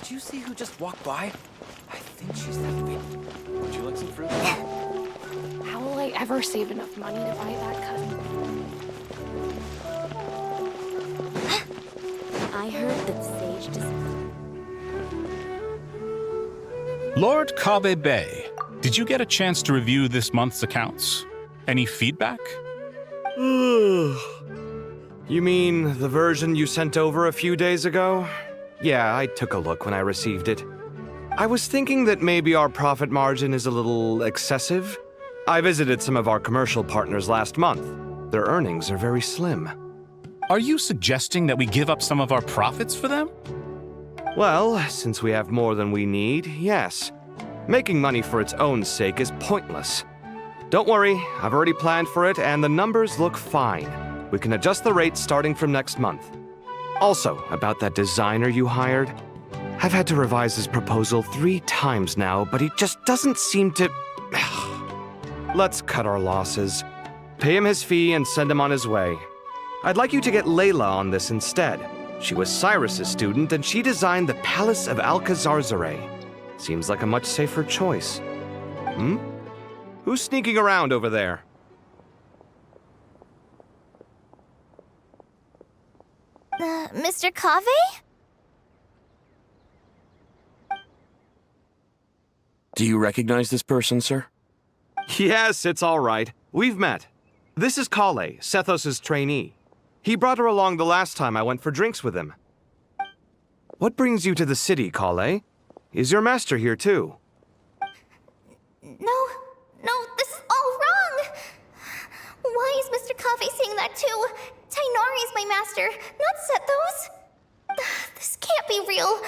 Did you see who just walked by? I think she's that big. Would you like some fruit? How will I ever save enough money to buy that cousin? I heard that Sage just... Lord Kave Bay, did you get a chance to review this month's accounts? Any feedback? You mean the version you sent over a few days ago? Yeah, I took a look when I received it. I was thinking that maybe our profit margin is a little excessive. I visited some of our commercial partners last month. Their earnings are very slim. Are you suggesting that we give up some of our profits for them? Well, since we have more than we need, yes. Making money for its own sake is pointless. Don't worry, I've already planned for it and the numbers look fine. We can adjust the rates starting from next month. Also, about that designer you hired, I've had to revise his proposal 3 times now, but he just doesn't seem to... Let's cut our losses. Pay him his fee and send him on his way. I'd like you to get Layla on this instead. She was Cyrus's student and she designed the Palace of Alcazarzaray. Seems like a much safer choice. Who's sneaking around over there? Mr. Kave? Do you recognize this person, sir? Yes, it's all right. We've met. This is Kale, Sethos' trainee. He brought her along the last time I went for drinks with him. What brings you to the city, Kale? Is your master here too? No, this is all wrong! Why is Mr. Kave saying that too? Tainari is my master, not Sethos. This can't be real.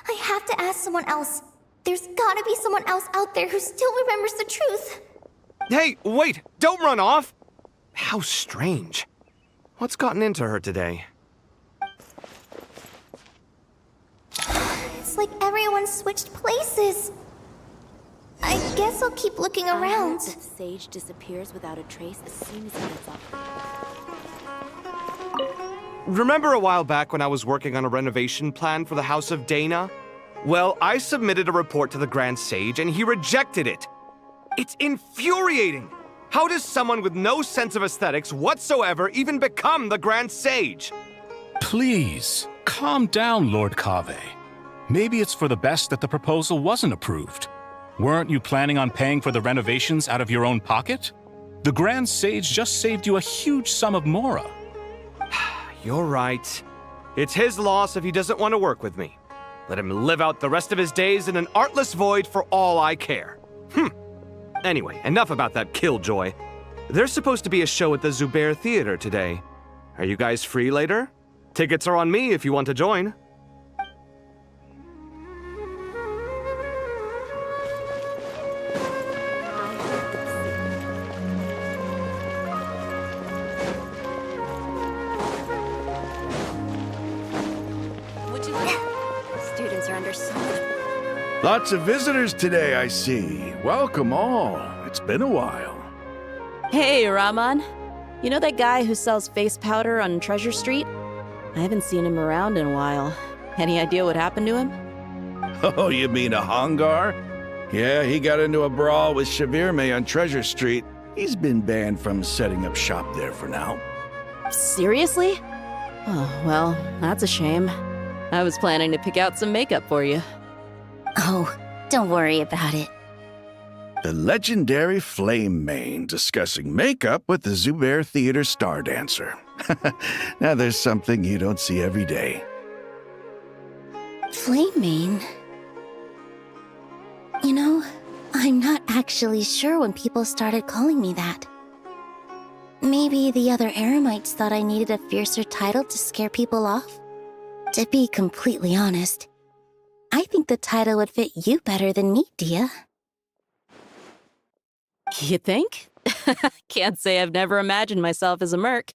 I have to ask someone else. There's gotta be someone else out there who still remembers the truth. Hey, wait! Don't run off! How strange. What's gotten into her today? It's like everyone switched places. I guess I'll keep looking around. That Sage disappears without a trace as soon as he gets up. Remember a while back when I was working on a renovation plan for the House of Dana? Well, I submitted a report to the Grand Sage and he rejected it. It's infuriating! How does someone with no sense of aesthetics whatsoever even become the Grand Sage? Please, calm down, Lord Kave. Maybe it's for the best that the proposal wasn't approved. Weren't you planning on paying for the renovations out of your own pocket? The Grand Sage just saved you a huge sum of mora. You're right. It's his loss if he doesn't want to work with me. Let him live out the rest of his days in an artless void for all I care. Anyway, enough about that killjoy. There's supposed to be a show at the Zubair Theater today. Are you guys free later? Tickets are on me if you want to join. Students are under so much... Lots of visitors today, I see. Welcome all. It's been a while. Hey, Rahman. You know that guy who sells face powder on Treasure Street? I haven't seen him around in a while. Any idea what happened to him? Oh, you mean a Hangar? Yeah, he got into a brawl with Shavirme on Treasure Street. He's been banned from setting up shop there for now. Seriously? Oh, well, that's a shame. I was planning to pick out some makeup for you. Oh, don't worry about it. The legendary Flame Mane discussing makeup with the Zubair Theater star dancer. Now there's something you don't see every day. Flame Mane? You know, I'm not actually sure when people started calling me that. Maybe the other Eremites thought I needed a fiercer title to scare people off? To be completely honest, I think the title would fit you better than me, Dia. You think? Can't say I've never imagined myself as a merc.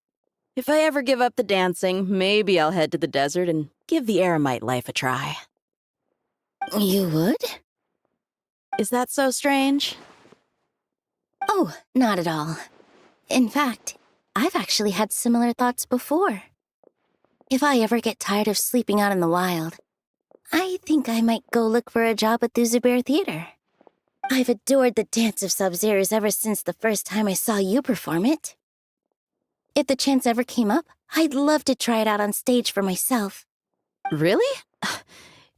If I ever give up the dancing, maybe I'll head to the desert and give the Eremite life a try. You would? Is that so strange? Oh, not at all. In fact, I've actually had similar thoughts before. If I ever get tired of sleeping out in the wild, I think I might go look for a job at the Zubair Theater. I've adored the dance of Sub-Zero's ever since the first time I saw you perform it. If the chance ever came up, I'd love to try it out on stage for myself. Really?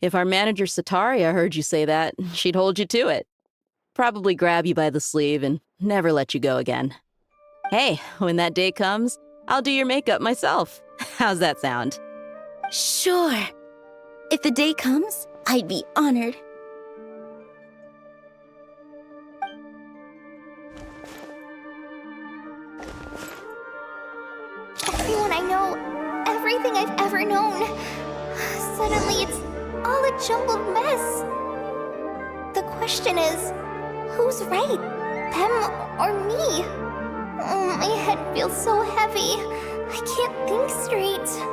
If our manager Sataria heard you say that, she'd hold you to it. Probably grab you by the sleeve and never let you go again. Hey, when that day comes, I'll do your makeup myself. How's that sound? Sure. If the day comes, I'd be honored. Everyone I know, everything I've ever known. Suddenly it's all a jumbled mess. The question is, who's right? Them or me? Oh, my head feels so heavy. I can't think straight.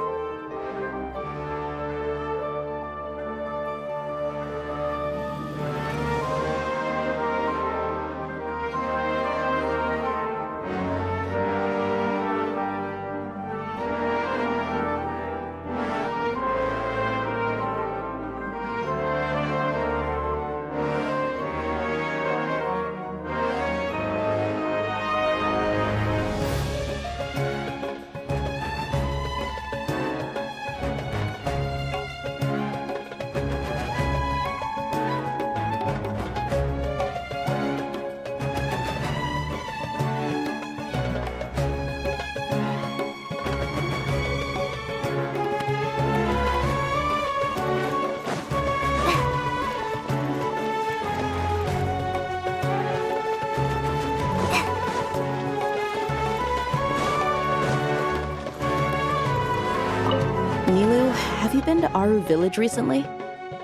Nilu, have you been to Aru Village recently?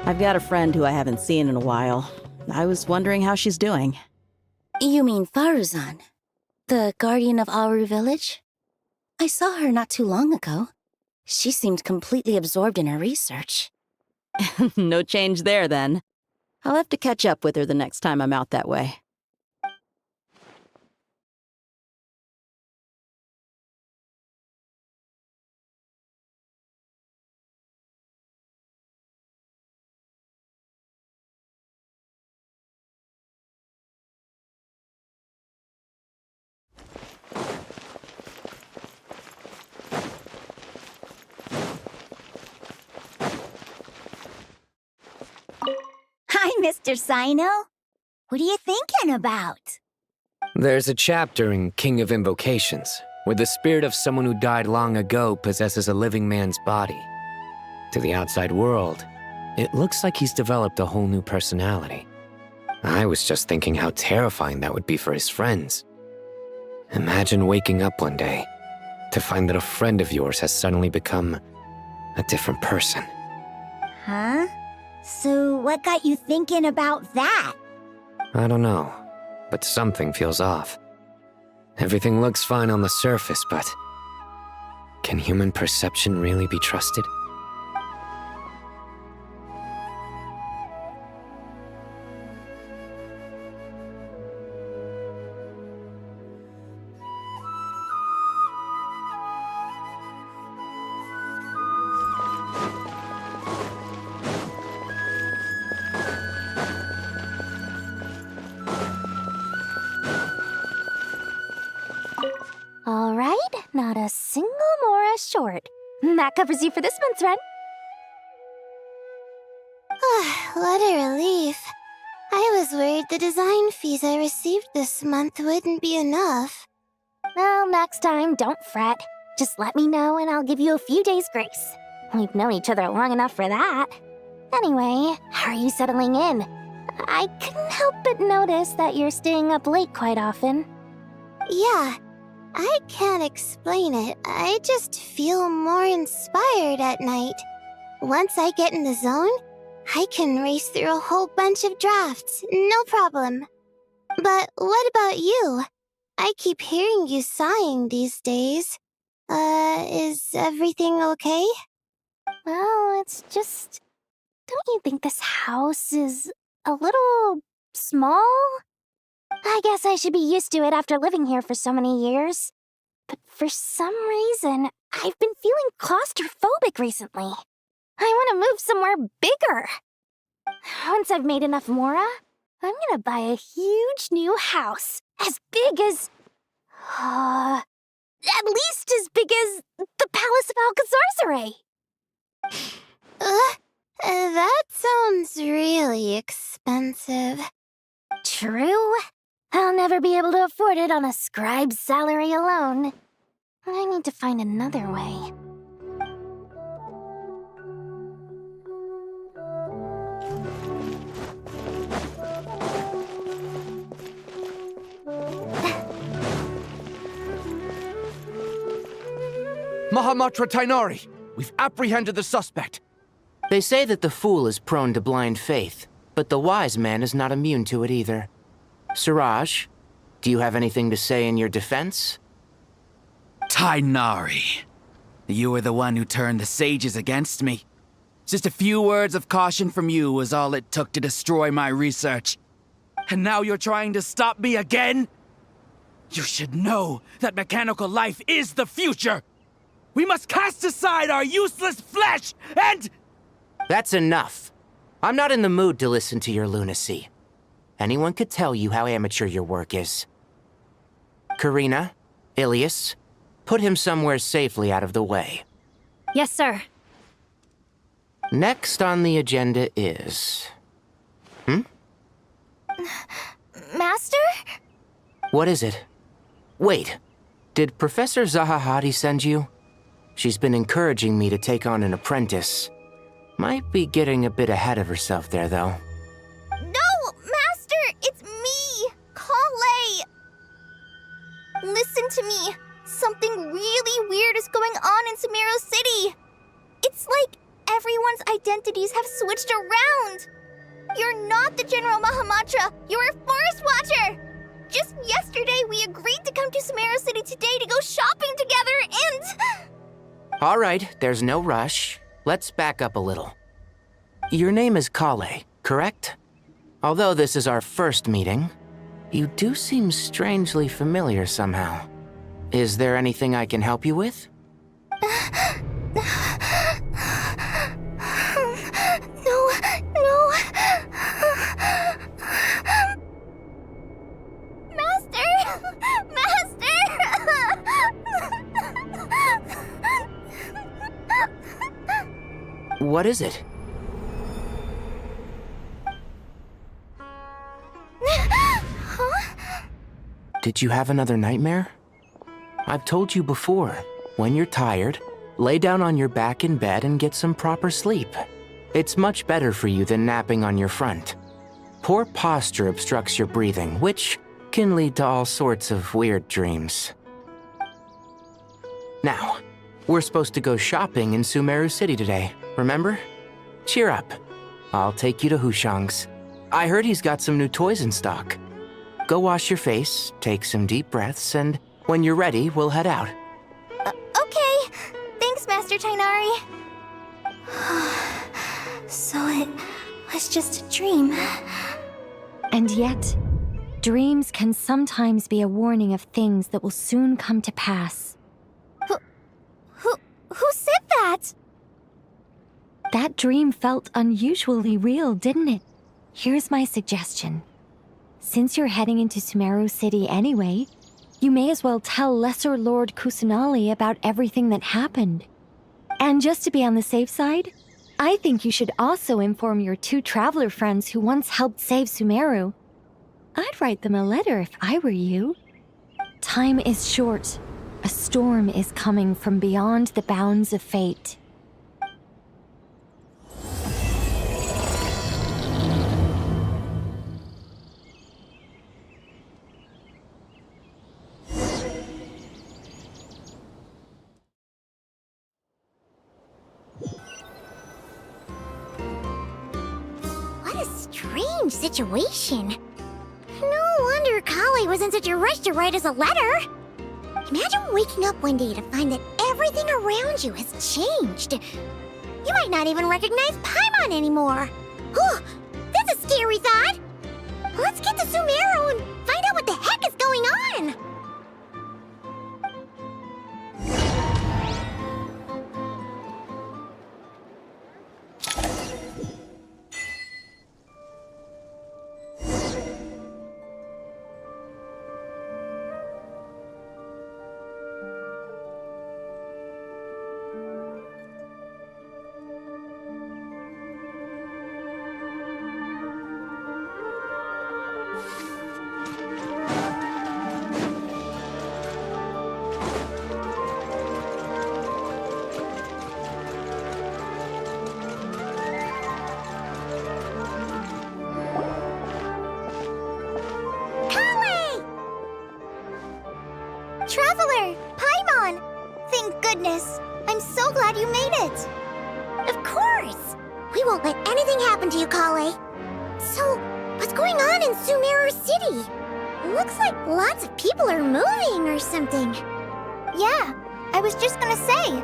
I've got a friend who I haven't seen in a while. I was wondering how she's doing. You mean Faruzan, the guardian of Aru Village? I saw her not too long ago. She seemed completely absorbed in her research. No change there, then. I'll have to catch up with her the next time I'm out that way. Hi, Mr. Sino. What are you thinking about? There's a chapter in King of Invocations where the spirit of someone who died long ago possesses a living man's body. To the outside world, it looks like he's developed a whole new personality. I was just thinking how terrifying that would be for his friends. Imagine waking up one day to find that a friend of yours has suddenly become a different person. Huh? So what got you thinking about that? I don't know, but something feels off. Everything looks fine on the surface, but can human perception really be trusted? All right, not a single Mora short. That covers you for this month's rent. What a relief. I was worried the design fees I received this month wouldn't be enough. Well, next time, don't fret. Just let me know and I'll give you a few days' grace. We've known each other long enough for that. Anyway, how are you settling in? I couldn't help but notice that you're staying up late quite often. Yeah, I can't explain it. I just feel more inspired at night. Once I get in the zone, I can race through a whole bunch of drafts, no problem. But what about you? I keep hearing you sighing these days. Is everything okay? Well, it's just... Don't you think this house is a little small? I guess I should be used to it after living here for so many years. But for some reason, I've been feeling claustrophobic recently. I want to move somewhere bigger. Once I've made enough Mora, I'm gonna buy a huge new house. As big as... at least as big as the Palace of Alcazarzaray. That sounds really expensive. True. I'll never be able to afford it on a scribe's salary alone. I need to find another way. Mahamatra Tainari! We've apprehended the suspect. They say that the fool is prone to blind faith, but the wise man is not immune to it either. Suraj, do you have anything to say in your defense? Tainari, you were the one who turned the sages against me. Just a few words of caution from you was all it took to destroy my research. And now you're trying to stop me again? You should know that mechanical life is the future! We must cast aside our useless flesh and... That's enough. I'm not in the mood to listen to your lunacy. Anyone could tell you how amateur your work is. Karina, Ilias, put him somewhere safely out of the way. Yes, sir. Next on the agenda is... Master? What is it? Wait, did Professor Zahahati send you? She's been encouraging me to take on an apprentice. Might be getting a bit ahead of herself there, though. No, Master! It's me! Kale! Listen to me. Something really weird is going on in Sumeru City. It's like everyone's identities have switched around. You're not the General Mahamatra. You're a Forest Watcher. Just yesterday, we agreed to come to Sumeru City today to go shopping together and... All right, there's no rush. Let's back up a little. Your name is Kale, correct? Although this is our first meeting, you do seem strangely familiar somehow. Is there anything I can help you with? No. What is it? Huh? Did you have another nightmare? I've told you before, when you're tired, lay down on your back in bed and get some proper sleep. It's much better for you than napping on your front. Poor posture obstructs your breathing, which can lead to all sorts of weird dreams. Now, we're supposed to go shopping in Sumeru City today, remember? Cheer up. I'll take you to Hushang's. I heard he's got some new toys in stock. Go wash your face, take some deep breaths, and when you're ready, we'll head out. Okay. Thanks, Master Tainari. So it was just a dream. And yet, dreams can sometimes be a warning of things that will soon come to pass. Who said that? That dream felt unusually real, didn't it? Here's my suggestion. Since you're heading into Sumeru City anyway, you may as well tell Lesser Lord Kusanali about everything that happened. And just to be on the safe side, I think you should also inform your 2 traveler friends who once helped save Sumeru. I'd write them a letter if I were you. Time is short. A storm is coming from beyond the bounds of fate. What a strange situation. No wonder Kale was in such a rush to write us a letter. Imagine waking up one day to find that everything around you has changed. You might not even recognize Paimon anymore. Whew, that's a scary thought. Let's get to Sumeru and find out what the heck is going on. gone. Thank goodness. I'm so glad you made it. Of course! We won't let anything happen to you, Kale. So, what's going on in Sumeru City? Looks like lots of people are moving or something. Yeah, I was just gonna say.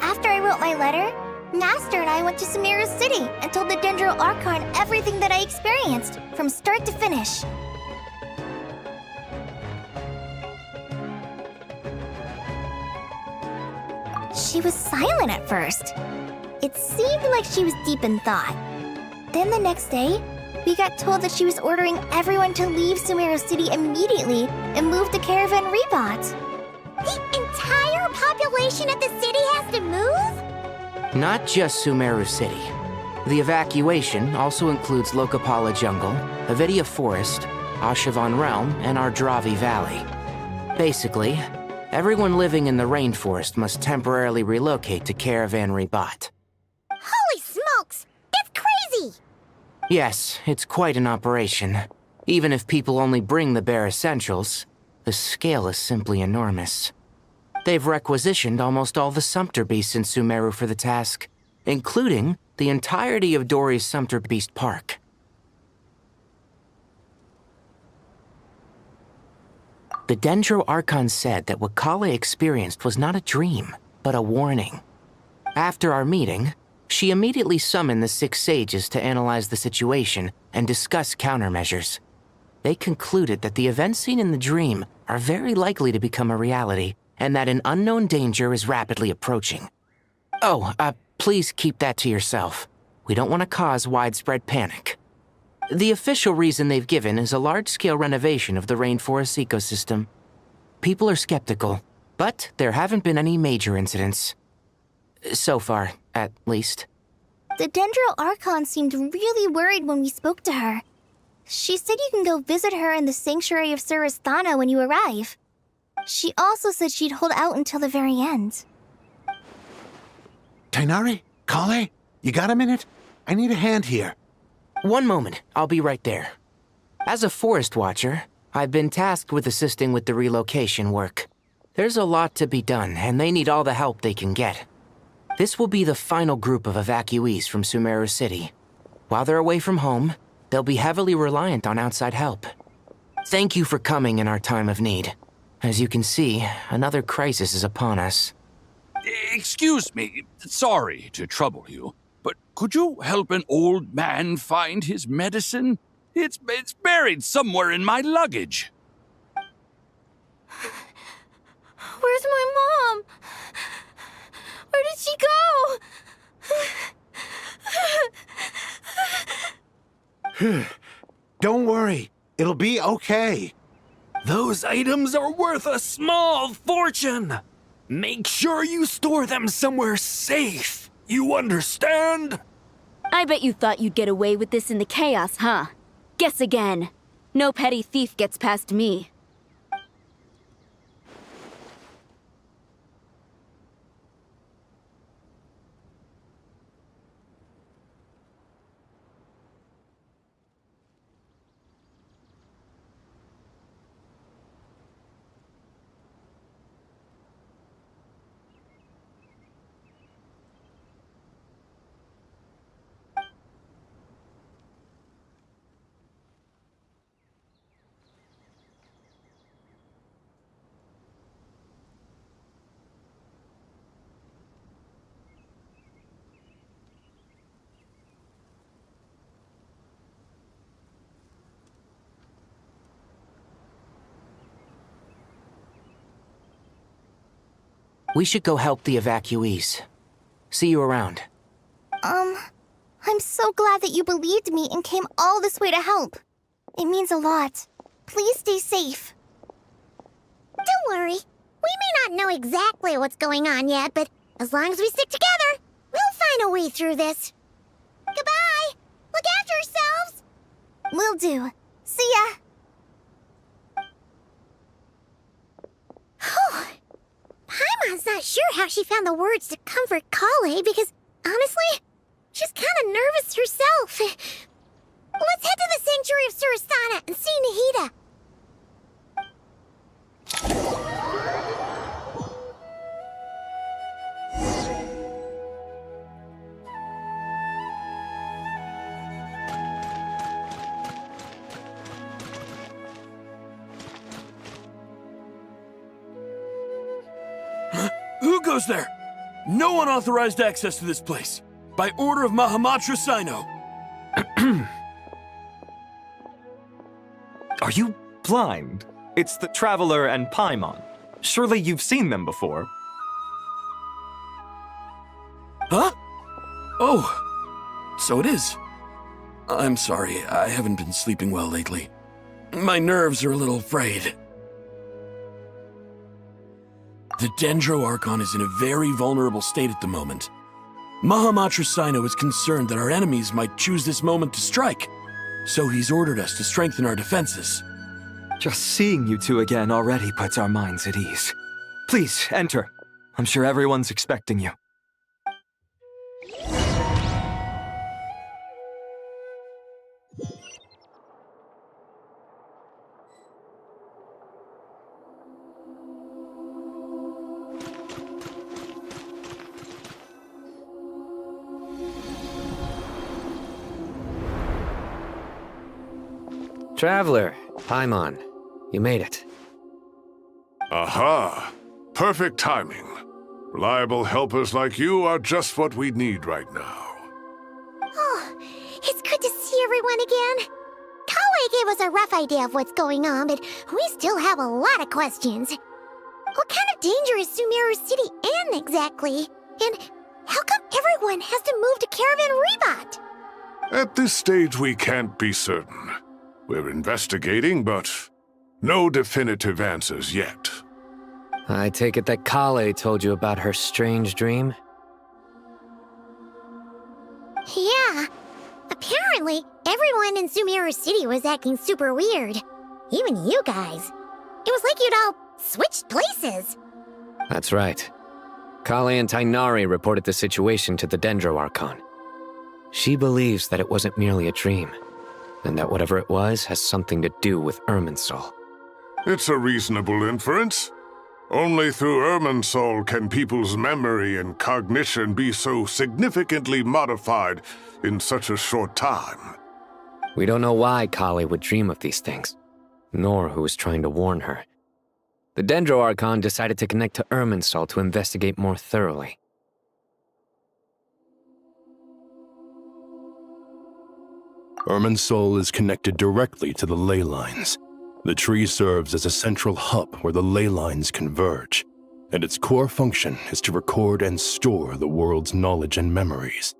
After I wrote my letter, Master and I went to Sumeru City and told the Dendro Archon everything that I experienced, from start to finish. She was silent at first. It seemed like she was deep in thought. Then the next day, we got told that she was ordering everyone to leave Sumeru City immediately and move to Caravan Rebot. The entire population of the city has to move? Not just Sumeru City. The evacuation also includes Lokapala Jungle, Avidia Forest, Ashavan Realm, and Ardravi Valley. Basically, everyone living in the rainforest must temporarily relocate to Caravan Rebot. Holy smokes! It's crazy! Yes, it's quite an operation. Even if people only bring the bare essentials, the scale is simply enormous. They've requisitioned almost all the Sumpter Beasts in Sumeru for the task, including the entirety of Dori's Sumpter Beast Park. The Dendro Archon said that what Kale experienced was not a dream, but a warning. After our meeting, she immediately summoned the 6 sages to analyze the situation and discuss countermeasures. They concluded that the events seen in the dream are very likely to become a reality, and that an unknown danger is rapidly approaching. Oh, please keep that to yourself. We don't want to cause widespread panic. The official reason they've given is a large-scale renovation of the rainforest ecosystem. People are skeptical, but there haven't been any major incidents. So far, at least. The Dendro Archon seemed really worried when we spoke to her. She said you can go visit her in the Sanctuary of Surasthana when you arrive. She also said she'd hold out until the very end. Tainari? Kale? You got a minute? I need a hand here. One moment, I'll be right there. As a forest watcher, I've been tasked with assisting with the relocation work. There's a lot to be done, and they need all the help they can get. This will be the final group of evacuees from Sumeru City. While they're away from home, they'll be heavily reliant on outside help. Thank you for coming in our time of need. As you can see, another crisis is upon us. Excuse me, sorry to trouble you, but could you help an old man find his medicine? It's buried somewhere in my luggage. Where's my mom? Where did she go? Don't worry, it'll be okay. Those items are worth a small fortune. Make sure you store them somewhere safe. You understand? I bet you thought you'd get away with this in the chaos, huh? Guess again. No petty thief gets past me. We should go help the evacuees. See you around. I'm so glad that you believed me and came all this way to help. It means a lot. Please stay safe. Don't worry. We may not know exactly what's going on yet, but as long as we stick together, we'll find a way through this. Goodbye! Look after yourselves! Will do. See ya! Paimon's not sure how she found the words to comfort Kale because, honestly, she's kind of nervous herself. Let's head to the Sanctuary of Surasthana and see Nahida. Who goes there? No unauthorized access to this place. By order of Mahamatra Sino. Are you blind? It's the Traveler and Paimon. Surely you've seen them before. Huh? Oh, so it is. I'm sorry, I haven't been sleeping well lately. My nerves are a little frayed. The Dendro Archon is in a very vulnerable state at the moment. Mahamatra Sino is concerned that our enemies might choose this moment to strike, so he's ordered us to strengthen our defenses. Just seeing you two again already puts our minds at ease. Please, enter. I'm sure everyone's expecting you. Traveler, Paimon, you made it. Aha! Perfect timing. Reliable helpers like you are just what we need right now. Oh, it's good to see everyone again. Kawaii gave us a rough idea of what's going on, but we still have a lot of questions. What kind of danger is Sumeru City in exactly? And how come everyone has to move to Caravan Rebot? At this stage, we can't be certain. We're investigating, but no definitive answers yet. I take it that Kale told you about her strange dream? Yeah. Apparently, everyone in Sumeru City was acting super weird. Even you guys. It was like you'd all switched places. That's right. Kale and Tainari reported the situation to the Dendro Archon. She believes that it wasn't merely a dream, and that whatever it was has something to do with Irminsul. It's a reasonable inference. Only through Irminsul can people's memory and cognition be so significantly modified in such a short time. We don't know why Kale would dream of these things, nor who was trying to warn her. The Dendro Archon decided to connect to Irminsul to investigate more thoroughly. Irminsul is connected directly to the ley lines. The tree serves as a central hub where the ley lines converge, and its core function is to record and store the world's knowledge and memories.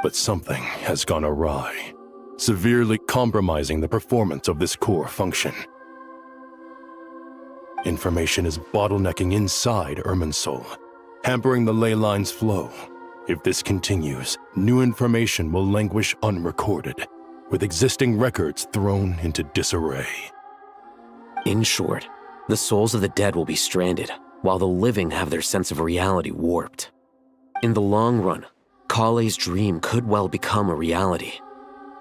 But something has gone awry, severely compromising the performance of this core function. Information is bottlenecking inside Irminsul, hampering the ley lines' flow. If this continues, new information will languish unrecorded, with existing records thrown into disarray. In short, the souls of the dead will be stranded, while the living have their sense of reality warped. In the long run, Kale's dream could well become a reality.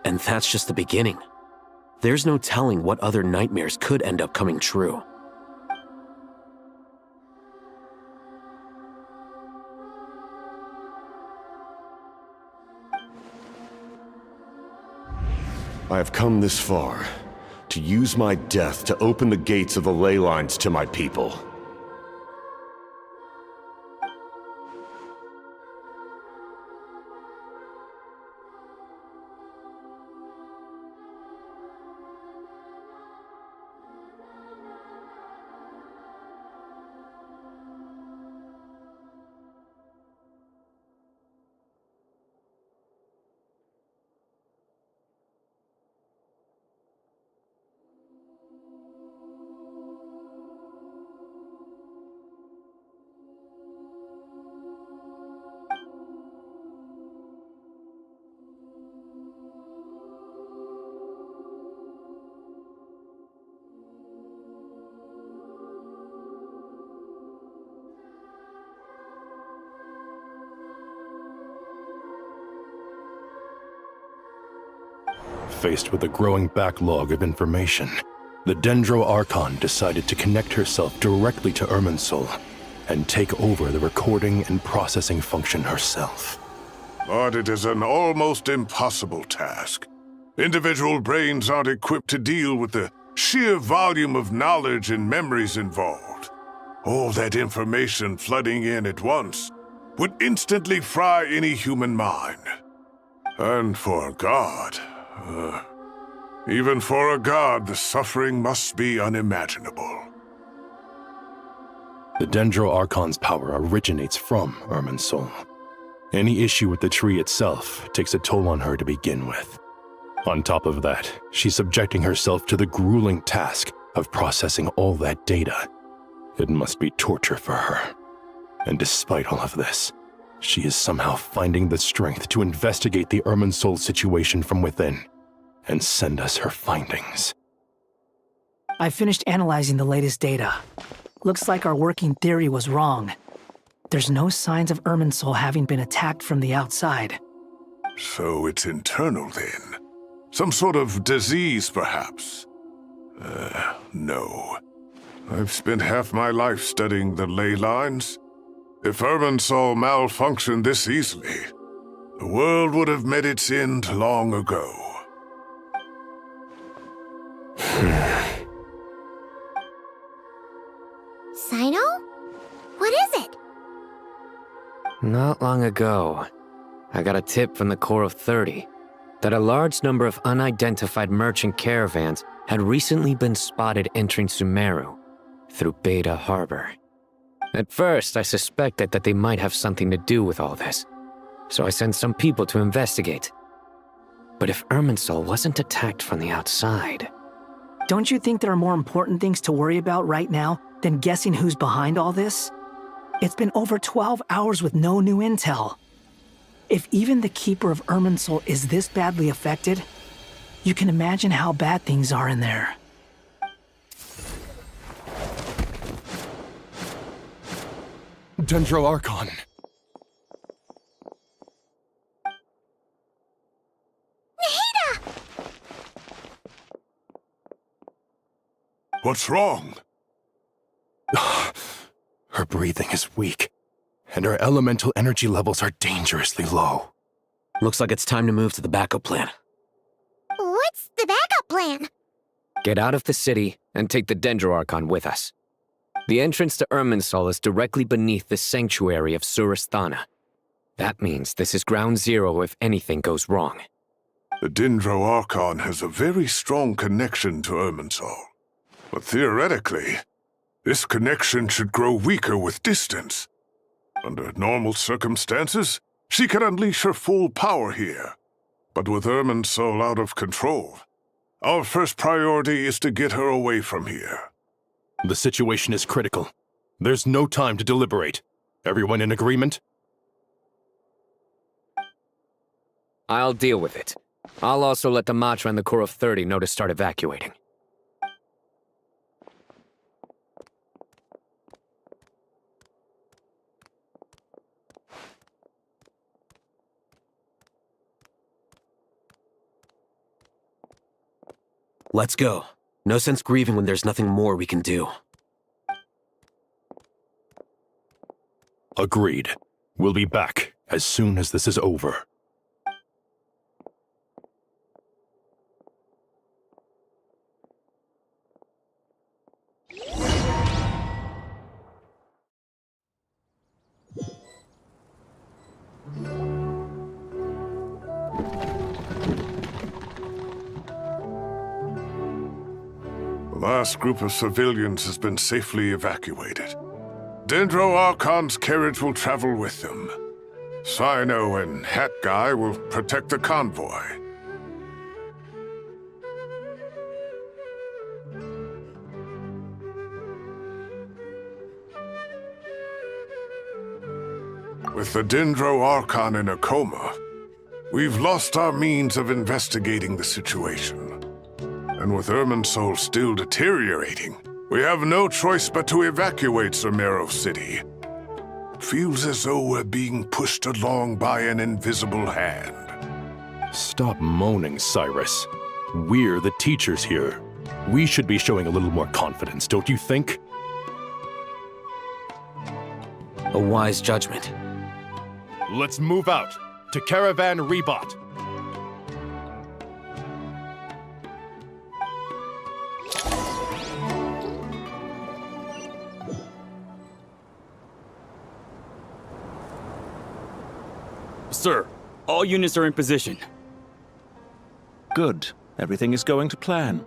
And that's just the beginning. There's no telling what other nightmares could end up coming true. I have come this far, to use my death to open the gates of the ley lines to my people. Faced with a growing backlog of information, the Dendro Archon decided to connect herself directly to Irminsul and take over the recording and processing function herself. But it is an almost impossible task. Individual brains aren't equipped to deal with the sheer volume of knowledge and memories involved. All that information flooding in at once would instantly fry any human mind. And for a god, even for a god, the suffering must be unimaginable. The Dendro Archon's power originates from Irminsul. Any issue with the tree itself takes a toll on her to begin with. On top of that, she's subjecting herself to the grueling task of processing all that data. It must be torture for her. And despite all of this, she is somehow finding the strength to investigate the Irminsul situation from within and send us her findings. I finished analyzing the latest data. Looks like our working theory was wrong. There's no signs of Irminsul having been attacked from the outside. So it's internal then? Some sort of disease, perhaps? No. I've spent half my life studying the ley lines. If Irminsul malfunctioned this easily, the world would have met its end long ago. Sino? What is it? Not long ago, I got a tip from the Corps of 30 that a large number of unidentified merchant caravans had recently been spotted entering Sumeru through Beta Harbor. At first, I suspected that they might have something to do with all this, so I sent some people to investigate. But if Irminsul wasn't attacked from the outside... Don't you think there are more important things to worry about right now than guessing who's behind all this? It's been over 12 hours with no new intel. If even the Keeper of Irminsul is this badly affected, you can imagine how bad things are in there. Dendro Archon. Nahida! What's wrong? Her breathing is weak, and her elemental energy levels are dangerously low. Looks like it's time to move to the backup plan. What's the backup plan? Get out of the city and take the Dendro Archon with us. The entrance to Irminsul is directly beneath the sanctuary of Surasthana. That means this is ground zero if anything goes wrong. The Dendro Archon has a very strong connection to Irminsul. But theoretically, this connection should grow weaker with distance. Under normal circumstances, she could unleash her full power here. But with Irminsul out of control, our first priority is to get her away from here. The situation is critical. There's no time to deliberate. Everyone in agreement? I'll deal with it. I'll also let the Matra and the Corps of 30 know to start evacuating. Let's go. No sense grieving when there's nothing more we can do. Agreed. We'll be back as soon as this is over. The last group of civilians has been safely evacuated. Dendro Archon's carriage will travel with them. Sino and Hat Guy will protect the convoy. With the Dendro Archon in a coma, we've lost our means of investigating the situation. And with Irminsul still deteriorating, we have no choice but to evacuate Sumeru City. Feels as though we're being pushed along by an invisible hand. Stop moaning, Cyrus. We're the teachers here. We should be showing a little more confidence, don't you think? A wise judgment. Let's move out to Caravan Rebot. Sir, all units are in position. Good. Everything is going to plan.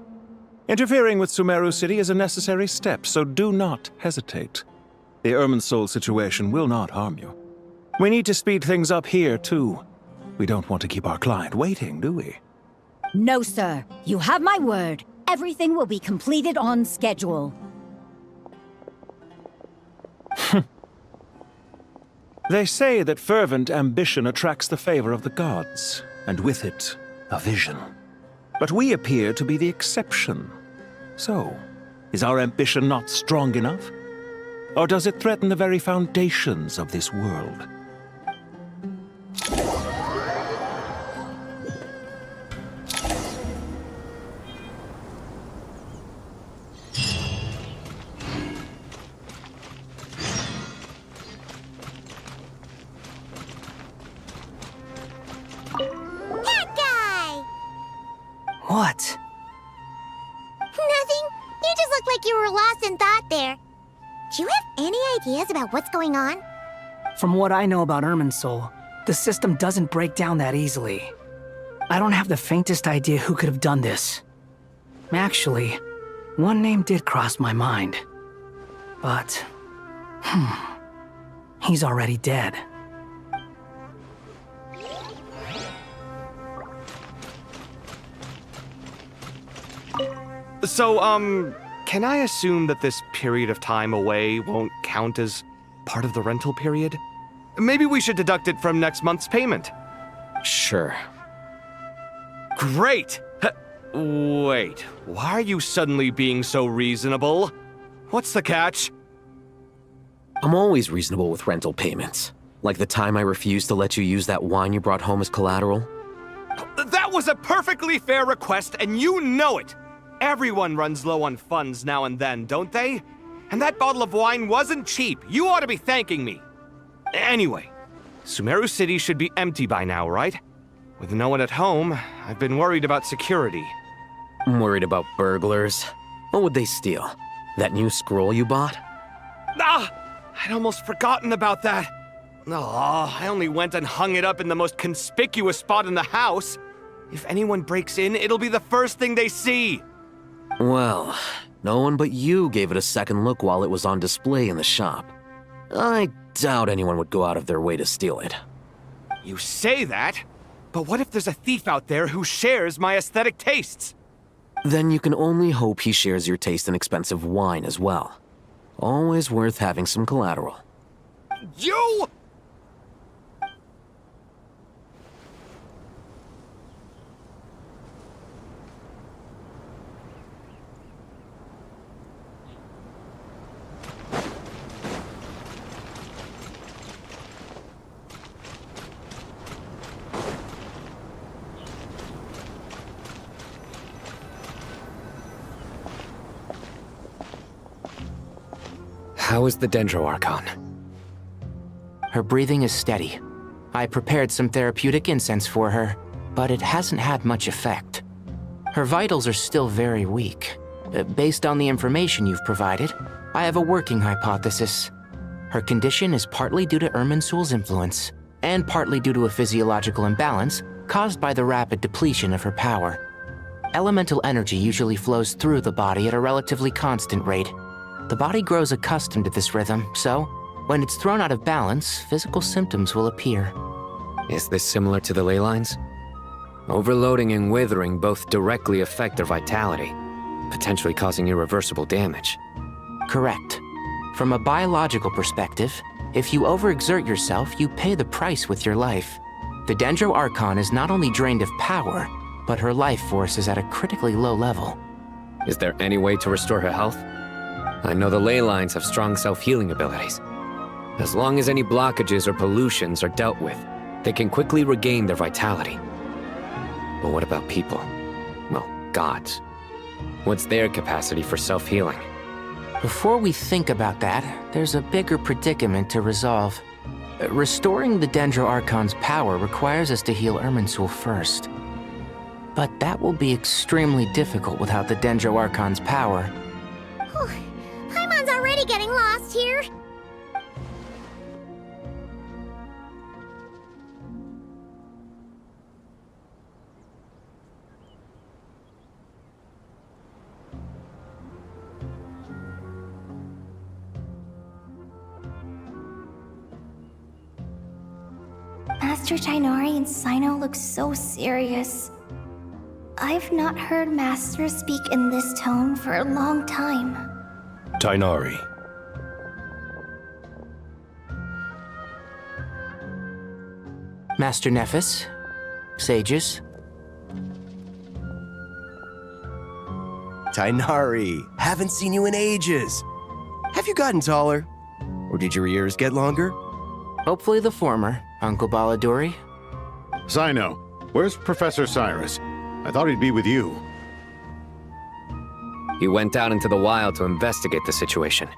Interfering with Sumeru City is a necessary step, so do not hesitate. The Irminsul situation will not harm you. We need to speed things up here, too. We don't want to keep our client waiting, do we? No, sir. You have my word. Everything will be completed on schedule. They say that fervent ambition attracts the favor of the gods, and with it, a vision. But we appear to be the exception. So, is our ambition not strong enough? Or does it threaten the very foundations of this world? What? Nothing. You just look like you were lost in thought there. Do you have any ideas about what's going on? From what I know about Irminsul, the system doesn't break down that easily. I don't have the faintest idea who could have done this. Actually, one name did cross my mind. But, he's already dead. So, can I assume that this period of time away won't count as part of the rental period? Maybe we should deduct it from next month's payment. Sure. Great! Wait, why are you suddenly being so reasonable? What's the catch? I'm always reasonable with rental payments. Like the time I refused to let you use that wine you brought home as collateral. That was a perfectly fair request, and you know it! Everyone runs low on funds now and then, don't they? And that bottle of wine wasn't cheap. You ought to be thanking me. Anyway, Sumeru City should be empty by now, right? With no one at home, I've been worried about security. I'm worried about burglars. What would they steal? That new scroll you bought? Ah! I'd almost forgotten about that. Oh, I only went and hung it up in the most conspicuous spot in the house. If anyone breaks in, it'll be the first thing they see. Well, no one but you gave it a second look while it was on display in the shop. I doubt anyone would go out of their way to steal it. You say that, but what if there's a thief out there who shares my aesthetic tastes? Then you can only hope he shares your taste in expensive wine as well. Always worth having some collateral. You! How is the Dendro Archon? Her breathing is steady. I prepared some therapeutic incense for her, but it hasn't had much effect. Her vitals are still very weak. Based on the information you've provided, I have a working hypothesis. Her condition is partly due to Irminsul's influence, and partly due to a physiological imbalance caused by the rapid depletion of her power. Elemental energy usually flows through the body at a relatively constant rate. The body grows accustomed to this rhythm, so when it's thrown out of balance, physical symptoms will appear. Is this similar to the ley lines? Overloading and withering both directly affect their vitality, potentially causing irreversible damage. Correct. From a biological perspective, if you overexert yourself, you pay the price with your life. The Dendro Archon is not only drained of power, but her life force is at a critically low level. Is there any way to restore her health? I know the ley lines have strong self-healing abilities. As long as any blockages or pollutions are dealt with, they can quickly regain their vitality. But what about people? Well, gods. What's their capacity for self-healing? Before we think about that, there's a bigger predicament to resolve. Restoring the Dendro Archon's power requires us to heal Irminsul first. But that will be extremely difficult without the Dendro Archon's power. Paimon's already getting lost here. Master Tainari and Sino look so serious. I've not heard Master speak in this tone for a long time. Tainari. Master Nephis, sages. Tainari, haven't seen you in ages. Have you gotten taller? Or did your ears get longer? Hopefully the former, Uncle Baladuri. Sino, where's Professor Cyrus? I thought he'd be with you. He went out into the wild to investigate the situation.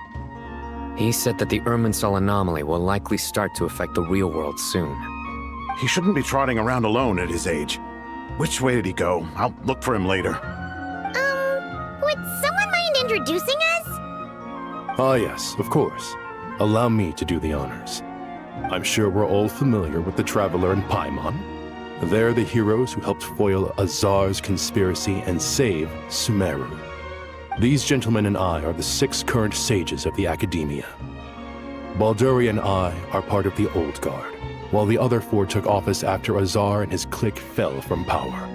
He said that the Irminsul anomaly will likely start to affect the real world soon. He shouldn't be trotting around alone at his age. Which way did he go? I'll look for him later. Would someone mind introducing us? Ah, yes, of course. Allow me to do the honors. I'm sure we're all familiar with the Traveler and Paimon. They're the heroes who helped foil Azar's conspiracy and save Sumeru. These gentlemen and I are the 6 current sages of the Academia. Balduri and I are part of the Old Guard, while the other 4 took office after Azar and his clique fell from power.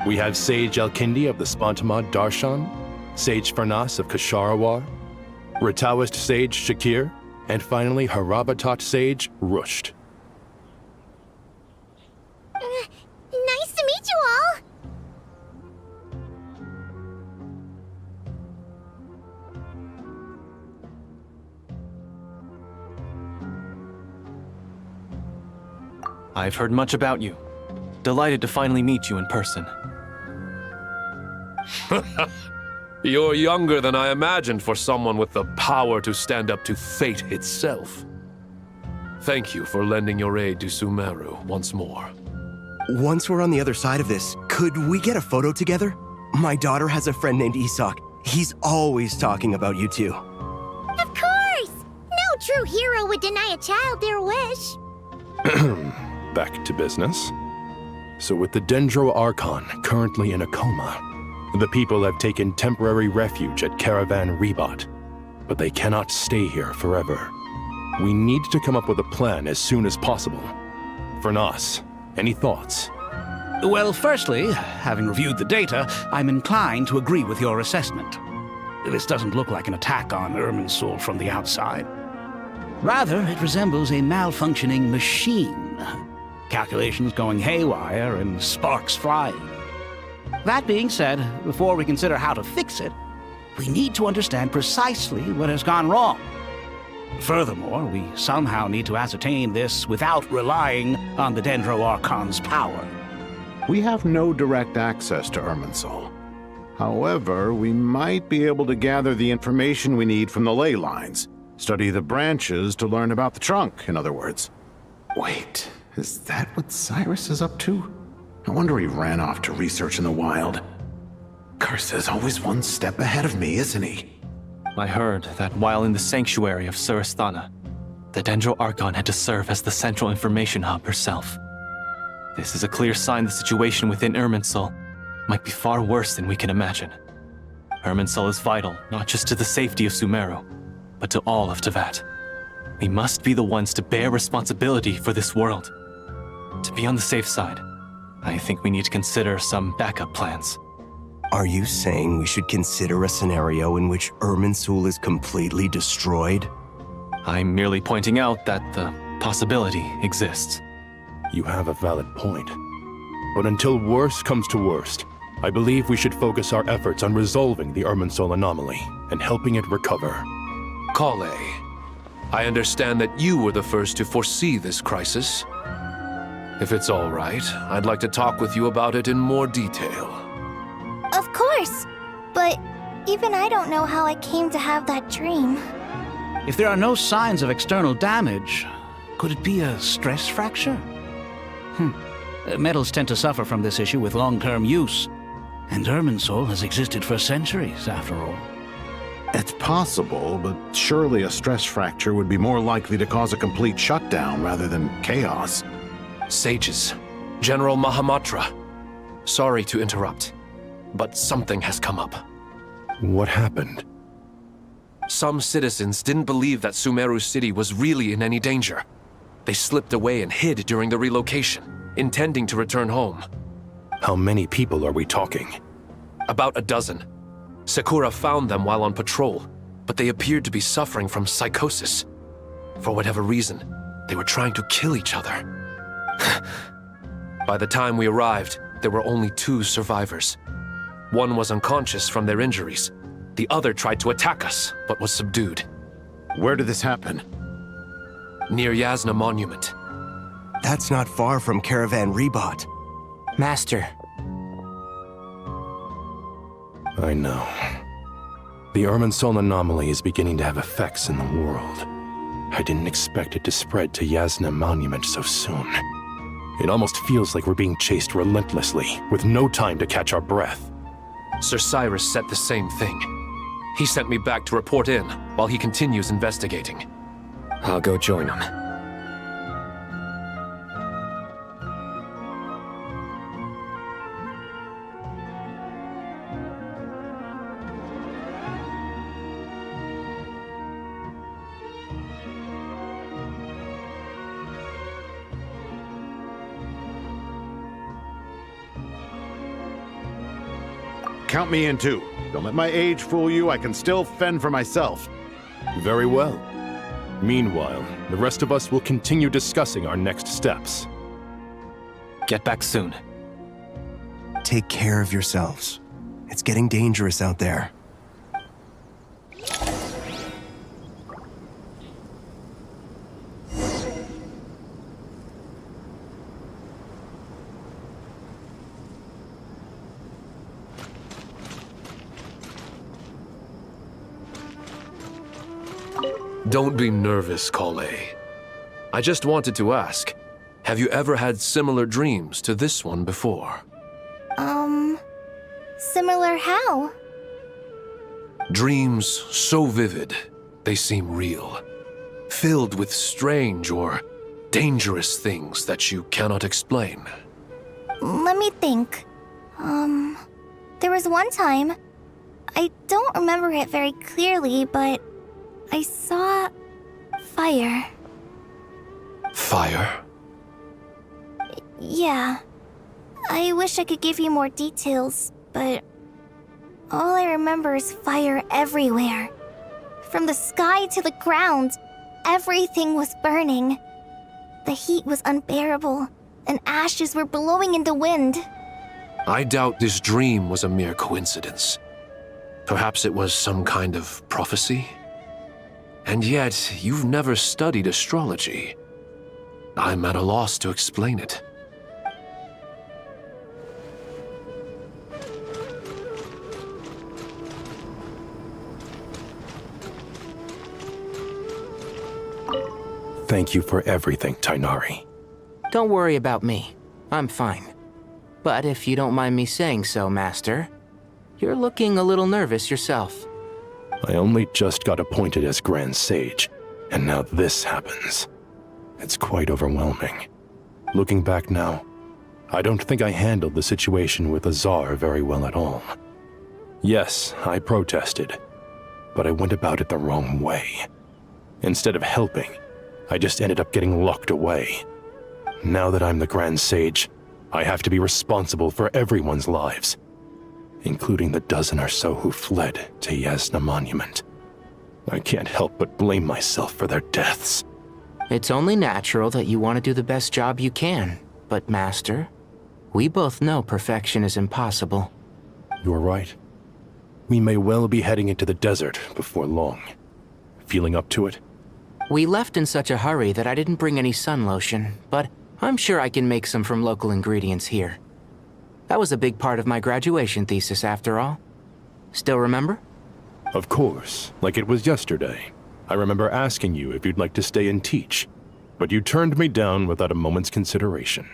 We have Sage Elkindi of the Spantamad Darshan, Sage Farnas of Kasharawar, Rataoist Sage Shakir, and finally Harabatot Sage Rusht. Nice to meet you all! I've heard much about you. Delighted to finally meet you in person. You're younger than I imagined for someone with the power to stand up to fate itself. Thank you for lending your aid to Sumeru once more. Once we're on the other side of this, could we get a photo together? My daughter has a friend named Isak. He's always talking about you two. Of course! No true hero would deny a child their wish. Back to business. So with the Dendro Archon currently in a coma, the people have taken temporary refuge at Caravan Rebot. But they cannot stay here forever. We need to come up with a plan as soon as possible. Fernas, any thoughts? Well, firstly, having reviewed the data, I'm inclined to agree with your assessment. This doesn't look like an attack on Irminsul from the outside. Rather, it resembles a malfunctioning machine. Calculations going haywire and sparks flying. That being said, before we consider how to fix it, we need to understand precisely what has gone wrong. Furthermore, we somehow need to ascertain this without relying on the Dendro Archon's power. We have no direct access to Irminsul. However, we might be able to gather the information we need from the ley lines. Study the branches to learn about the trunk, in other words. Wait, is that what Cyrus is up to? No wonder he ran off to research in the wild. Curse always one step ahead of me, isn't he? I heard that while in the sanctuary of Surasthana, the Dendro Archon had to serve as the central information hub herself. This is a clear sign the situation within Irminsul might be far worse than we can imagine. Irminsul is vital not just to the safety of Sumeru, but to all of Teyvat. We must be the ones to bear responsibility for this world. To be on the safe side, I think we need to consider some backup plans. Are you saying we should consider a scenario in which Irminsul is completely destroyed? I'm merely pointing out that the possibility exists. You have a valid point. But until worst comes to worst, I believe we should focus our efforts on resolving the Irminsul anomaly and helping it recover. Kale, I understand that you were the first to foresee this crisis. If it's all right, I'd like to talk with you about it in more detail. Of course, but even I don't know how I came to have that dream. If there are no signs of external damage, could it be a stress fracture? Metals tend to suffer from this issue with long-term use, and Irminsul has existed for centuries, after all. It's possible, but surely a stress fracture would be more likely to cause a complete shutdown rather than chaos. Sages, General Mahamatra, sorry to interrupt, but something has come up. What happened? Some citizens didn't believe that Sumeru City was really in any danger. They slipped away and hid during the relocation, intending to return home. How many people are we talking? About a dozen. Sakura found them while on patrol, but they appeared to be suffering from psychosis. For whatever reason, they were trying to kill each other. By the time we arrived, there were only 2 survivors. One was unconscious from their injuries. The other tried to attack us, but was subdued. Where did this happen? Near Yasna Monument. That's not far from Caravan Rebot. Master. I know. The Irminsul anomaly is beginning to have effects in the world. I didn't expect it to spread to Yasna Monument so soon. It almost feels like we're being chased relentlessly, with no time to catch our breath. Sir Cyrus said the same thing. He sent me back to report in, while he continues investigating. I'll go join him. Count me in too. Don't let my age fool you, I can still fend for myself. Very well. Meanwhile, the rest of us will continue discussing our next steps. Get back soon. Take care of yourselves. It's getting dangerous out there. Don't be nervous, Kale. I just wanted to ask, have you ever had similar dreams to this one before? Similar how? Dreams so vivid, they seem real. Filled with strange or dangerous things that you cannot explain. Let me think. There was one time, I don't remember it very clearly, but I saw fire. Fire? Yeah. I wish I could give you more details, but all I remember is fire everywhere. From the sky to the ground, everything was burning. The heat was unbearable, and ashes were blowing in the wind. I doubt this dream was a mere coincidence. Perhaps it was some kind of prophecy? And yet, you've never studied astrology. I'm at a loss to explain it. Thank you for everything, Tainari. Don't worry about me. I'm fine. But if you don't mind me saying so, Master, you're looking a little nervous yourself. I only just got appointed as Grand Sage, and now this happens. It's quite overwhelming. Looking back now, I don't think I handled the situation with Azar very well at all. Yes, I protested, but I went about it the wrong way. Instead of helping, I just ended up getting locked away. Now that I'm the Grand Sage, I have to be responsible for everyone's lives, including the dozen or so who fled to Yasna Monument. I can't help but blame myself for their deaths. It's only natural that you want to do the best job you can, but Master, we both know perfection is impossible. You're right. We may well be heading into the desert before long. Feeling up to it? We left in such a hurry that I didn't bring any sun lotion, but I'm sure I can make some from local ingredients here. That was a big part of my graduation thesis, after all. Still remember? Of course, like it was yesterday. I remember asking you if you'd like to stay and teach, but you turned me down without a moment's consideration.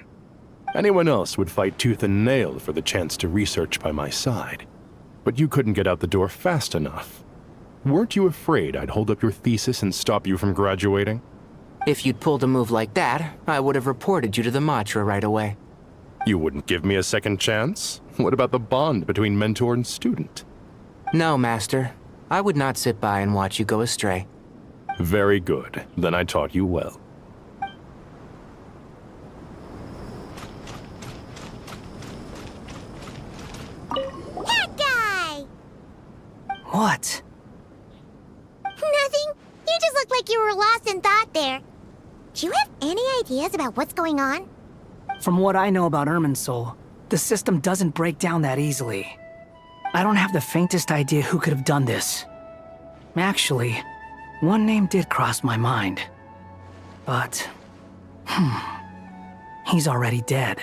Anyone else would fight tooth and nail for the chance to research by my side, but you couldn't get out the door fast enough. Weren't you afraid I'd hold up your thesis and stop you from graduating? If you'd pulled a move like that, I would have reported you to the Matra right away. You wouldn't give me a second chance? What about the bond between mentor and student? No, Master. I would not sit by and watch you go astray. Very good. Then I taught you well. What? Nothing. You just look like you were lost in thought there. Do you have any ideas about what's going on? From what I know about Irminsul, the system doesn't break down that easily. I don't have the faintest idea who could have done this. Actually, one name did cross my mind. But, he's already dead.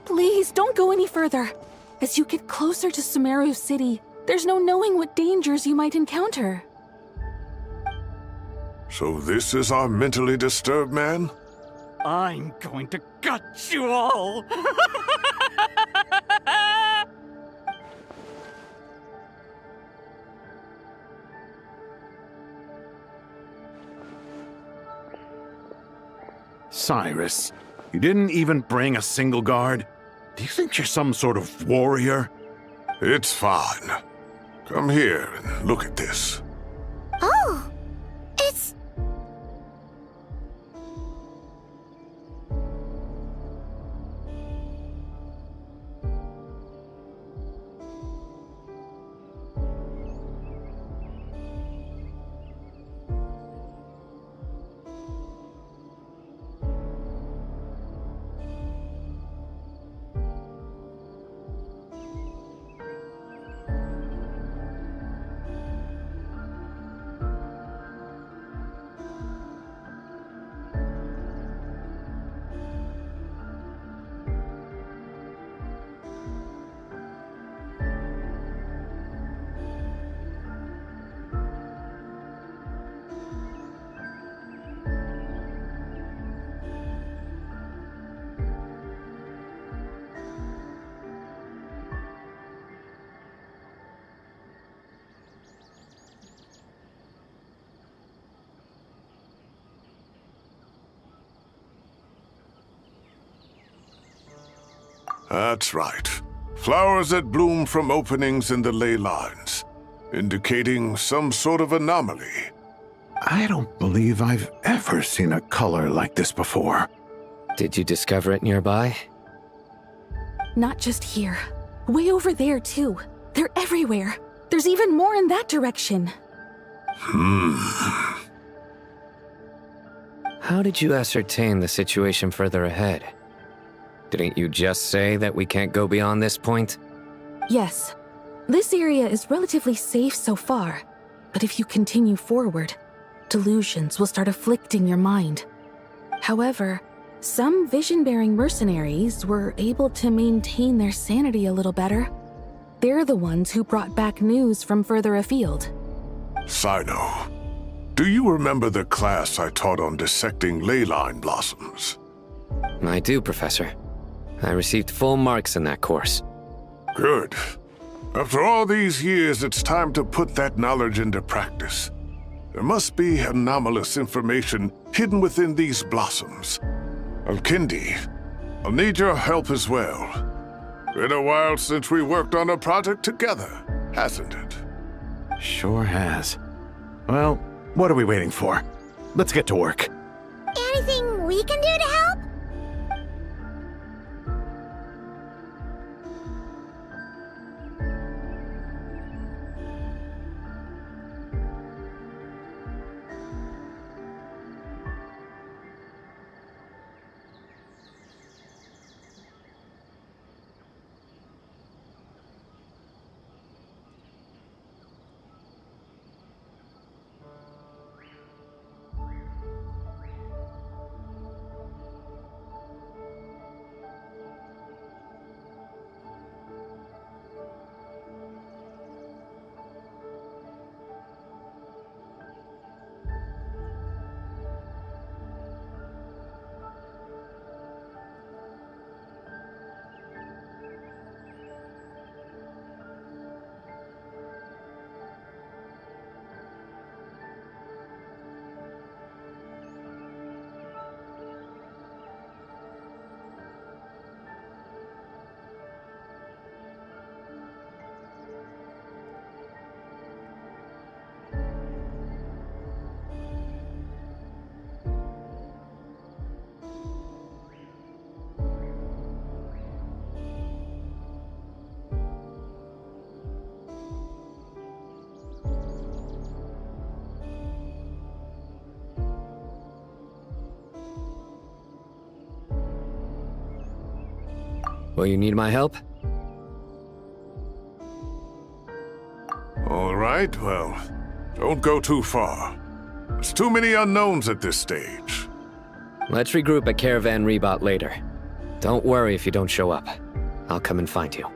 Please, don't go any further. As you get closer to Sumeru City, there's no knowing what dangers you might encounter. So this is our mentally disturbed man? I'm going to gut you all! Cyrus, you didn't even bring a single guard? Do you think you're some sort of warrior? It's fine. Come here and look at this. Oh, it's... That's right. Flowers that bloom from openings in the ley lines, indicating some sort of anomaly. I don't believe I've ever seen a color like this before. Did you discover it nearby? Not just here. Way over there, too. They're everywhere. There's even more in that direction. How did you ascertain the situation further ahead? Didn't you just say that we can't go beyond this point? Yes. This area is relatively safe so far, but if you continue forward, delusions will start afflicting your mind. However, some vision-bearing mercenaries were able to maintain their sanity a little better. They're the ones who brought back news from further afield. Sino, do you remember the class I taught on dissecting ley line blossoms? I do, Professor. I received full marks in that course. Good. After all these years, it's time to put that knowledge into practice. There must be anomalous information hidden within these blossoms. Alkindi, I'll need your help as well. Been a while since we worked on a project together, hasn't it? Sure has. Well, what are we waiting for? Let's get to work. Anything we can do to help? Will you need my help? All right, well, don't go too far. There's too many unknowns at this stage. Let's regroup at Caravan Rebot later. Don't worry if you don't show up. I'll come and find you.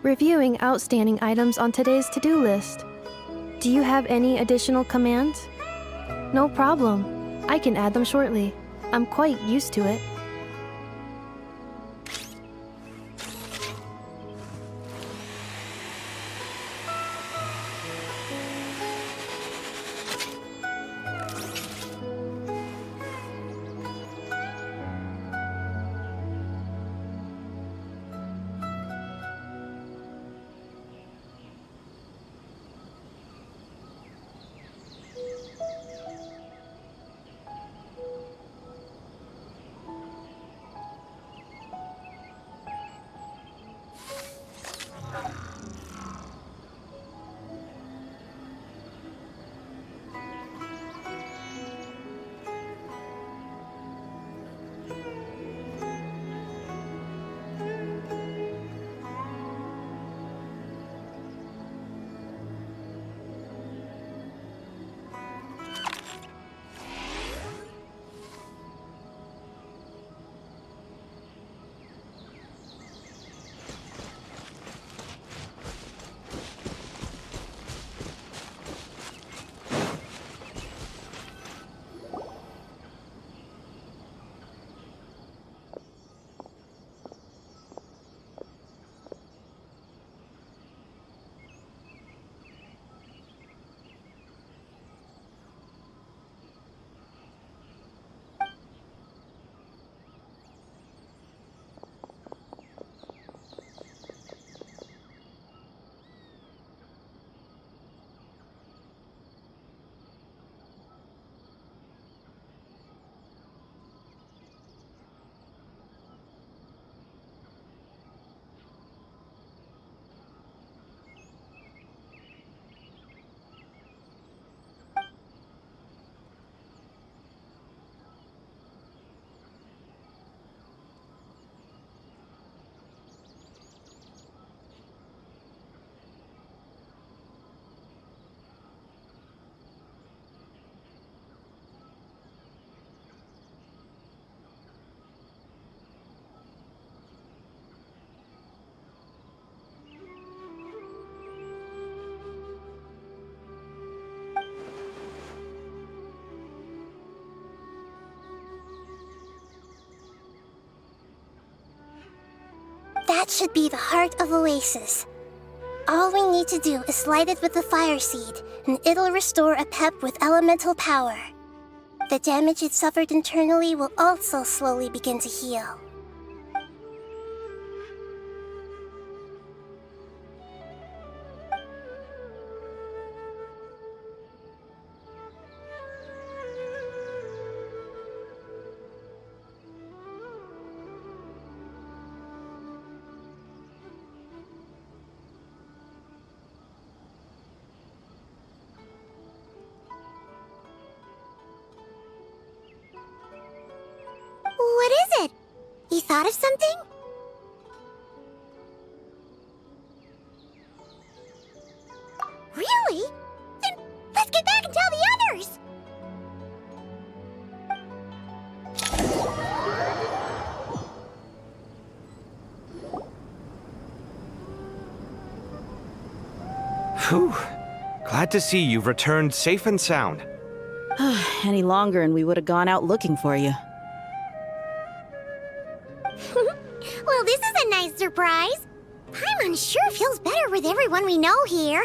Reviewing outstanding items on today's to-do list. Do you have any additional commands? No problem. I can add them shortly. I'm quite used to it. That should be the heart of Oasis. All we need to do is light it with the fire seed, and it'll restore a pep with elemental power. The damage it suffered internally will also slowly begin to heal. What is it? You thought of something? Really? Then let's get back and tell the others! Whew. Glad to see you've returned safe and sound. Any longer and we would have gone out looking for you. Well, this is a nice surprise. Paimon sure feels better with everyone we know here.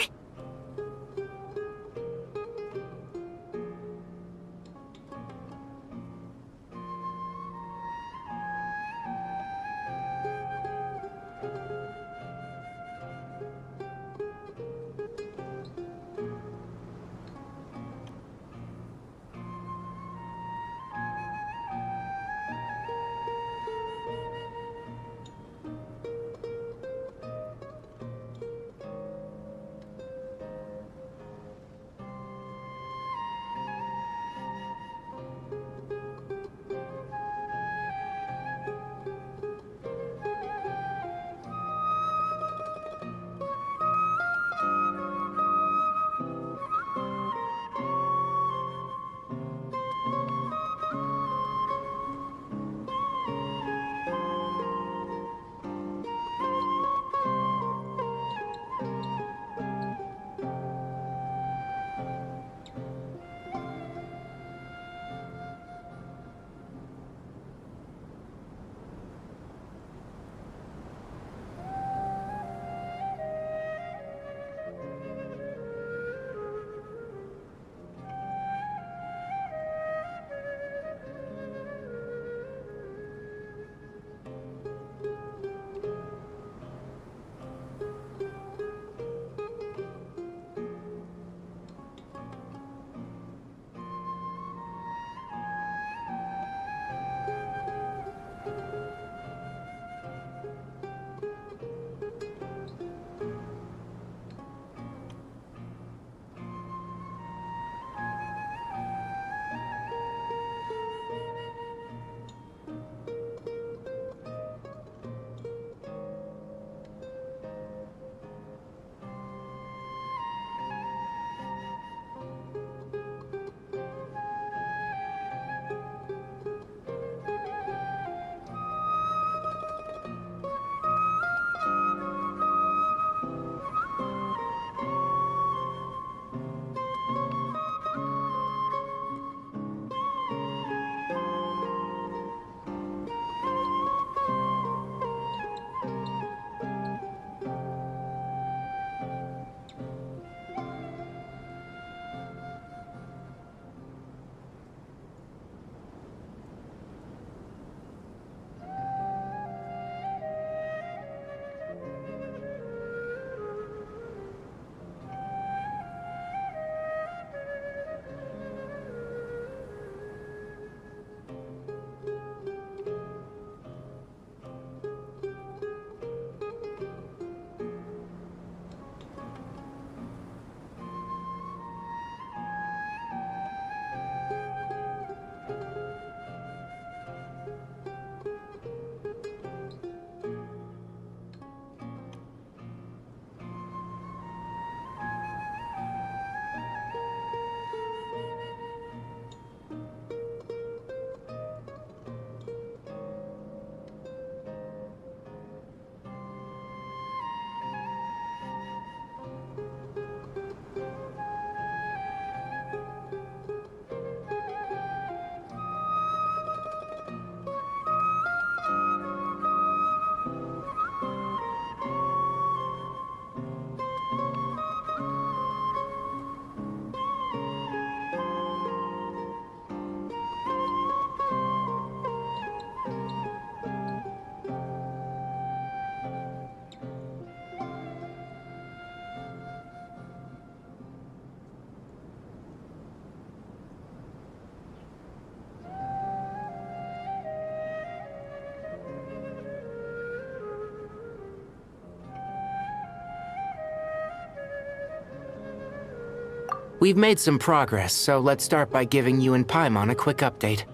We've made some progress, so let's start by giving you and Paimon a quick update.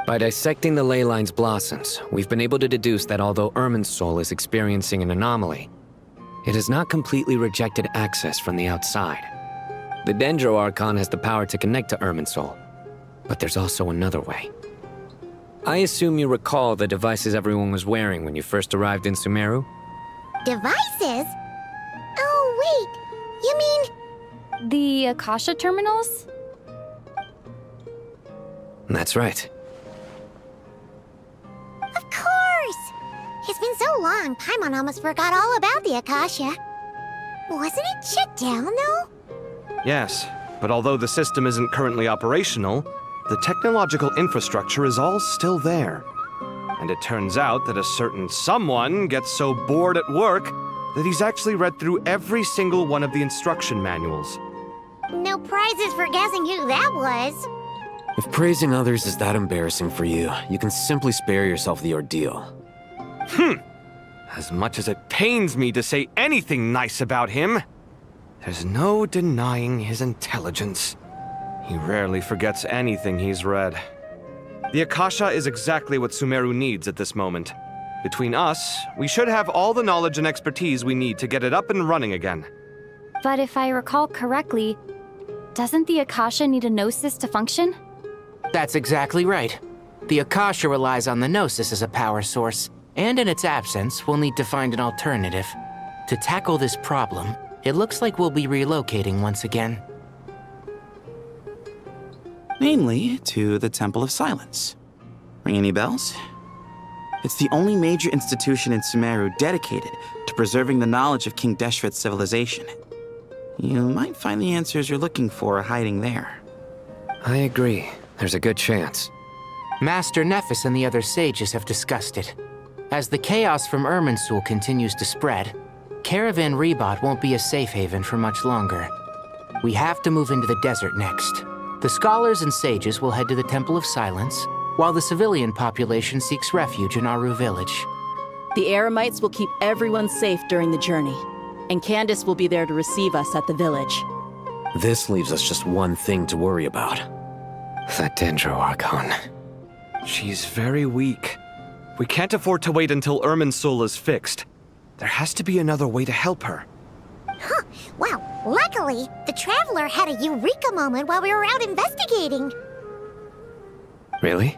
By dissecting the ley line's blossoms, we've been able to deduce that although Irminsul is experiencing an anomaly, it has not completely rejected access from the outside. The Dendro Archon has the power to connect to Irminsul, but there's also another way. I assume you recall the devices everyone was wearing when you first arrived in Sumeru? Devices? Oh, wait. You mean... The Akasha terminals? That's right. Of course! It's been so long, Paimon almost forgot all about the Akasha. Wasn't it shut down, though? Yes, but although the system isn't currently operational, the technological infrastructure is all still there. And it turns out that a certain someone gets so bored at work that he's actually read through every single one of the instruction manuals. No prizes for guessing who that was. If praising others is that embarrassing for you, you can simply spare yourself the ordeal. As much as it pains me to say anything nice about him, there's no denying his intelligence. He rarely forgets anything he's read. The Akasha is exactly what Sumeru needs at this moment. Between us, we should have all the knowledge and expertise we need to get it up and running again. But if I recall correctly, doesn't the Akasha need a gnosis to function? That's exactly right. The Akasha relies on the Gnosis as a power source, and in its absence, we'll need to find an alternative. To tackle this problem, it looks like we'll be relocating once again. Namely, to the Temple of Silence. Ring any bells? It's the only major institution in Sumeru dedicated to preserving the knowledge of King Deshret's civilization. You might find the answers you're looking for hiding there. I agree. There's a good chance. Master Nephis and the other sages have discussed it. As the chaos from Irminsul continues to spread, Caravan Rebot won't be a safe haven for much longer. We have to move into the desert next. The scholars and sages will head to the Temple of Silence, while the civilian population seeks refuge in Aru village. The Eremites will keep everyone safe during the journey, and Candace will be there to receive us at the village. This leaves us just one thing to worry about. That Dendro Archon. She's very weak. We can't afford to wait until Irminsul is fixed. There has to be another way to help her. Huh. Well, luckily, the Traveler had a eureka moment while we were out investigating. Really?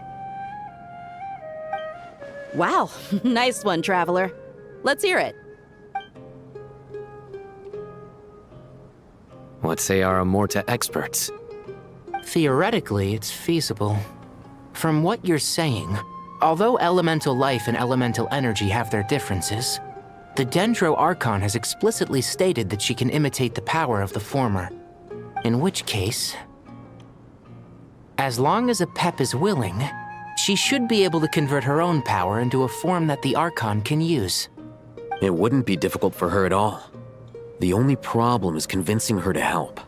Wow, nice one, Traveler. Let's hear it. What say our Amorta experts? Theoretically, it's feasible. From what you're saying, although elemental life and elemental energy have their differences, the Dendro Archon has explicitly stated that she can imitate the power of the former. In which case, as long as Apep is willing, she should be able to convert her own power into a form that the Archon can use. It wouldn't be difficult for her at all. The only problem is convincing her to help.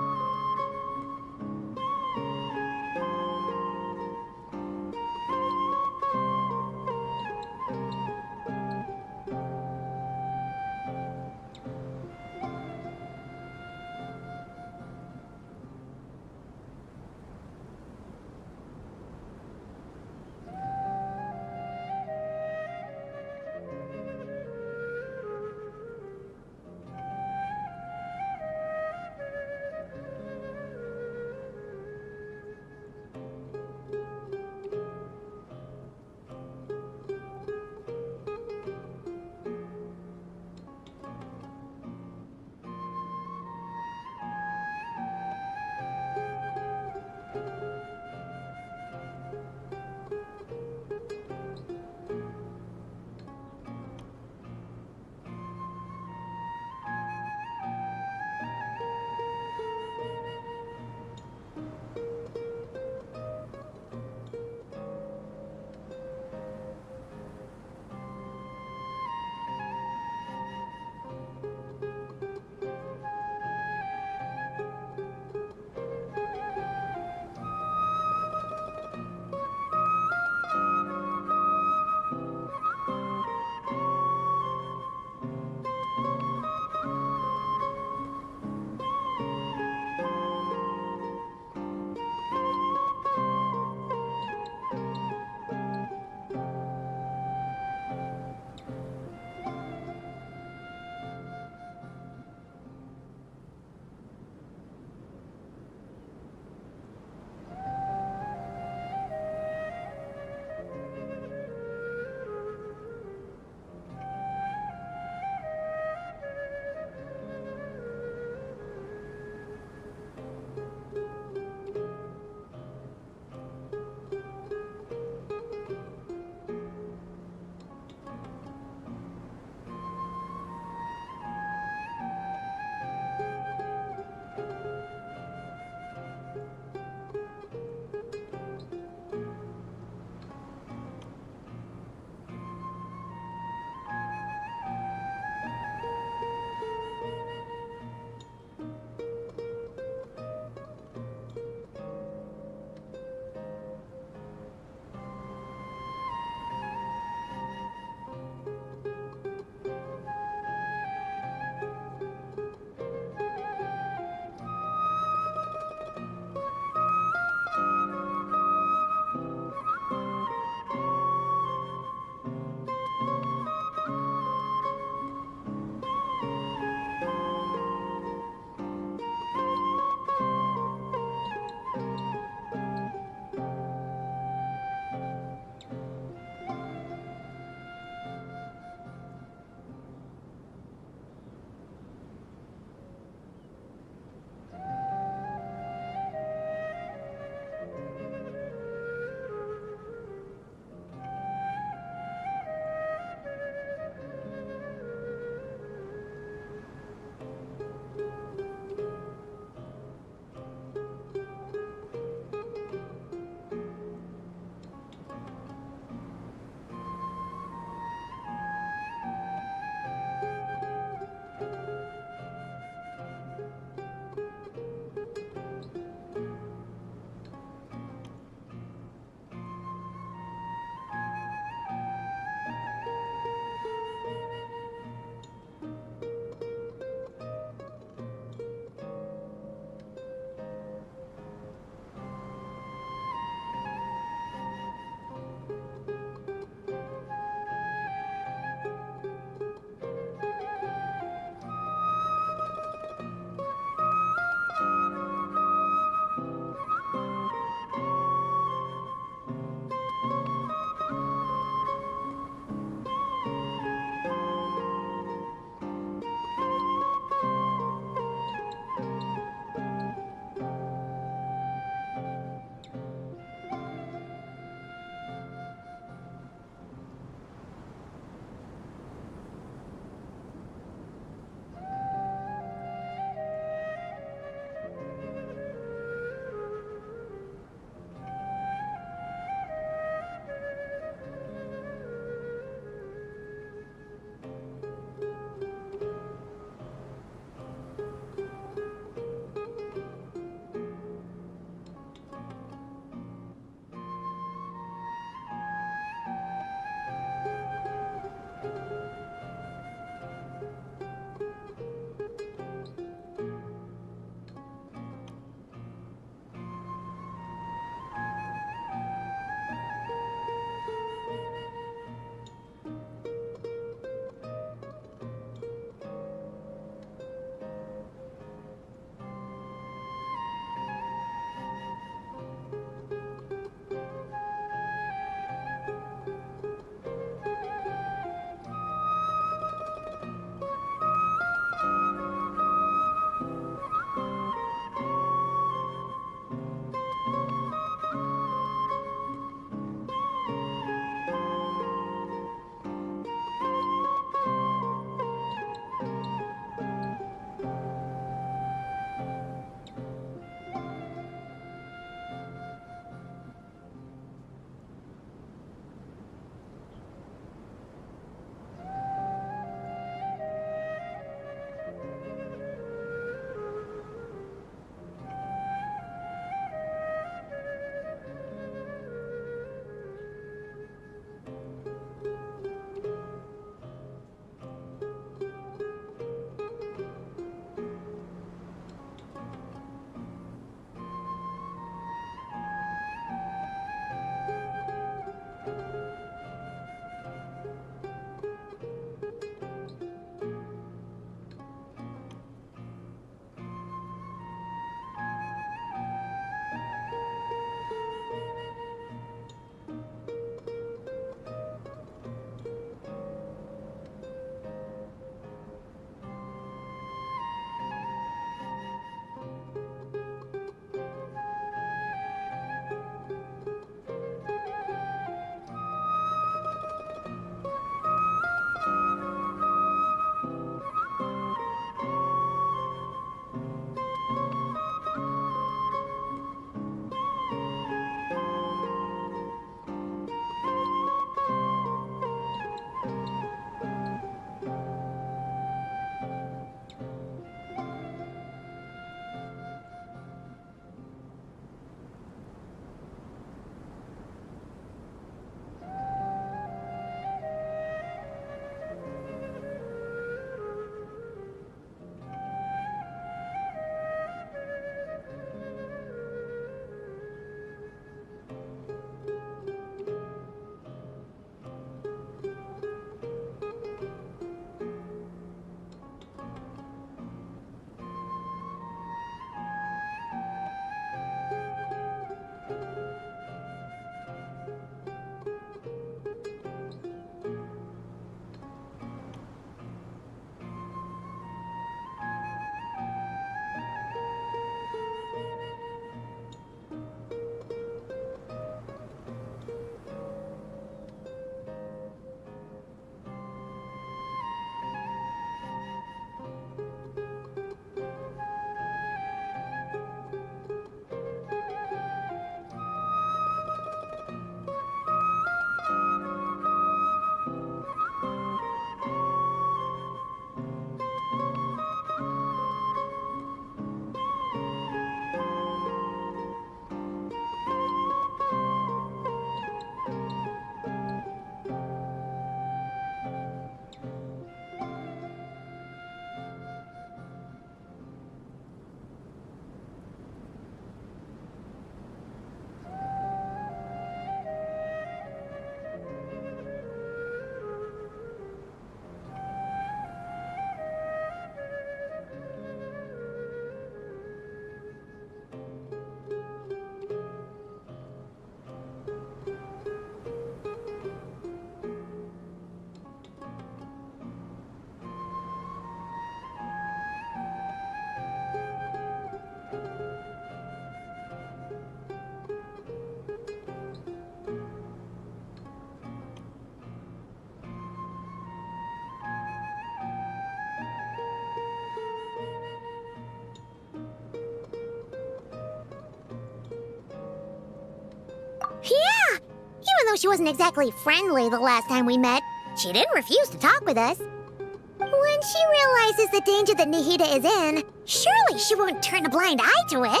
though she wasn't exactly friendly the last time we met, she didn't refuse to talk with us. When she realizes the danger that Nahida is in, surely she won't turn a blind eye to it.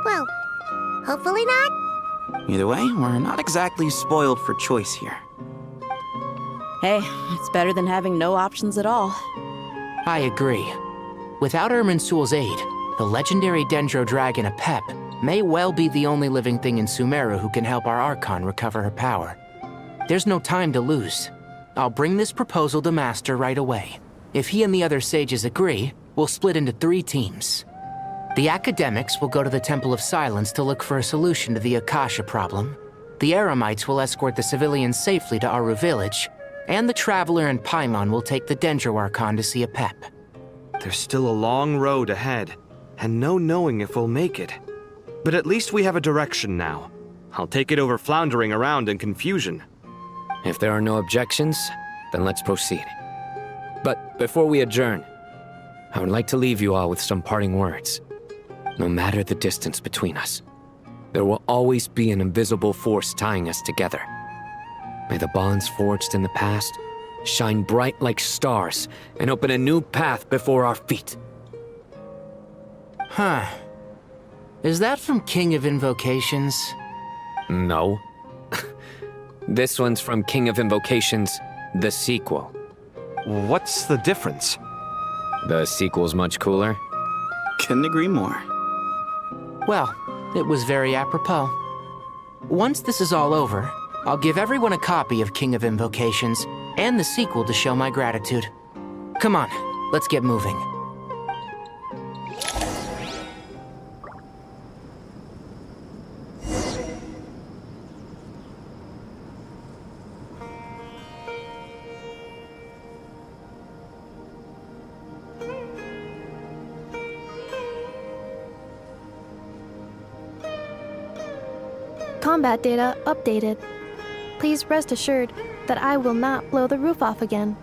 Well, hopefully not. Either way, we're not exactly spoiled for choice here. Hey, it's better than having no options at all. I agree. Without Irminsul's aid, the legendary Dendro Dragon Apep may well be the only living thing in Sumeru who can help our Archon recover her power. There's no time to lose. I'll bring this proposal to Master right away. If he and the other sages agree, we'll split into 3 teams. The academics will go to the Temple of Silence to look for a solution to the Akasha problem. The Eremites will escort the civilians safely to Aru Village, and the Traveler and Paimon will take the Dendro Archon to see Apep. There's still a long road ahead, and no knowing if we'll make it. But at least we have a direction now. I'll take it over floundering around in confusion. If there are no objections, then let's proceed. But before we adjourn, I would like to leave you all with some parting words. No matter the distance between us, there will always be an invisible force tying us together. May the bonds forged in the past shine bright like stars and open a new path before our feet. Huh. Is that from King of Invocations? No. This one's from King of Invocations, the sequel. What's the difference? The sequel's much cooler. Couldn't agree more. Well, it was very apropos. Once this is all over, I'll give everyone a copy of King of Invocations and the sequel to show my gratitude. Come on, let's get moving. Combat data updated. Please rest assured that I will not blow the roof off again.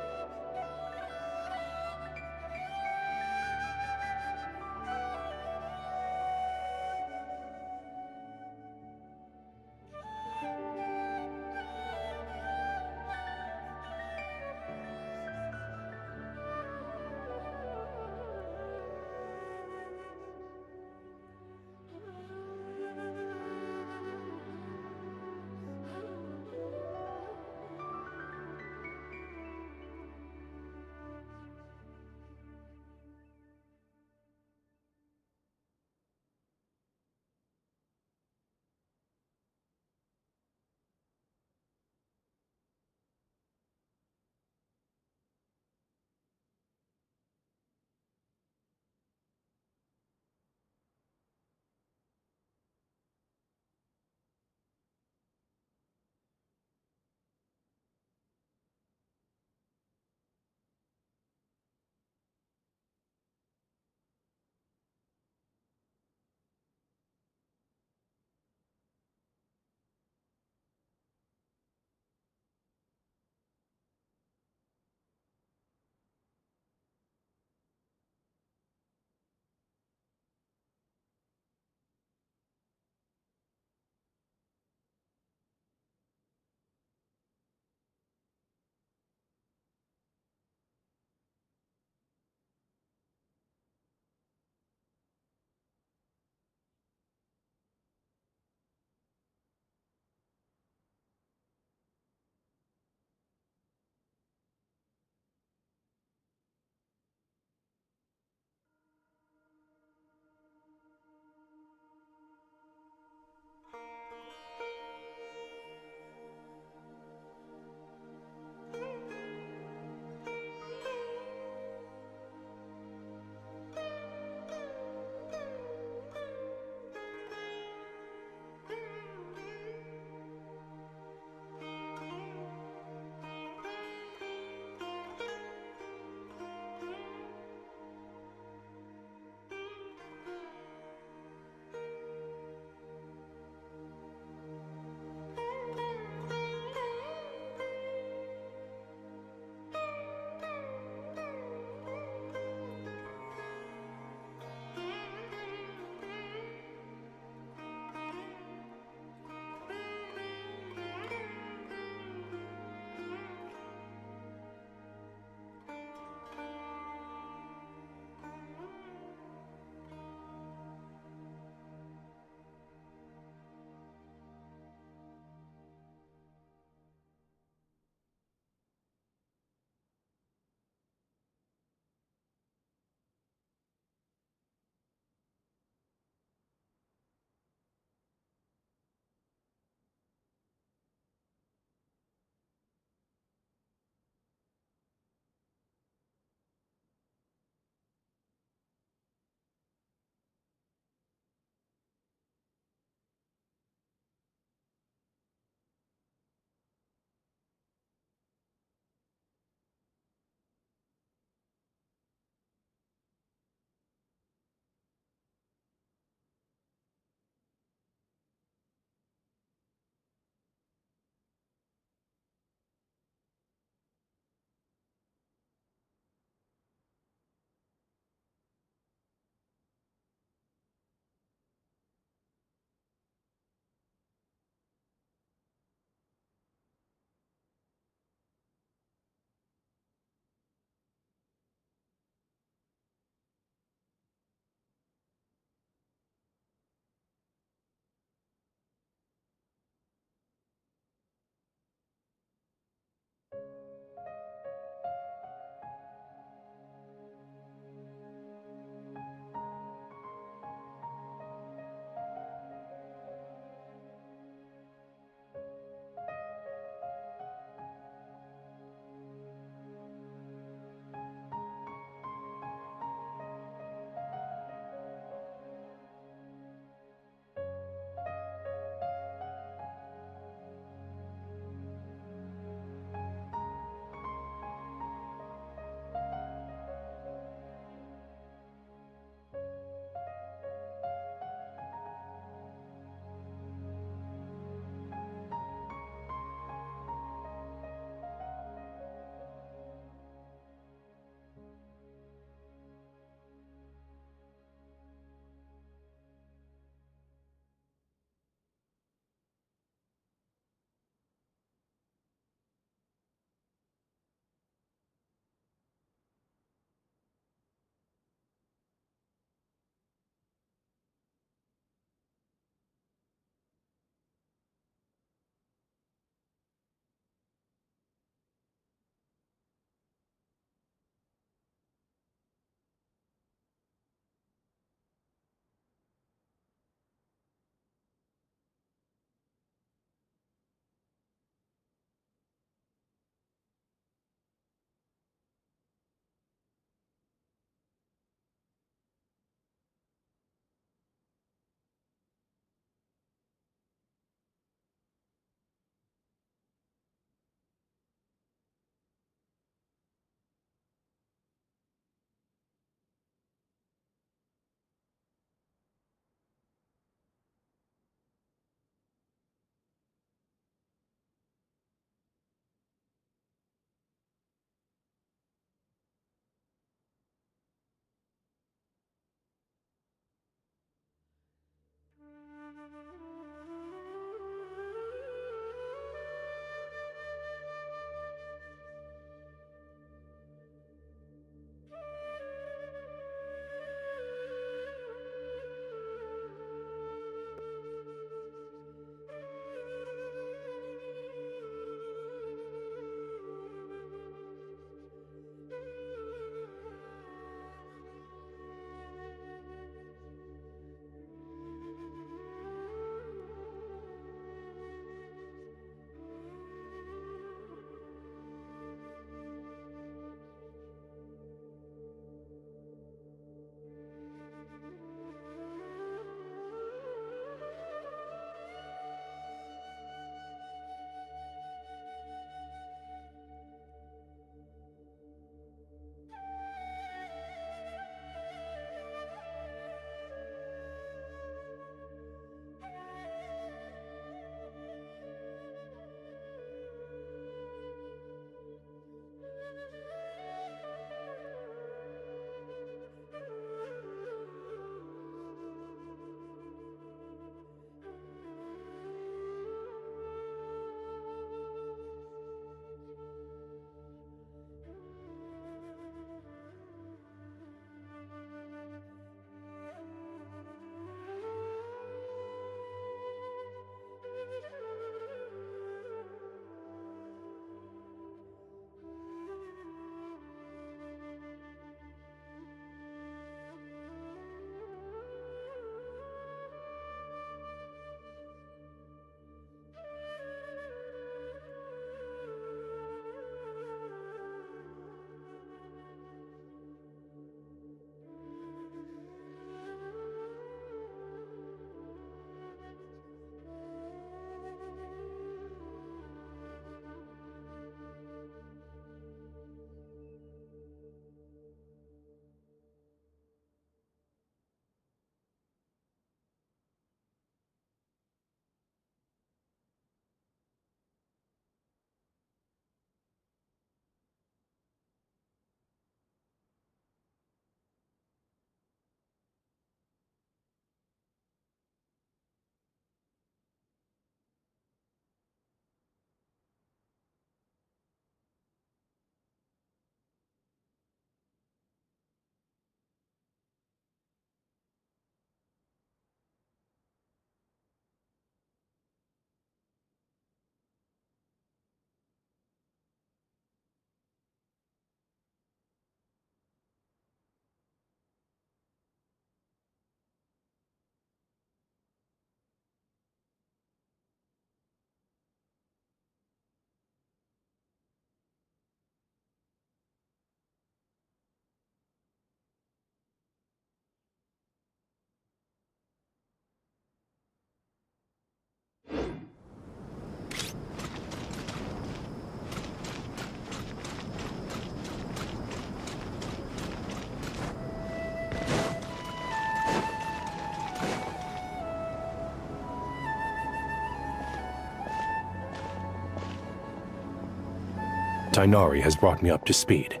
Tighnari has brought me up to speed.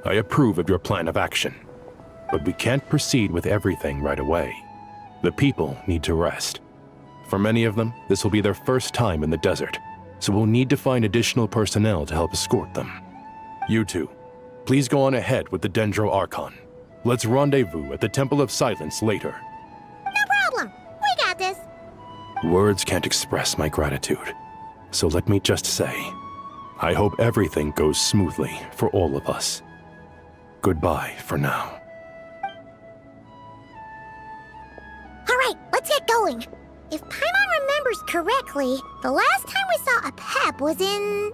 I approve of your plan of action. But we can't proceed with everything right away. The people need to rest. For many of them, this will be their first time in the desert, so we'll need to find additional personnel to help escort them. You two, please go on ahead with the Dendro Archon. Let's rendezvous at the Temple of Silence later. No problem. We got this. Words can't express my gratitude, so let me just say, I hope everything goes smoothly for all of us. Goodbye for now. All right, let's get going. If Paimon remembers correctly, the last time we saw a Pep was in...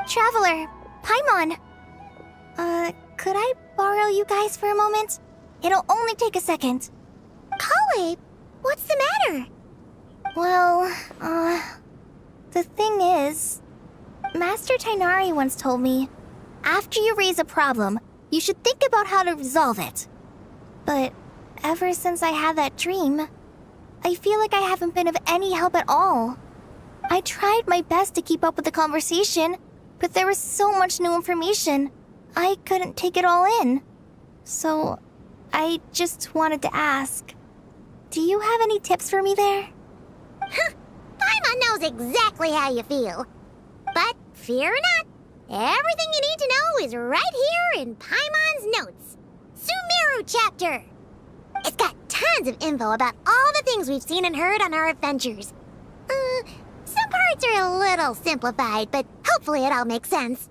Traveler, Paimon. Could I borrow you guys for a moment? It'll only take a second. Kale, what's the matter? Well, the thing is, Master Tighnari once told me, after you raise a problem, you should think about how to resolve it. But ever since I had that dream, I feel like I haven't been of any help at all. I tried my best to keep up with the conversation, but there was so much new information, I couldn't take it all in. So, I just wanted to ask, do you have any tips for me there? Paimon knows exactly how you feel. But fear not, everything you need to know is right here in Paimon's notes. Sumeru chapter. It's got tons of info about all the things we've seen and heard on our adventures. Some parts are a little simplified, but hopefully it all makes sense.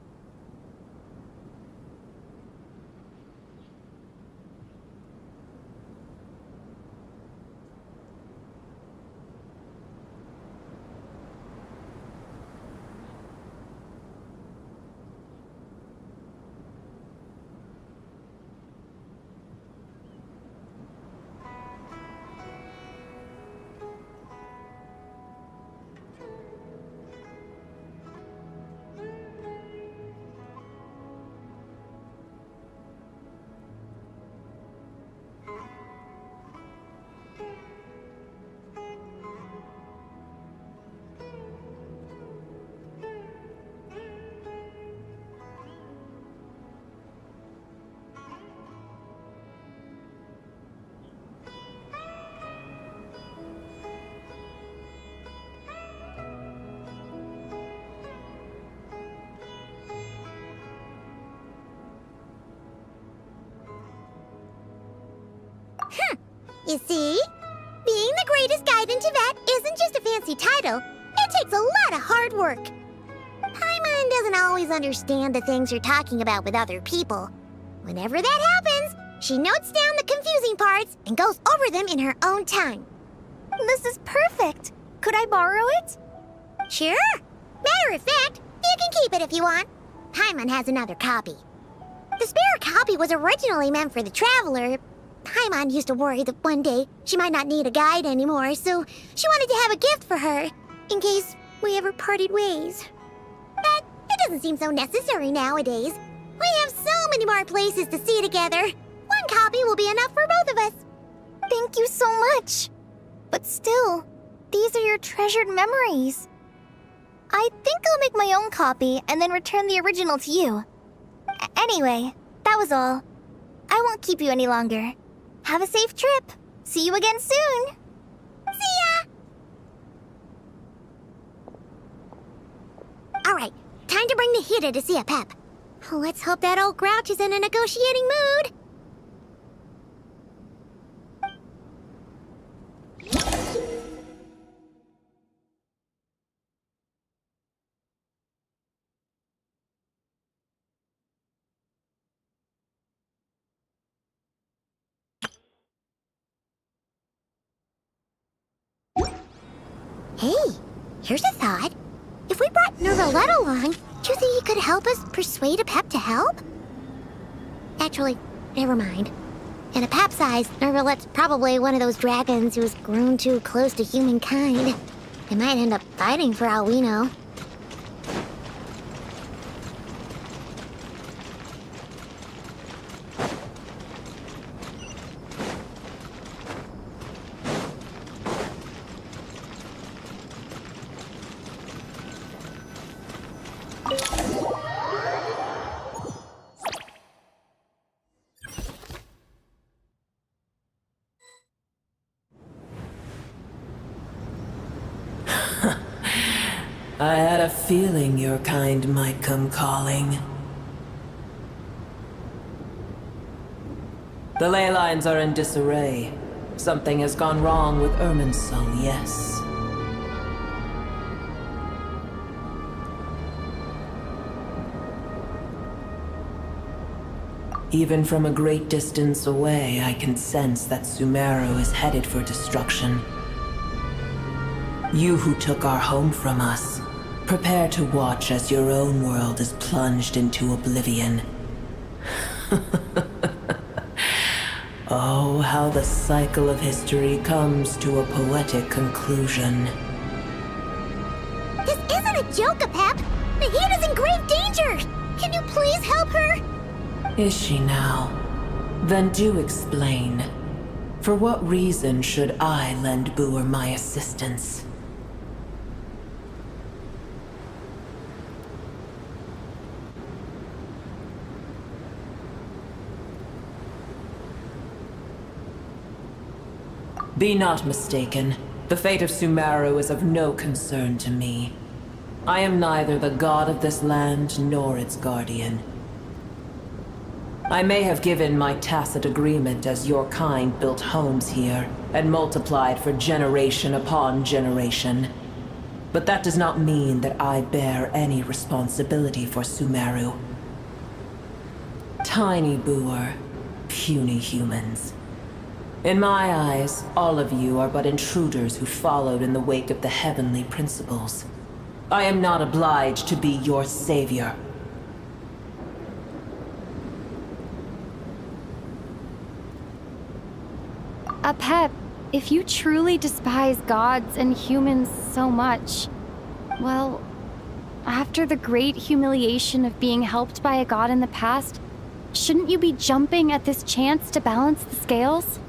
You see? Being the greatest guide in Tibet isn't just a fancy title. It takes a lot of hard work. Paimon doesn't always understand the things you're talking about with other people. Whenever that happens, she notes down the confusing parts and goes over them in her own time. This is perfect. Could I borrow it? Sure. Matter of fact, you can keep it if you want. Paimon has another copy. The spare copy was originally meant for the traveler. Paimon used to worry that one day she might not need a guide anymore, so she wanted to have a gift for her, in case we ever parted ways. But it doesn't seem so necessary nowadays. We have so many more places to see together. One copy will be enough for both of us. Thank you so much. But still, these are your treasured memories. I think I'll make my own copy and then return the original to you. Anyway, that was all. I won't keep you any longer. Have a safe trip. See you again soon. See ya! All right, time to bring Nahida to see a Pep. Let's hope that old grouch is in a negotiating mood. Hey, here's a thought. If we brought Nervalette along, do you think he could help us persuade a Pep to help? Actually, never mind. In a Pep size, Nervalette's probably one of those dragons who's grown too close to humankind. They might end up fighting for all we know. a feeling your kind might come calling. The ley lines are in disarray. Something has gone wrong with Irminsul, yes. Even from a great distance away, I can sense that Sumeru is headed for destruction. You who took our home from us, prepare to watch as your own world is plunged into oblivion. Oh, how the cycle of history comes to a poetic conclusion. This isn't a joke, Pep! Naheed is in grave danger! Can you please help her? Is she now? Then do explain. For what reason should I lend Boer my assistance? Be not mistaken. The fate of Sumeru is of no concern to me. I am neither the god of this land nor its guardian. I may have given my tacit agreement as your kind built homes here and multiplied for generation upon generation. But that does not mean that I bear any responsibility for Sumeru. Tiny Boer, puny humans. In my eyes, all of you are but intruders who followed in the wake of the heavenly principles. I am not obliged to be your savior. Pep, if you truly despise gods and humans so much, well, after the great humiliation of being helped by a god in the past, shouldn't you be jumping at this chance to balance the scales?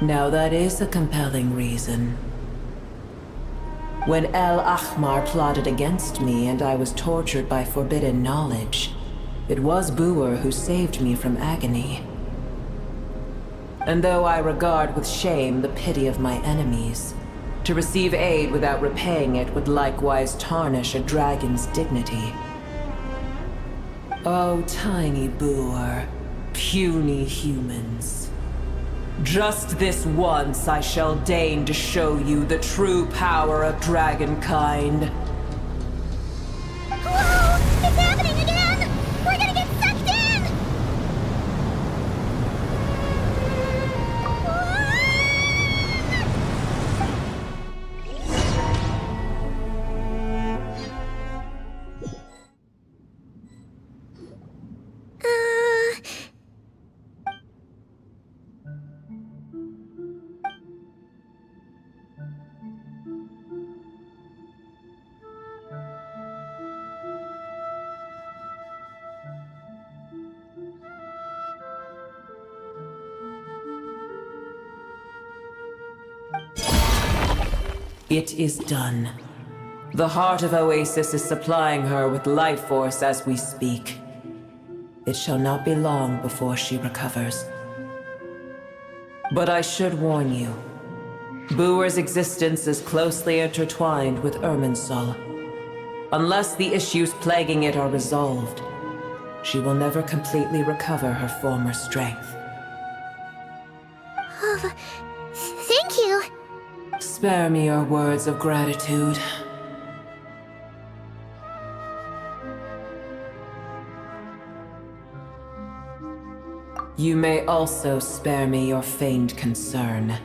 Now that is a compelling reason. When El Ahmar plotted against me and I was tortured by forbidden knowledge, it was Boer who saved me from agony. And though I regard with shame the pity of my enemies, to receive aid without repaying it would likewise tarnish a dragon's dignity. Oh, tiny Boer, puny humans. Just this once I shall deign to show you the true power of dragonkind. Whoa! It's happening again! We're gonna get sucked in! It is done. The heart of Oasis is supplying her with life force as we speak. It shall not be long before she recovers. But I should warn you. Boer's existence is closely intertwined with Irminsul. Unless the issues plaguing it are resolved, she will never completely recover her former strength. Oh, thank you. Spare me your words of gratitude. You may also spare me your feigned concern.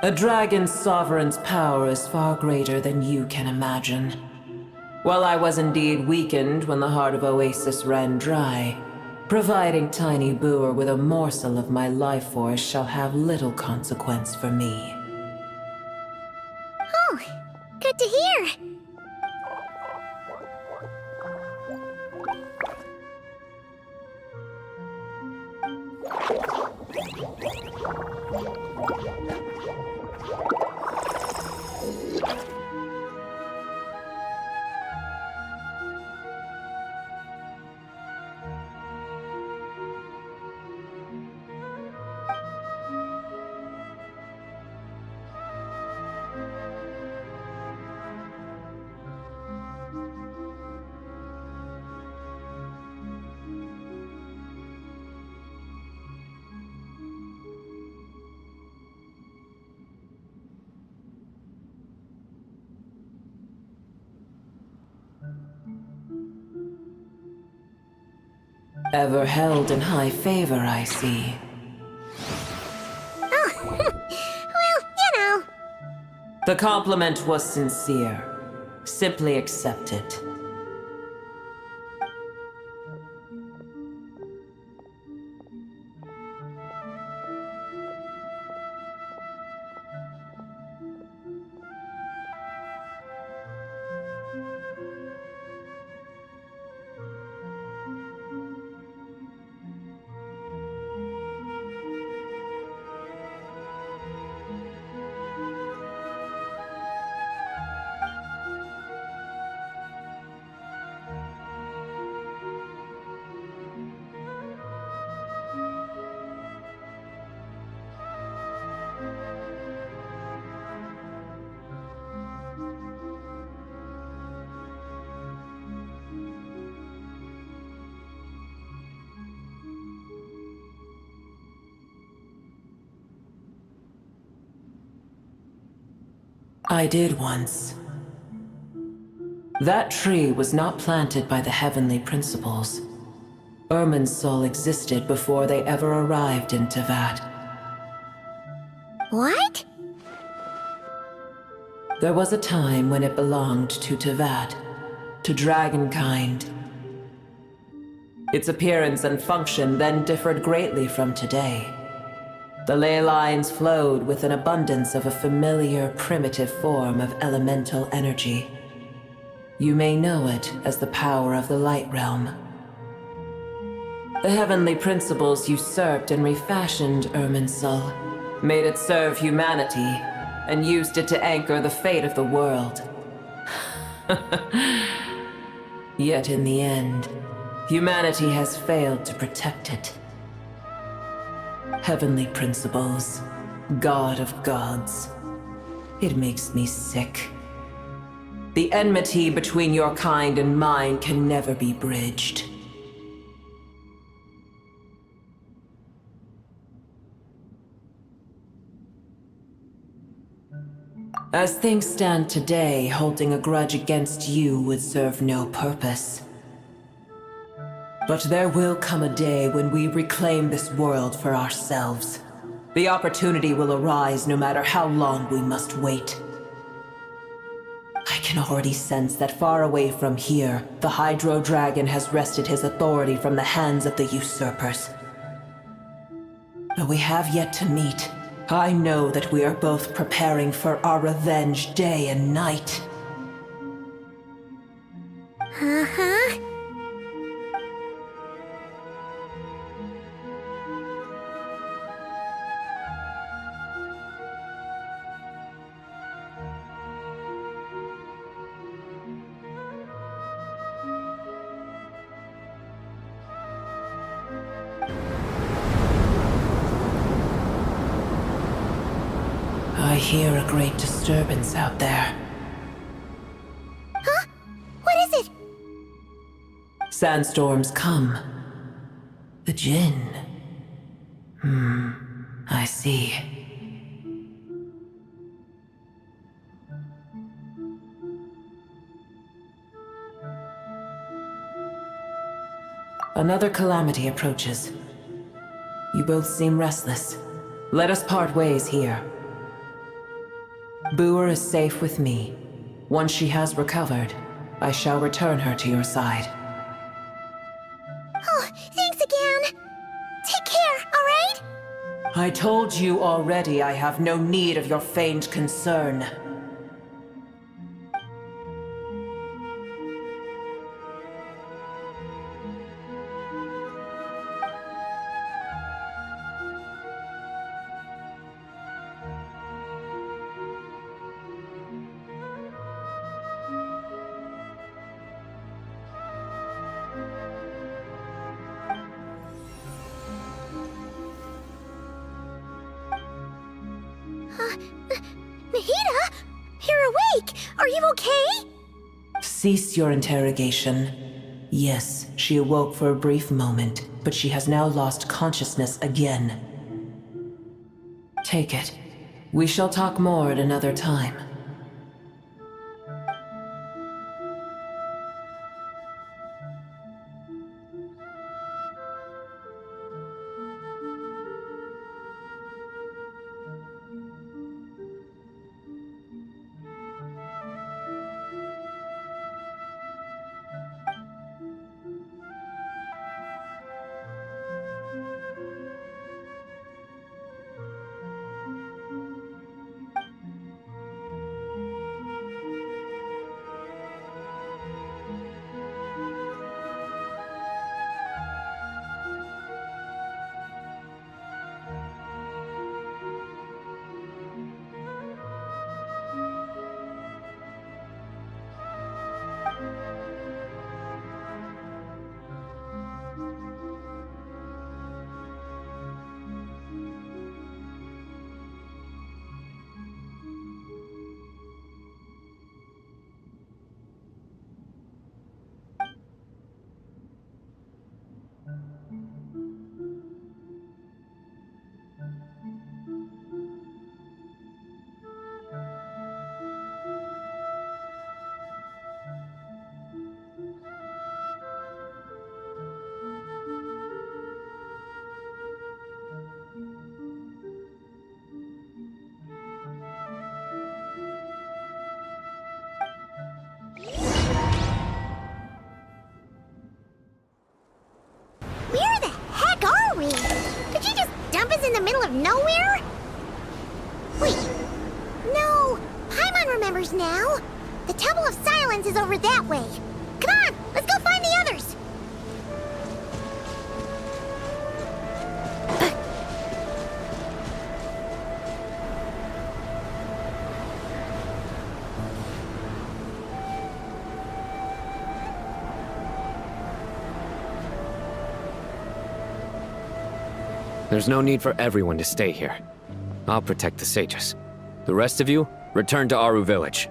A dragon's sovereign's power is far greater than you can imagine. While I was indeed weakened when the heart of Oasis ran dry, providing Tiny Boer with a morsel of my life force shall have little consequence for me. Oh, good to hear. Ever held in high favor, I see. Oh, well, you know. The compliment was sincere. Simply accept it. I did once. That tree was not planted by the heavenly principles. Irminsul existed before they ever arrived in Tevat. What? There was a time when it belonged to Tevat, to dragonkind. Its appearance and function then differed greatly from today. The ley lines flowed with an abundance of a familiar, primitive form of elemental energy. You may know it as the power of the Light Realm. The heavenly principles usurped and refashioned Irminsul, made it serve humanity, and used it to anchor the fate of the world. Yet in the end, humanity has failed to protect it. Heavenly principles, God of gods. It makes me sick. The enmity between your kind and mine can never be bridged. As things stand today, holding a grudge against you would serve no purpose. But there will come a day when we reclaim this world for ourselves. The opportunity will arise no matter how long we must wait. I can already sense that far away from here, the Hydro Dragon has wrested his authority from the hands of the usurpers. Though we have yet to meet, I know that we are both preparing for our revenge day and night. Uh-huh. I hear a great disturbance out there. Huh? What is it? Sandstorms come. The Jinn. I see. Another calamity approaches. You both seem restless. Let us part ways here. Boer is safe with me. Once she has recovered, I shall return her to your side. Oh, thanks again. Take care, alright? I told you already I have no need of your feigned concern. Nahida? You're awake! Are you okay? Cease your interrogation. Yes, she awoke for a brief moment, but she has now lost consciousness again. Take it. We shall talk more at another time. of nowhere? Wait. No, Paimon remembers now. The Temple of Silence is over that way. Come on, let's go find the others. There's no need for everyone to stay here. I'll protect the sages. The rest of you, return to Aru village.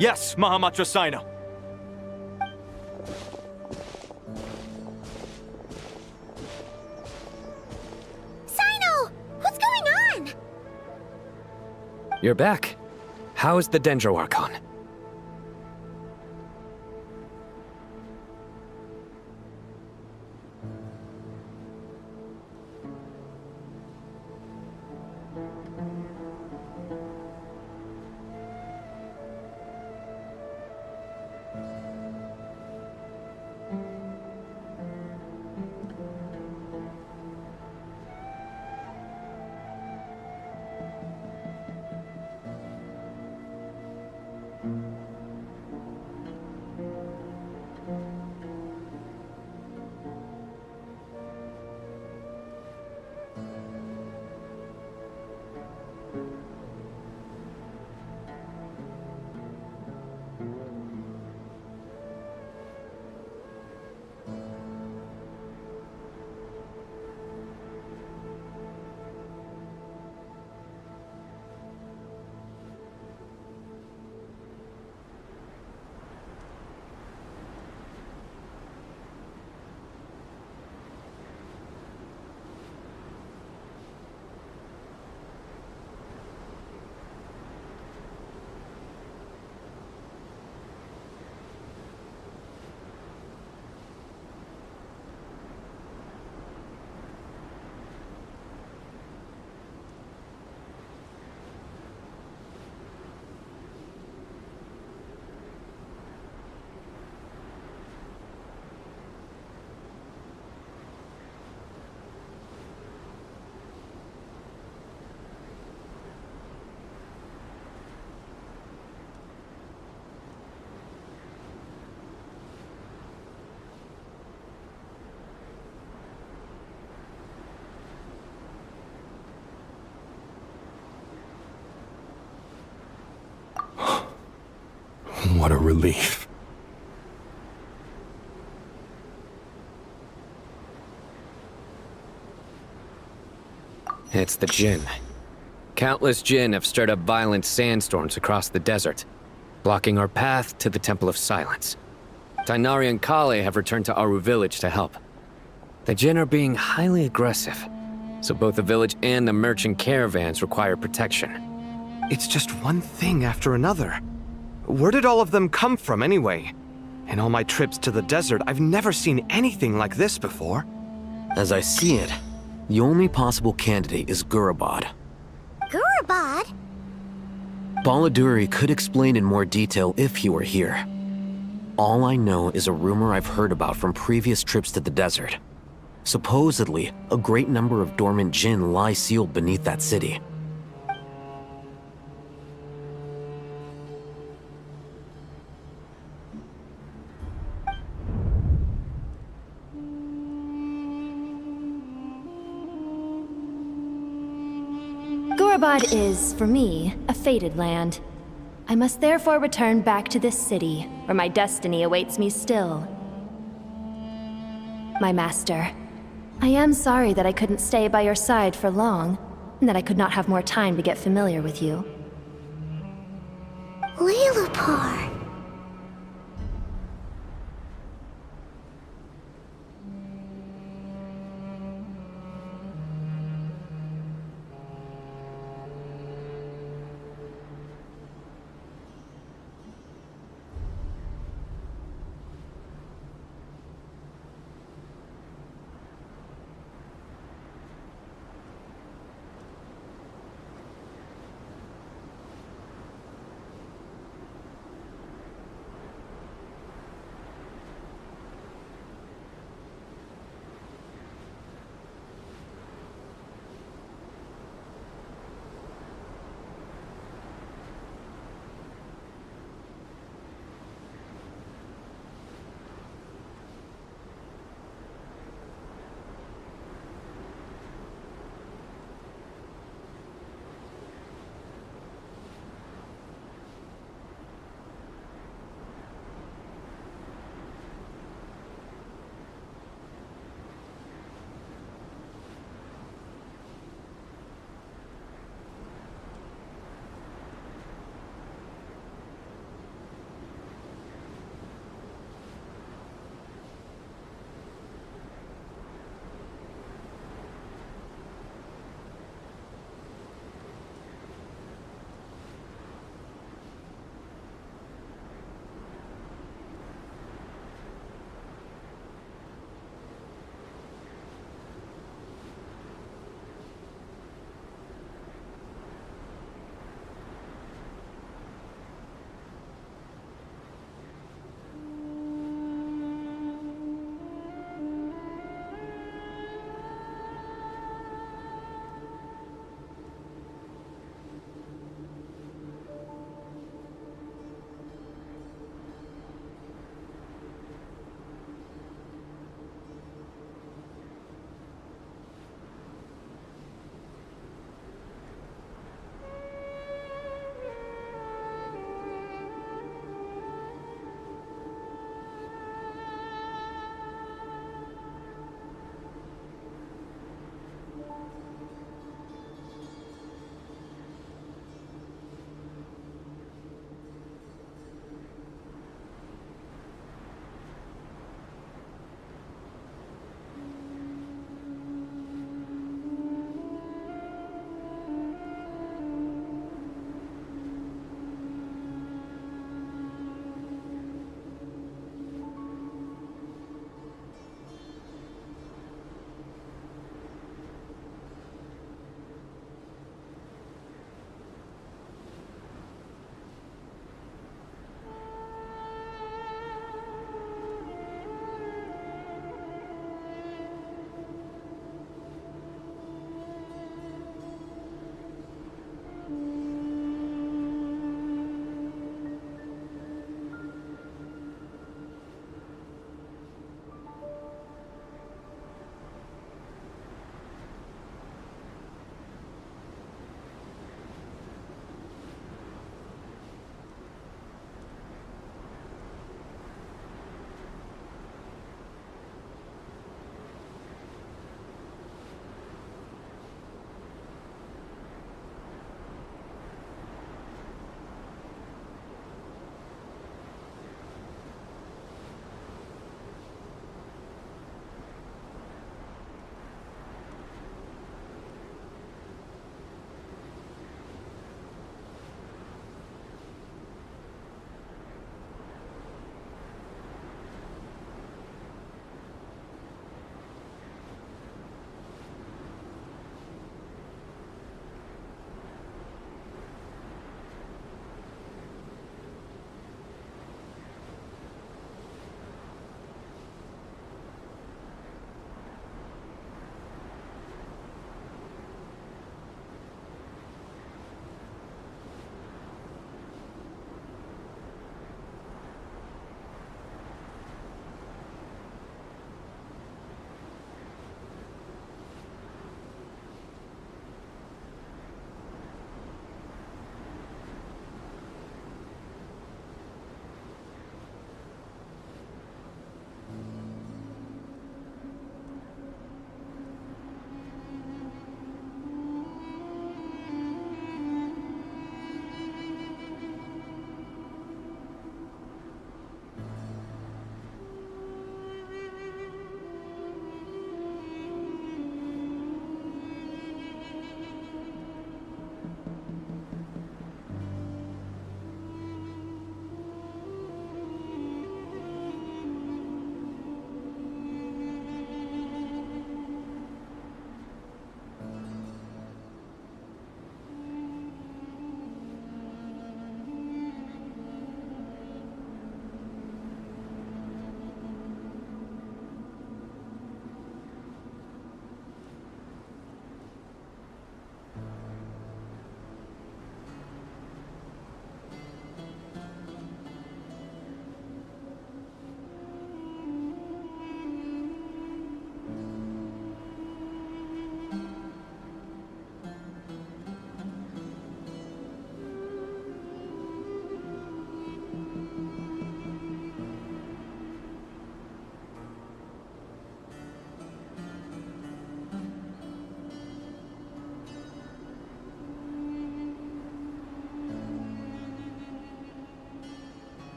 Yes, Mahamatra Sino. Sino! What's going on? You're back. How's the Dendro Archon? What a relief. It's the Jinn. Countless Jinn have stirred up violent sandstorms across the desert, blocking our path to the Temple of Silence. Tainari and Kale have returned to Aru village to help. The Jinn are being highly aggressive, so both the village and the merchant caravans require protection. It's just one thing after another. Where did all of them come from anyway? In all my trips to the desert, I've never seen anything like this before. As I see it, the only possible candidate is Gurabad. Gurabad? Baladuri could explain in more detail if he were here. All I know is a rumor I've heard about from previous trips to the desert. Supposedly, a great number of dormant Jinn lie sealed beneath that city. Gurabad is, for me, a fated land. I must therefore return back to this city, where my destiny awaits me still. My master, I am sorry that I couldn't stay by your side for long, and that I could not have more time to get familiar with you. Lilupar.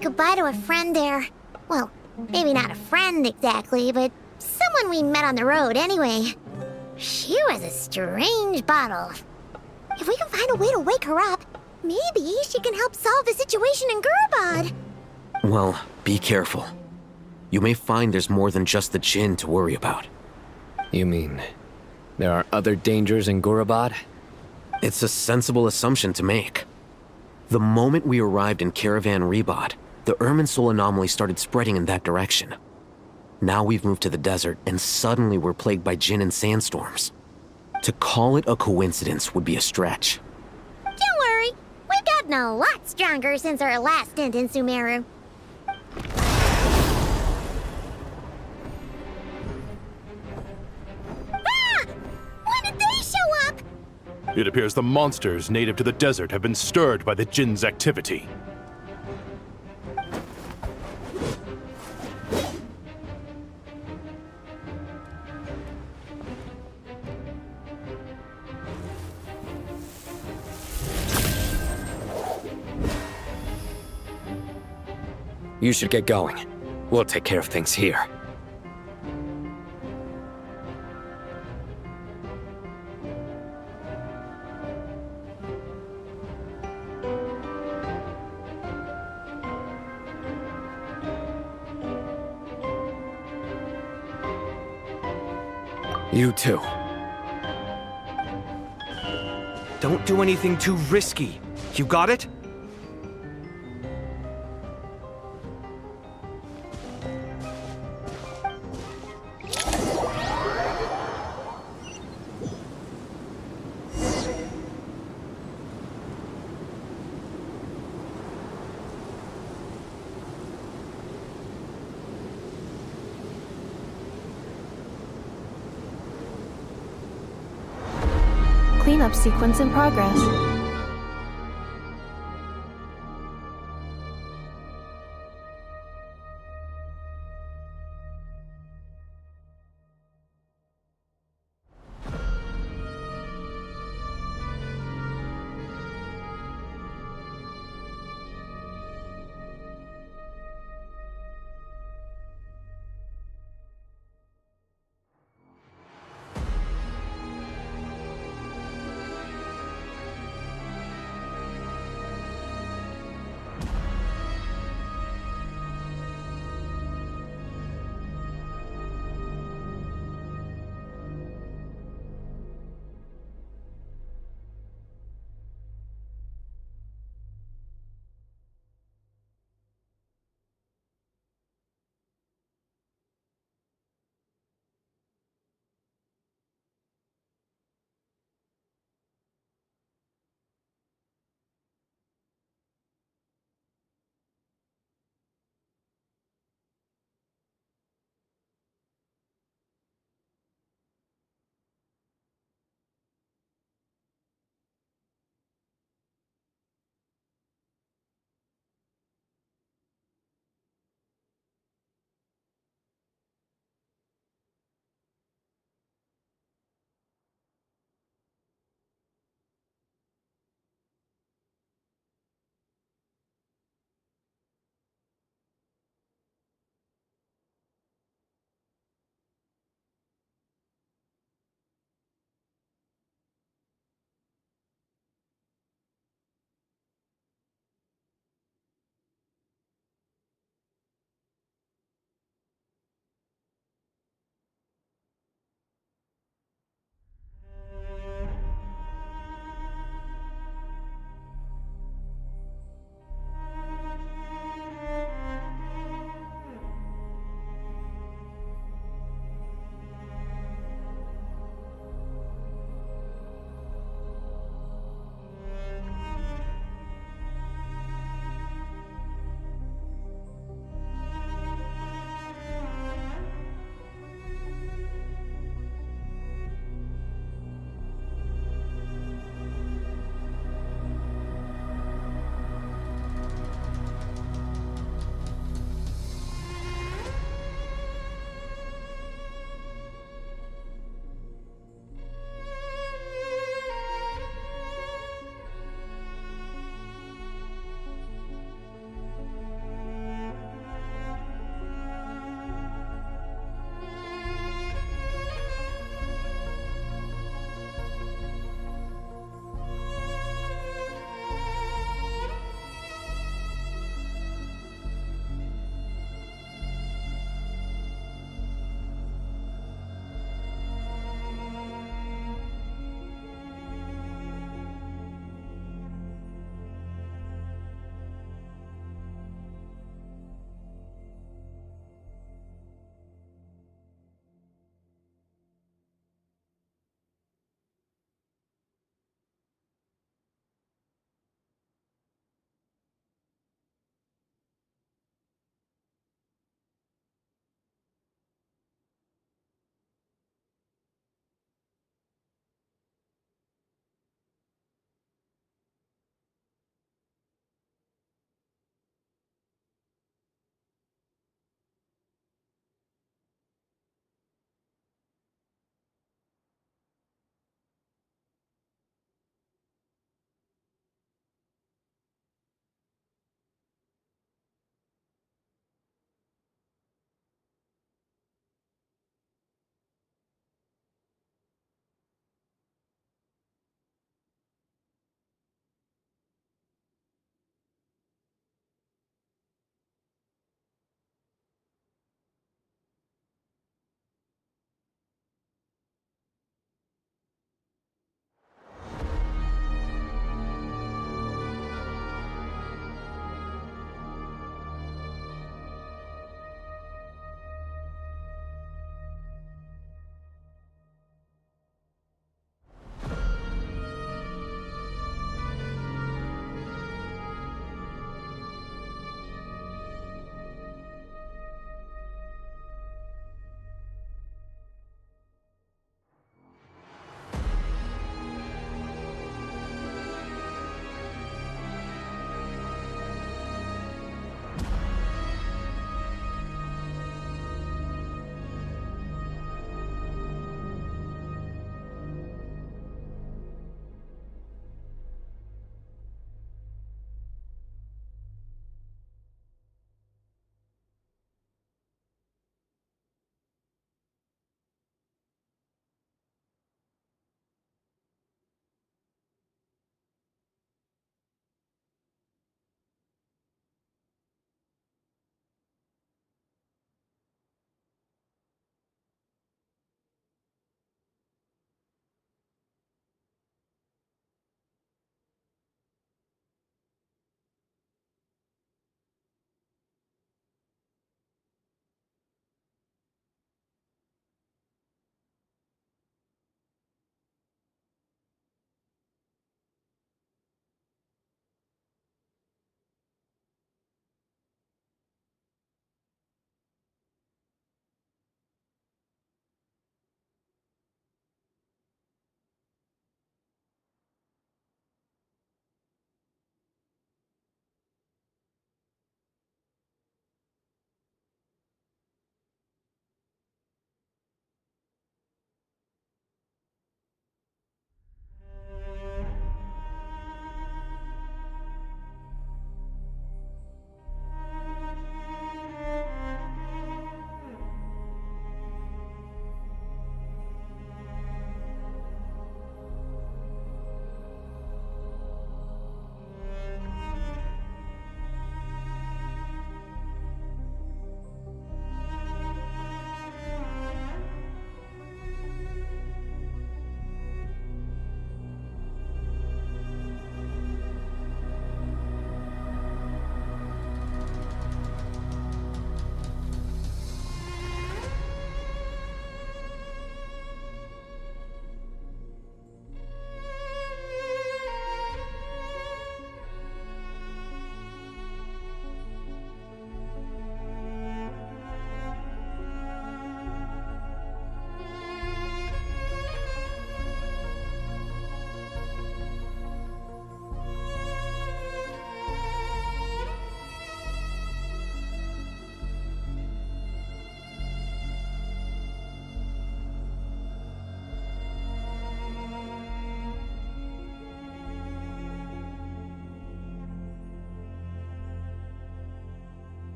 goodbye to a friend there. Well, maybe not a friend exactly, but someone we met on the road anyway. She was a strange bottle. If we can find a way to wake her up, maybe she can help solve the situation in Gurabad. Well, be careful. You may find there's more than just the Jinn to worry about. You mean, there are other dangers in Gurabad? It's a sensible assumption to make. The moment we arrived in Caravan Rebod, the Irminsul anomaly started spreading in that direction. Now we've moved to the desert, and suddenly we're plagued by Jinn and sandstorms. To call it a coincidence would be a stretch. Don't worry, we've gotten a lot stronger since our last stint in Sumeru. Ah! When did they show up? It appears the monsters native to the desert have been stirred by the Jinn's activity. You should get going. We'll take care of things here. You too. Don't do anything too risky. You got it? Cleanup sequence in progress.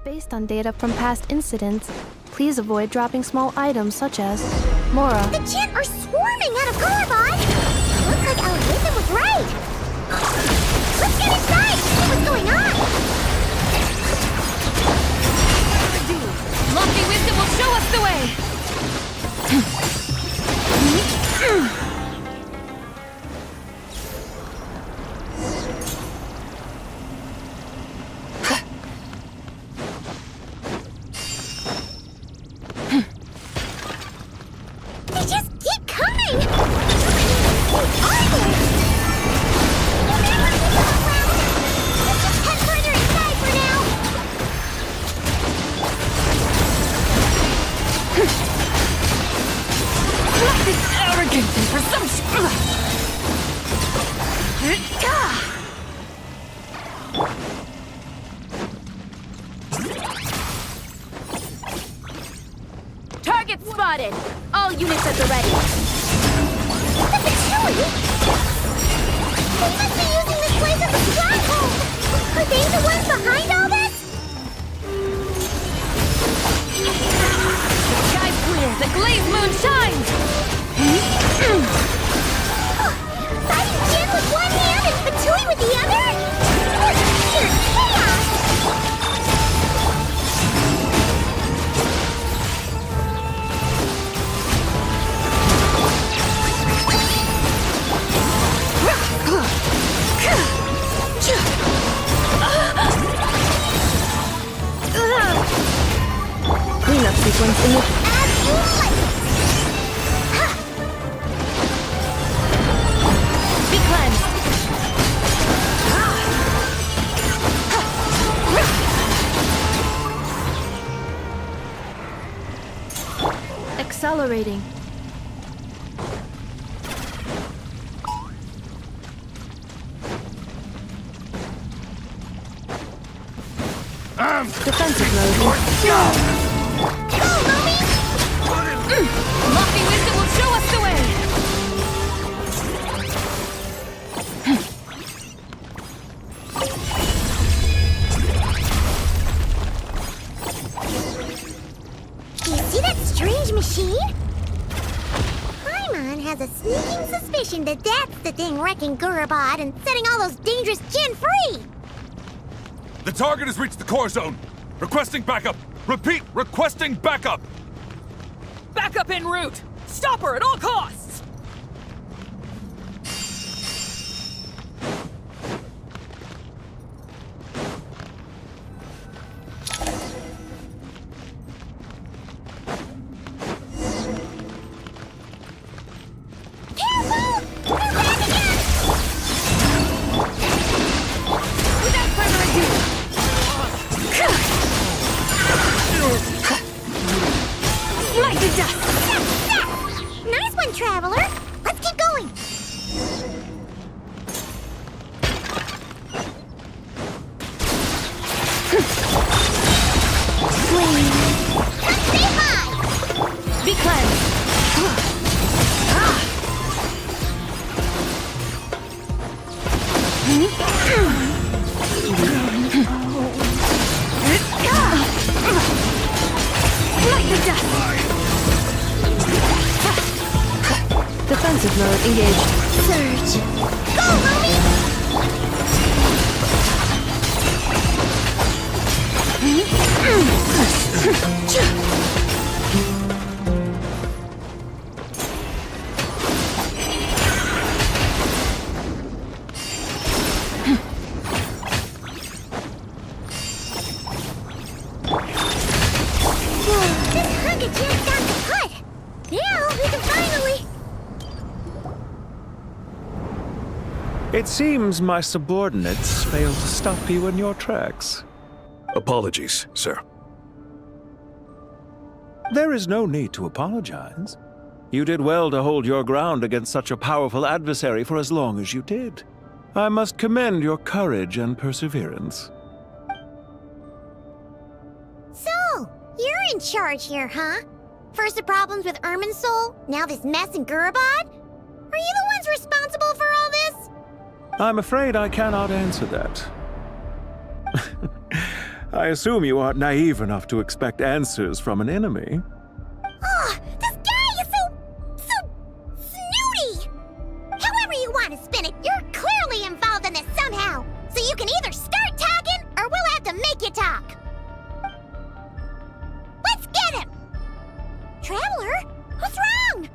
Based on data from past incidents, please avoid dropping small items such as Mora. The Jinn are swarming out of Gorobot! Looks like our wisdom was right! Let's get inside and see what's going on! Lofty wisdom will show us the way! They just keep coming! What are they? Let's just head further inside for now! This arrogance and presumption! Target spotted! All units at the ready. The Patui! They must be using this place as a stronghold! Are they the ones behind all this? The sky's clear, the glazed moon shines! Fighting Jin with one hand and Patui with the other? This is pure chaos! Cleanup sequence in the... As you like! Be cleansed! Accelerating. Defensive mode. Lofty wisdom will show us the way! You see that strange machine? Paimon has a sneaking suspicion that that's the thing wrecking Gorobot and setting all those dangerous Jinn free! The target has reached the core zone. Requesting backup. Repeat, requesting backup. Backup en route! Stop her at all costs! Careful! We're back again! Without further ado! Smite the dust! Nice one, Traveler! Let's keep going! Stay high! Be cleansed! Smite the dust! Defensive mode engaged. Surge! Go, homie! This hunk of Jin's got kaput! Now we can finally... It seems my subordinates failed to stop you in your tracks. Apologies, sir. There is no need to apologize. You did well to hold your ground against such a powerful adversary for as long as you did. I must commend your courage and perseverance. So, you're in charge here, huh? First the problems with Irminsul, now this mess in Gorobot? Are you the ones responsible for all this? I'm afraid I cannot answer that. I assume you aren't naive enough to expect answers from an enemy. Oh, this guy is so snooty! However you want to spin it, you're clearly involved in this somehow. So you can either start talking, or we'll have to make you talk. Let's get him! Traveler, what's wrong?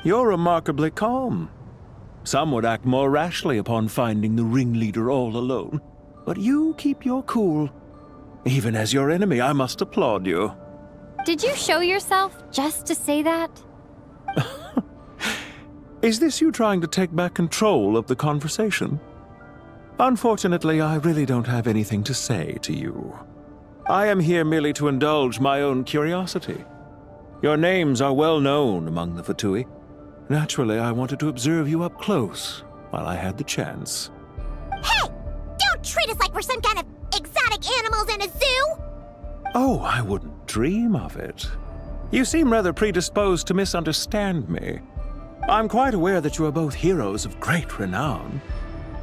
You're remarkably calm. Some would act more rashly upon finding the ringleader all alone. But you keep your cool. Even as your enemy, I must applaud you. Did you show yourself just to say that? Is this you trying to take back control of the conversation? Unfortunately, I really don't have anything to say to you. I am here merely to indulge my own curiosity. Your names are well known among the VII. Naturally, I wanted to observe you up close while I had the chance. Hey! Don't treat us like we're some kind of exotic animals in a zoo! Oh, I wouldn't dream of it. You seem rather predisposed to misunderstand me. I'm quite aware that you are both heroes of great renown.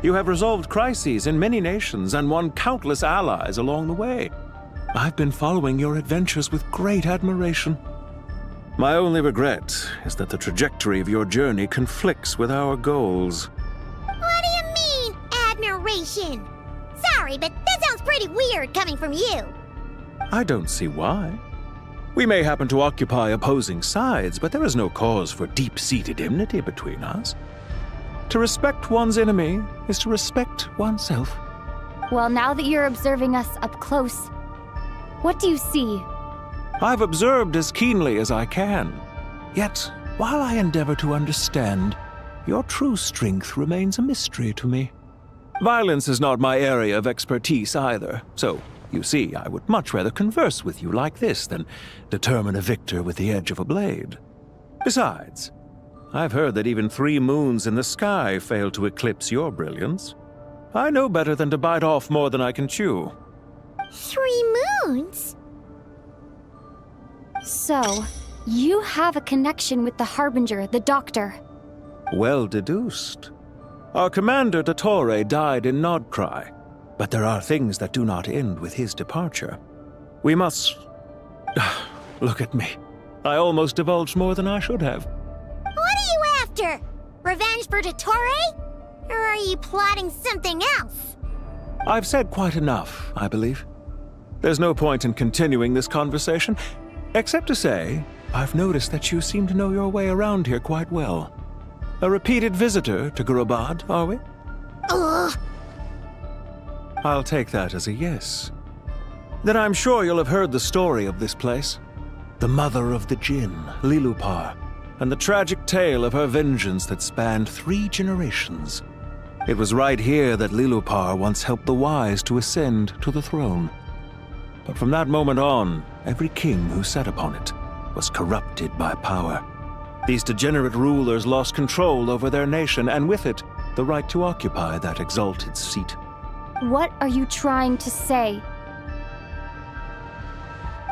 You have resolved crises in many nations and won countless allies along the way. I've been following your adventures with great admiration. My only regret is that the trajectory of your journey conflicts with our goals. What do you mean, admiration? Sorry, but that sounds pretty weird coming from you. I don't see why. We may happen to occupy opposing sides, but there is no cause for deep-seated enmity between us. To respect one's enemy is to respect oneself. Well, now that you're observing us up close, what do you see? I've observed as keenly as I can. Yet, while I endeavor to understand, your true strength remains a mystery to me. Violence is not my area of expertise either, so, you see, I would much rather converse with you like this than determine a victor with the edge of a blade. Besides, I've heard that even 3 moons in the sky fail to eclipse your brilliance. I know better than to bite off more than I can chew. 3 moons? So, you have a connection with the Harbinger, the Doctor. Well deduced. Our commander, Dottore, died in Nodcry, but there are things that do not end with his departure. We must... Look at me. I almost divulged more than I should have. What are you after? Revenge for Dottore? Or are you plotting something else? I've said quite enough, I believe. There's no point in continuing this conversation, except to say, I've noticed that you seem to know your way around here quite well. A repeated visitor to Gurabad, are we? Ugh. I'll take that as a yes. Then I'm sure you'll have heard the story of this place. The mother of the Jinn, Lilupar, and the tragic tale of her vengeance that spanned 3 generations. It was right here that Lilupar once helped the wise to ascend to the throne. But from that moment on, every king who sat upon it was corrupted by power. These degenerate rulers lost control over their nation, and with it, the right to occupy that exalted seat. What are you trying to say?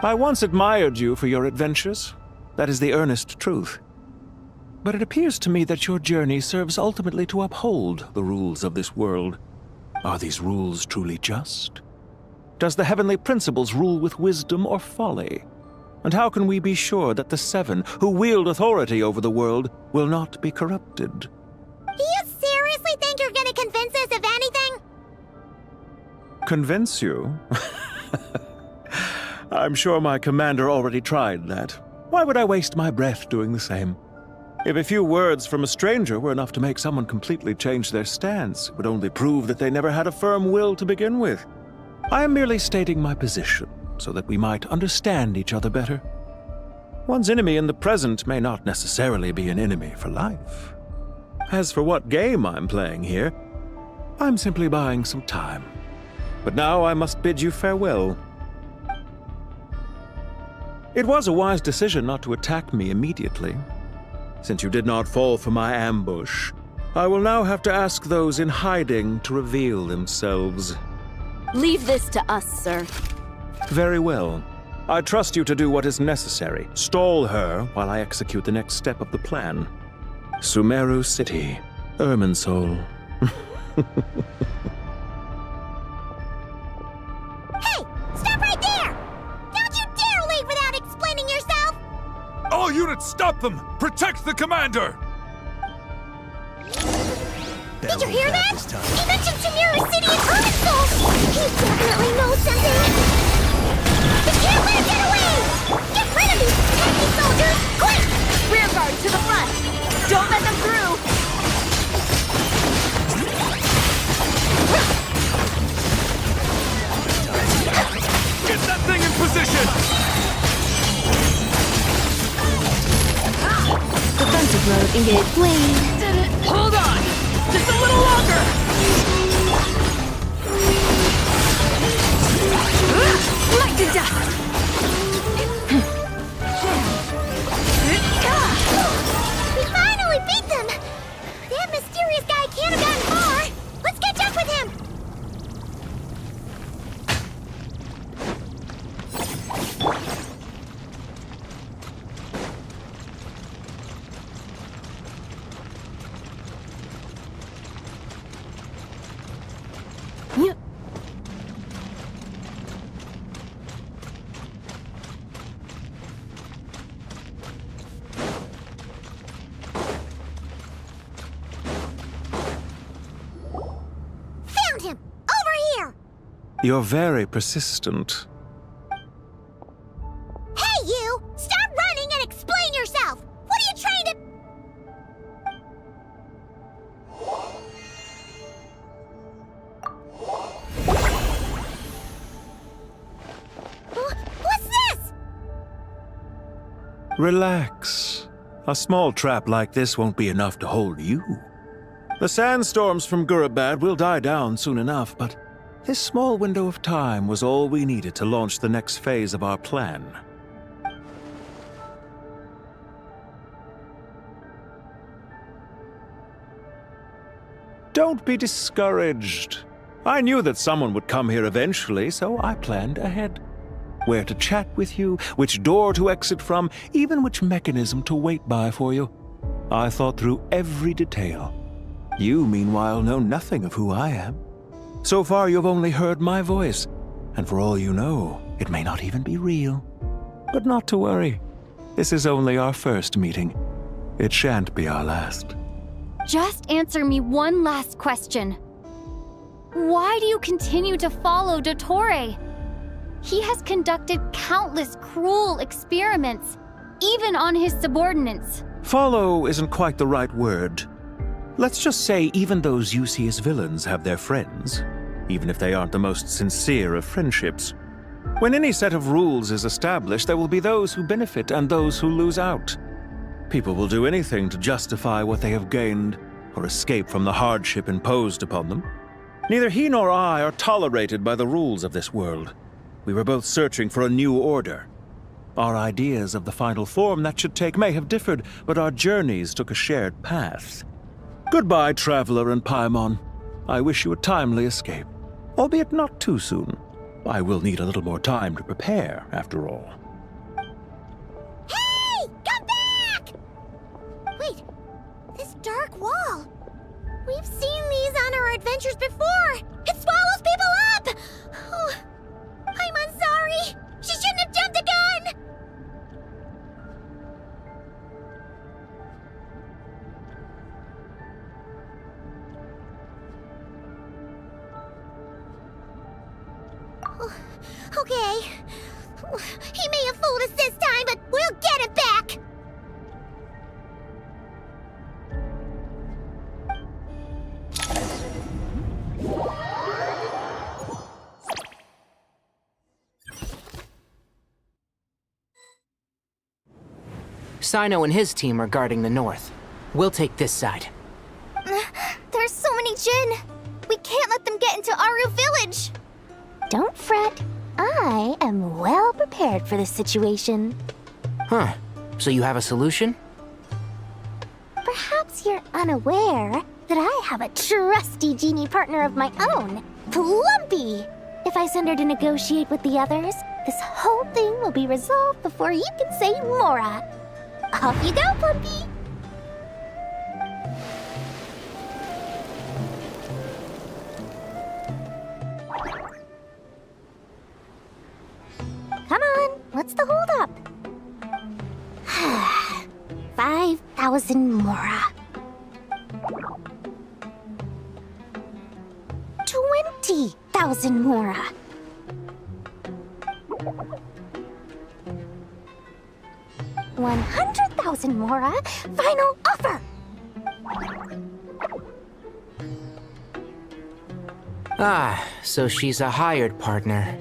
I once admired you for your adventures. That is the earnest truth. But it appears to me that your journey serves ultimately to uphold the rules of this world. Are these rules truly just? Does the heavenly principles rule with wisdom or folly? And how can we be sure that the 7, who wield authority over the world, will not be corrupted? Do you seriously think you're gonna convince us of anything? Convince you? I'm sure my commander already tried that. Why would I waste my breath doing the same? If a few words from a stranger were enough to make someone completely change their stance, it would only prove that they never had a firm will to begin with. I am merely stating my position, so that we might understand each other better. One's enemy in the present may not necessarily be an enemy for life. As for what game I'm playing here, I'm simply buying some time. But now I must bid you farewell. It was a wise decision not to attack me immediately. Since you did not fall for my ambush, I will now have to ask those in hiding to reveal themselves. Leave this to us, sir. Very well. I trust you to do what is necessary. Stall her while I execute the next step of the plan. Sumeru City, Irminsul. Hey! Stop right there! Don't you dare leave without explaining yourself! All units, stop them! Protect the commander! Did you hear that? He mentioned Sumeru City and Irminsul! He definitely knows something! You can't let him get away! Get rid of these tacky soldiers, quick! Rear guard to the front! Don't let them through! Get that thing in position! Defensive mode engaged. Bleed. Hold on! Just a little longer! Light to dust! We finally beat them! That mysterious guy can't have gotten far! Let's catch up with him! Found him! Over here! You're very persistent. Hey, you! Stop running and explain yourself! What are you trying to... What's this? Relax. A small trap like this won't be enough to hold you. The sandstorms from Gurabad will die down soon enough, but this small window of time was all we needed to launch the next phase of our plan. Don't be discouraged. I knew that someone would come here eventually, so I planned ahead. Where to chat with you, which door to exit from, even which mechanism to wait by for you. I thought through every detail. You, meanwhile, know nothing of who I am. So far, you've only heard my voice, and for all you know, it may not even be real. But not to worry. This is only our first meeting. It shan't be our last. Just answer me one last question. Why do you continue to follow Dottore? He has conducted countless cruel experiments, even on his subordinates. Follow isn't quite the right word. Let's just say even those you see as villains have their friends, even if they aren't the most sincere of friendships. When any set of rules is established, there will be those who benefit and those who lose out. People will do anything to justify what they have gained or escape from the hardship imposed upon them. Neither he nor I are tolerated by the rules of this world. We were both searching for a new order. Our ideas of the final form that should take may have differed, but our journeys took a shared path. Goodbye, Traveler and Paimon. I wish you a timely escape, albeit not too soon. I will need a little more time to prepare, after all. Hey! Come back! Wait, this dark wall. We've seen these on our adventures before. It swallows people up! Oh, I'm sorry. She shouldn't have jumped the gun! Okay. He may have fooled us this time, but we'll get him back! Sino and his team are guarding the north. We'll take this side. There's so many Jin! We can't let them get into Aru Village! Don't fret. I am well prepared for this situation. Huh. So you have a solution? Perhaps you're unaware that I have a trusty genie partner of my own, Plumpy. If I send her to negotiate with the others, this whole thing will be resolved before you can say Mora. Off you go, Plumpy! Come on, what's the holdup? 5,000 Mora. 20,000 Mora. 100,000 Mora. Final offer. Ah, so she's a hired partner.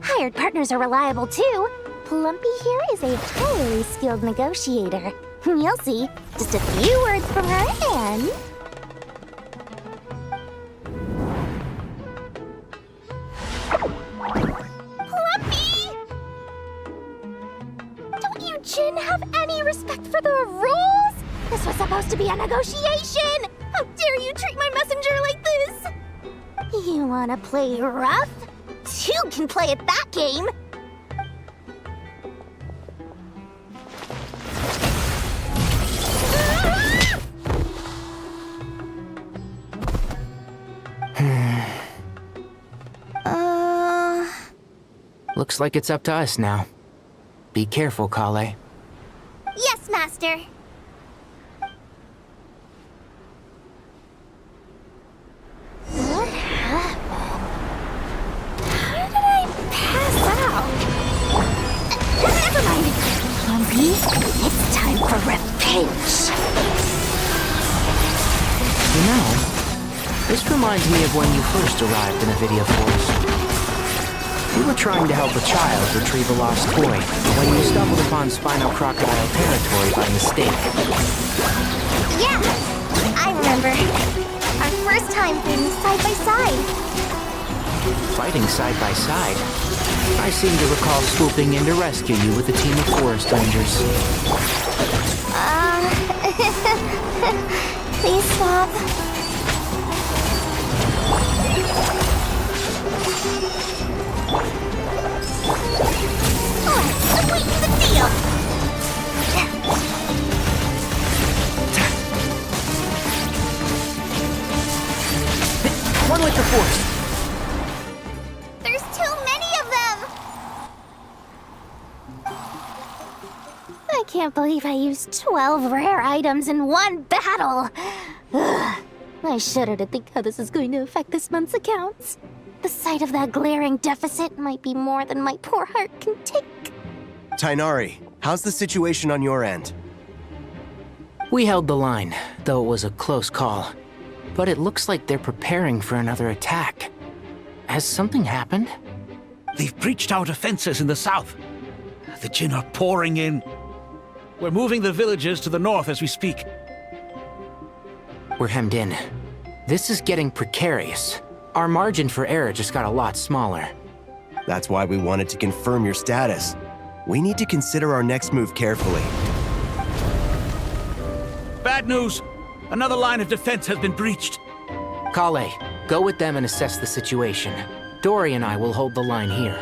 Hired partners are reliable too. Plumpy here is a highly skilled negotiator. You'll see. Just a few words from her and... Plumpy! Don't you Jin have any respect for the rules? This was supposed to be a negotiation! How dare you treat my messenger like this? You wanna play rough? Two can play at that game! Looks like it's up to us now. Be careful, Kale. Yes, Master. What happened? How did I pass out? Never mind. Plumpy, it's time for revenge. You know, this reminds me of when you first arrived in Avidia Forest. You were trying to help a child retrieve a lost toy when you stumbled upon Spino Crocodile territory by mistake. Yeah, I remember. Our first time fighting side by side. Fighting side by side? I seem to recall swooping in to rescue you with a team of forest rangers. Please stop. Let's sweeten the deal. One with the force. There's too many of them. I can't believe I used 12 rare items in one battle. Ugh. I shudder to think how this is going to affect this month's accounts. The sight of that glaring deficit might be more than my poor heart can take. Tainari, how's the situation on your end? We held the line, though it was a close call. But it looks like they're preparing for another attack. Has something happened? They've breached our defenses in the south. The Jin are pouring in. We're moving the villagers to the north as we speak. We're hemmed in. This is getting precarious. Our margin for error just got a lot smaller. That's why we wanted to confirm your status. We need to consider our next move carefully. Bad news! Another line of defense has been breached. Kale, go with them and assess the situation. Dory and I will hold the line here.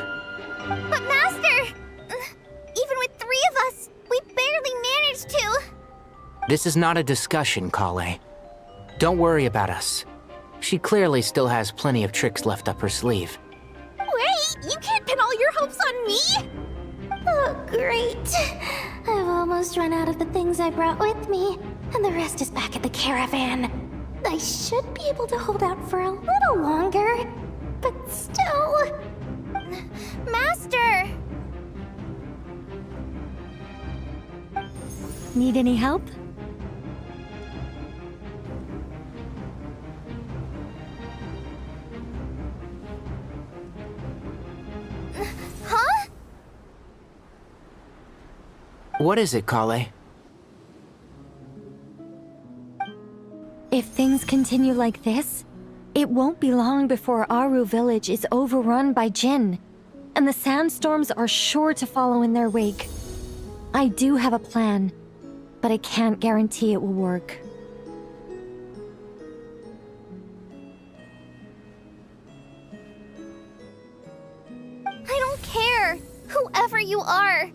But Master! Even with 3 of us, we barely managed to. This is not a discussion, Kale. Don't worry about us. She clearly still has plenty of tricks left up her sleeve. Wait, you can't pin all your hopes on me! Oh, great. I've almost run out of the things I brought with me, and the rest is back at the caravan. I should be able to hold out for a little longer, but still... Master! Need any help? What is it, Kale? If things continue like this, it won't be long before Aru village is overrun by Jinn, and the sandstorms are sure to follow in their wake. I do have a plan, but I can't guarantee it will work. I don't care, whoever you are.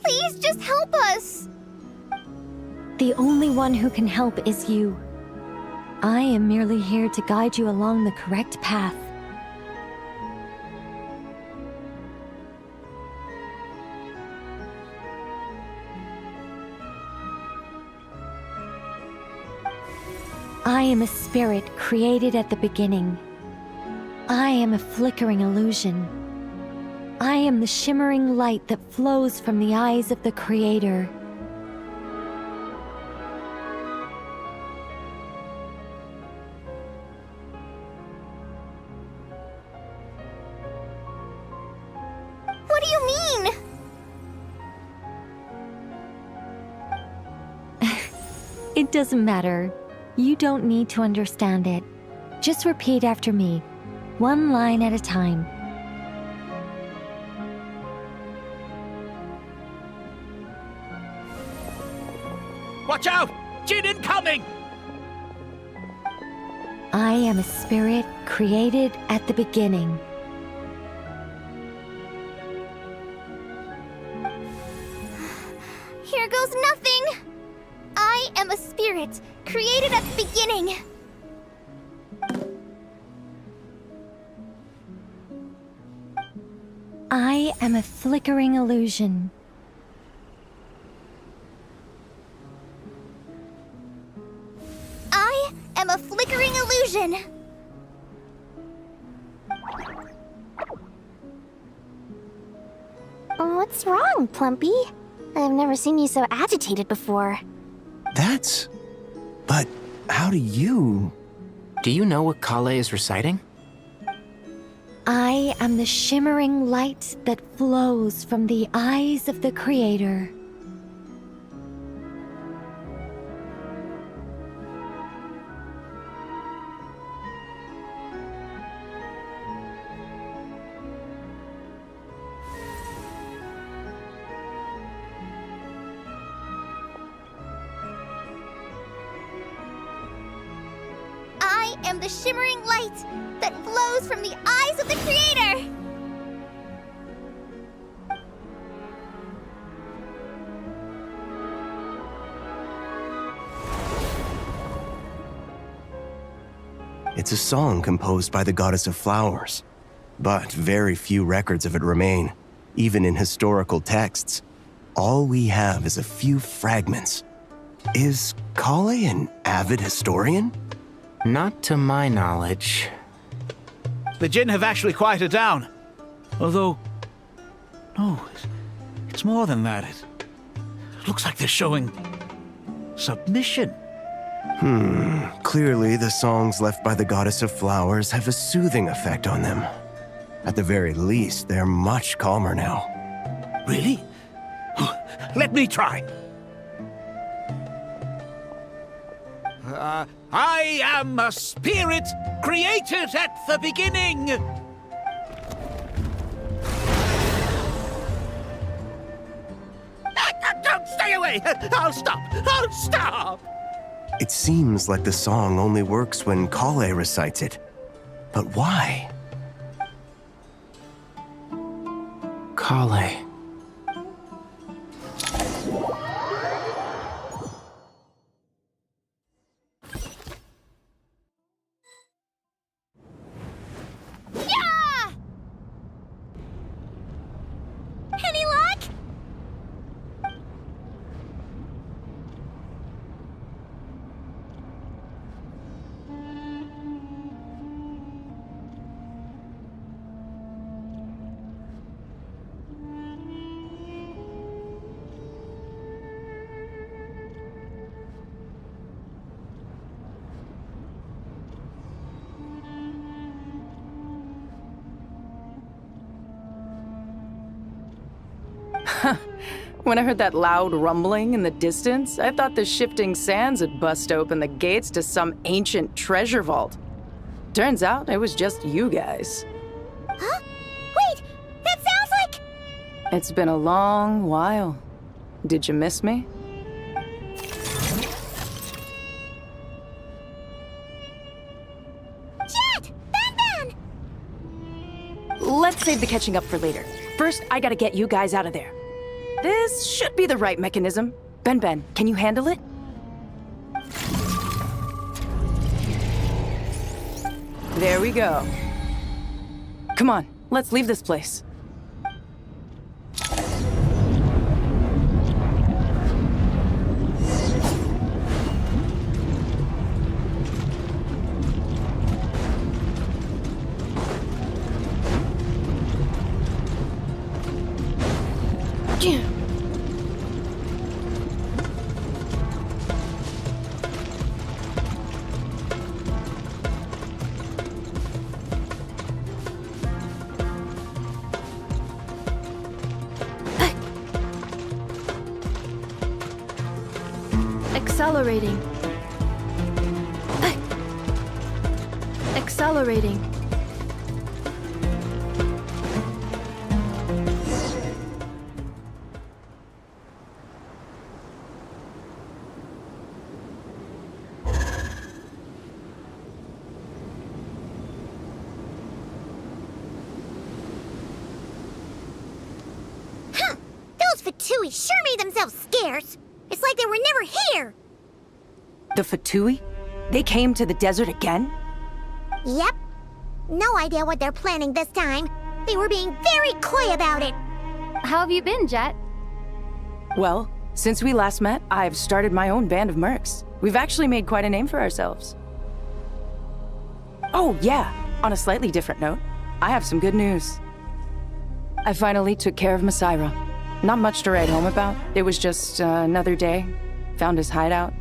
Please just help us. The only one who can help is you. I am merely here to guide you along the correct path. I am a spirit created at the beginning. I am a flickering illusion. I am the shimmering light that flows from the eyes of the Creator. What do you mean? It doesn't matter. You don't need to understand it. Just repeat after me, one line at a time. Watch out! Jin incoming! I am a spirit created at the beginning. Here goes nothing. I am a spirit created at the beginning. I am a flickering illusion. I am a flickering illusion. What's wrong, Plumpy? I've never seen you so agitated before. But how do you... Do you know what Kale is reciting? I am the shimmering light that flows from the eyes of the Creator. I am the shimmering light that flows from the eyes of the Creator! It's a song composed by the goddess of flowers, but very few records of it remain, even in historical texts. All we have is a few fragments. Is Kale an avid historian? Not to my knowledge. The Jinn have actually quieted down. Although... No, it's more than that. It looks like they're showing... submission. Clearly the songs left by the goddess of flowers have a soothing effect on them. At the very least, they're much calmer now. Really? Let me try. I am a spirit created at the beginning. Don't stay away! I'll stop! I'll stop! It seems like the song only works when Kale recites it. But why? Kale. Yeah! Any luck? When I heard that loud rumbling in the distance, I thought the shifting sands had bust open the gates to some ancient treasure vault. Turns out it was just you guys. Huh? Wait, that sounds like... It's been a long while. Did you miss me? Jet! Ben! Let's save the catching up for later. First, I gotta get you guys out of there. This should be the right mechanism. Ben, can you handle it? There we go. Come on, let's leave this place. Accelerating. Accelerating. Huh! Those Fatui sure made themselves scarce. It's like they were never here. The Fatui? They came to the desert again? Yep. No idea what they're planning this time. They were being very coy about it. How have you been, Jet? Well, since we last met, I've started my own band of mercs. We've actually made quite a name for ourselves. Oh, yeah. On a slightly different note, I have some good news. I finally took care of Masaira. Not much to write home about. It was just another day. Found his hideout.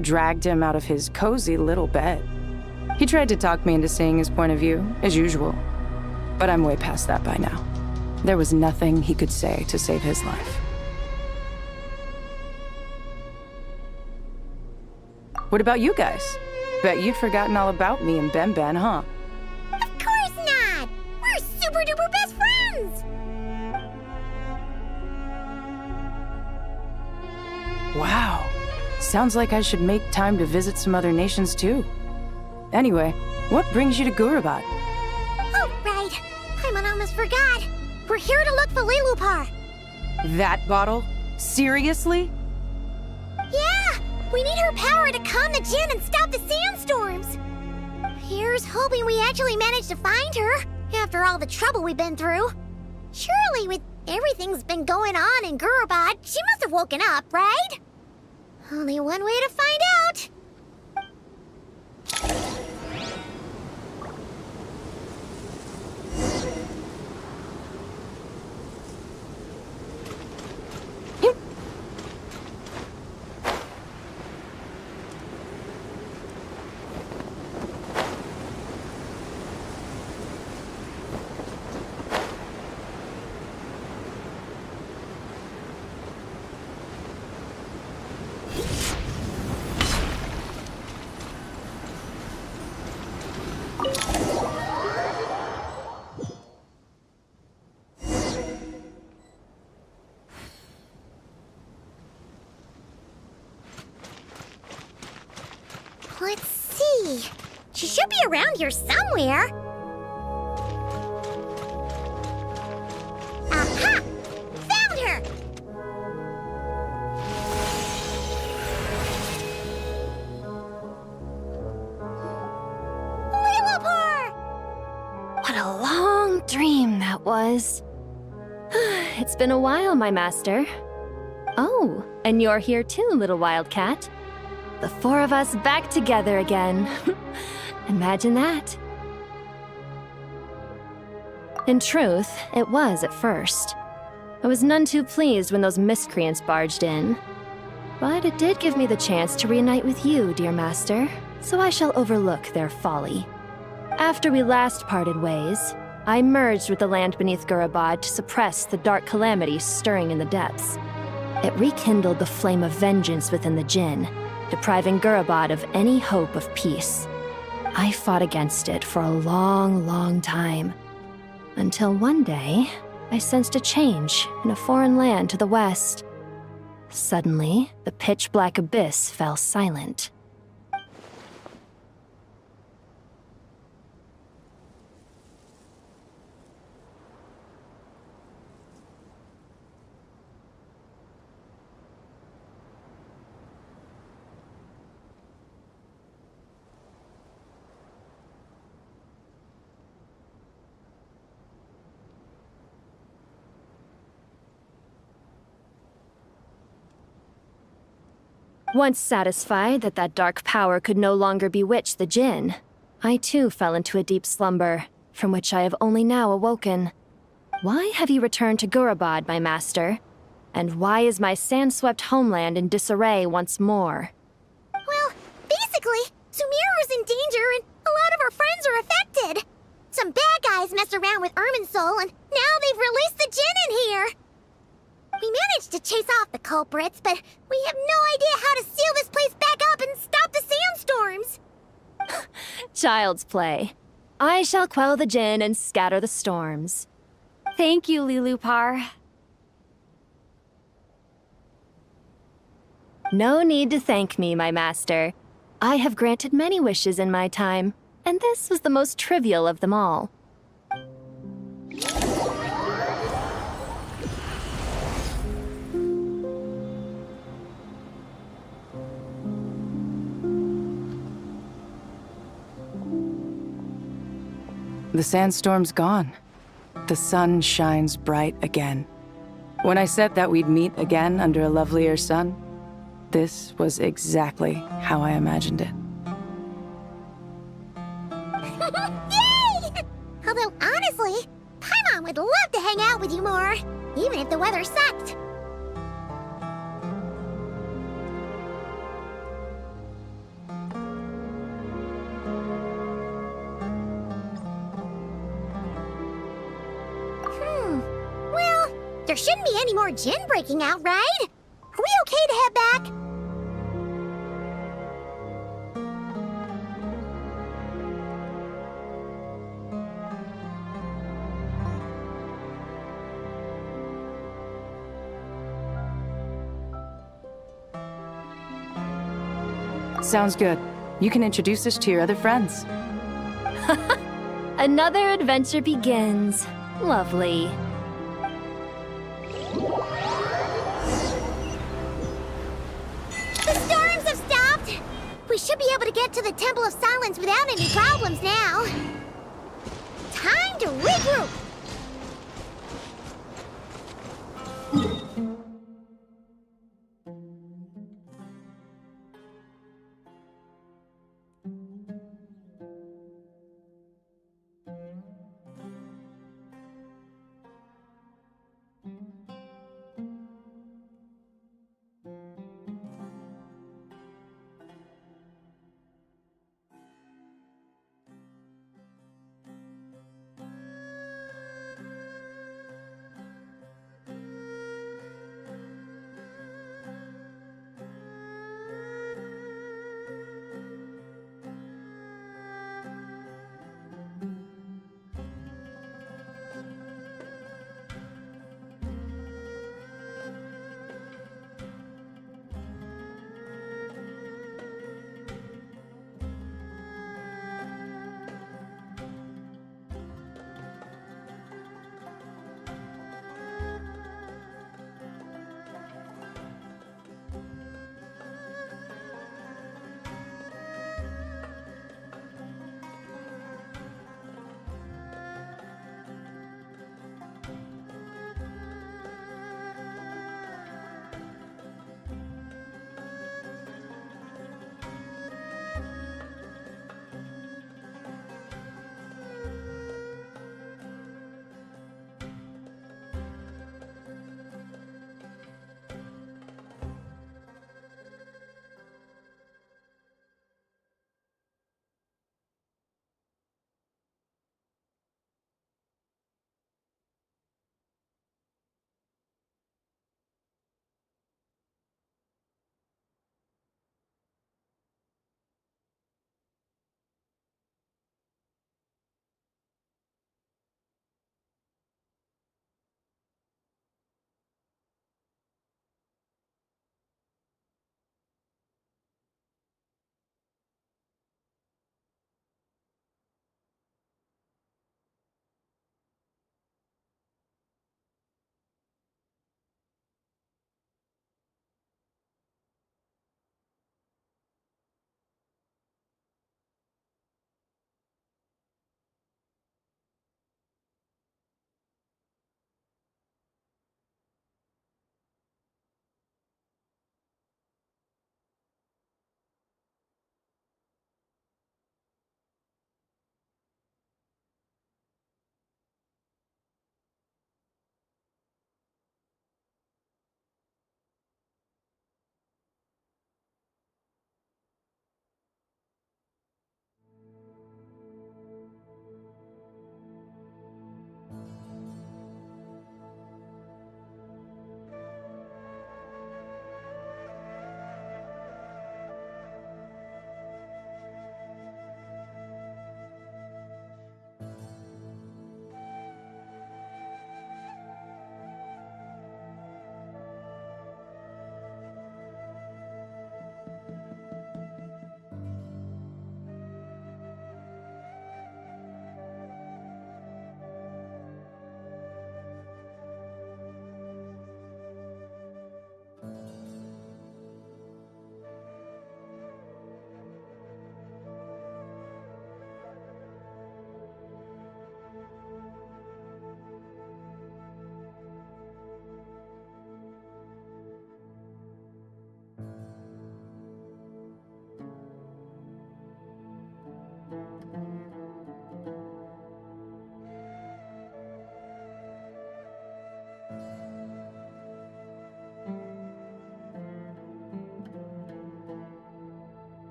Dragged him out of his cozy little bed. He tried to talk me into seeing his point of view, as usual. But I'm way past that by now. There was nothing he could say to save his life. What about you guys? Bet you've forgotten all about me and Ben, huh? Of course not! We're super duper best friends! Wow. Sounds like I should make time to visit some other nations too. Anyway, what brings you to Gurabat? Oh, right. Paimon almost forgot. We're here to look for Lilupar. That bottle? Seriously? Yeah! We need her power to calm the Jinn and stop the sandstorms. Here's hoping we actually manage to find her, after all the trouble we've been through. Surely, with everything's been going on in Gurabat, she must have woken up, right? Only one way to find out. Let's see. She should be around here somewhere. Aha! Found her! Lilupar! What a long dream that was. It's been a while, my master. Oh, and you're here too, little wildcat. The four of us back together again. Imagine that. In truth, it was at first. I was none too pleased when those miscreants barged in. But it did give me the chance to reunite with you, dear master, so I shall overlook their folly. After we last parted ways, I merged with the land beneath Gurabad to suppress the dark calamities stirring in the depths. It rekindled the flame of vengeance within the Jinn, depriving Gurabad of any hope of peace. I fought against it for a long, long time, until one day, I sensed a change in a foreign land to the west. Suddenly, the pitch-black abyss fell silent. Once satisfied that that dark power could no longer bewitch the Jinn, I too fell into a deep slumber, from which I have only now awoken. Why have you returned to Gurabad, my master? And why is my sand-swept homeland in disarray once more? Well, basically, Sumeru's in danger and a lot of our friends are affected. Some bad guys messed around with Irminsul and now they've released the Jinn in here. We managed to chase off the culprits, but we have no idea how to seal this place back up and stop the sandstorms. Child's play. I shall quell the Jinn and scatter the storms. Thank you, Lilupar. No need to thank me, my master. I have granted many wishes in my time, and this was the most trivial of them all. The sandstorm's gone. The sun shines bright again. When I said that we'd meet again under a lovelier sun, this was exactly how I imagined it. Yay! Although honestly, Paimon would love to hang out with you more, even if the weather sucked. Well, there shouldn't be any more Jinn breaking out, right? Are we okay to head back? Sounds good. You can introduce us to your other friends. Another adventure begins. Lovely. The storms have stopped! We should be able to get to the Temple of Silence without any problems now. Time to regroup!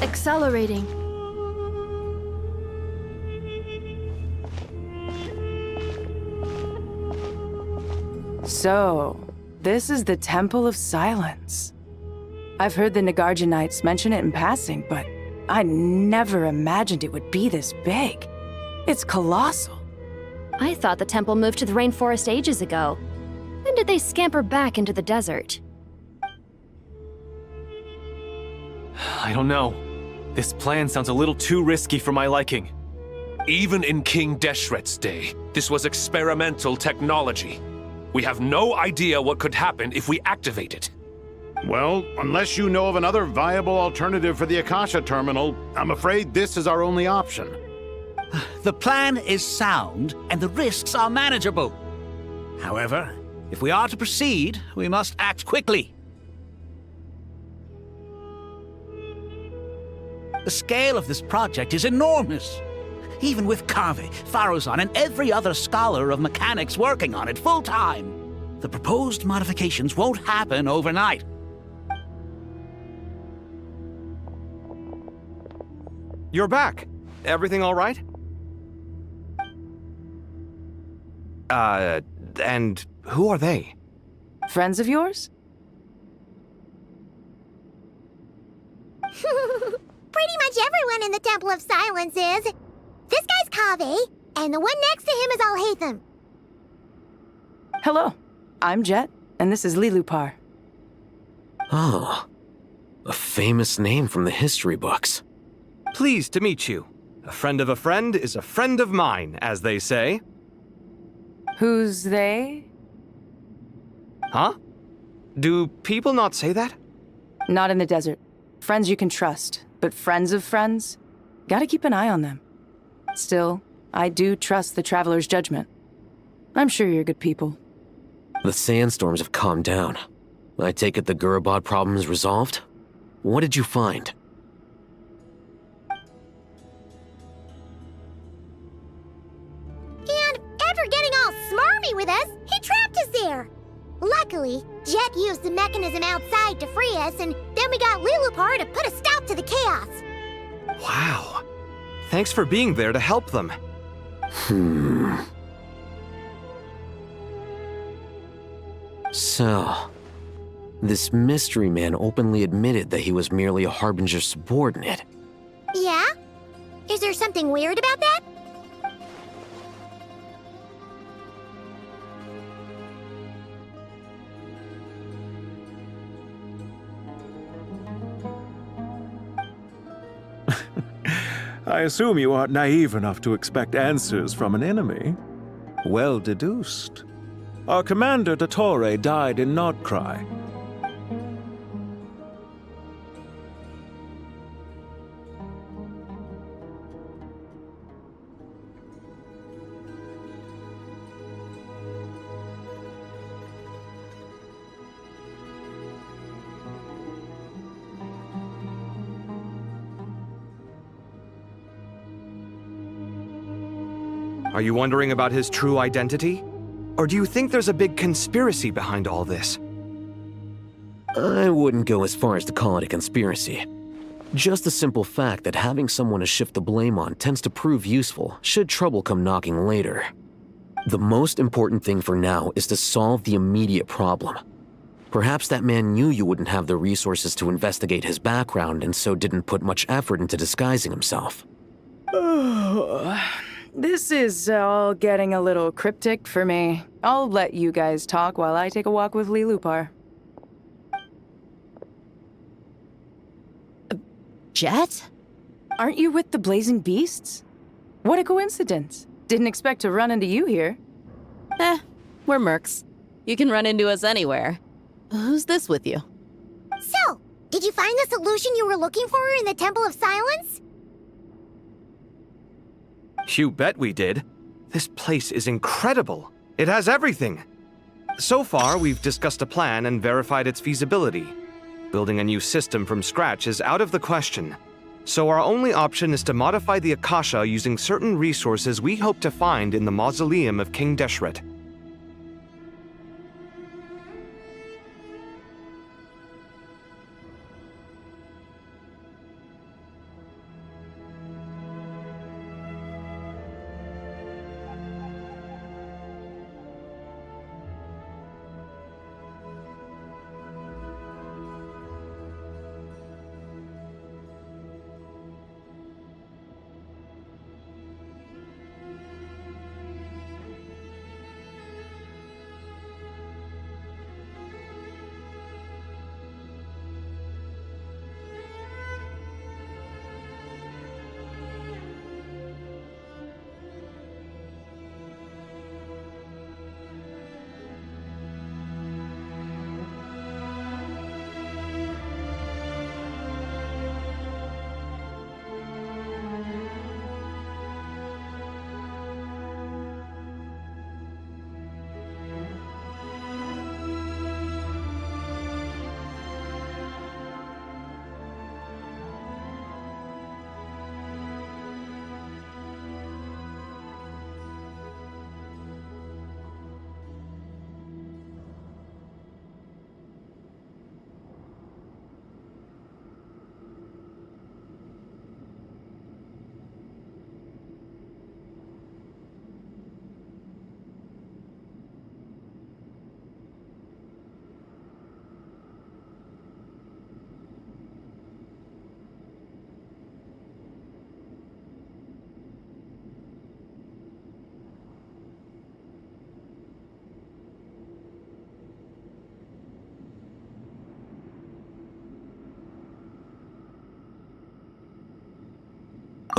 Accelerating. So, this is the Temple of Silence. I've heard the Nagarjanites mention it in passing, but I never imagined it would be this big. It's colossal. I thought the temple moved to the rainforest ages ago. When did they scamper back into the desert? I don't know. This plan sounds a little too risky for my liking. Even in King Deshret's day, this was experimental technology. We have no idea what could happen if we activate it. Well, unless you know of another viable alternative for the Akasha terminal, I'm afraid this is our only option. The plan is sound, and the risks are manageable. However, if we are to proceed, we must act quickly. The scale of this project is enormous. Even with Kave, Faruzan, and every other scholar of mechanics working on it full-time, the proposed modifications won't happen overnight. You're back. Everything all right? And who are they? Friends of yours? Pretty much everyone in the Temple of Silence is. This guy's Kave, and the one next to him is Alhaitham. Hello, I'm Jet, and this is Lilupar. Oh, a famous name from the history books. Pleased to meet you. A friend of a friend is a friend of mine, as they say. Who's they? Huh? Do people not say that? Not in the desert. Friends you can trust, but friends of friends? Gotta keep an eye on them. Still, I do trust the Traveler's judgment. I'm sure you're good people. The sandstorms have calmed down. I take it the Gurabad problem is resolved? What did you find? And after getting all smarmy with us, he trapped us there. Luckily, Jet used the mechanism outside to free us, and then we got Lilupar to put a stop to the chaos. Wow. Thanks for being there to help them. So, this mystery man openly admitted that he was merely a Harbinger's subordinate. Yeah? Is there something weird about that? I assume you aren't naive enough to expect answers from an enemy. Well deduced. Our commander, Dottore, died in Nodcry. Are you wondering about his true identity? Or do you think there's a big conspiracy behind all this? I wouldn't go as far as to call it a conspiracy. Just the simple fact that having someone to shift the blame on tends to prove useful should trouble come knocking later. The most important thing for now is to solve the immediate problem. Perhaps that man knew you wouldn't have the resources to investigate his background and so didn't put much effort into disguising himself. This is all getting a little cryptic for me. I'll let you guys talk while I take a walk with Lilupar. Jet? Aren't you with the Blazing Beasts? What a coincidence. Didn't expect to run into you here. We're mercs. You can run into us anywhere. Who's this with you? So, did you find the solution you were looking for in the Temple of Silence? You bet we did. This place is incredible. It has everything. So far, we've discussed a plan and verified its feasibility. Building a new system from scratch is out of the question. So our only option is to modify the Akasha using certain resources we hope to find in the mausoleum of King Deshret.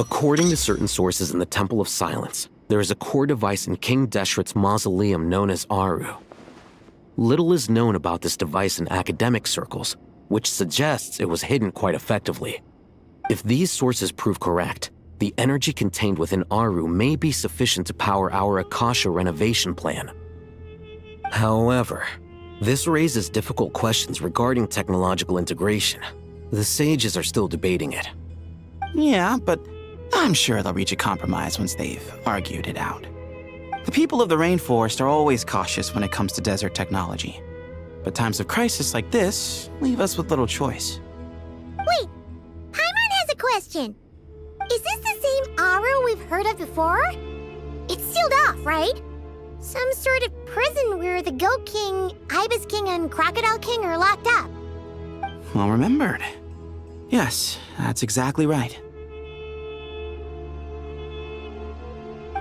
According to certain sources in the Temple of Silence, there is a core device in King Deshret's mausoleum known as Aru. Little is known about this device in academic circles, which suggests it was hidden quite effectively. If these sources prove correct, the energy contained within Aru may be sufficient to power our Akasha renovation plan. However, this raises difficult questions regarding technological integration. The sages are still debating it. Yeah, but I'm sure they'll reach a compromise once they've argued it out. The people of the rainforest are always cautious when it comes to desert technology. But times of crisis like this leave us with little choice. Wait, Paimon has a question. Is this the same Aru we've heard of before? It's sealed off, right? Some sort of prison where the Goat King, Ibis King, and Crocodile King are locked up. Well remembered. Yes, that's exactly right.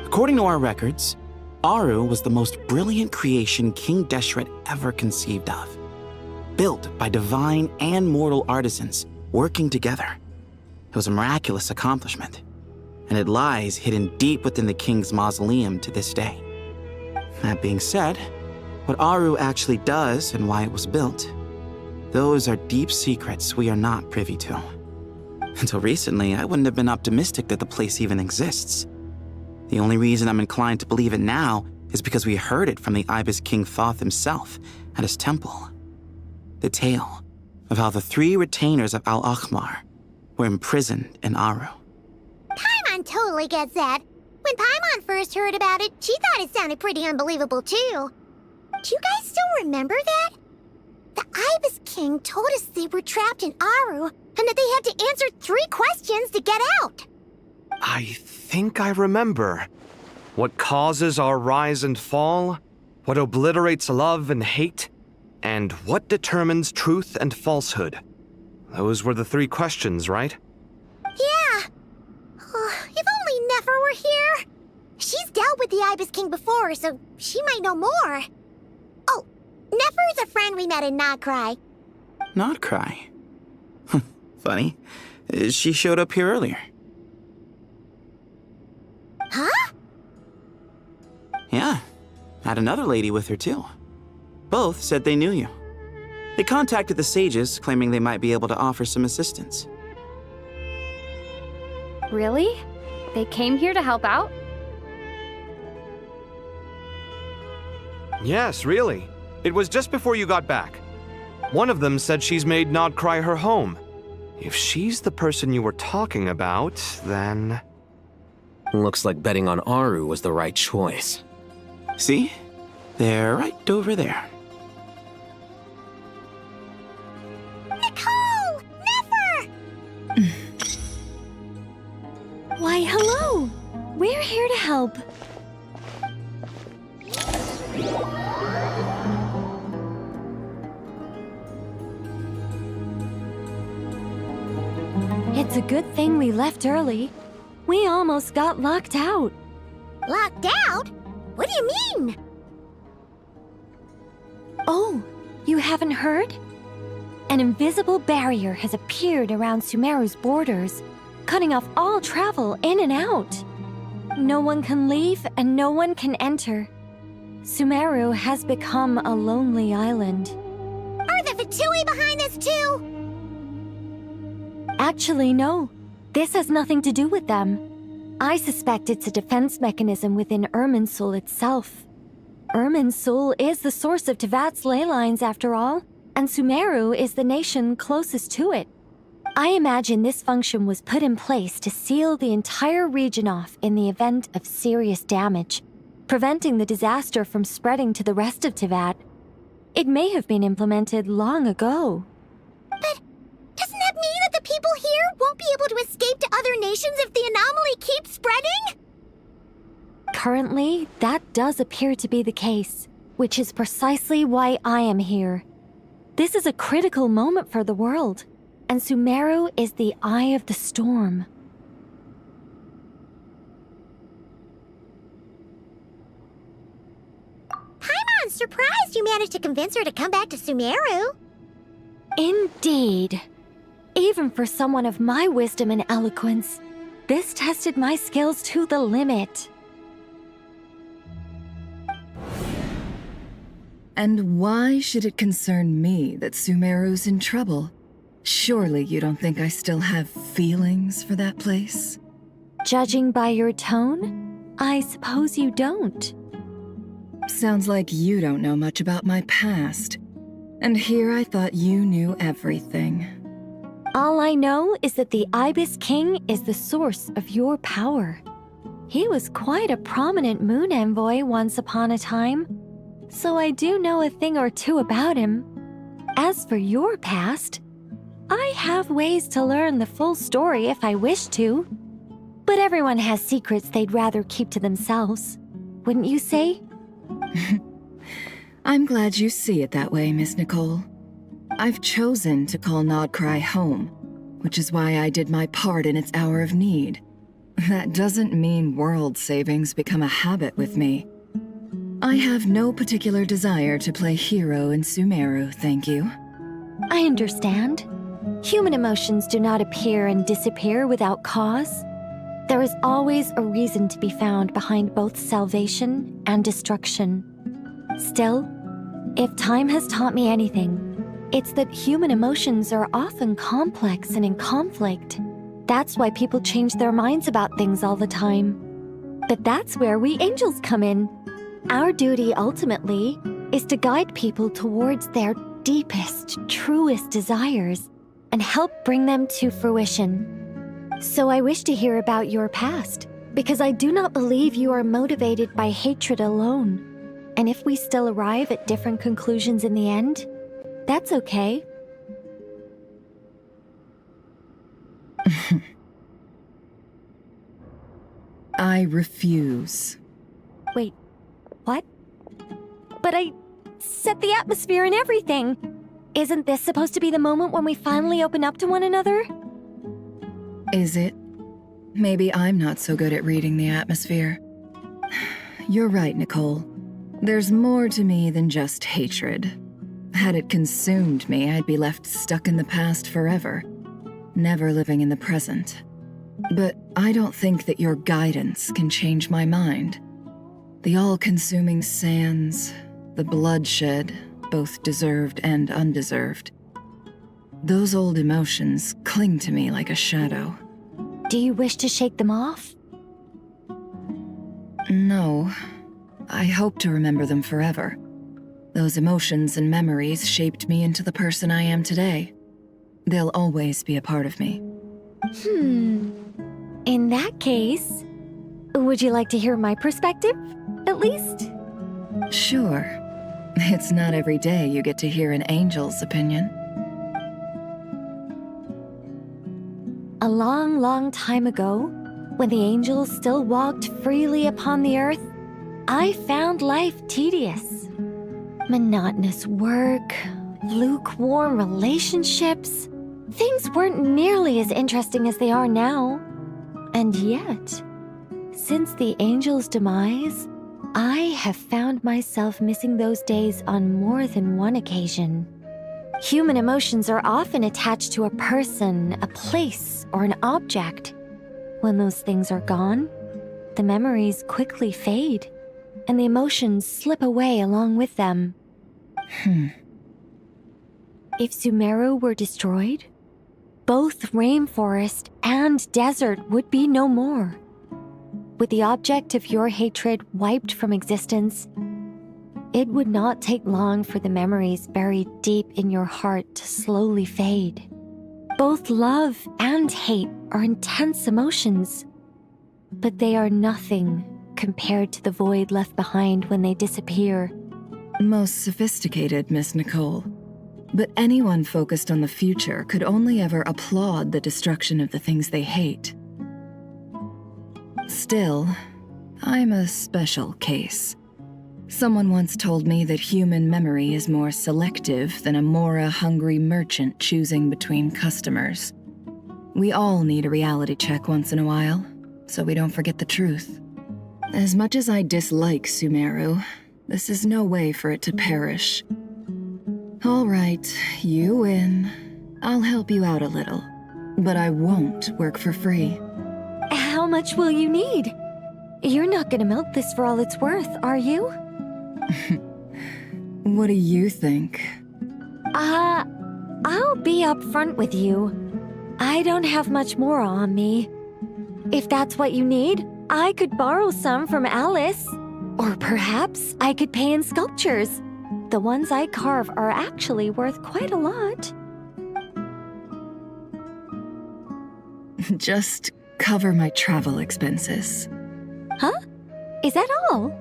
According to our records, Aru was the most brilliant creation King Deshret ever conceived of. Built by divine and mortal artisans working together. It was a miraculous accomplishment, and it lies hidden deep within the king's mausoleum to this day. That being said, what Aru actually does and why it was built, those are deep secrets we are not privy to. Until recently, I wouldn't have been optimistic that the place even exists. The only reason I'm inclined to believe it now is because we heard it from the Ibis King Thoth himself at his temple. The tale of how the 3 retainers of Al-Akhmar were imprisoned in Aru. Paimon totally gets that. When Paimon first heard about it, she thought it sounded pretty unbelievable too. Do you guys still remember that? The Ibis King told us they were trapped in Aru and that they had to answer 3 questions to get out. I think I remember. What causes our rise and fall? What obliterates love and hate? And what determines truth and falsehood? Those were the 3 questions, right? Yeah. If only Nefer were here. She's dealt with the Ibis King before, so she might know more. Oh, Nefer's a friend we met in Notcry. Notcry? Funny. She showed up here earlier. Huh? Yeah. Had another lady with her too. Both said they knew you. They contacted the sages, claiming they might be able to offer some assistance. Really? They came here to help out? Yes, really. It was just before you got back. One of them said she's made Nodcry her home. If she's the person you were talking about, then... Looks like betting on Aru was the right choice. See? They're right over there. Nicole! Nefer! Why, hello! We're here to help. It's a good thing we left early. We almost got locked out. Locked out? What do you mean? Oh, you haven't heard? An invisible barrier has appeared around Sumeru's borders, cutting off all travel in and out. No one can leave and no one can enter. Sumeru has become a lonely island. Are the Fatui behind this too? Actually, no. This has nothing to do with them. I suspect it's a defense mechanism within Irminsul itself. Irminsul is the source of Tevat's ley lines after all, and Sumeru is the nation closest to it. I imagine this function was put in place to seal the entire region off in the event of serious damage, preventing the disaster from spreading to the rest of Tevat. It may have been implemented long ago. But doesn't that mean that the people here won't be able to escape to other nations if the anomaly keeps spreading? Currently, that does appear to be the case, which is precisely why I am here. This is a critical moment for the world, and Sumeru is the eye of the storm. Paimon's surprised you managed to convince her to come back to Sumeru. Indeed. Even for someone of my wisdom and eloquence, This tested my skills to the limit. And why should it concern me that Sumeru's in trouble? Surely you don't think I still have feelings for that place? Judging by your tone, I suppose you don't. Sounds like you don't know much about my past. And here I thought you knew everything. All I know is that the Ibis King is the source of your power. He was quite a prominent moon envoy once upon a time, so I do know a thing or two about him. As for your past, I have ways to learn the full story if I wish to. But everyone has secrets they'd rather keep to themselves, wouldn't you say? I'm glad you see it that way, Miss Nicole. I've chosen to call Nodcry home, which is why I did my part in its hour of need. That doesn't mean world savings become a habit with me. I have no particular desire to play hero in Sumeru, thank you. I understand. Human emotions do not appear and disappear without cause. There is always a reason to be found behind both salvation and destruction. Still, if time has taught me anything, it's that human emotions are often complex and in conflict. That's why people change their minds about things all the time. But that's where we angels come in. Our duty ultimately is to guide people towards their deepest, truest desires and help bring them to fruition. So I wish to hear about your past, because I do not believe you are motivated by hatred alone. And if we still arrive at different conclusions in the end, that's okay. I refuse. Wait, what? But I set the atmosphere and everything. Isn't this supposed to be the moment when we finally open up to one another? Is it? Maybe I'm not so good at reading the atmosphere. You're right, Nicole. There's more to me than just hatred. Had it consumed me, I'd be left stuck in the past forever, never living in the present. But I don't think that your guidance can change my mind. The all-consuming sands, the bloodshed, both deserved and undeserved. Those old emotions cling to me like a shadow. Do you wish to shake them off? No. I hope to remember them forever. Those emotions and memories shaped me into the person I am today. They'll always be a part of me. In that case, would you like to hear my perspective, at least? Sure. It's not every day you get to hear an angel's opinion. A long, long time ago, when the angels still walked freely upon the earth, I found life tedious. Monotonous work, lukewarm relationships. Things weren't nearly as interesting as they are now. And yet, since the angel's demise, I have found myself missing those days on more than one occasion. Human emotions are often attached to a person, a place, or an object. When those things are gone, the memories quickly fade, and the emotions slip away along with them. If Sumeru were destroyed, both rainforest and desert would be no more. With the object of your hatred wiped from existence, it would not take long for the memories buried deep in your heart to slowly fade. Both love and hate are intense emotions, but they are nothing compared to the void left behind when they disappear. Most sophisticated, Miss Nicole. But anyone focused on the future could only ever applaud the destruction of the things they hate. Still, I'm a special case. Someone once told me that human memory is more selective than a Mora-hungry merchant choosing between customers. We all need a reality check once in a while, so we don't forget the truth. As much as I dislike Sumeru, this is no way for it to perish. All right, you win. I'll help you out a little, but I won't work for free. much will you need? You're not gonna milk this for all it's worth, are you? What do you think? I'll be upfront with you. I don't have much more on me. If that's what you need, I could borrow some from Alice. Or perhaps I could pay in sculptures. The ones I carve are actually worth quite a lot. Just cover my travel expenses. Huh? Is that all?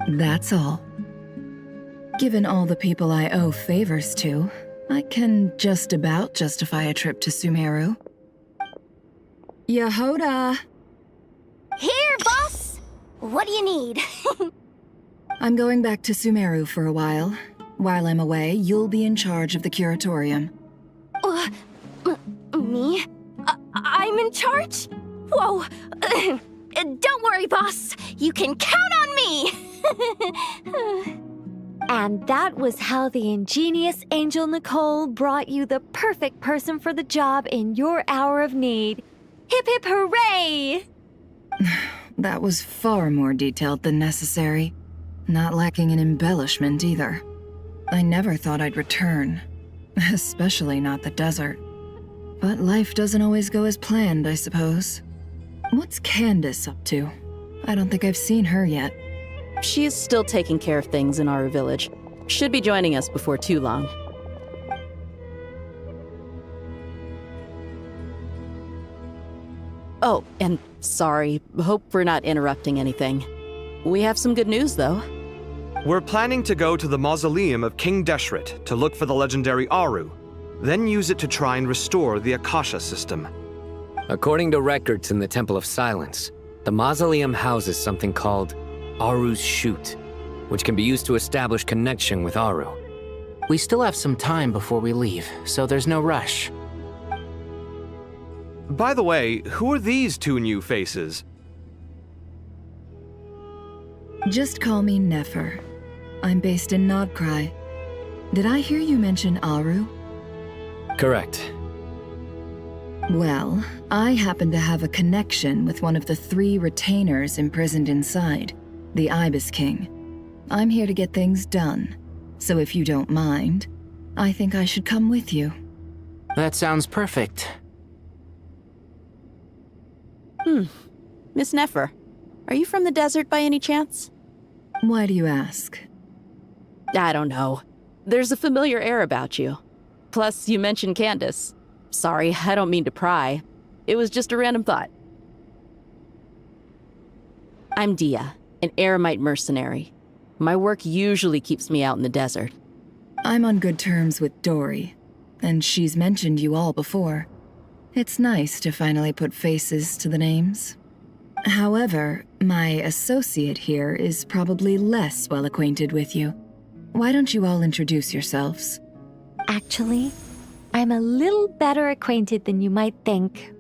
That's all. Given all the people I owe favors to, I can just about justify a trip to Sumeru. Yehoda! Here, boss! What do you need? I'm going back to Sumeru for a while. While I'm away, you'll be in charge of the curatorium. Me? I'm in charge? Whoa! Don't worry, boss. You can count on me! And that was how the ingenious Angel Nicole brought you the perfect person for the job in your hour of need. Hip hip hooray! That was far more detailed than necessary. Not lacking in embellishment either. I never thought I'd return. Especially not the desert. But life doesn't always go as planned, I suppose. What's Candace up to? I don't think I've seen her yet. She is still taking care of things in our village. Should be joining us before too long. Oh, and sorry. Hope we're not interrupting anything. We have some good news, though. We're planning to go to the mausoleum of King Deshret to look for the legendary Aru, then use it to try and restore the Akasha system. According to records in the Temple of Silence, the mausoleum houses something called Aru's Chute, which can be used to establish connection with Aru. We still have some time before we leave, so there's no rush. By the way, who are these two new faces? Just call me Nefer. I'm based in Nodcry. Did I hear you mention Aru? Correct. Well, I happen to have a connection with one of the 3 retainers imprisoned inside, the Ibis King. I'm here to get things done, so if you don't mind, I think I should come with you. That sounds perfect. Miss Nefer, are you from the desert by any chance? Why do you ask? I don't know. There's a familiar air about you. Plus, you mentioned Candace. Sorry, I don't mean to pry. It was just a random thought. I'm Dia, an eremite mercenary. My work usually keeps me out in the desert. I'm on good terms with Dory, and she's mentioned you all before. It's nice to finally put faces to the names. However, my associate here is probably less well acquainted with you. Why don't you all introduce yourselves? Actually, I'm a little better acquainted than you might think.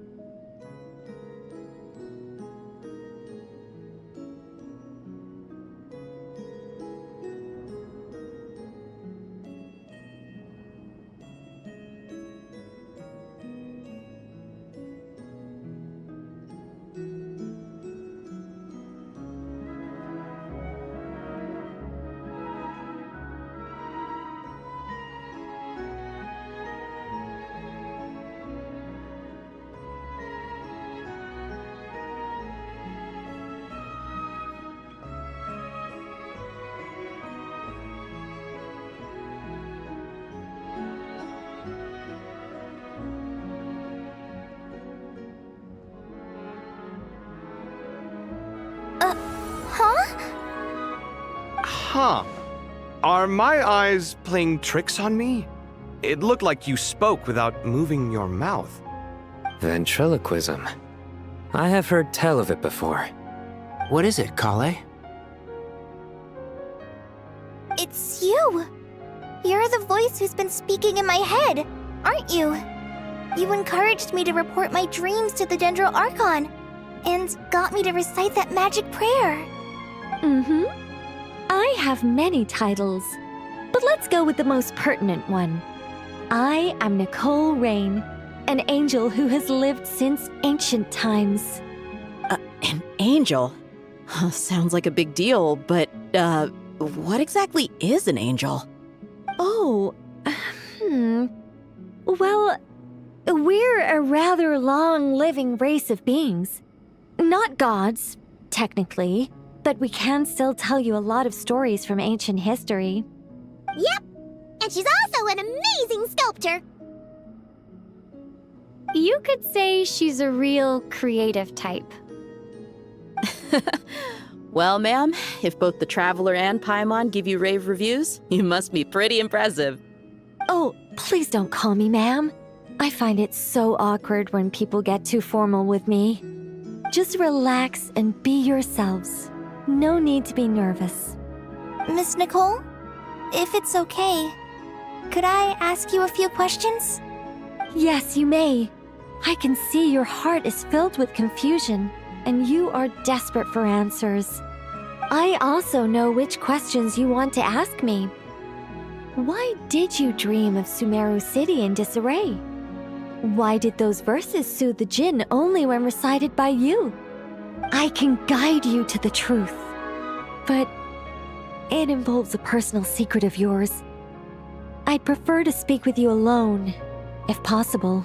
Huh. Are my eyes playing tricks on me? It looked like you spoke without moving your mouth. Ventriloquism. I have heard tell of it before. What is it, Kale? It's you! You're the voice who's been speaking in my head, aren't you? You encouraged me to report my dreams to the Dendro Archon, and got me to recite that magic prayer. I have many titles, but let's go with the most pertinent one. I am Nicole Rain, An angel who has lived since ancient times. An angel? Sounds like a big deal, but, what exactly is an angel? Oh, Well, we're a rather long-living race of beings. Not gods, technically, but we can still tell you a lot of stories from ancient history. Yep, and she's also an amazing sculptor. You could say she's a real creative type. Well, ma'am, if both the Traveler and Paimon give you rave reviews, you must be pretty impressive. Oh, please don't call me ma'am. I find it so awkward when people get too formal with me. Just relax and be yourselves. No need to be nervous. Miss Nicole, if it's okay, could I ask you a few questions? Yes, you may. I can see your heart is filled with confusion, and you are desperate for answers. I also know which questions you want to ask me. Why did you dream of Sumeru City in disarray? Why did those verses soothe the Jinn only when recited by you? I can guide you to the truth, but it involves a personal secret of yours. I'd prefer to speak with you alone, if possible.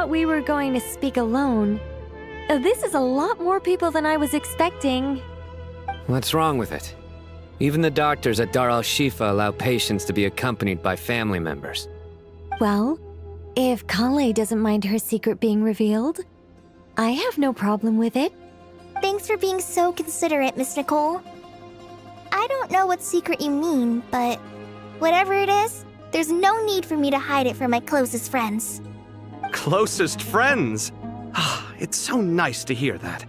We were going to speak alone. This is a lot more people than I was expecting. What's wrong with it? Even the doctors at Dar al-Shifa allow patients to be accompanied by family members. Well, if Kale doesn't mind her secret being revealed, I have no problem with it. Thanks for being so considerate, Miss Nicole. I don't know what secret you mean, but whatever it is, there's no need for me to hide it from my closest friends. Closest friends? It's so nice to hear that.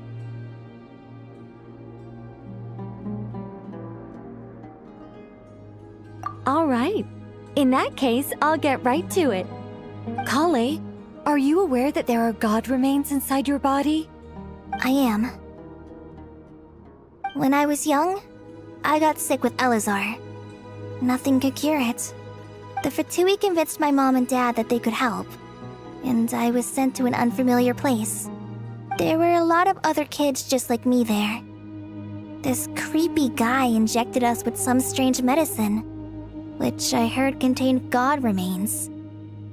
All right. In that case, I'll get right to it. Kale, are you aware that there are god remains inside your body? I am. When I was young, I got sick with Elazar. Nothing could cure it. The Fatui convinced my mom and dad that they could help, and I was sent to an unfamiliar place. There were a lot of other kids just like me there. This creepy guy injected us with some strange medicine, which I heard contained god remains.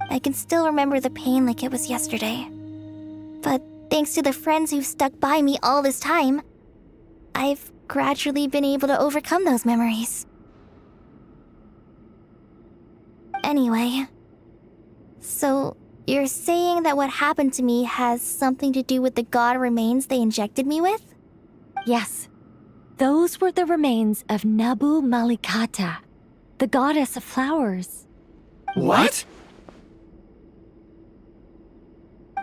I can still remember the pain like it was yesterday. But thanks to the friends who've stuck by me all this time, I've gradually been able to overcome those memories. Anyway, so you're saying that what happened to me has something to do with the god remains they injected me with? Yes. Those were the remains of Nabu Malikata, the goddess of flowers. What?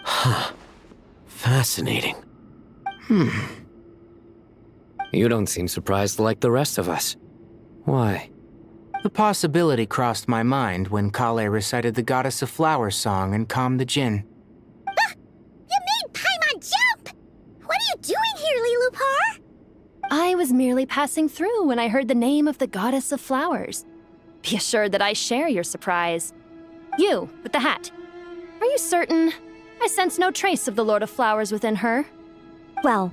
Huh. Fascinating. You don't seem surprised like the rest of us. Why? The possibility crossed my mind when Kale recited the Goddess of Flowers song and calmed the Jinn. Ah! You made Paimon jump! What are you doing here, Lilupar? I was merely passing through when I heard the name of the Goddess of Flowers. Be assured that I share your surprise. You, with the hat. Are you certain? I sense no trace of the Lord of Flowers within her. Well,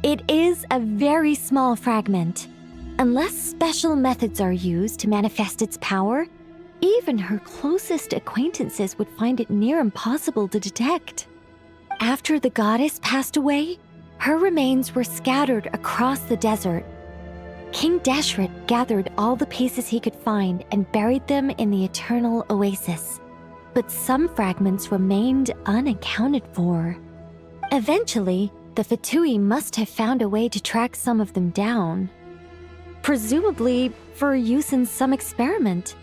it is a very small fragment. Unless special methods are used to manifest its power, even her closest acquaintances would find it near impossible to detect. After the goddess passed away, her remains were scattered across the desert. King Deshret gathered all the pieces he could find and buried them in the eternal oasis. But some fragments remained unaccounted for. Eventually, the Fatui must have found a way to track some of them down. Presumably for use in some experiment.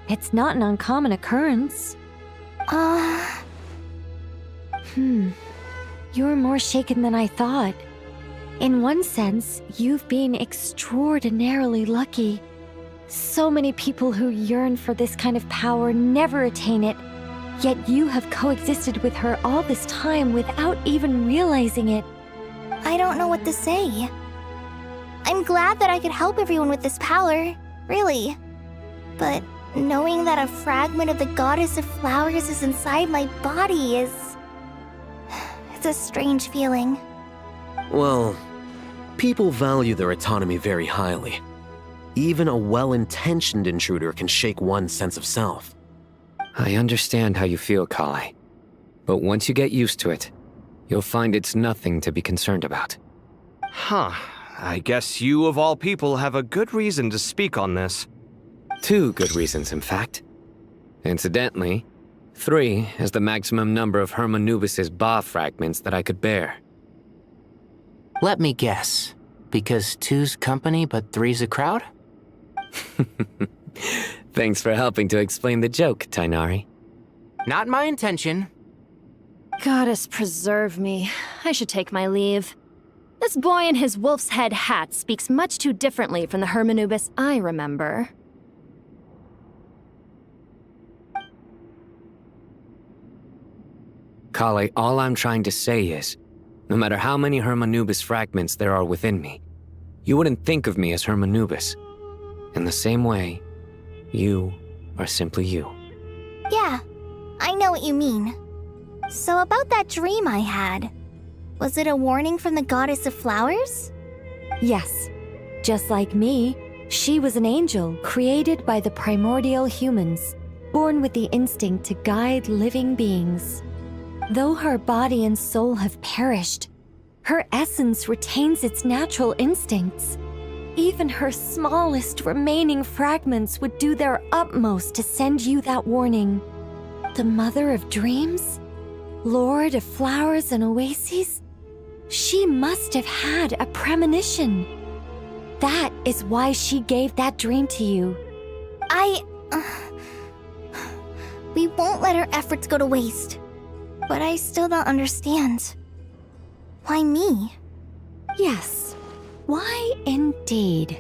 It's not an uncommon occurrence. You're more shaken than I thought. In one sense, you've been extraordinarily lucky. So many people who yearn for this kind of power never attain it, yet you have coexisted with her all this time without even realizing it. I don't know what to say. I'm glad that I could help everyone with this power, really. But knowing that a fragment of the Goddess of Flowers is inside my body is... it's a strange feeling. Well, people value their autonomy very highly. Even a well-intentioned intruder can shake one's sense of self. I understand how you feel, Kale. But once you get used to it, you'll find it's nothing to be concerned about. Huh. I guess you, of all people, have a good reason to speak on this. 2 good reasons, in fact. Incidentally, 3 is the maximum number of Hermanubis's Ba fragments that I could bear. Let me guess. Because 2's company, but 3's a crowd? Thanks for helping to explain the joke, Tainari. Not my intention. Goddess preserve me. I should take my leave. This boy in his wolf's head hat speaks much too differently from the Hermanubis I remember. Kale, all I'm trying to say is, no matter how many Hermanubis fragments there are within me, you wouldn't think of me as Hermanubis. In the same way, you are simply you. Yeah, I know what you mean. So about that dream I had, was it a warning from the Goddess of Flowers? Yes. Just like me, she was an angel created by the primordial humans, born with the instinct to guide living beings. Though her body and soul have perished, her essence retains its natural instincts. Even her smallest remaining fragments would do their utmost to send you that warning. The Mother of Dreams? Lord of Flowers and Oases? She must have had a premonition. That is why she gave that dream to you. We won't let her efforts go to waste. But I still don't understand. Why me? Yes. Why indeed?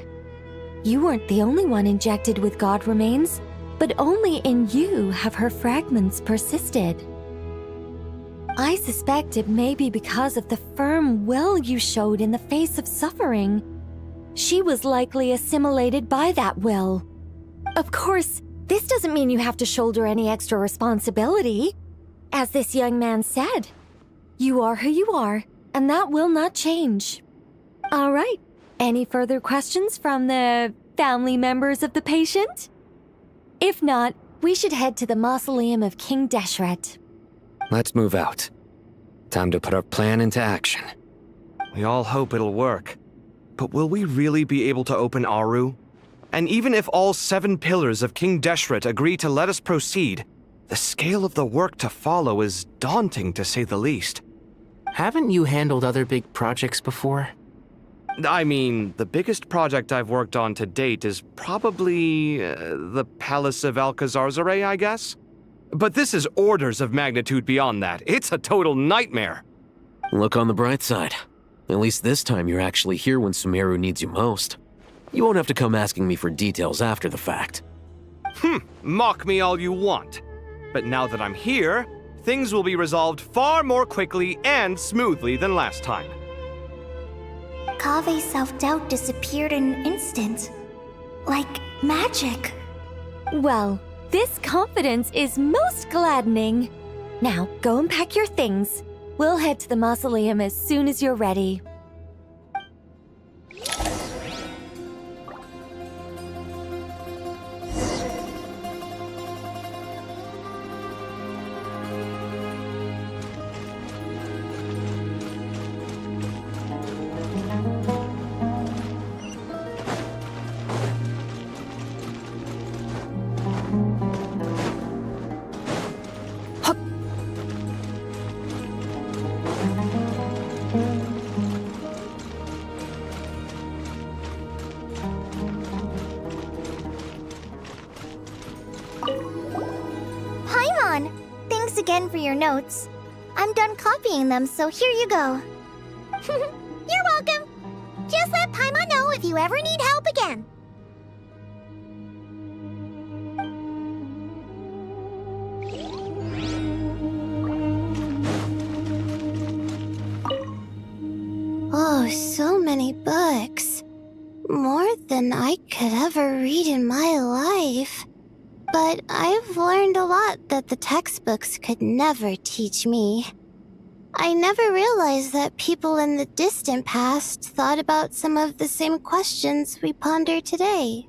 You weren't the only one injected with God remains, but only in you have her fragments persisted. I suspect it may be because of the firm will you showed in the face of suffering. She was likely assimilated by that will. Of course, this doesn't mean you have to shoulder any extra responsibility. As this young man said, you are who you are, and that will not change. All right, any further questions from the family members of the patient? If not, we should head to the mausoleum of King Deshret. Let's move out. Time to put our plan into action. We all hope it'll work. But will we really be able to open Aru? And even if all 7 pillars of King Deshret agree to let us proceed, the scale of the work to follow is daunting, to say the least. Haven't you handled other big projects before? I mean, the biggest project I've worked on to date is probably the Palace of Alcazarzaray, I guess? But this is orders of magnitude beyond that. It's a total nightmare. Look on the bright side. At least this time you're actually here when Sumeru needs you most. You won't have to come asking me for details after the fact. Mock me all you want. But now that I'm here, things will be resolved far more quickly and smoothly than last time. Kave's self-doubt disappeared in an instant. Like magic. Well, this confidence is most gladdening. Now, go and pack your things. We'll head to the mausoleum as soon as you're ready. Paimon! Thanks again for your notes. I'm done copying them, so here you go. You're welcome! Just let Paimon know if you ever need help again. Oh, so many books. More than I could ever read in my life. But I've learned a lot that the textbooks could never teach me. I never realized that people in the distant past thought about some of the same questions we ponder today.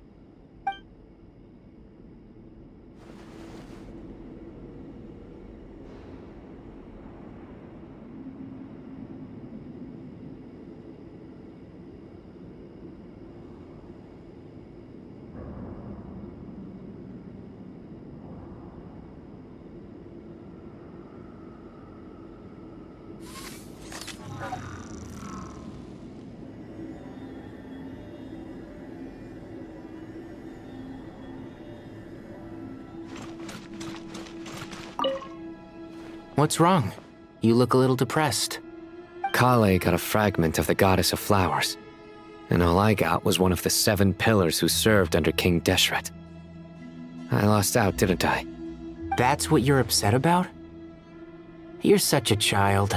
What's wrong? You look a little depressed. Kale got a fragment of the Goddess of Flowers, and all I got was one of the 7 pillars who served under King Deshret. I lost out, didn't I? That's what you're upset about? You're such a child.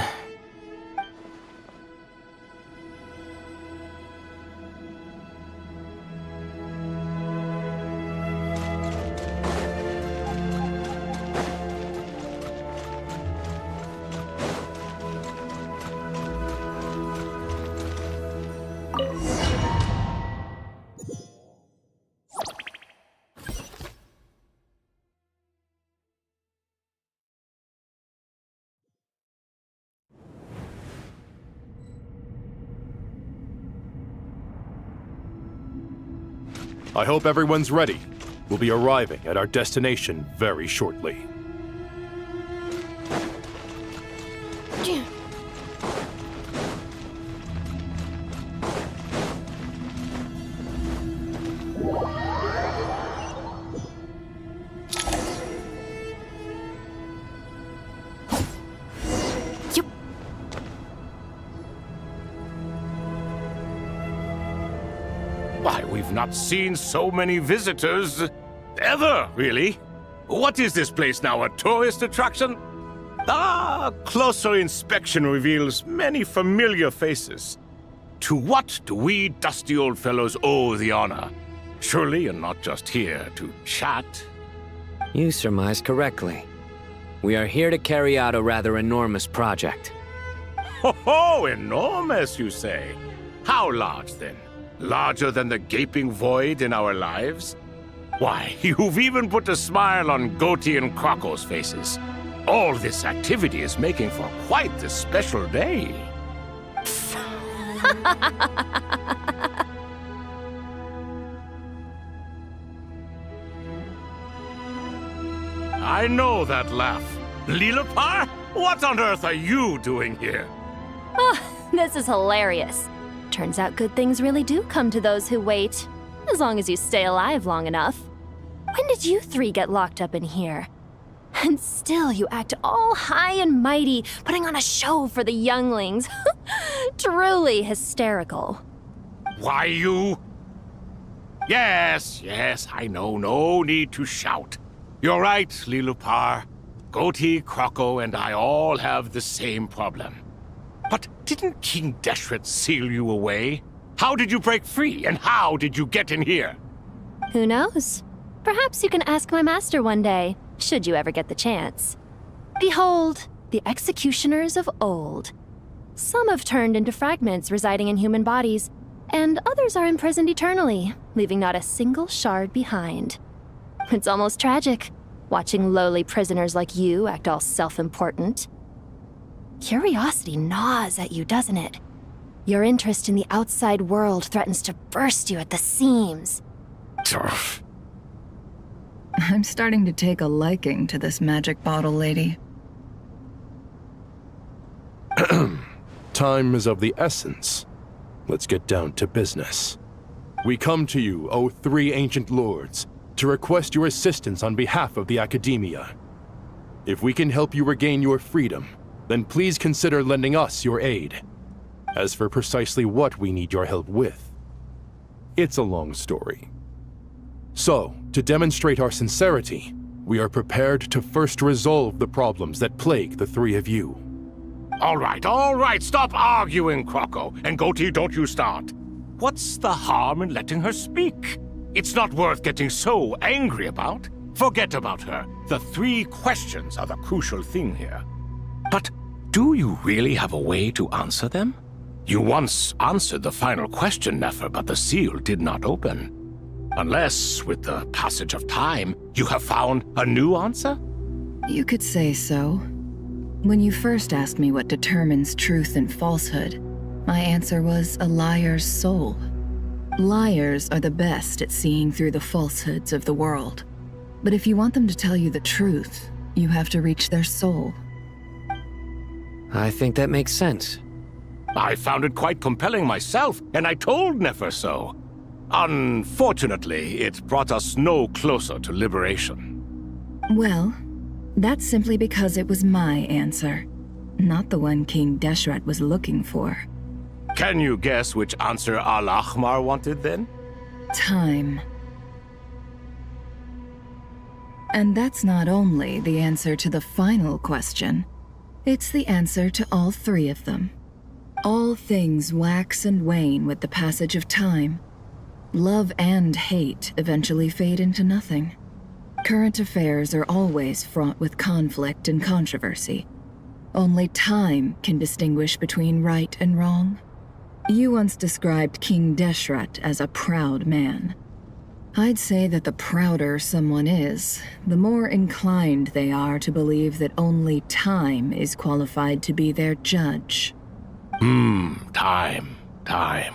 I hope everyone's ready. We'll be arriving at our destination very shortly. Why, we've not seen so many visitors ever, really. What is this place now, a tourist attraction? Ah, closer inspection reveals many familiar faces. To what do we dusty old fellows owe the honor? Surely you're not just here to chat. You surmise correctly. We are here to carry out a rather enormous project. Ho, enormous, you say? How large, then? Larger than the gaping void in our lives? Why, you've even put a smile on Goatee and Crocco's faces. All this activity is making for quite the special day. I know that laugh. Lilipar? What on earth are you doing here? Oh, this is hilarious. Turns out good things really do come to those who wait, as long as you stay alive long enough. When did you 3 get locked up in here? And still you act all high and mighty, putting on a show for the younglings. Truly hysterical. Why, you... Yes, I know. No need to shout. You're right, Lilipar. Goatee, Crocco, and I all have the same problem. But didn't King Deshret seal you away? How did you break free, and how did you get in here? Who knows? Perhaps you can ask my master one day, should you ever get the chance. Behold, the executioners of old. Some have turned into fragments residing in human bodies, and others are imprisoned eternally, leaving not a single shard behind. It's almost tragic, watching lowly prisoners like you act all self-important. Curiosity gnaws at you, doesn't it? Your interest in the outside world threatens to burst you at the seams. I'm starting to take a liking to this magic bottle lady. Time is of the essence. Let's get down to business. We come to you, O 3 ancient lords, to request your assistance on behalf of the Academia. If we can help you regain your freedom, then please consider lending us your aid. As for precisely what we need your help with, it's a long story. So, to demonstrate our sincerity, we are prepared to first resolve the problems that plague the three of you. All right, stop arguing, Croco. And Goatee, don't you start. What's the harm in letting her speak? It's not worth getting so angry about. Forget about her. The 3 questions are the crucial thing here. But do you really have a way to answer them? You once answered the final question, Nefer, but the seal did not open. Unless, with the passage of time, you have found a new answer? You could say so. When you first asked me what determines truth and falsehood, my answer was a liar's soul. Liars are the best at seeing through the falsehoods of the world. But if you want them to tell you the truth, you have to reach their soul. I think that makes sense. I found it quite compelling myself, and I told Nefer so. Unfortunately, it brought us no closer to liberation. Well, that's simply because it was my answer, not the one King Deshret was looking for. Can you guess which answer Al-Ahmar wanted then? Time. And that's not only the answer to the final question, it's the answer to all 3 of them. All things wax and wane with the passage of time. Love and hate eventually fade into nothing. Current affairs are always fraught with conflict and controversy. Only time can distinguish between right and wrong. You once described King Deshret as a proud man. I'd say that the prouder someone is, the more inclined they are to believe that only time is qualified to be their judge. Time.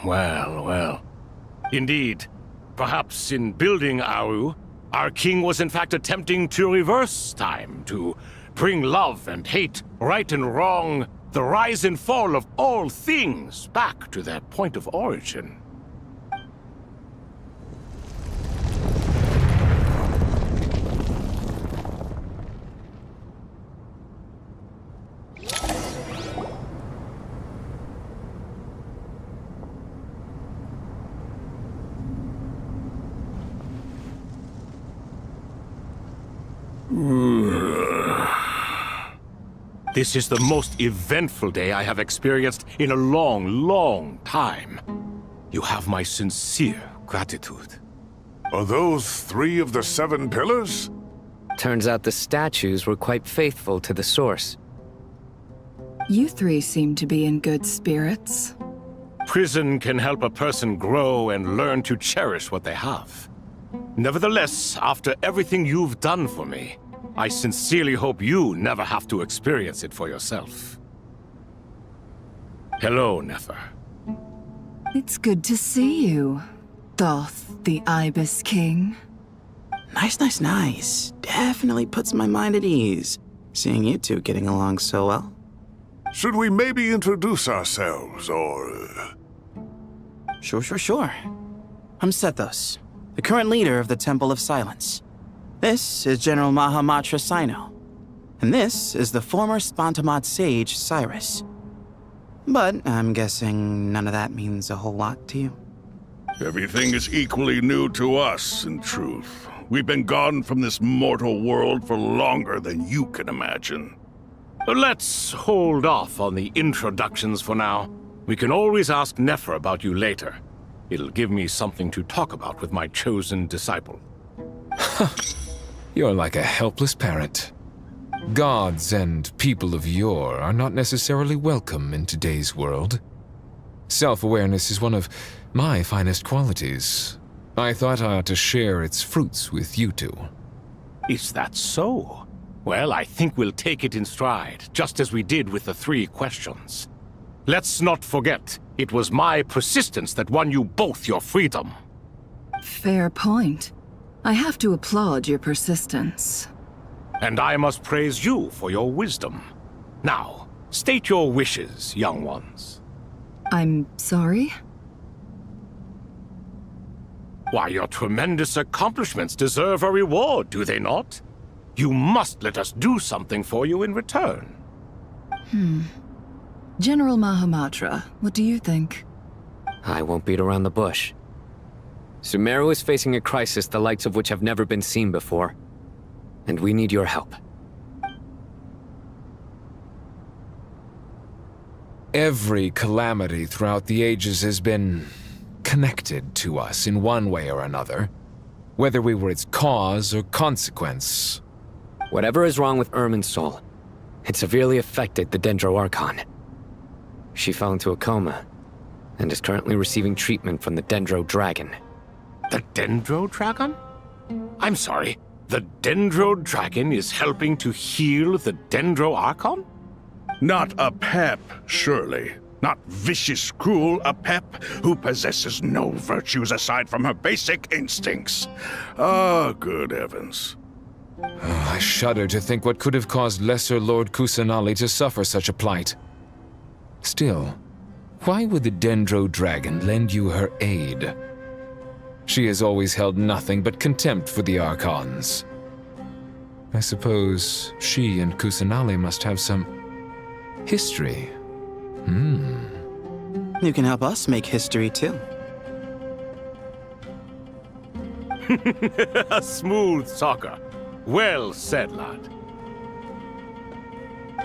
Well. Indeed. Perhaps in building Aru, our king was in fact attempting to reverse time, to bring love and hate, right and wrong, the rise and fall of all things back to their point of origin. This is the most eventful day I have experienced in a long time. You have my sincere gratitude. Are those 3 of the 7 pillars? Turns out the statues were quite faithful to the source. You 3 seem to be in good spirits. Prison can help a person grow and learn to cherish what they have. Nevertheless, after everything you've done for me, I sincerely hope you never have to experience it for yourself. Hello, Nefer. It's good to see you, Thoth the Ibis King. Nice. Definitely puts my mind at ease, seeing you 2 getting along so well. Should we maybe introduce ourselves, or... Sure. I'm Sethos, the current leader of the Temple of Silence. This is General Mahamatra Sino, and this is the former Spantamot sage, Cyrus. But I'm guessing none of that means a whole lot to you. Everything is equally new to us, in truth. We've been gone from this mortal world for longer than you can imagine. Let's hold off on the introductions for now. We can always ask Nefer about you later. It'll give me something to talk about with my chosen disciple. You're like a helpless parent. Gods and people of yore are not necessarily welcome in today's world. Self-awareness is one of my finest qualities. I thought I ought to share its fruits with you 2. Is that so? Well, I think we'll take it in stride, just as we did with the 3 questions. Let's not forget, it was my persistence that won you both your freedom. Fair point. I have to applaud your persistence. And I must praise you for your wisdom. Now, state your wishes, young ones. I'm sorry? Why, your tremendous accomplishments deserve a reward, do they not? You must let us do something for you in return. General Mahamatra, what do you think? I won't beat around the bush. Sumeru is facing a crisis the likes of which have never been seen before. And we need your help. Every calamity throughout the ages has been connected to us in one way or another, whether we were its cause or consequence. Whatever is wrong with Irminsul, it severely affected the Dendro Archon. She fell into a coma and is currently receiving treatment from the Dendro Dragon. The Dendro Dragon? I'm sorry, the Dendro Dragon is helping to heal the Dendro Archon? Not a pep, surely. Not vicious, cruel a pep who possesses no virtues aside from her basic instincts. Ah, good heavens. Oh, I shudder to think what could have caused Lesser Lord Kusanali to suffer such a plight. Still, why would the Dendro Dragon lend you her aid? She has always held nothing but contempt for the Archons. I suppose she and Kusanali must have some history. You can help us make history too. A smooth talker. Well said, lad.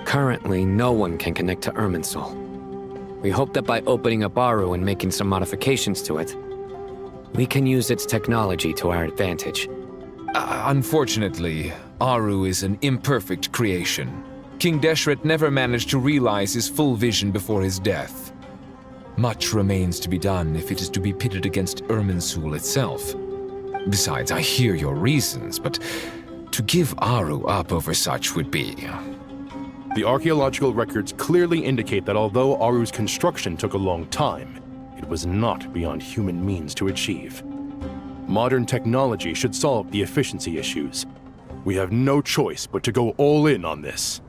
Currently, no one can connect to Irminsul. We hope that by opening up Aru and making some modifications to it, we can use its technology to our advantage. Unfortunately, Aru is an imperfect creation. King Deshret never managed to realize his full vision before his death. Much remains to be done if it is to be pitted against Irminsul itself. Besides, I hear your reasons, but to give Aru up over such would be... The archaeological records clearly indicate that although Aru's construction took a long time, it was not beyond human means to achieve. Modern technology should solve the efficiency issues. We have no choice but to go all in on this.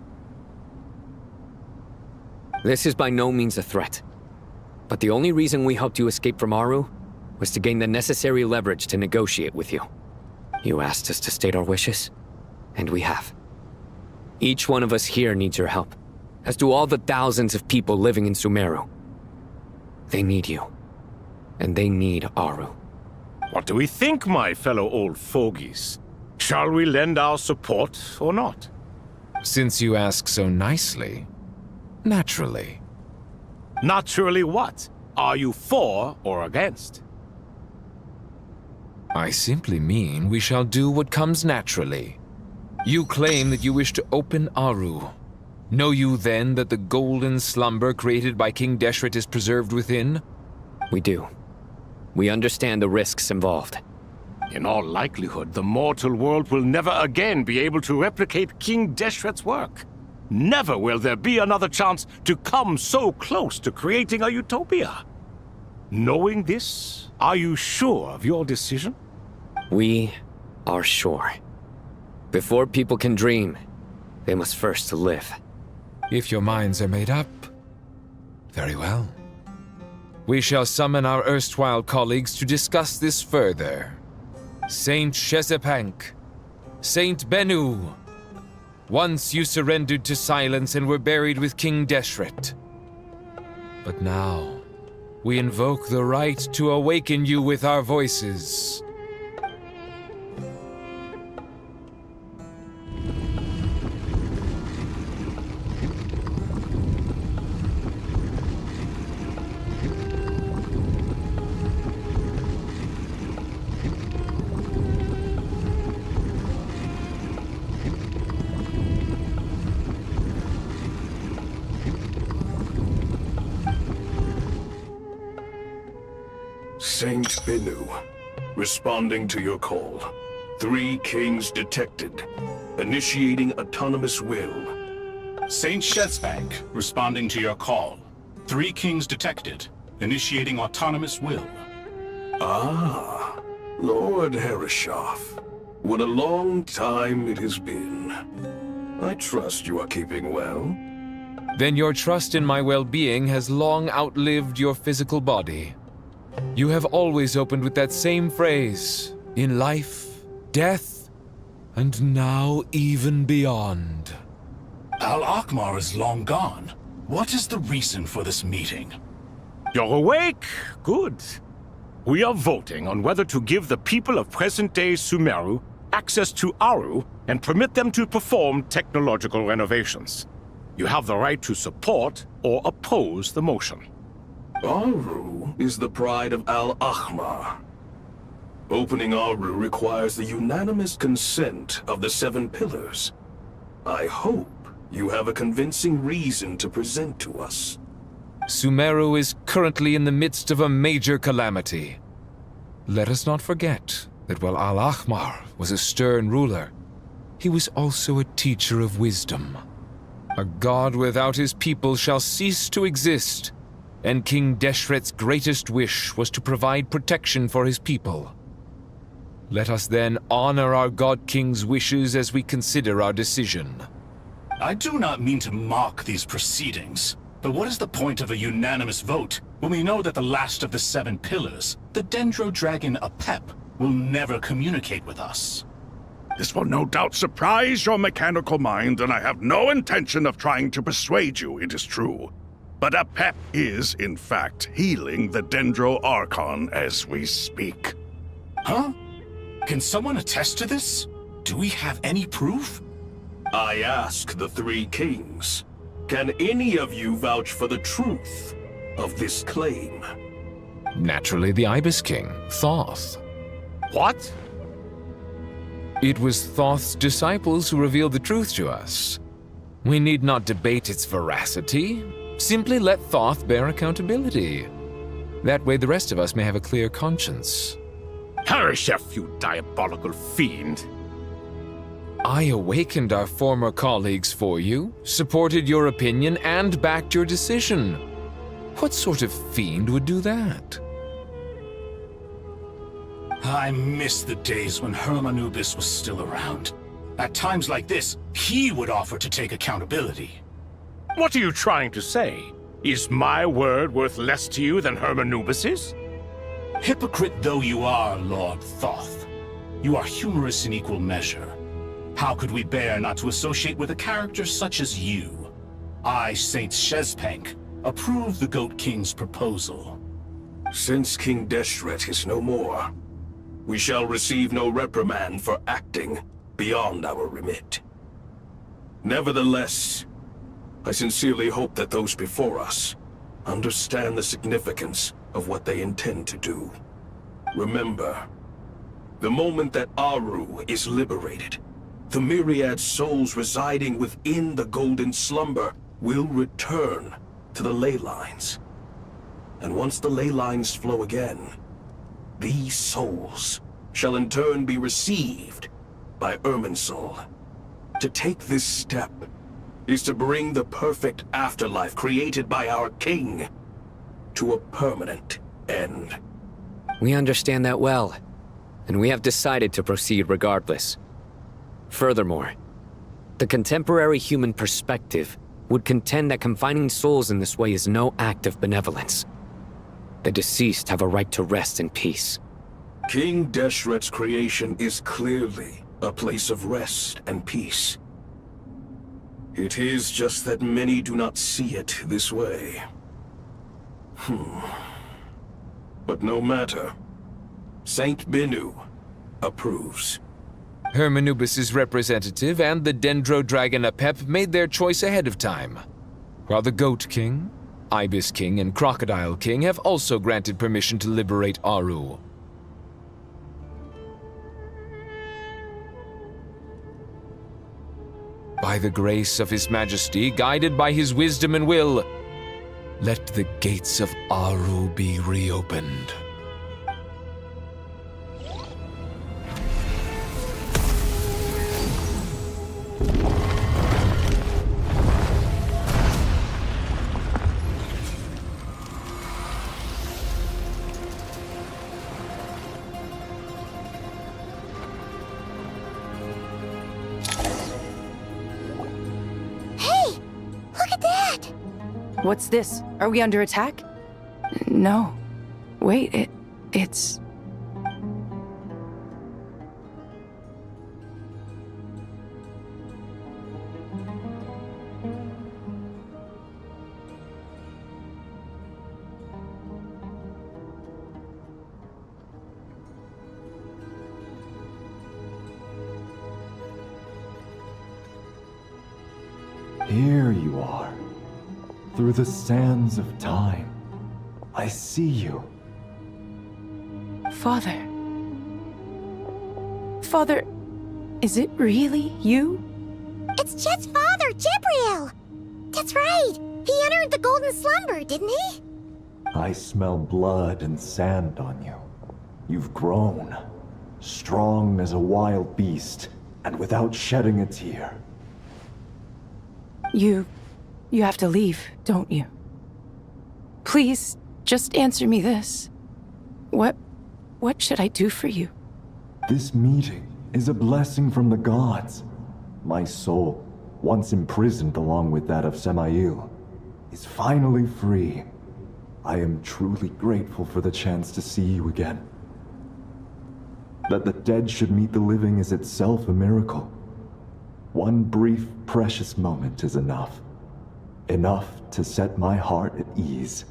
This is by no means a threat. But the only reason we helped you escape from Aru was to gain the necessary leverage to negotiate with you. You asked us to state our wishes, and we have. Each one of us here needs your help, as do all the thousands of people living in Sumeru. They need you, and they need Aru. What do we think, my fellow old fogies? Shall we lend our support or not? Since you ask so nicely, naturally. Naturally what? Are you for or against? I simply mean we shall do what comes naturally. You claim that you wish to open Aru. Know you then that the golden slumber created by King Deshret is preserved within? We do. We understand the risks involved. In all likelihood, the mortal world will never again be able to replicate King Deshret's work. Never will there be another chance to come so close to creating a utopia. Knowing this, are you sure of your decision? We are sure. Before people can dream, they must first live. If your minds are made up, very well. We shall summon our erstwhile colleagues to discuss this further. Saint Shezepank, Saint Bennu, once you surrendered to silence and were buried with King Deshret. But now, we invoke the right to awaken you with our voices. Saint Bennu, responding to your call. 3 kings detected. Initiating autonomous will. Saint Shezbank, responding to your call. 3 kings detected. Initiating autonomous will. Ah, Lord Herreshoff. What a long time it has been. I trust you are keeping well. Then your trust in my well-being has long outlived your physical body. You have always opened with that same phrase, in life, death, and now even beyond. Al-Akmar is long gone. What is the reason for this meeting? You're awake? Good. We are voting on whether to give the people of present-day Sumeru access to Aru and permit them to perform technological renovations. You have the right to support or oppose the motion. Aru is the pride of Al-Ahmar. Opening Aru requires the unanimous consent of the 7 pillars. I hope you have a convincing reason to present to us. Sumeru is currently in the midst of a major calamity. Let us not forget that while Al-Ahmar was a stern ruler, he was also a teacher of wisdom. A god without his people shall cease to exist, and King Deshret's greatest wish was to provide protection for his people. Let us then honor our God King's wishes as we consider our decision. I do not mean to mock these proceedings, but what is the point of a unanimous vote when we know that the last of the 7 pillars, the Dendro Dragon Apep, will never communicate with us? This will no doubt surprise your mechanical mind, and I have no intention of trying to persuade you it is true. But Apep is, in fact, healing the Dendro Archon as we speak. Huh? Can someone attest to this? Do we have any proof? I ask the 3 kings. Can any of you vouch for the truth of this claim? Naturally, the Ibis King, Thoth. What? It was Thoth's disciples who revealed the truth to us. We need not debate its veracity. Simply let Thoth bear accountability. That way the rest of us may have a clear conscience. Harishef, you diabolical fiend! I awakened our former colleagues for you, supported your opinion, and backed your decision. What sort of fiend would do that? I miss the days when Hermanubis was still around. At times like this, he would offer to take accountability. What are you trying to say? Is my word worth less to you than Hermanubis's? Hypocrite though you are, Lord Thoth, you are humorous in equal measure. How could we bear not to associate with a character such as you? I, Saint Shezpank, approve the Goat King's proposal. Since King Deshret is no more, we shall receive no reprimand for acting beyond our remit. Nevertheless, I sincerely hope that those before us understand the significance of what they intend to do. Remember, the moment that Aru is liberated, the myriad souls residing within the Golden Slumber will return to the ley lines. And once the ley lines flow again, these souls shall in turn be received by Irminsul. To take this step is to bring the perfect afterlife created by our king to a permanent end. We understand that well, and we have decided to proceed regardless. Furthermore, the contemporary human perspective would contend that confining souls in this way is no act of benevolence. The deceased have a right to rest in peace. King Deshret's creation is clearly a place of rest and peace. It is just that many do not see it this way. But no matter. Saint Binu approves. Hermanubis' representative and the Dendro Dragon Apep made their choice ahead of time, while the Goat King, Ibis King, and Crocodile King have also granted permission to liberate Aru. By the grace of His Majesty, guided by his wisdom and will, let the gates of Aru be reopened. What's this? Are we under attack? No. Wait, it's... Here you are. Through the sands of time. I see you. Father. Father, is it really you? It's Jet's father, Jibriel! That's right! He entered the golden slumber, didn't he? I smell blood and sand on you. You've grown. Strong as a wild beast, and without shedding a tear. You have to leave, don't you? Please, just answer me this. What should I do for you? This meeting is a blessing from the gods. My soul, once imprisoned along with that of Samael, is finally free. I am truly grateful for the chance to see you again. That the dead should meet the living is itself a miracle. One brief, precious moment is enough. Enough to set my heart at ease.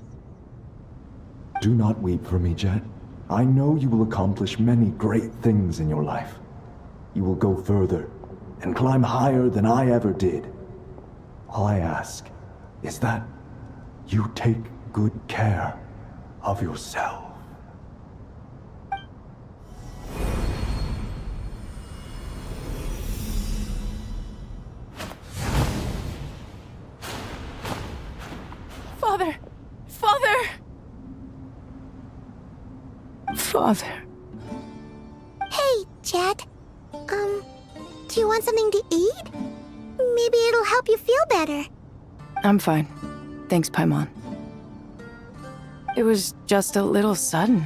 Do not weep for me, Jet. I know you will accomplish many great things in your life. You will go further and climb higher than I ever did. All I ask is that you take good care of yourself. Father! Father! Father. Hey, Jet. Do you want something to eat? Maybe it'll help you feel better. I'm fine. Thanks, Paimon. It was just a little sudden.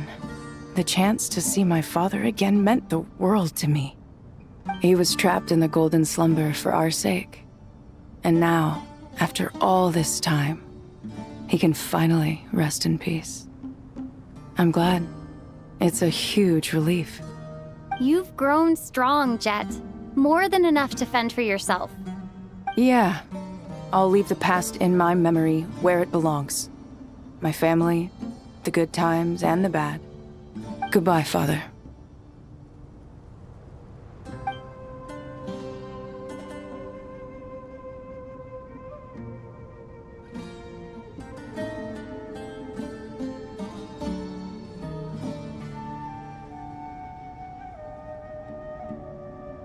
The chance to see my father again meant the world to me. He was trapped in the golden slumber for our sake. And now, after all this time, he can finally rest in peace. I'm glad. It's a huge relief. You've grown strong, Jet. More than enough to fend for yourself. Yeah. I'll leave the past in my memory where it belongs. My family, the good times and the bad. Goodbye, Father.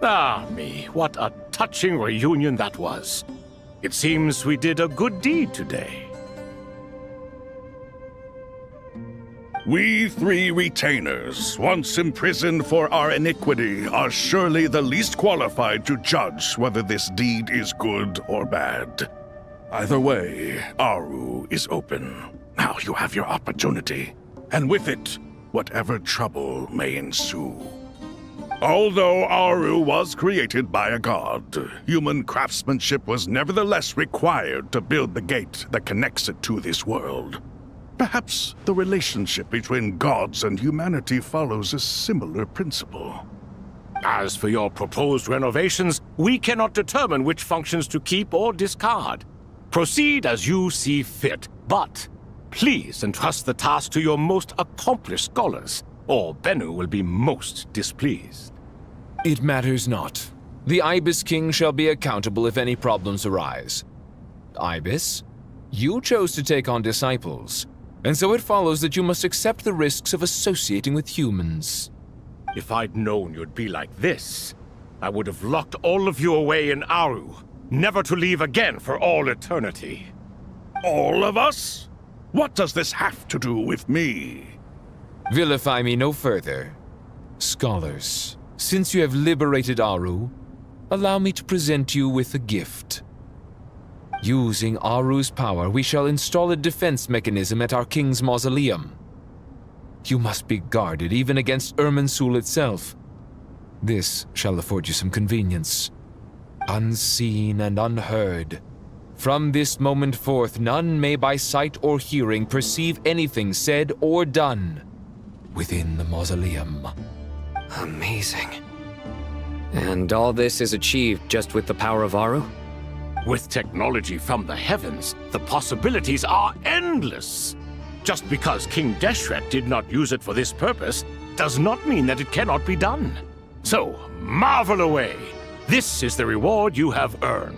Ah, me, what a touching reunion that was. It seems we did a good deed today. We three retainers, once imprisoned for our iniquity, are surely the least qualified to judge whether this deed is good or bad. Either way, Aru is open. Now you have your opportunity, and with it, whatever trouble may ensue. Although Aru was created by a god, human craftsmanship was nevertheless required to build the gate that connects it to this world. Perhaps the relationship between gods and humanity follows a similar principle. As for your proposed renovations, we cannot determine which functions to keep or discard. Proceed as you see fit, but please entrust the task to your most accomplished scholars, or Bennu will be most displeased. It matters not. The Ibis King shall be accountable if any problems arise. Ibis, you chose to take on disciples, and so it follows that you must accept the risks of associating with humans. If I'd known you'd be like this, I would have locked all of you away in Aru, never to leave again for all eternity. All of us? What does this have to do with me? Vilify me no further. Scholars, since you have liberated Aru, allow me to present you with a gift. Using Aru's power, we shall install a defense mechanism at our king's mausoleum. You must be guarded even against Irminsul itself. This shall afford you some convenience. Unseen and unheard. From this moment forth, none may by sight or hearing perceive anything said or done within the mausoleum. Amazing. And all this is achieved just with the power of Aru? With technology from the heavens, the possibilities are endless. Just because King Deshret did not use it for this purpose does not mean that it cannot be done. So, marvel away. This is the reward you have earned.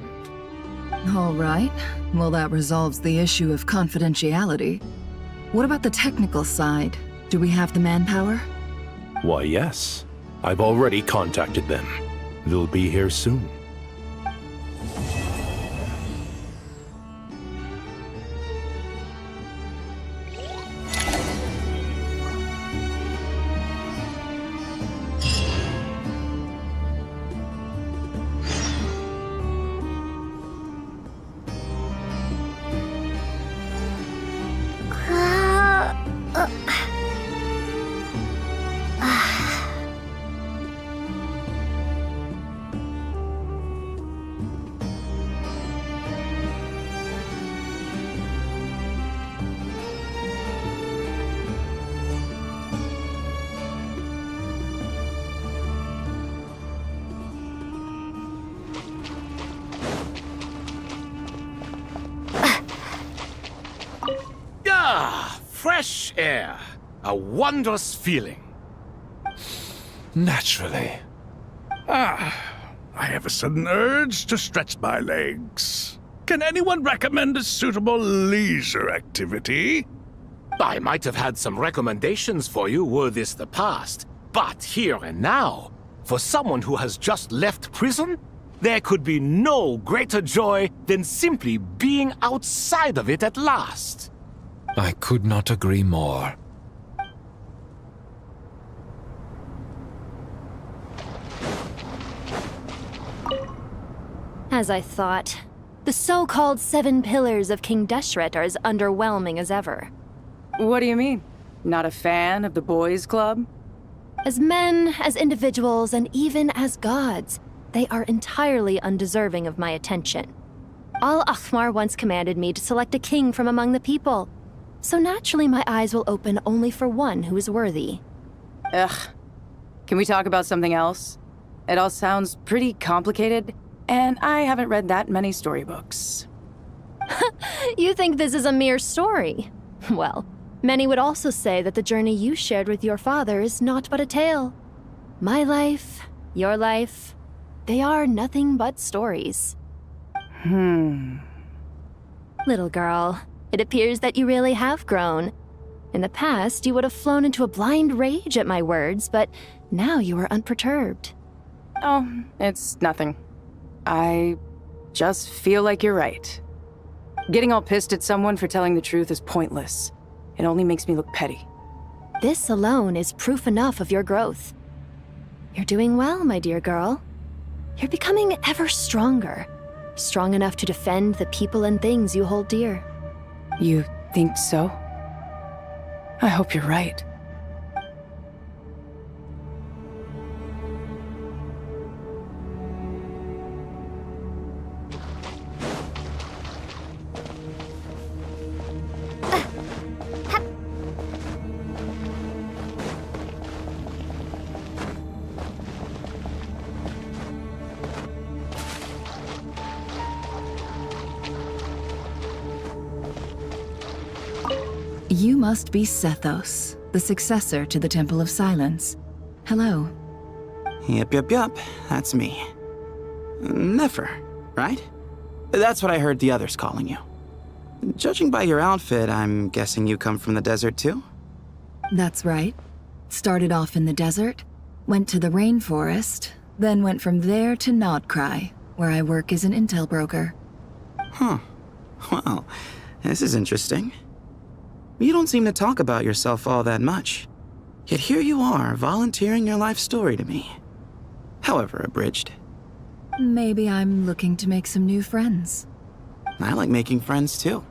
All right. Well, that resolves the issue of confidentiality. What about the technical side? Do we have the manpower? Why, yes. I've already contacted them. They'll be here soon. Fresh air. A wondrous feeling. Naturally. I have a sudden urge to stretch my legs. Can anyone recommend a suitable leisure activity? I might have had some recommendations for you were this the past, but here and now, for someone who has just left prison, there could be no greater joy than simply being outside of it at last. I could not agree more. As I thought, the so-called 7 pillars of King Deshret are as underwhelming as ever. What do you mean? Not a fan of the boys' club? As men, as individuals, and even as gods, they are entirely undeserving of my attention. Al-Akhmar once commanded me to select a king from among the people, so naturally my eyes will open only for one who is worthy. Ugh. Can we talk about something else? It all sounds pretty complicated, and I haven't read that many storybooks. You think this is a mere story? Well, many would also say that the journey you shared with your father is not but a tale. My life, your life, they are nothing but stories. Little girl, it appears that you really have grown. In the past, you would have flown into a blind rage at my words, but now you are unperturbed. Oh, it's nothing. I just feel like you're right. Getting all pissed at someone for telling the truth is pointless. It only makes me look petty. This alone is proof enough of your growth. You're doing well, my dear girl. You're becoming ever stronger. Strong enough to defend the people and things you hold dear. You think so? I hope you're right. You must be Sethos, the successor to the Temple of Silence. Hello. Yep, that's me. Nefer, right? That's what I heard the others calling you. Judging by your outfit, I'm guessing you come from the desert too? That's right. Started off in the desert, went to the rainforest, then went from there to Nodcry, where I work as an intel broker. Huh. Well, this is interesting. You don't seem to talk about yourself all that much. Yet here you are, volunteering your life story to me. However abridged. Maybe I'm looking to make some new friends. I like making friends too.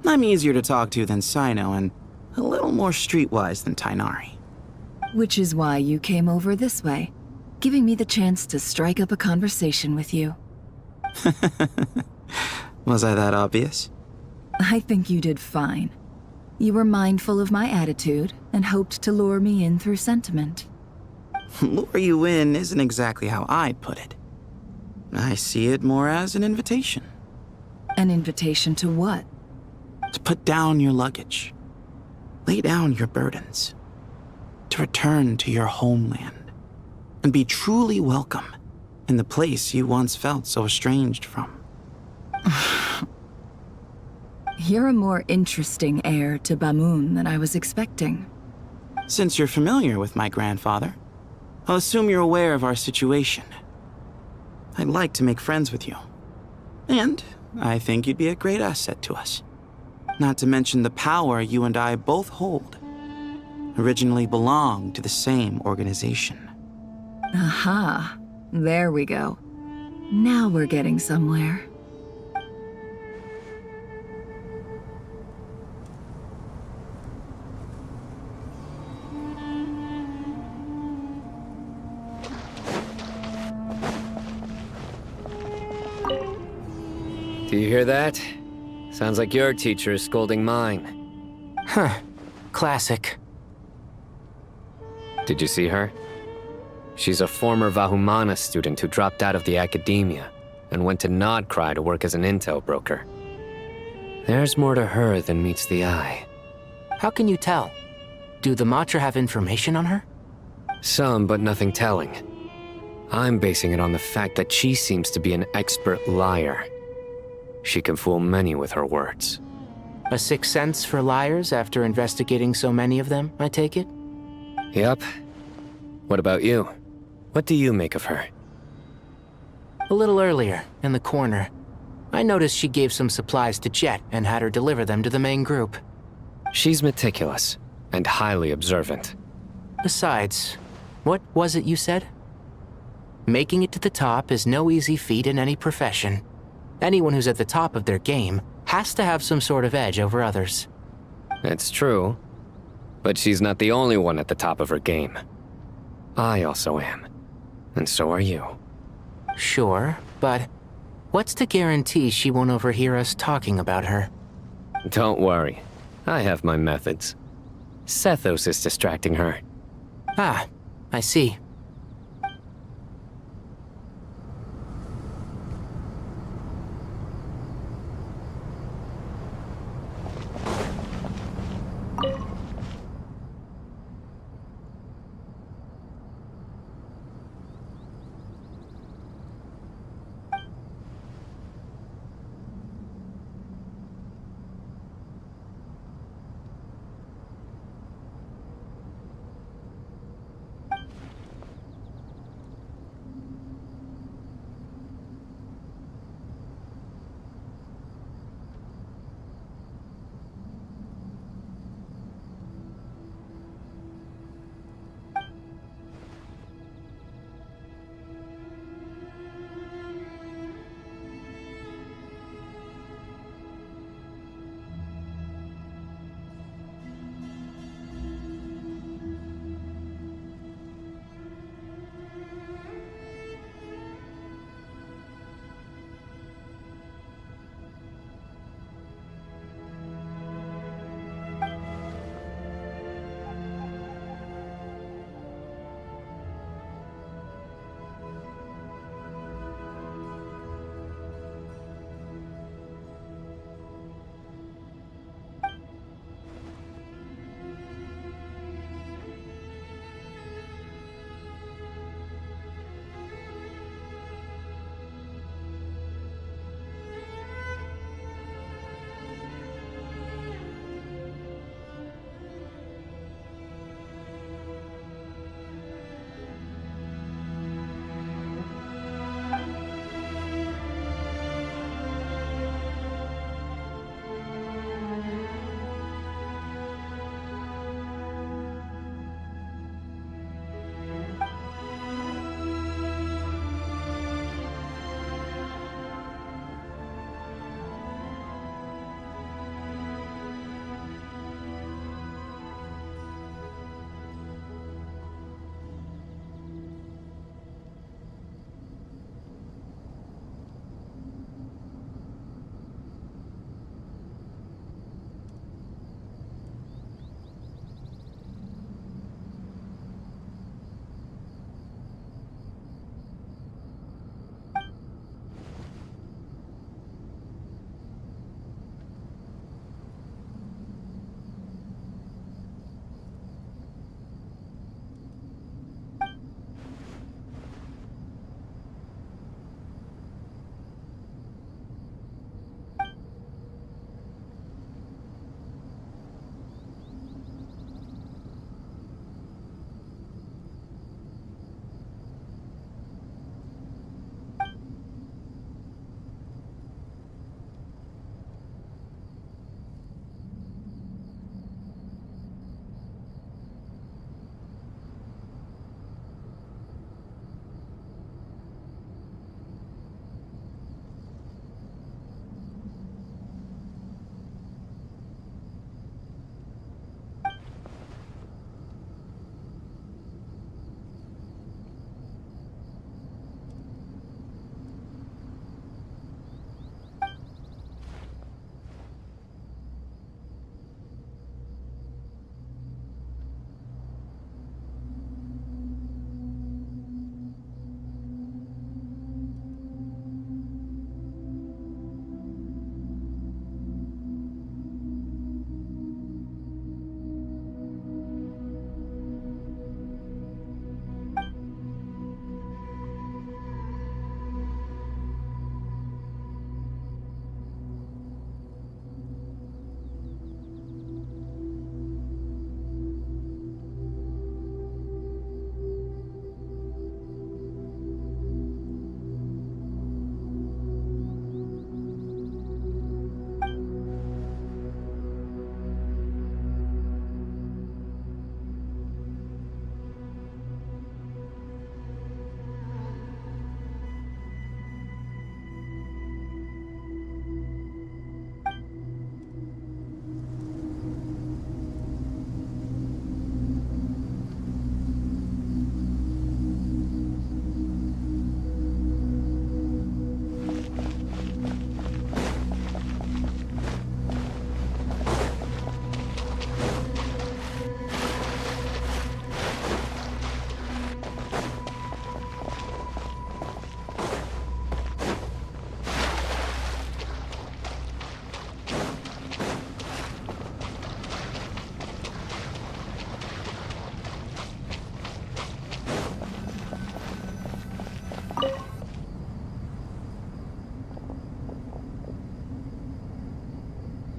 I'm easier to talk to than Sino and a little more streetwise than Tainari. Which is why you came over this way, giving me the chance to strike up a conversation with you. Was I that obvious? I think you did fine. You were mindful of my attitude and hoped to lure me in through sentiment. Lure you in isn't exactly how I'd put it. I see it more as an invitation. An invitation to what? To put down your luggage. Lay down your burdens. To return to your homeland. And be truly welcome in the place you once felt so estranged from. You're a more interesting heir to Bamun than I was expecting. Since you're familiar with my grandfather, I'll assume you're aware of our situation. I'd like to make friends with you. And I think you'd be a great asset to us. Not to mention the power you and I both hold. Originally belonged to the same organization. Aha. There we go. Now we're getting somewhere. Do you hear that? Sounds like your teacher is scolding mine. Huh. Classic. Did you see her? She's a former Vahumana student who dropped out of the academia and went to Nodcry to work as an intel broker. There's more to her than meets the eye. How can you tell? Do the Matra have information on her? Some, but nothing telling. I'm basing it on the fact that she seems to be an expert liar. She can fool many with her words. A sixth sense for liars after investigating so many of them, I take it? Yep. What about you? What do you make of her? A little earlier, in the corner, I noticed she gave some supplies to Jet and had her deliver them to the main group. She's meticulous and highly observant. Besides, what was it you said? Making it to the top is no easy feat in any profession. Anyone who's at the top of their game has to have some sort of edge over others. It's true, but she's not the only one at the top of her game. I also am, and so are you. Sure, but what's to guarantee she won't overhear us talking about her? Don't worry, I have my methods. Sethos is distracting her. Ah, I see.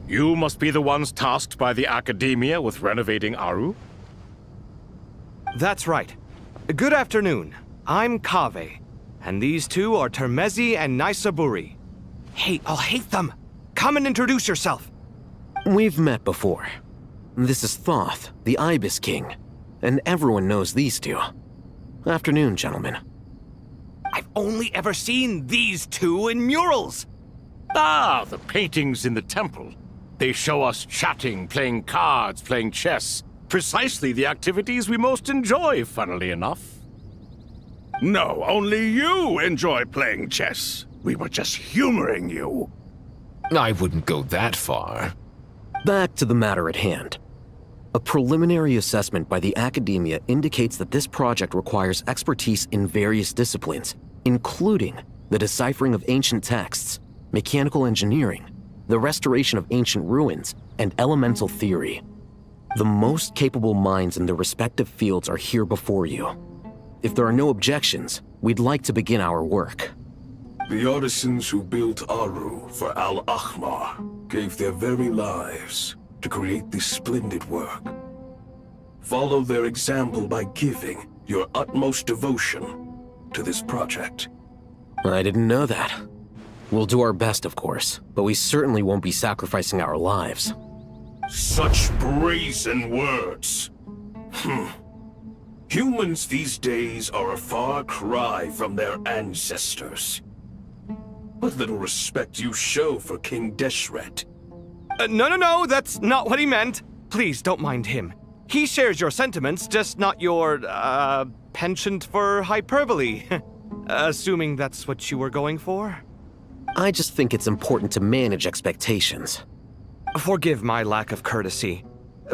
You must be the ones tasked by the Academia with renovating Aru? That's right. Good afternoon. I'm Kaveh, and these two are Termezi and Naisaburi. Hey, I'll hate them! Come and introduce yourself! We've met before. This is Thoth, the Ibis King, and everyone knows these two. Afternoon, gentlemen. I've only ever seen these two in murals! Ah, the paintings in the temple. They show us chatting, playing cards, playing chess. Precisely the activities we most enjoy, funnily enough. No, only you enjoy playing chess. We were just humoring you. I wouldn't go that far. Back to the matter at hand. A preliminary assessment by the Academia indicates that this project requires expertise in various disciplines, including the deciphering of ancient texts, mechanical engineering, the restoration of ancient ruins, and elemental theory. The most capable minds in their respective fields are here before you. If there are no objections, we'd like to begin our work. The artisans who built Aru for Al-Ahmar gave their very lives to create this splendid work. Follow their example by giving your utmost devotion to this project. I didn't know that. We'll do our best, of course, but we certainly won't be sacrificing our lives. Such brazen words. Humans these days are a far cry from their ancestors. What little respect you show for King Deshret. No, that's not what he meant. Please, don't mind him. He shares your sentiments, just not your, penchant for hyperbole. Assuming that's what you were going for? I just think it's important to manage expectations. Forgive my lack of courtesy,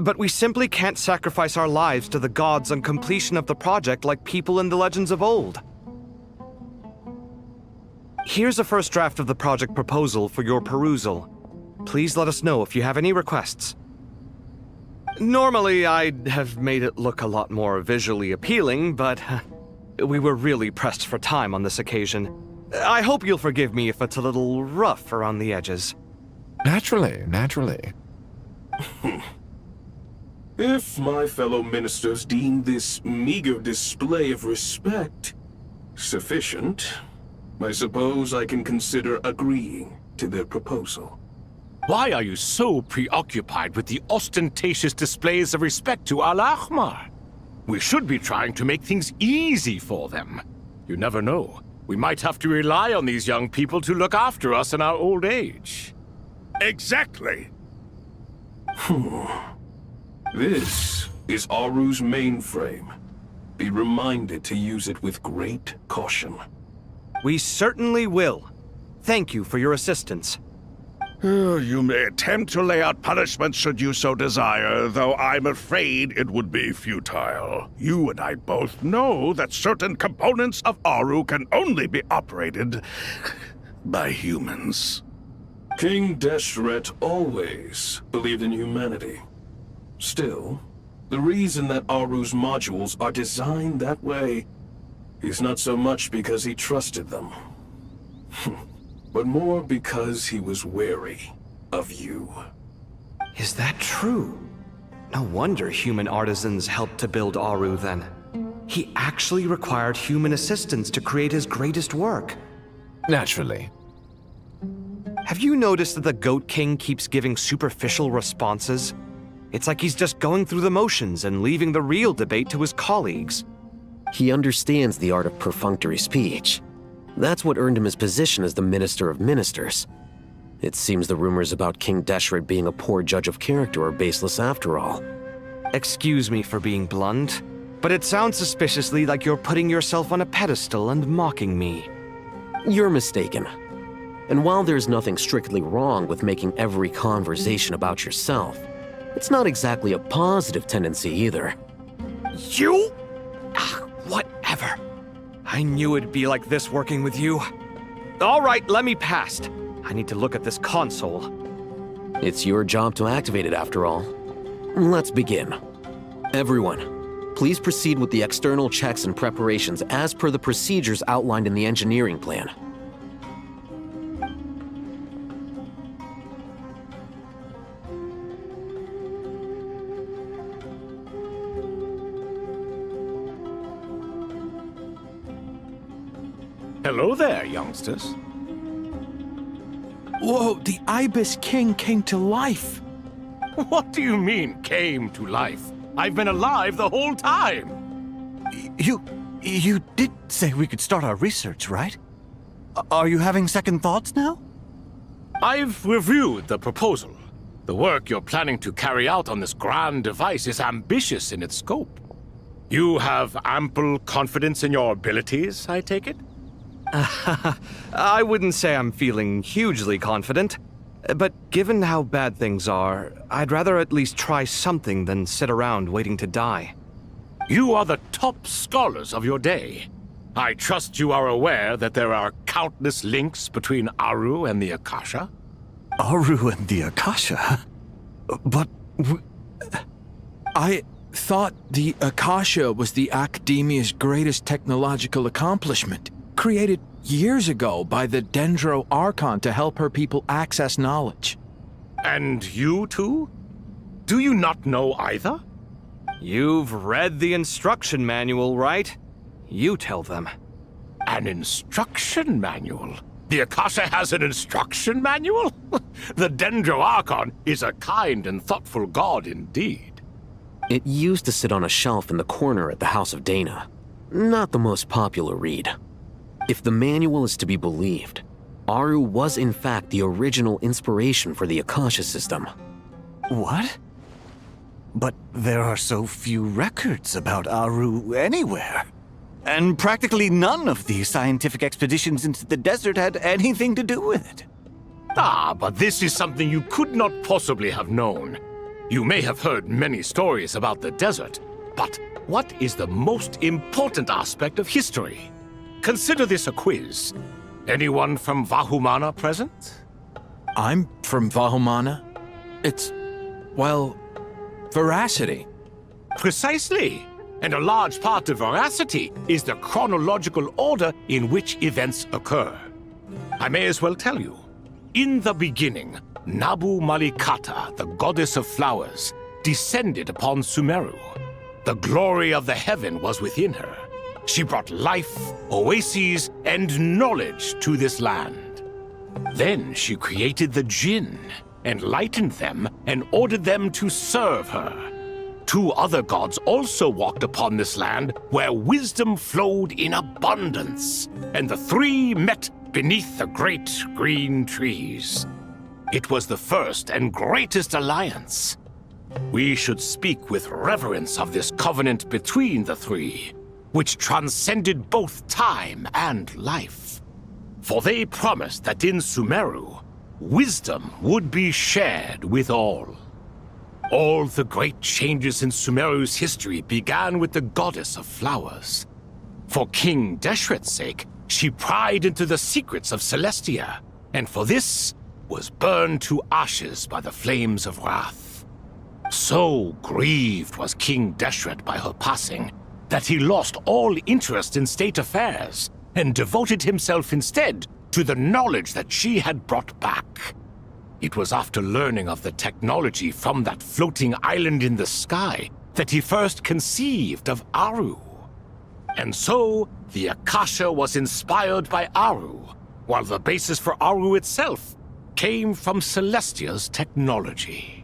but we simply can't sacrifice our lives to the gods on completion of the project like people in the legends of old. Here's a first draft of the project proposal for your perusal. Please let us know if you have any requests. Normally, I'd have made it look a lot more visually appealing, but we were really pressed for time on this occasion. I hope you'll forgive me if it's a little rough around the edges. Naturally. If my fellow ministers deem this meager display of respect sufficient, I suppose I can consider agreeing to their proposal. Why are you so preoccupied with the ostentatious displays of respect to Al-Ahmar? We should be trying to make things easy for them. You never know. We might have to rely on these young people to look after us in our old age. Exactly. This is Aru's mainframe. Be reminded to use it with great caution. We certainly will. Thank you for your assistance. You may attempt to lay out punishment should you so desire, though I'm afraid it would be futile. You and I both know that certain components of Aru can only be operated by humans. King Deshret always believed in humanity. Still, the reason that Aru's modules are designed that way is not so much because he trusted them, but more because he was wary of you. Is that true? No wonder human artisans helped to build Aru then. He actually required human assistance to create his greatest work. Naturally. Have you noticed that the Goat King keeps giving superficial responses? It's like he's just going through the motions and leaving the real debate to his colleagues. He understands the art of perfunctory speech. That's what earned him his position as the Minister of Ministers. It seems the rumors about King Deshret being a poor judge of character are baseless after all. Excuse me for being blunt, but it sounds suspiciously like you're putting yourself on a pedestal and mocking me. You're mistaken. And while there's nothing strictly wrong with making every conversation about yourself, it's not exactly a positive tendency either. You? Whatever. I knew it'd be like this working with you. All right, let me past. I need to look at this console. It's your job to activate it after all. Let's begin. Everyone, please proceed with the external checks and preparations as per the procedures outlined in the engineering plan. Hello there, youngsters. Whoa, the Ibis King came to life. What do you mean, came to life? I've been alive the whole time. You did say we could start our research, right? Are you having second thoughts now? I've reviewed the proposal. The work you're planning to carry out on this grand device is ambitious in its scope. You have ample confidence in your abilities, I take it? I wouldn't say I'm feeling hugely confident, but given how bad things are, I'd rather at least try something than sit around waiting to die. You are the top scholars of your day. I trust you are aware that there are countless links between Aru and the Akasha? Aru and the Akasha? But... I thought the Akasha was the Academia's greatest technological accomplishment, created years ago by the Dendro Archon to help her people access knowledge. And you too? Do you not know either? You've read the instruction manual, right? You tell them. An instruction manual? The Akasha has an instruction manual? The Dendro Archon is a kind and thoughtful god indeed. It used to sit on a shelf in the corner at the House of Dana. Not the most popular read. If the manual is to be believed, Aru was in fact the original inspiration for the Akasha system. What? But there are so few records about Aru anywhere. And practically none of these scientific expeditions into the desert had anything to do with it. Ah, but this is something you could not possibly have known. You may have heard many stories about the desert, but what is the most important aspect of history? Consider this a quiz. Anyone from Vahumana present? I'm from Vahumana. It's, well, veracity. Precisely. And a large part of veracity is the chronological order in which events occur. I may as well tell you. In the beginning, Nabu Malikata, the goddess of flowers, descended upon Sumeru. The glory of the heaven was within her. She brought life, oases, and knowledge to this land. Then she created the Jinn, enlightened them, and ordered them to serve her. 2 other gods also walked upon this land where wisdom flowed in abundance, and the 3 met beneath the great green trees. It was the first and greatest alliance. We should speak with reverence of this covenant between the 3, which transcended both time and life. For they promised that in Sumeru, wisdom would be shared with all. All the great changes in Sumeru's history began with the goddess of flowers. For King Deshret's sake, she pried into the secrets of Celestia, and for this was burned to ashes by the flames of wrath. So grieved was King Deshret by her passing that he lost all interest in state affairs and devoted himself instead to the knowledge that she had brought back. It was after learning of the technology from that floating island in the sky that he first conceived of Aru. And so, the Akasha was inspired by Aru, while the basis for Aru itself came from Celestia's technology.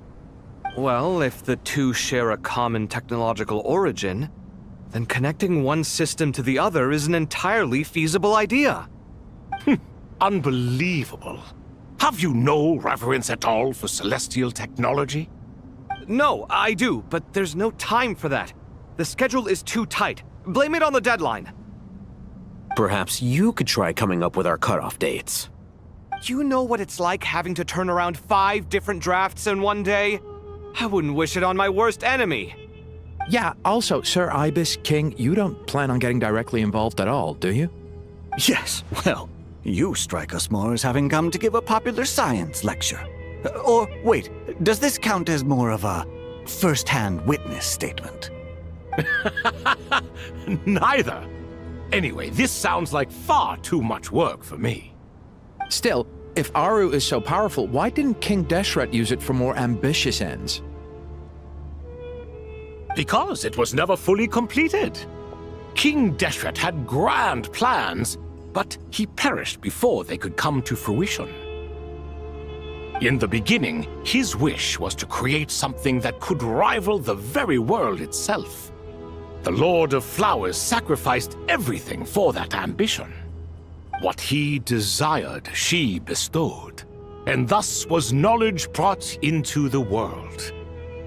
Well, if the 2 share a common technological origin, then connecting one system to the other is an entirely feasible idea. Unbelievable. Have you no reverence at all for celestial technology? No, I do, but there's no time for that. The schedule is too tight. Blame it on the deadline. Perhaps you could try coming up with our cutoff dates. You know what it's like having to turn around 5 different drafts in one day? I wouldn't wish it on my worst enemy. Yeah, also, Sir Ibis King, you don't plan on getting directly involved at all, do you? Yes, well, you strike us more as having come to give a popular science lecture. Or, wait, does this count as more of a first-hand witness statement? Neither. Anyway, this sounds like far too much work for me. Still, if Aru is so powerful, why didn't King Deshret use it for more ambitious ends? Because it was never fully completed. King Deshret had grand plans, but he perished before they could come to fruition. In the beginning, his wish was to create something that could rival the very world itself. The Lord of Flowers sacrificed everything for that ambition. What he desired, she bestowed, and thus was knowledge brought into the world.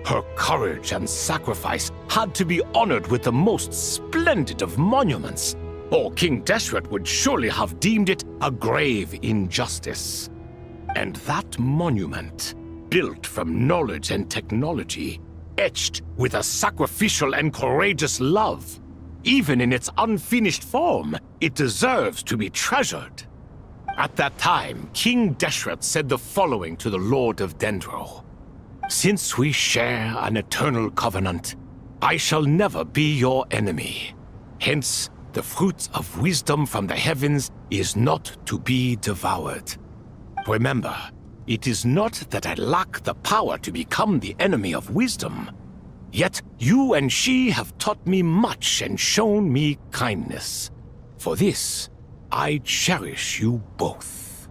Her courage and sacrifice had to be honored with the most splendid of monuments, or King Deshret would surely have deemed it a grave injustice. And that monument, built from knowledge and technology, etched with a sacrificial and courageous love, even in its unfinished form, it deserves to be treasured. At that time, King Deshret said the following to the Lord of Dendro. Since we share an eternal covenant, I shall never be your enemy. Hence, the fruit of wisdom from the heavens is not to be devoured. Remember, it is not that I lack the power to become the enemy of wisdom. Yet you and she have taught me much and shown me kindness. For this, I cherish you both.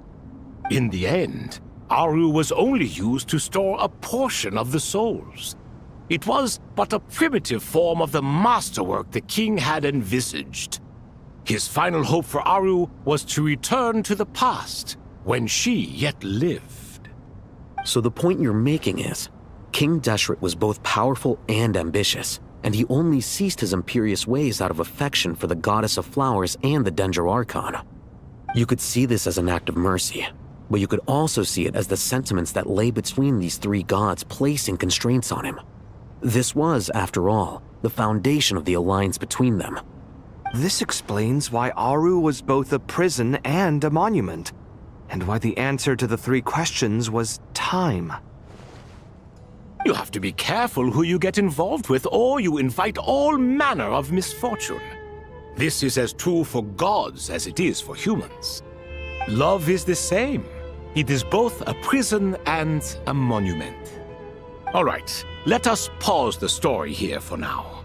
In the end, Aru was only used to store a portion of the souls. It was but a primitive form of the masterwork the king had envisaged. His final hope for Aru was to return to the past, when she yet lived. So the point you're making is, King Deshret was both powerful and ambitious, and he only ceased his imperious ways out of affection for the Goddess of Flowers and the Dendro Archon. You could see this as an act of mercy, but you could also see it as the sentiments that lay between these three gods placing constraints on him. This was, after all, the foundation of the alliance between them. This explains why Aru was both a prison and a monument, and why the answer to the three questions was time. You have to be careful who you get involved with, or you invite all manner of misfortune. This is as true for gods as it is for humans. Love is the same. It is both a prison and a monument. All right, let us pause the story here for now.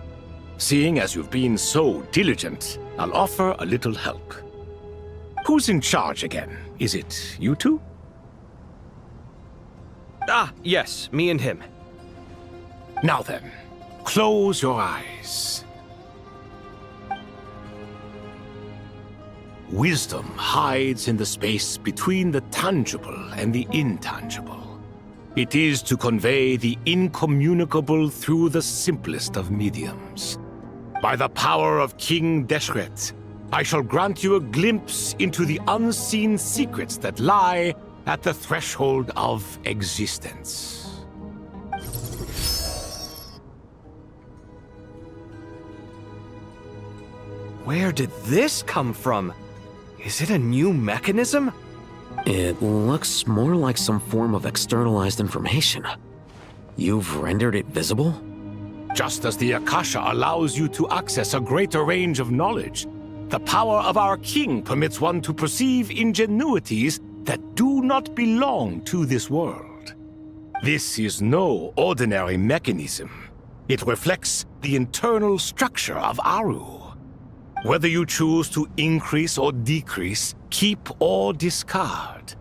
Seeing as you've been so diligent, I'll offer a little help. Who's in charge again? Is it you two? Ah, yes, me and him. Now then, close your eyes. Wisdom hides in the space between the tangible and the intangible. It is to convey the incommunicable through the simplest of mediums. By the power of King Deshret, I shall grant you a glimpse into the unseen secrets that lie at the threshold of existence. Where did this come from? Is it a new mechanism? It looks more like some form of externalized information. You've rendered it visible? Just as the Akasha allows you to access a greater range of knowledge, the power of our king permits one to perceive ingenuities that do not belong to this world. This is no ordinary mechanism. It reflects the internal structure of Aru. Whether you choose to increase or decrease, keep or discard.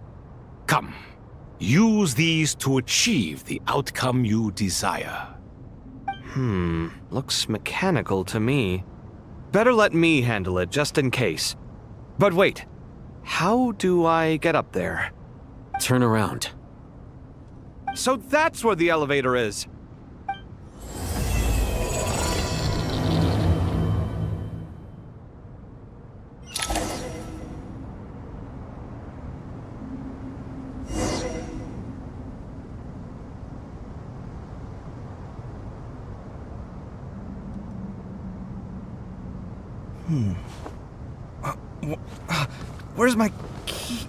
Come, use these to achieve the outcome you desire. Looks mechanical to me. Better let me handle it, just in case. But wait, how do I get up there? Turn around. So that's where the elevator is. Where's my key?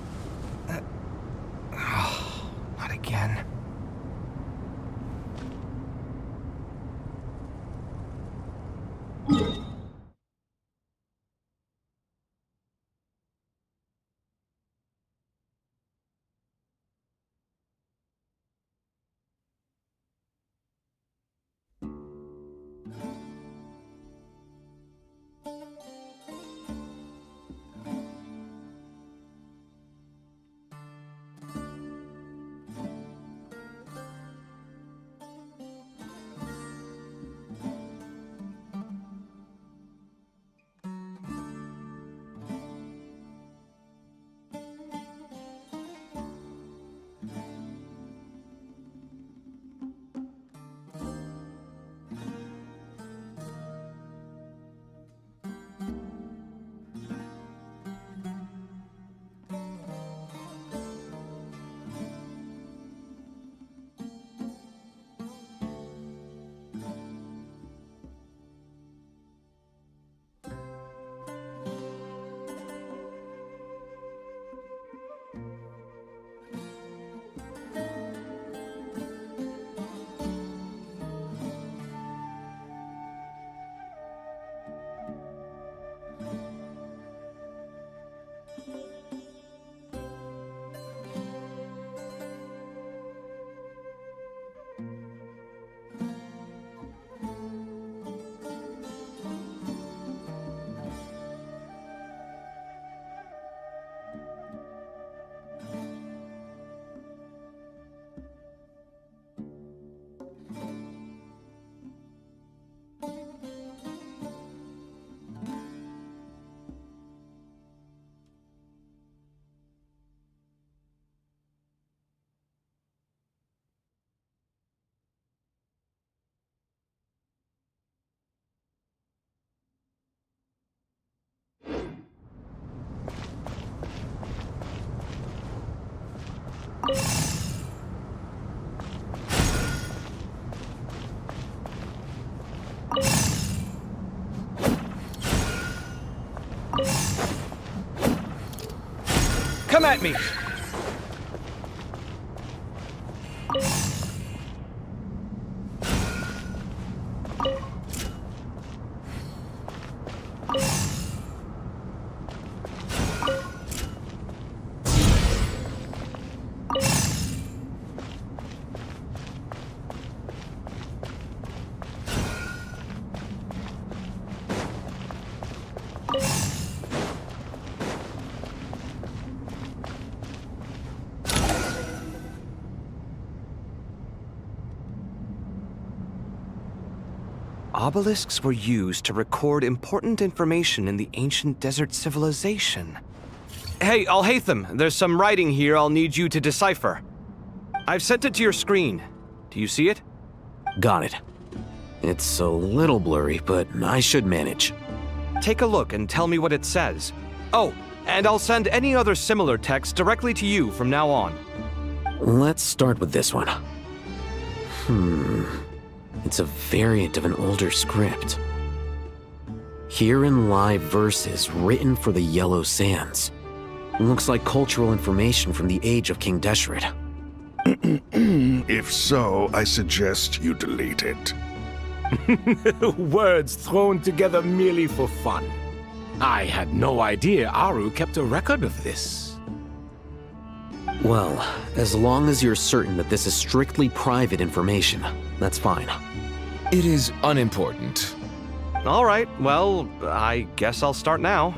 Not again. Come at me! Obelisks were used to record important information in the ancient desert civilization. Hey, Al-Haytham, there's some writing here I'll need you to decipher. I've sent it to your screen. Do you see it? Got it. It's a little blurry, but I should manage. Take a look and tell me what it says. Oh, and I'll send any other similar text directly to you from now on. Let's start with this one. It's a variant of an older script. Herein lie verses written for the Yellow Sands. Looks like cultural information from the age of King Deshret. If so, I suggest you delete it. Words thrown together merely for fun. I had no idea Aru kept a record of this. Well, as long as you're certain that this is strictly private information, that's fine. It is unimportant. All right, well, I guess I'll start now.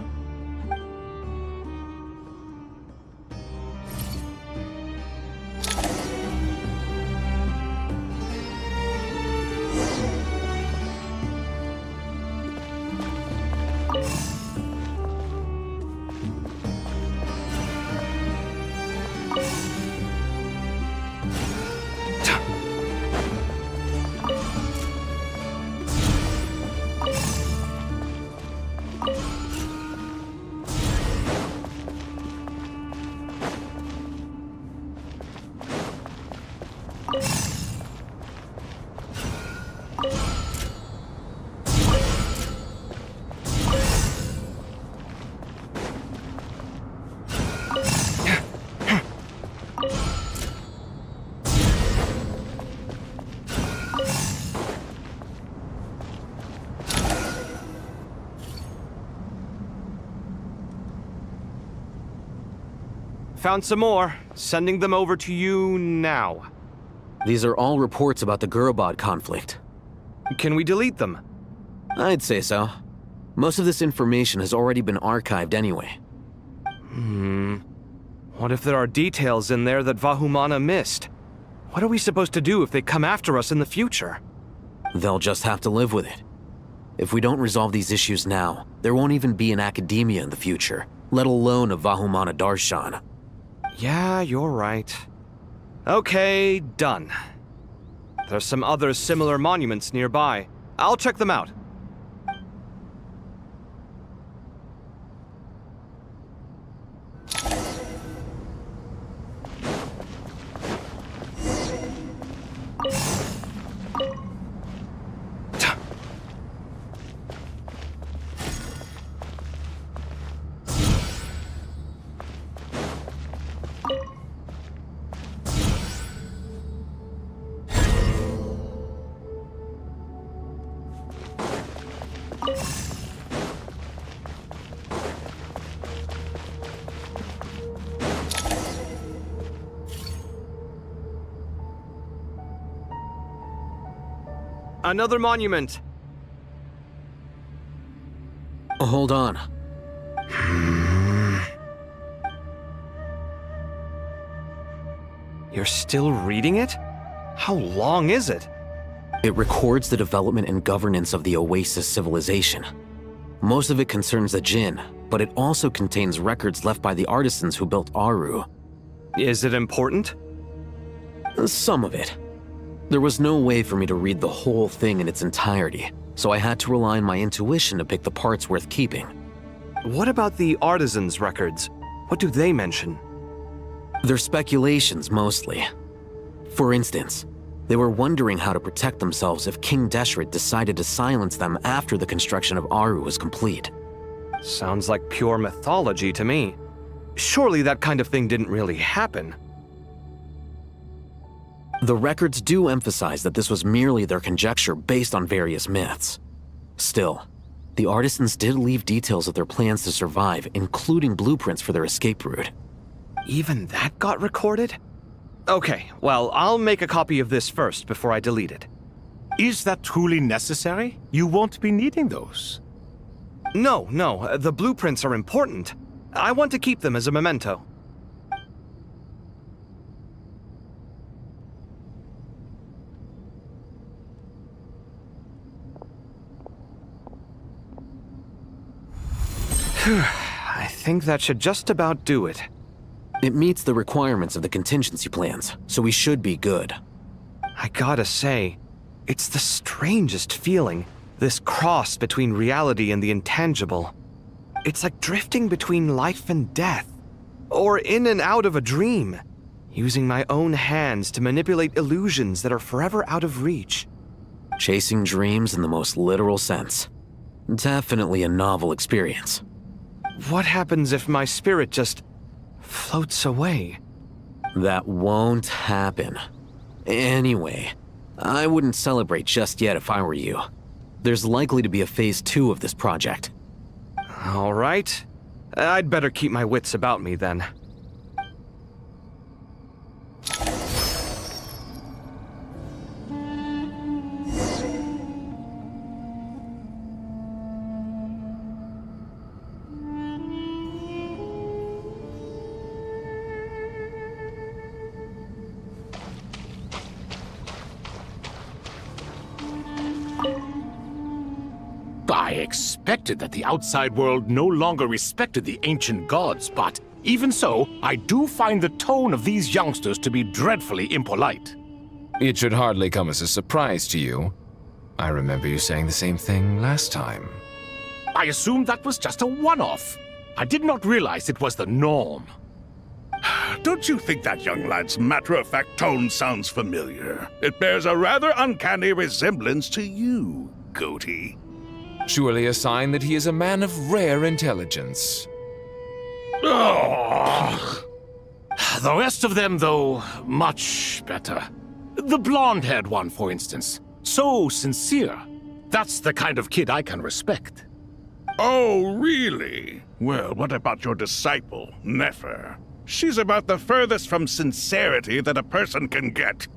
Found some more. Sending them over to you now. These are all reports about the Gurubad conflict. Can we delete them? I'd say so. Most of this information has already been archived anyway. What if there are details in there that Vahumana missed? What are we supposed to do if they come after us in the future? They'll just have to live with it. If we don't resolve these issues now, there won't even be an academia in the future, let alone a Vahumana Darshan. Yeah, you're right. Okay, done. There's some other similar monuments nearby. I'll check them out. Another monument. Hold on. You're still reading it? How long is it? It records the development and governance of the Oasis civilization. Most of it concerns the Jinn, but it also contains records left by the artisans who built Aru. Is it important? Some of it. There was no way for me to read the whole thing in its entirety, so I had to rely on my intuition to pick the parts worth keeping. What about the artisans' records? What do they mention? They're speculations, mostly. For instance, they were wondering how to protect themselves if King Deshret decided to silence them after the construction of Aru was complete. Sounds like pure mythology to me. Surely that kind of thing didn't really happen. The records do emphasize that this was merely their conjecture based on various myths. Still, the artisans did leave details of their plans to survive, including blueprints for their escape route. Even that got recorded? Okay, well, I'll make a copy of this first before I delete it. Is that truly necessary? You won't be needing those. No, the blueprints are important. I want to keep them as a memento. I think that should just about do it. It meets the requirements of the contingency plans, so we should be good. I gotta say, it's the strangest feeling, this cross between reality and the intangible. It's like drifting between life and death, or in and out of a dream, using my own hands to manipulate illusions that are forever out of reach. Chasing dreams in the most literal sense. Definitely a novel experience. What happens if my spirit just floats away? That won't happen. Anyway, I wouldn't celebrate just yet if I were you. There's likely to be a phase 2 of this project. All right. I'd better keep my wits about me then. I expected that the outside world no longer respected the ancient gods, but even so, I do find the tone of these youngsters to be dreadfully impolite. It should hardly come as a surprise to you. I remember you saying the same thing last time. I assumed that was just a one-off. I did not realize it was the norm. Don't you think that young lad's matter-of-fact tone sounds familiar? It bears a rather uncanny resemblance to you, Goatee. Surely a sign that he is a man of rare intelligence. Oh. The rest of them, though, much better. The blonde-haired one, for instance. So sincere. That's the kind of kid I can respect. Oh, really? Well, what about your disciple, Nefer? She's about the furthest from sincerity that a person can get.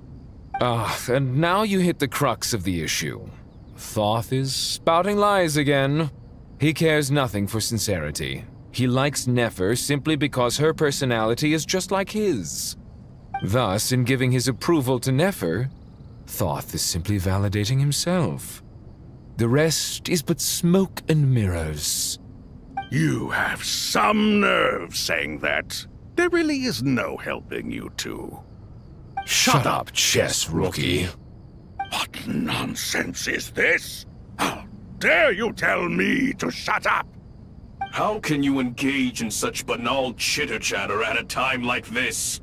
And now you hit the crux of the issue. Thoth is spouting lies again. He cares nothing for sincerity. He likes Nefer simply because her personality is just like his. Thus, in giving his approval to Nefer, Thoth is simply validating himself. The rest is but smoke and mirrors. You have some nerve saying that. There really is no helping you two. Shut up, chess rookie. What nonsense is this? How dare you tell me to shut up? How can you engage in such banal chitter-chatter at a time like this?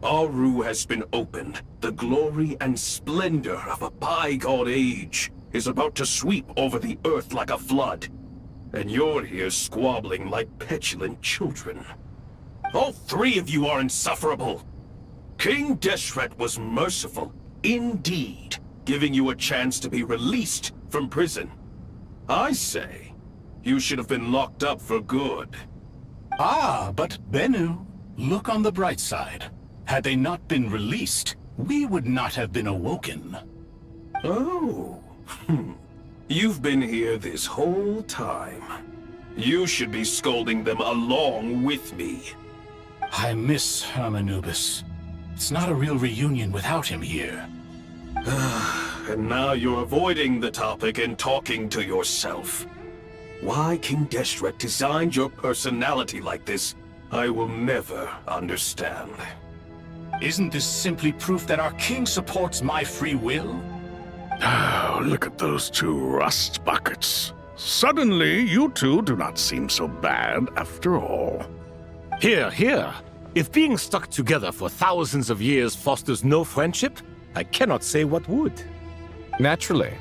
Aru has been opened. The glory and splendor of a bygone age is about to sweep over the earth like a flood. And you're here squabbling like petulant children. All three of you are insufferable. King Deshret was merciful, indeed, giving you a chance to be released from prison. I say, you should have been locked up for good. Ah, but Bennu, look on the bright side. Had they not been released, we would not have been awoken. Oh, you've been here this whole time. You should be scolding them along with me. I miss Hermanubis. It's not a real reunion without him here. And now you're avoiding the topic and talking to yourself. Why King Deshret designed your personality like this, I will never understand. Isn't this simply proof that our king supports my free will? Oh, look at those two rust buckets. Suddenly, you two do not seem so bad after all. Here, here. If being stuck together for thousands of years fosters no friendship, I cannot say what would. Naturally.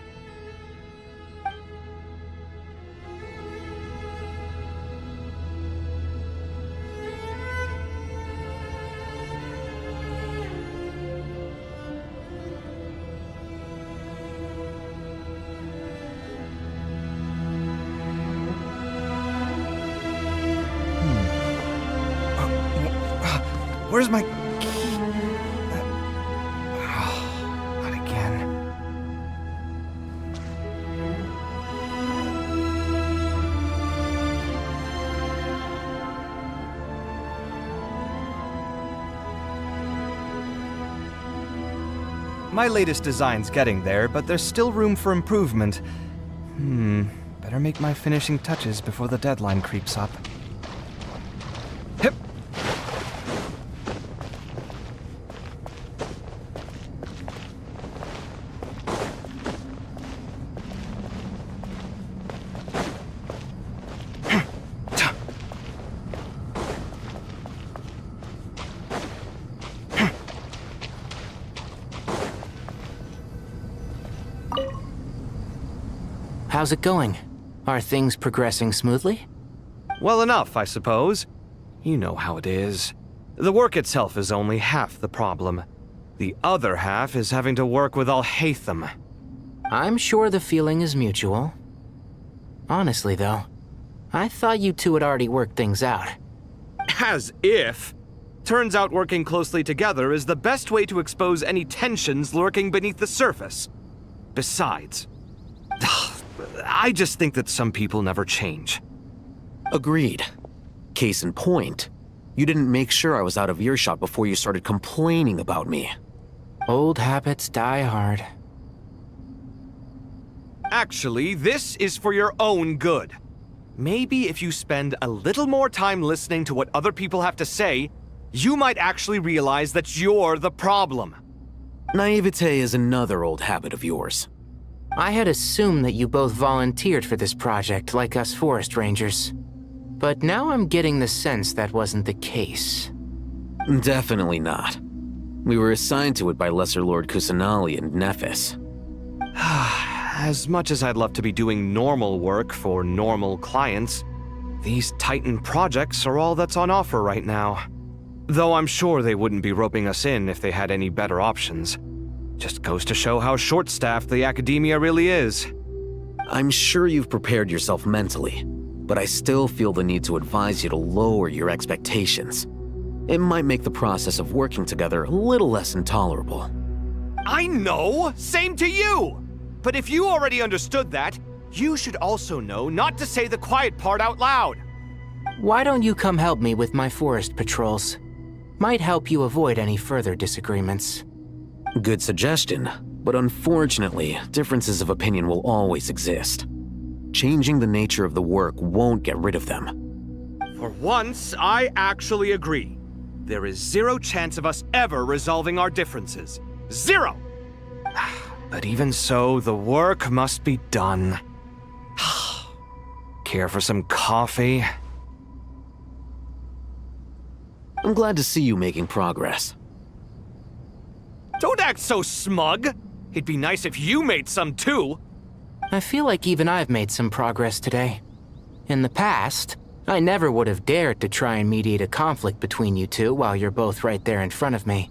Where's my key? Not again. My latest design's getting there, but there's still room for improvement. Better make my finishing touches before the deadline creeps up. Hip! How's it going? Are things progressing smoothly? Well enough, I suppose. You know how it is. The work itself is only half the problem. The other half is having to work with Al-Haytham. I'm sure the feeling is mutual. Honestly, though, I thought you two had already worked things out. As if! Turns out working closely together is the best way to expose any tensions lurking beneath the surface. Besides, I just think that some people never change. Agreed. Case in point, you didn't make sure I was out of earshot before you started complaining about me. Old habits die hard. Actually, this is for your own good. Maybe if you spend a little more time listening to what other people have to say, you might actually realize that you're the problem. Naivete is another old habit of yours. I had assumed that you both volunteered for this project like us forest rangers. But now I'm getting the sense that wasn't the case. Definitely not. We were assigned to it by Lesser Lord Kusanali and Nephis. As much as I'd love to be doing normal work for normal clients, these Titan projects are all that's on offer right now. Though I'm sure they wouldn't be roping us in if they had any better options. Just goes to show how short-staffed the academia really is. I'm sure you've prepared yourself mentally, but I still feel the need to advise you to lower your expectations. It might make the process of working together a little less intolerable. I know! Same to you! But if you already understood that, you should also know not to say the quiet part out loud. Why don't you come help me with my forest patrols? Might help you avoid any further disagreements. Good suggestion, but unfortunately, differences of opinion will always exist. Changing the nature of the work won't get rid of them. For once, I actually agree. There is zero chance of us ever resolving our differences. Zero! But even so, the work must be done. Care for some coffee? I'm glad to see you making progress. Don't act so smug! It'd be nice if you made some too! I feel like even I've made some progress today. In the past, I never would have dared to try and mediate a conflict between you two while you're both right there in front of me.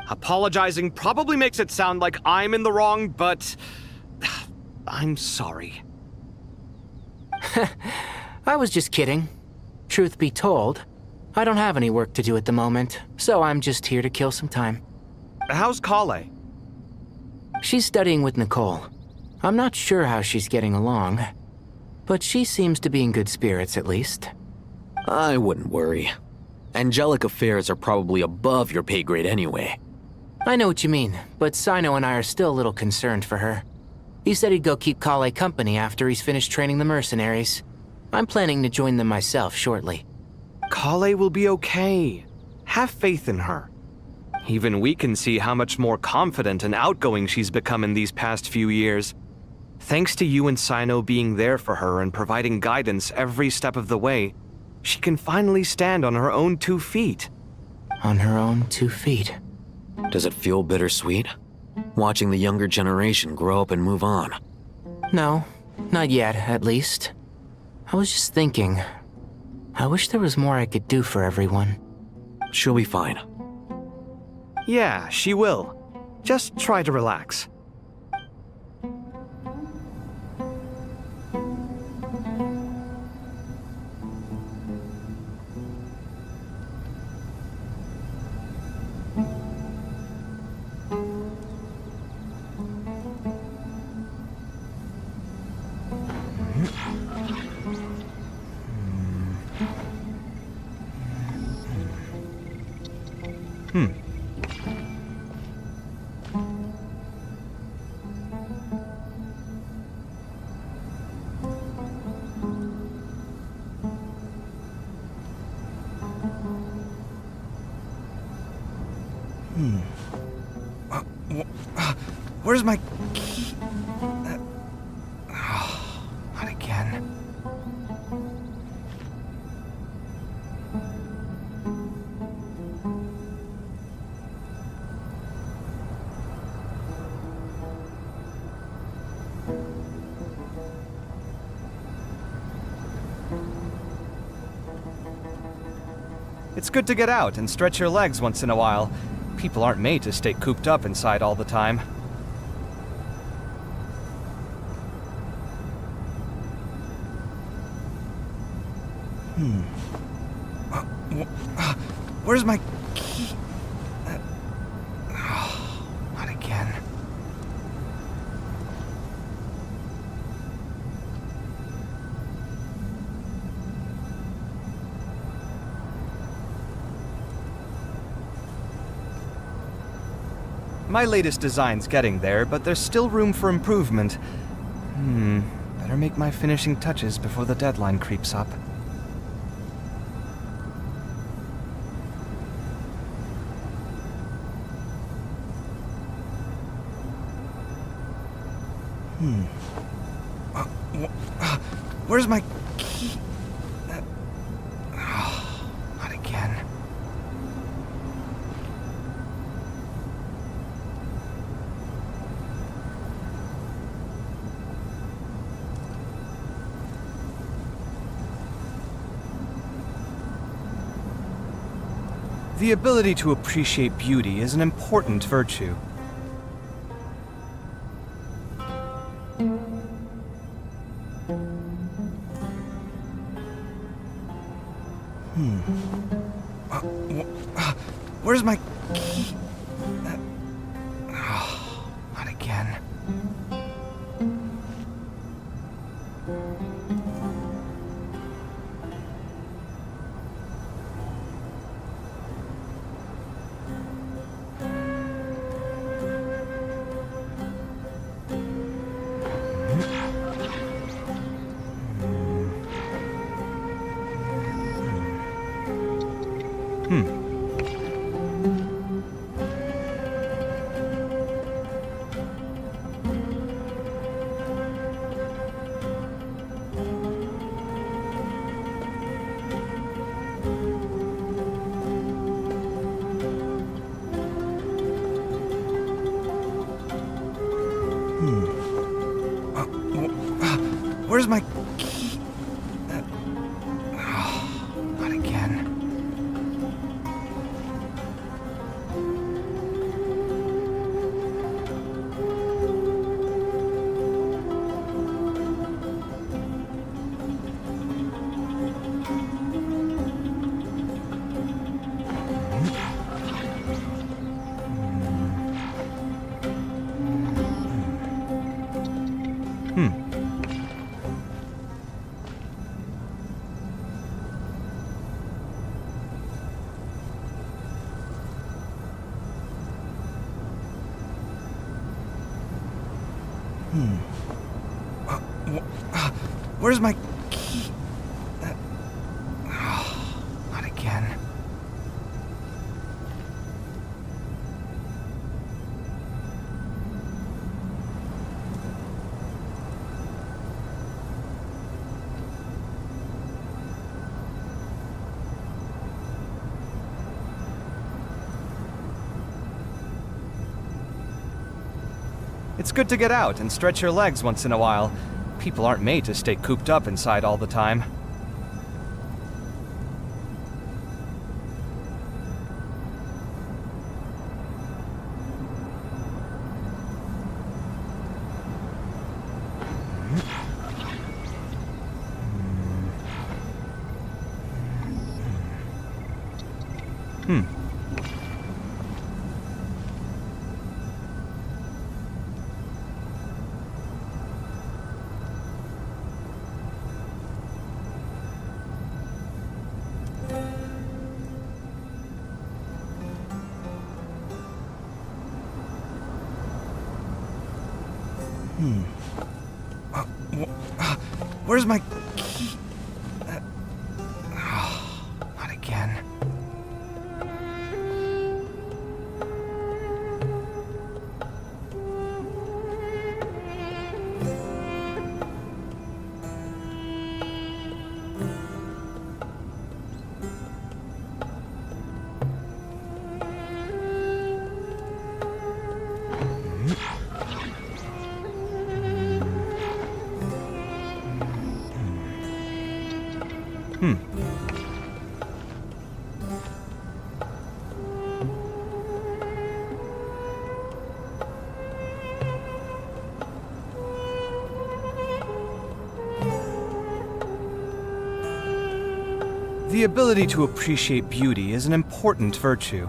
Apologizing probably makes it sound like I'm in the wrong, but I'm sorry. I was just kidding. Truth be told, I don't have any work to do at the moment, so I'm just here to kill some time. How's Kale? She's studying with Nicole. I'm not sure how she's getting along, but she seems to be in good spirits at least. I wouldn't worry. Angelic affairs are probably above your pay grade anyway. I know what you mean, but Sino and I are still a little concerned for her. He said he'd go keep Kale company after he's finished training the mercenaries. I'm planning to join them myself shortly. Kale will be okay. Have faith in her. Even we can see how much more confident and outgoing she's become in these past few years. Thanks to you and Sino being there for her and providing guidance every step of the way, she can finally stand on her own 2 feet. On her own 2 feet. Does it feel bittersweet? Watching the younger generation grow up and move on? No, not yet, at least. I was just thinking, I wish there was more I could do for everyone. She'll be fine. Yeah, she will. Just try to relax. Where's my key? Not again. It's good to get out and stretch your legs once in a while. People aren't made to stay cooped up inside all the time. Where's my key? Not again. My latest design's getting there, but there's still room for improvement. Better make my finishing touches before the deadline creeps up. Where's my key? Not again. The ability to appreciate beauty is an important virtue. Where's my key? Not again. Where's my key? Not again. Where's my key? Not again. It's good to get out and stretch your legs once in a while. People aren't made to stay cooped up inside all the time. Where's my key? Not again. The ability to appreciate beauty is an important virtue.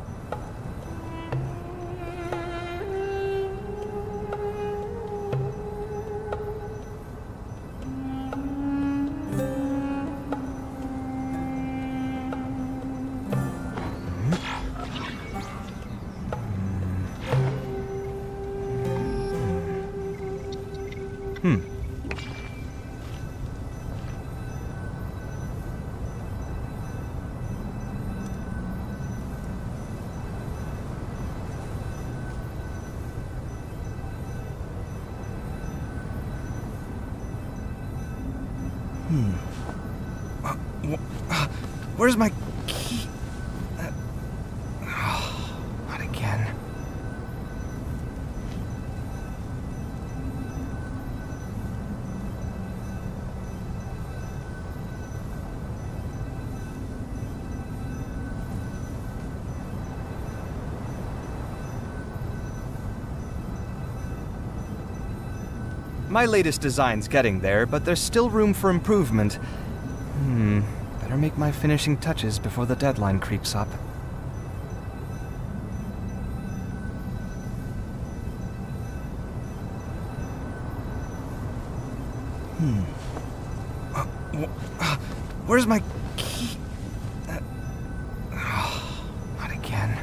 Where's my key? Not again. My latest design's getting there, but there's still room for improvement. Better make my finishing touches before the deadline creeps up. Where's my key? Not again.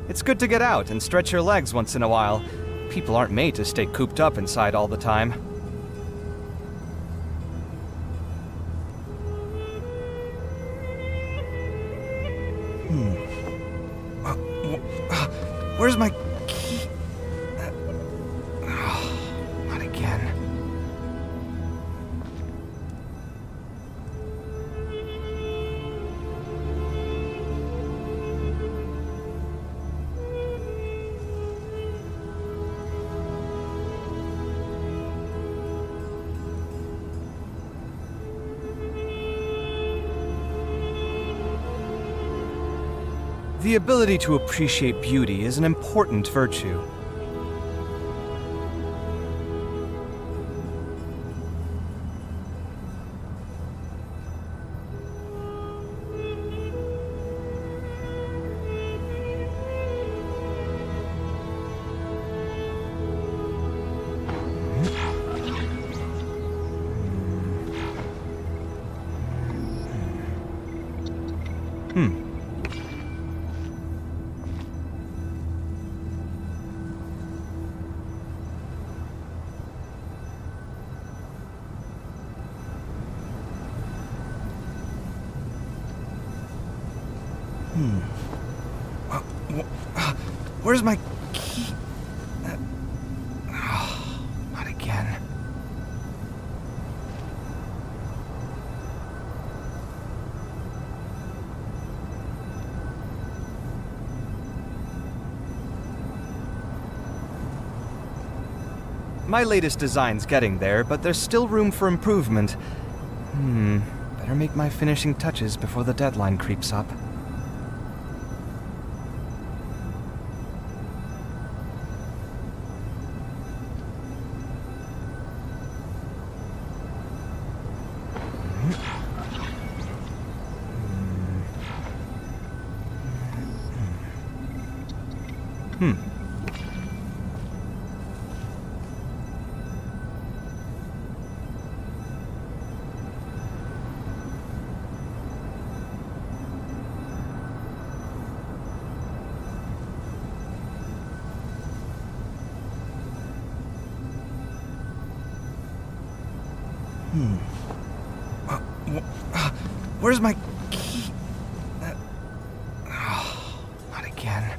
It's good to get out and stretch your legs once in a while. People aren't made to stay cooped up inside all the time. Where's my key? Not again. The ability to appreciate beauty is an important virtue. Where's my key? Not again. My latest design's getting there, but there's still room for improvement. Better make my finishing touches before the deadline creeps up. Where's my key? Not again.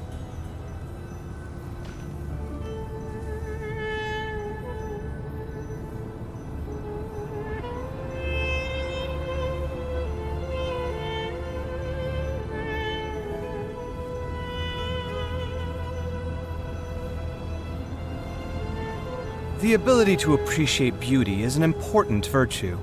The ability to appreciate beauty is an important virtue.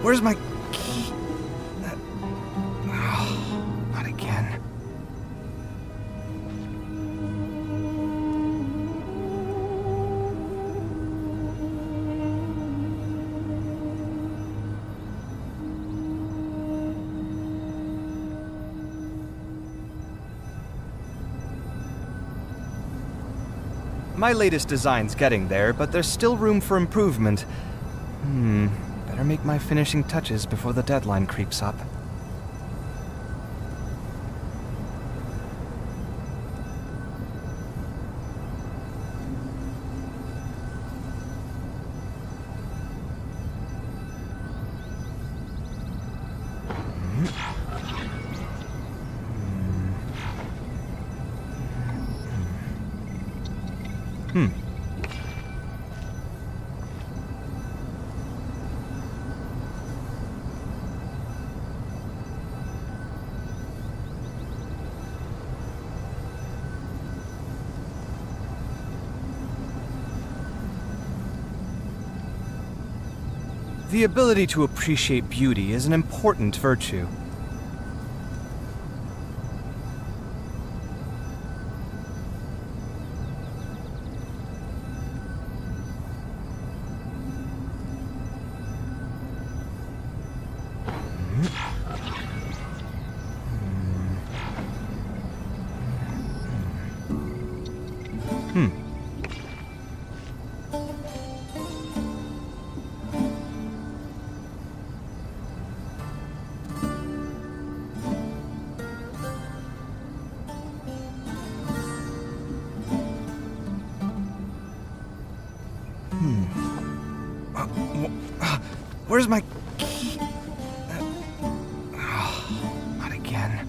Where's my key? Not again. My latest design's getting there, but there's still room for improvement. Better make my finishing touches before the deadline creeps up. The ability to appreciate beauty is an important virtue. Where's my key? Not again.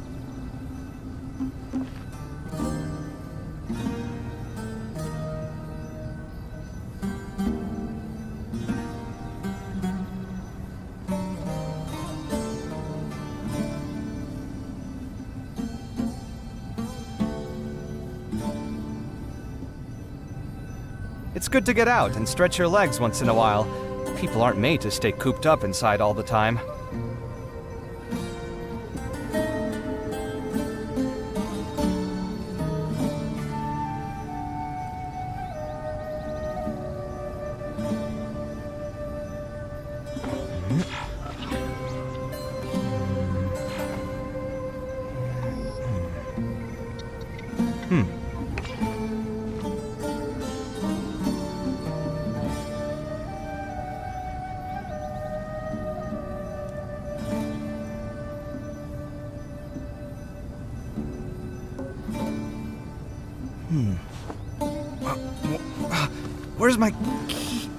It's good to get out and stretch your legs once in a while. People aren't made to stay cooped up inside all the time. Where's my key?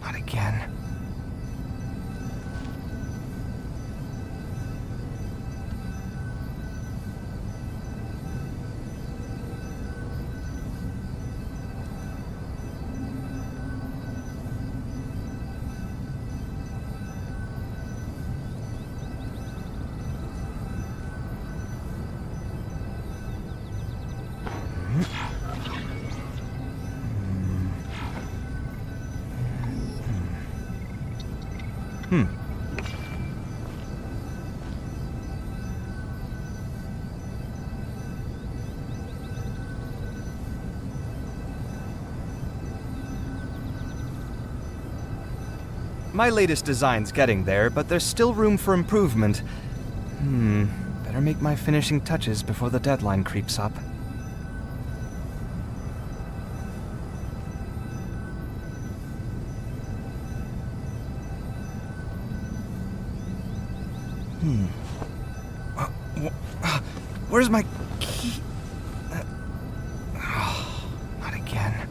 Not again. My latest design's getting there, but there's still room for improvement. Better make my finishing touches before the deadline creeps up. Where's my key? Not again.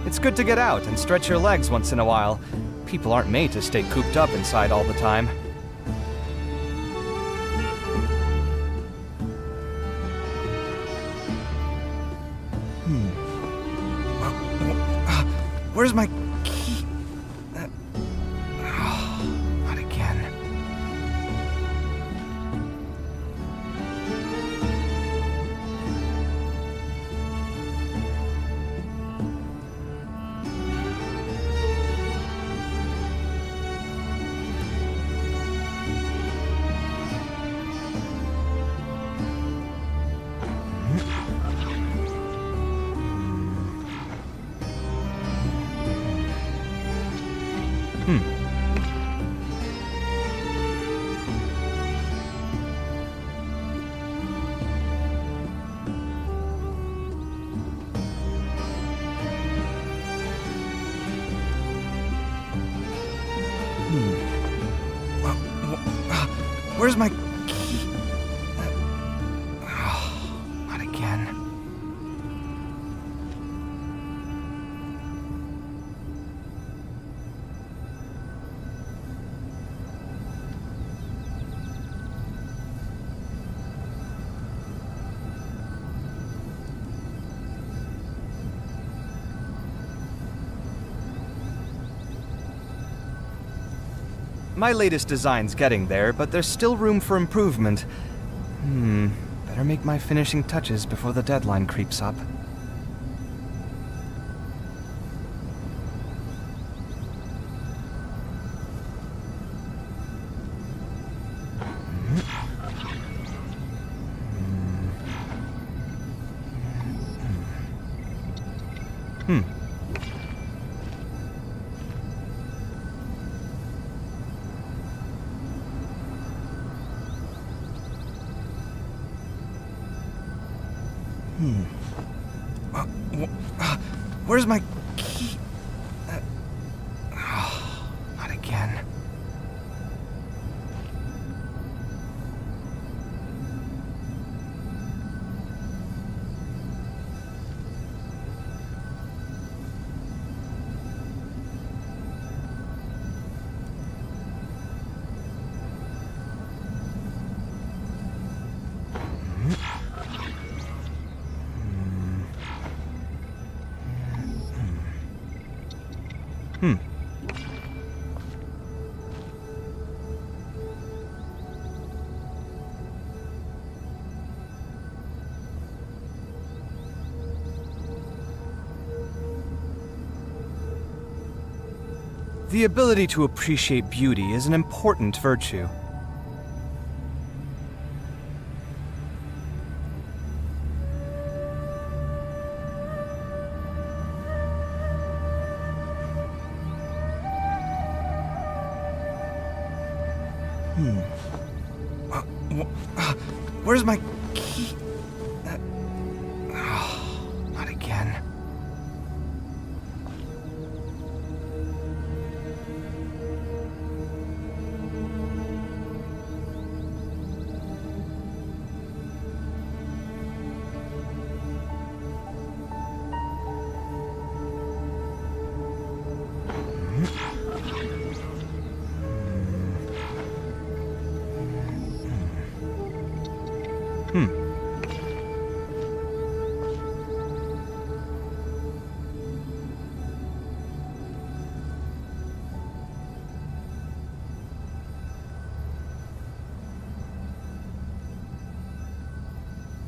It's good to get out and stretch your legs once in a while. People aren't made to stay cooped up inside all the time. Where's my key? Not again. Where's my key? Not again. My latest design's getting there, but there's still room for improvement. Better make my finishing touches before the deadline creeps up. Where's my key? Not again. The ability to appreciate beauty is an important virtue. Where's my key? Not again.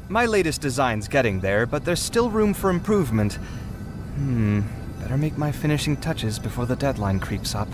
My latest design's getting there, but there's still room for improvement. Better make my finishing touches before the deadline creeps up.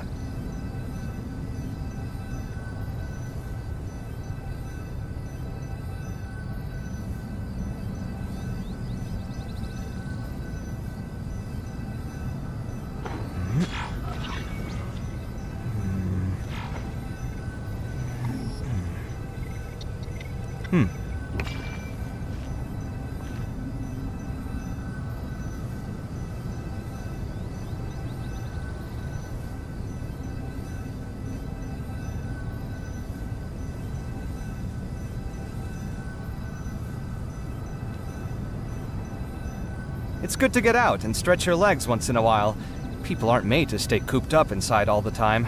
It's good to get out and stretch your legs once in a while. People aren't made to stay cooped up inside all the time.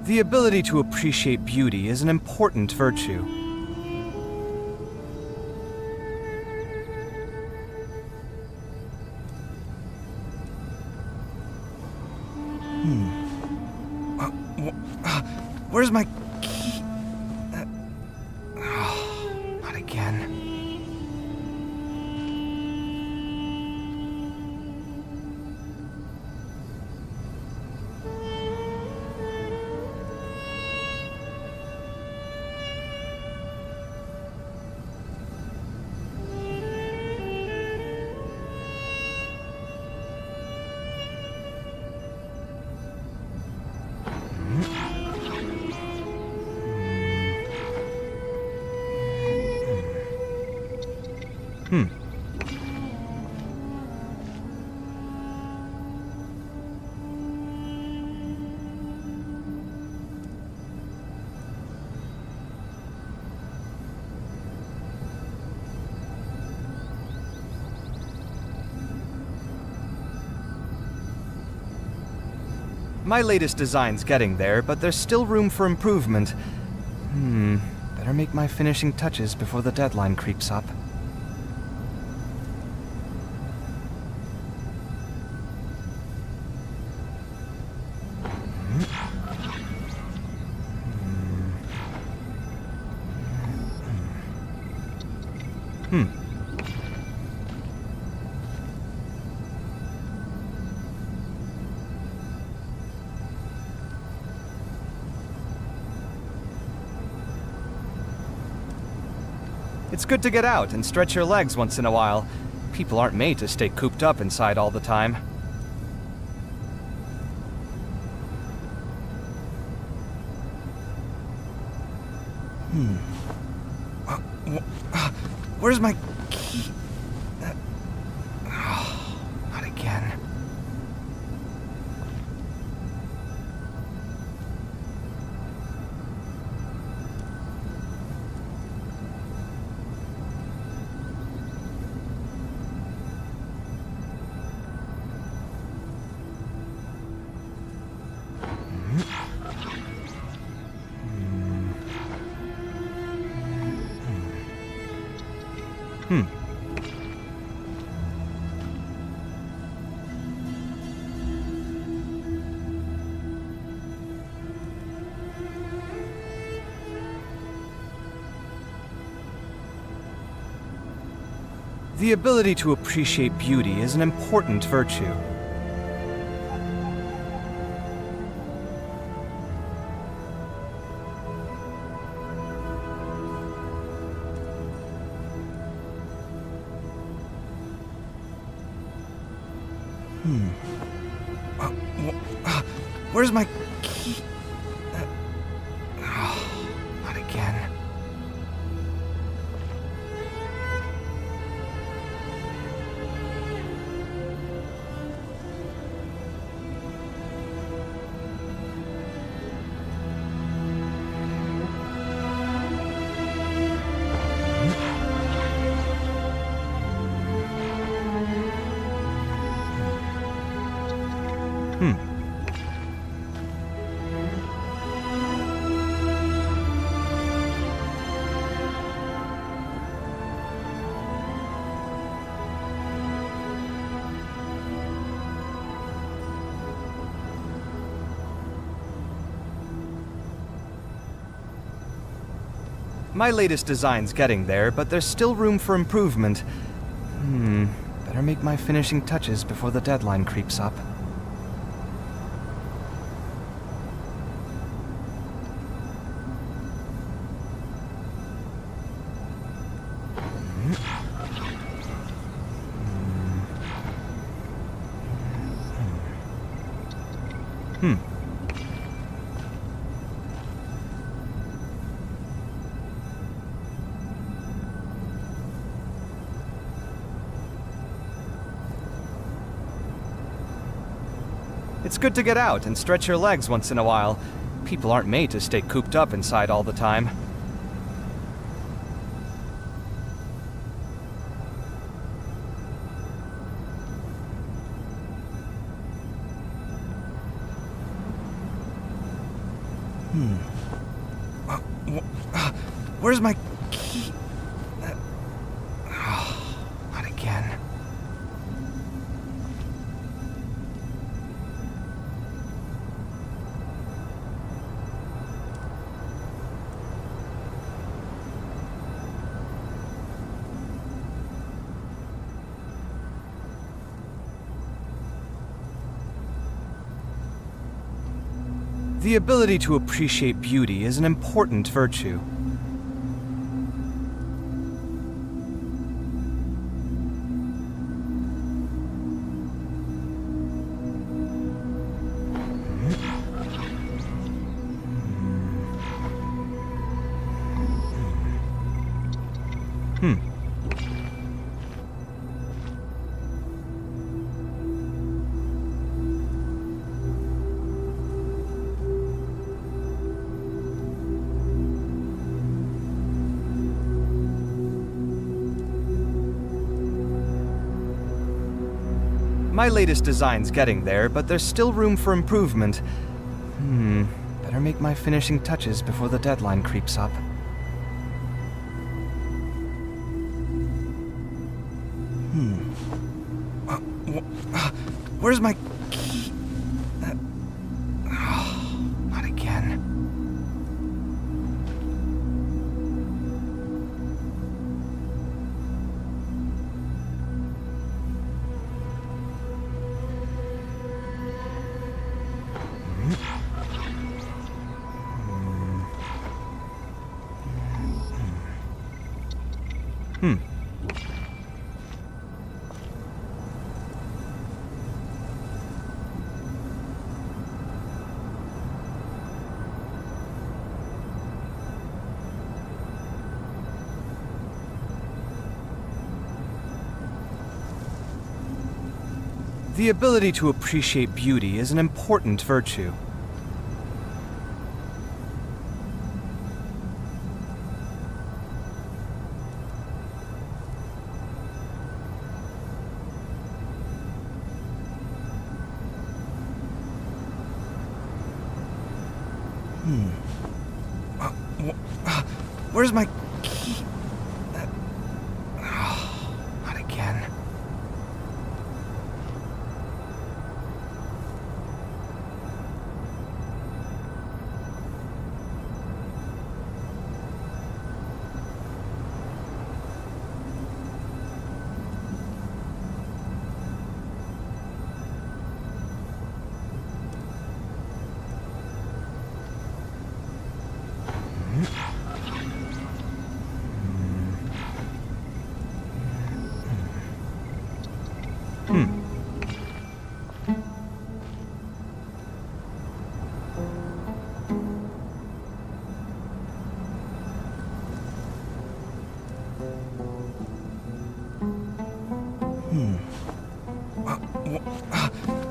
The ability to appreciate beauty is an important virtue. Where's my key? Not again. My latest design's getting there, but there's still room for improvement. Better make my finishing touches before the deadline creeps up. It's good to get out and stretch your legs once in a while. People aren't made to stay cooped up inside all the time. Where's my key? Not again. The ability to appreciate beauty is an important virtue. Where's my key? Not again. My latest design's getting there, but there's still room for improvement. Better make my finishing touches before the deadline creeps up. It's good to get out and stretch your legs once in a while. People aren't made to stay cooped up inside all the time. Where's my key? Not again. The ability to appreciate beauty is an important virtue. My latest design's getting there, but there's still room for improvement. Better make my finishing touches before the deadline creeps up. Where's my key? Not again. The ability to appreciate beauty is an important virtue. Where's my key? Not again.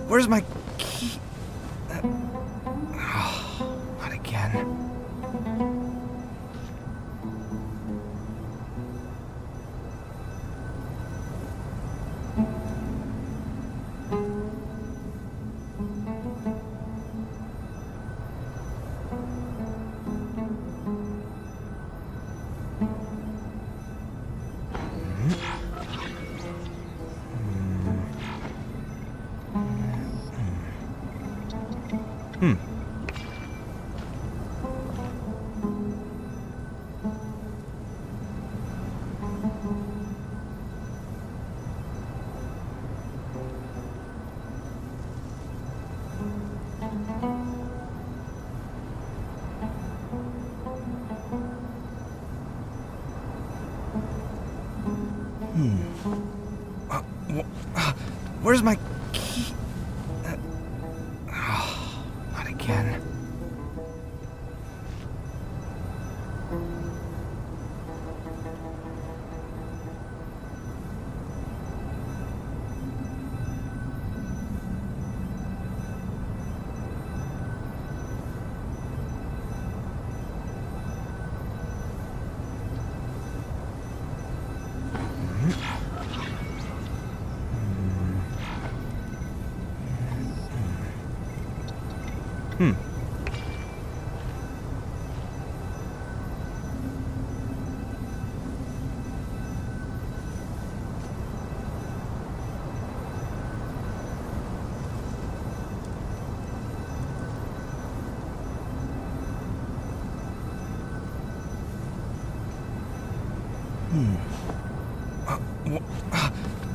Where's my key? Not again. Where's my key? Oh, not again.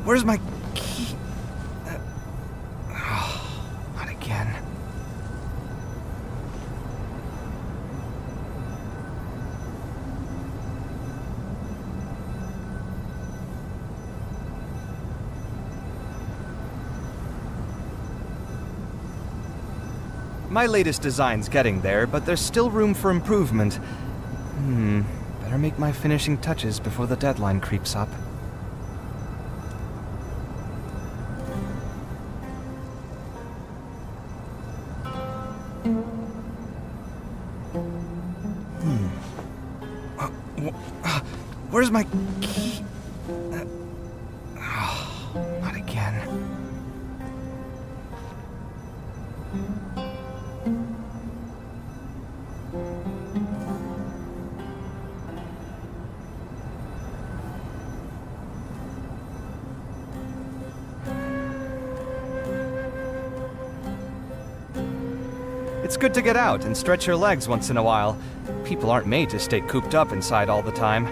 Where's my key? Oh, not again. My latest design's getting there, but there's still room for improvement. Better make my finishing touches before the deadline creeps up. Where's my key? Oh, not again. It's good to get out and stretch your legs once in a while. People aren't made to stay cooped up inside all the time.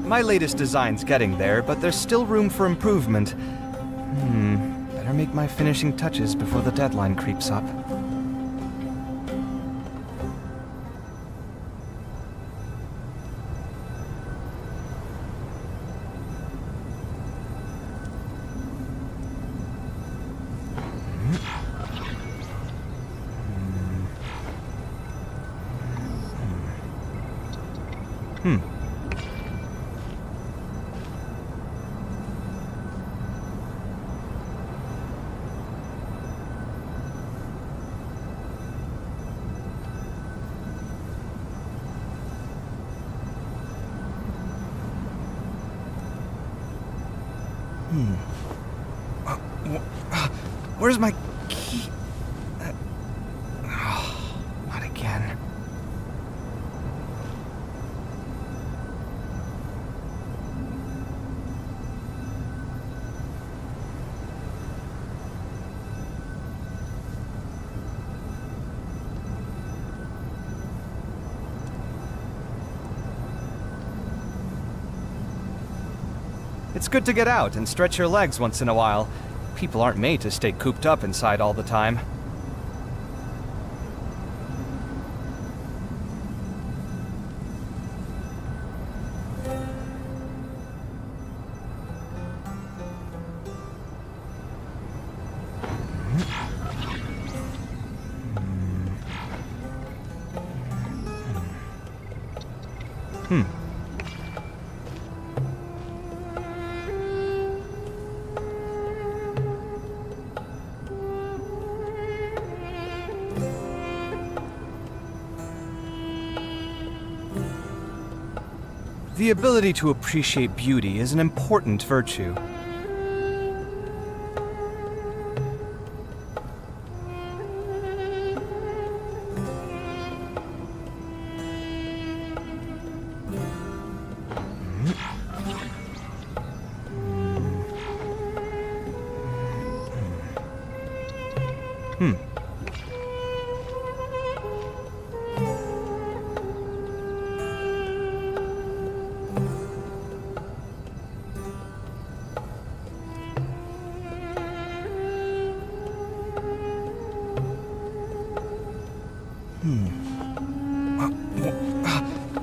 My latest design's getting there, but there's still room for improvement. Better make my finishing touches before the deadline creeps up. Where's my key? Oh, not again. It's good to get out and stretch your legs once in a while. People aren't made to stay cooped up inside all the time. The ability to appreciate beauty is an important virtue.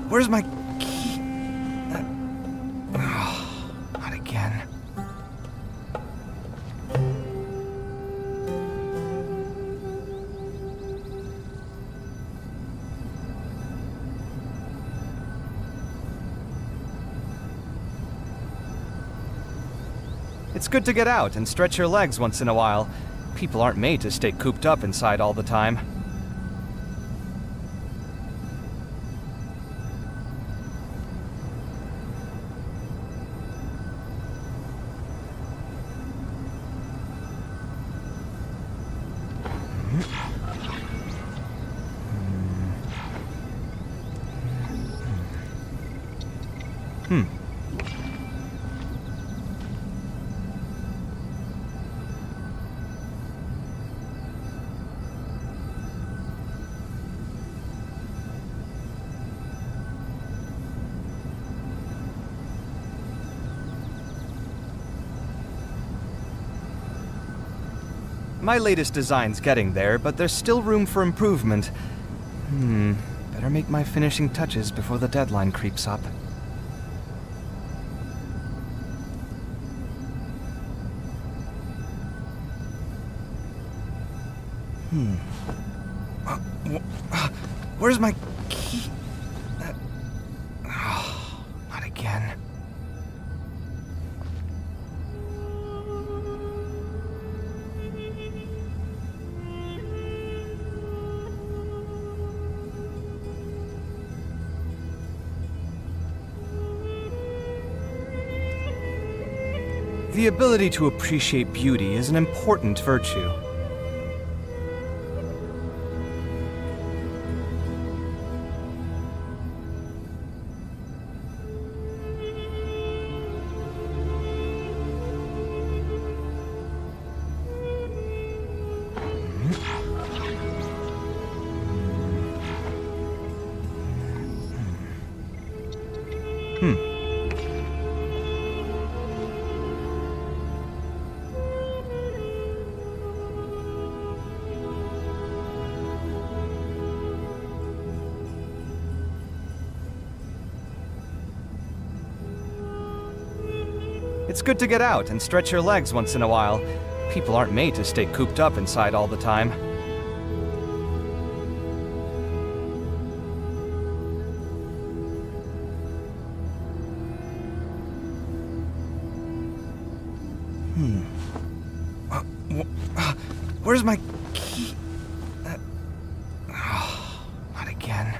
Where's my key? Not again. It's good to get out and stretch your legs once in a while. People aren't made to stay cooped up inside all the time. My latest design's getting there, but there's still room for improvement. Better make my finishing touches before the deadline creeps up. Where's my key? Not again. The ability to appreciate beauty is an important virtue. It's good to get out and stretch your legs once in a while. People aren't made to stay cooped up inside all the time. Where's my key? Not again.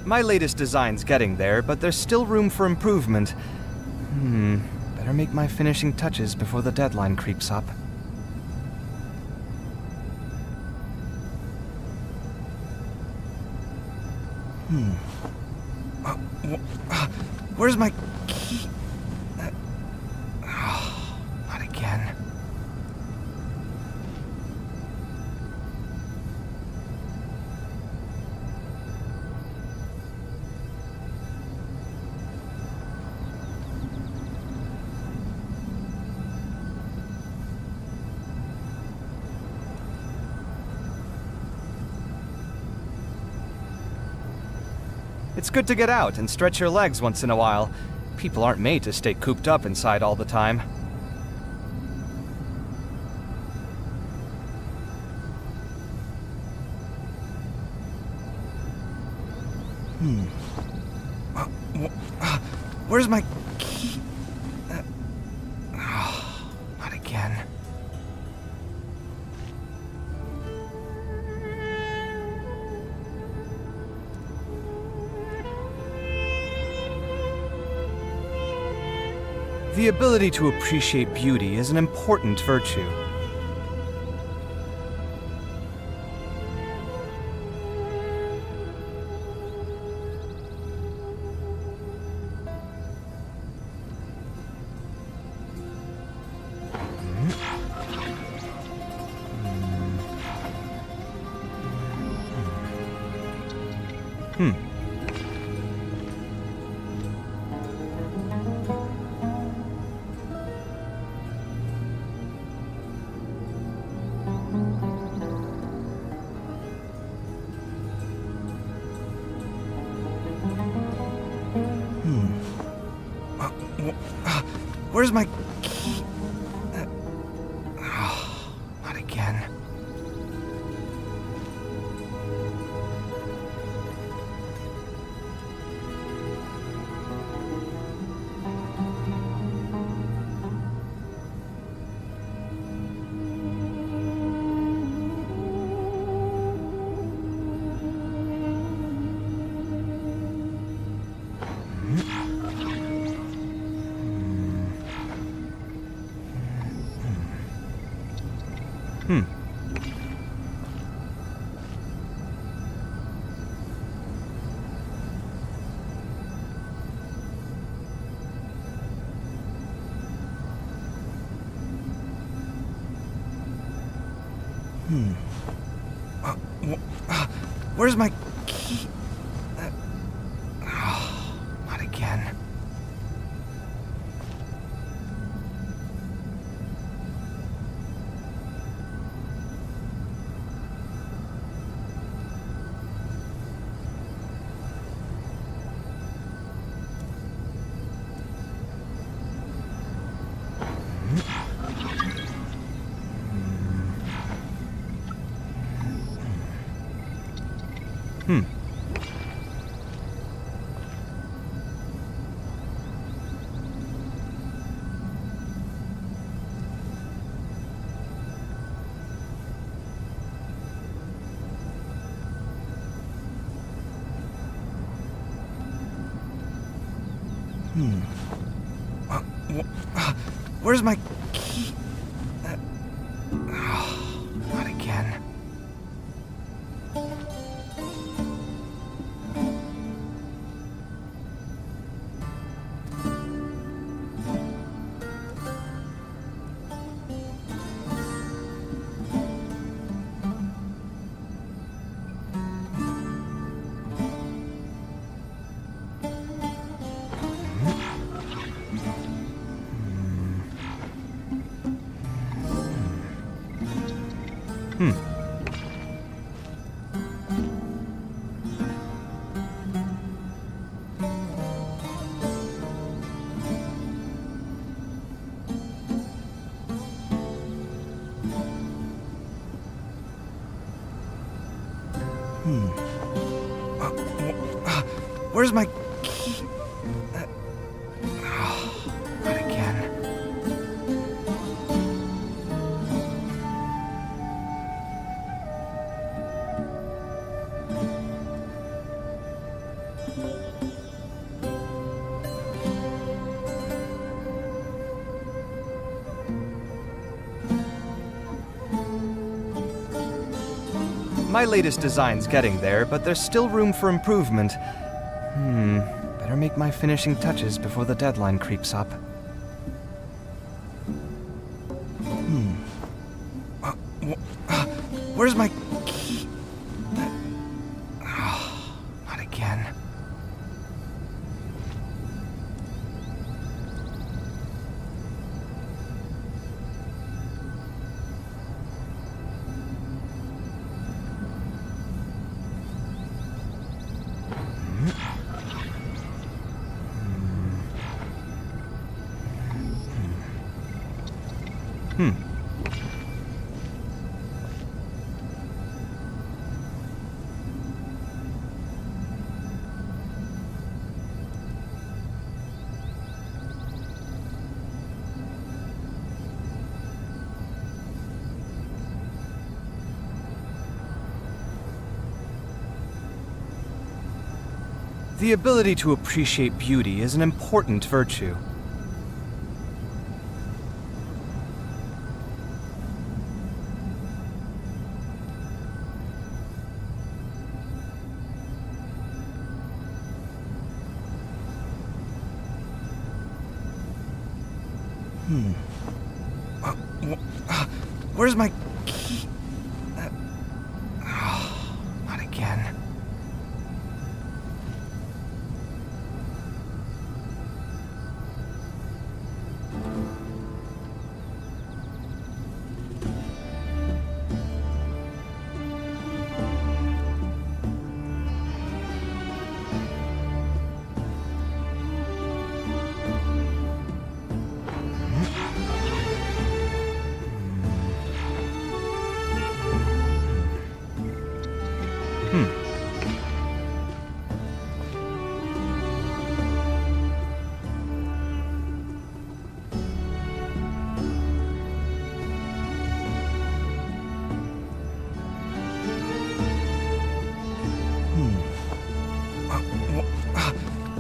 My latest design's getting there, but there's still room for improvement. Better make my finishing touches before the deadline creeps up. Where's my key? Not again. It's good to get out and stretch your legs once in a while. People aren't made to stay cooped up inside all the time. Where's my key? Not again. The ability to appreciate beauty is an important virtue. Where's my key? Not again. Where's my key? Not again. Where's my key? Not again. Where's my key? Not again. My latest design's getting there, but there's still room for improvement. Better make my finishing touches before the deadline creeps up. Where's my key? Not again. The ability to appreciate beauty is an important virtue. Where's my key? Not again.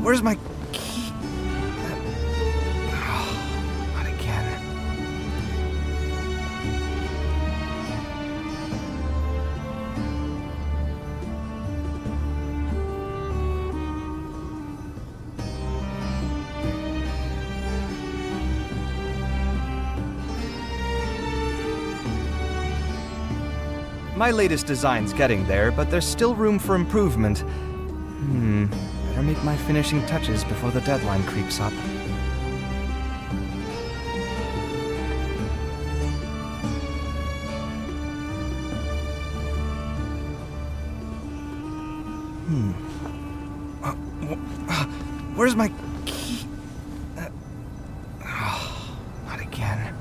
Where's my key? Not again. My latest design's getting there, but there's still room for improvement. Better make my finishing touches before the deadline creeps up. Where's my key? Not again.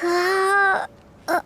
Uh, uh,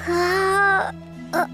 Uh, uh,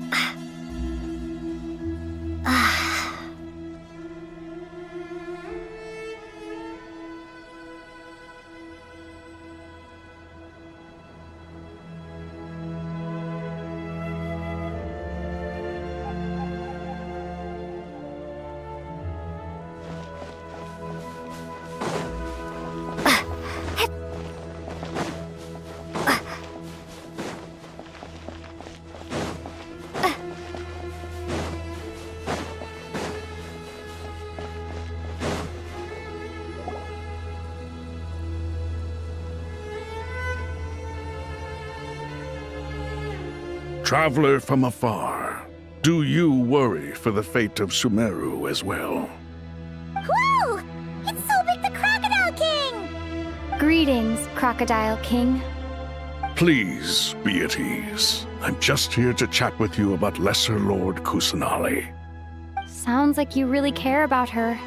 Traveler from afar, do you worry for the fate of Sumeru as well? Whoa! It's Sobek the Crocodile King! Greetings, Crocodile King. Please be at ease. I'm just here to chat with you about Lesser Lord Kusanali. Sounds like you really care about her.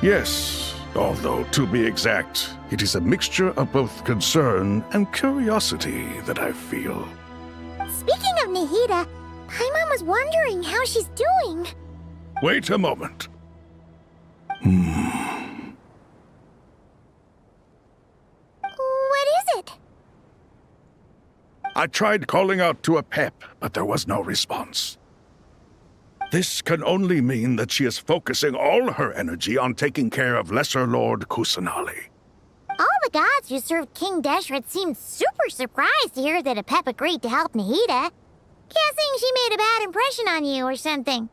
Yes, although to be exact, it is a mixture of both concern and curiosity that I feel. Speaking of Nahida, Paimon was wondering how she's doing. Wait a moment. What is it? I tried calling out to a pep, but there was no response. This can only mean that she is focusing all her energy on taking care of Lesser Lord Kusanali. All the gods who served King Deshret seemed super surprised to hear that a pep agreed to help Nahida. Guessing she made a bad impression on you or something.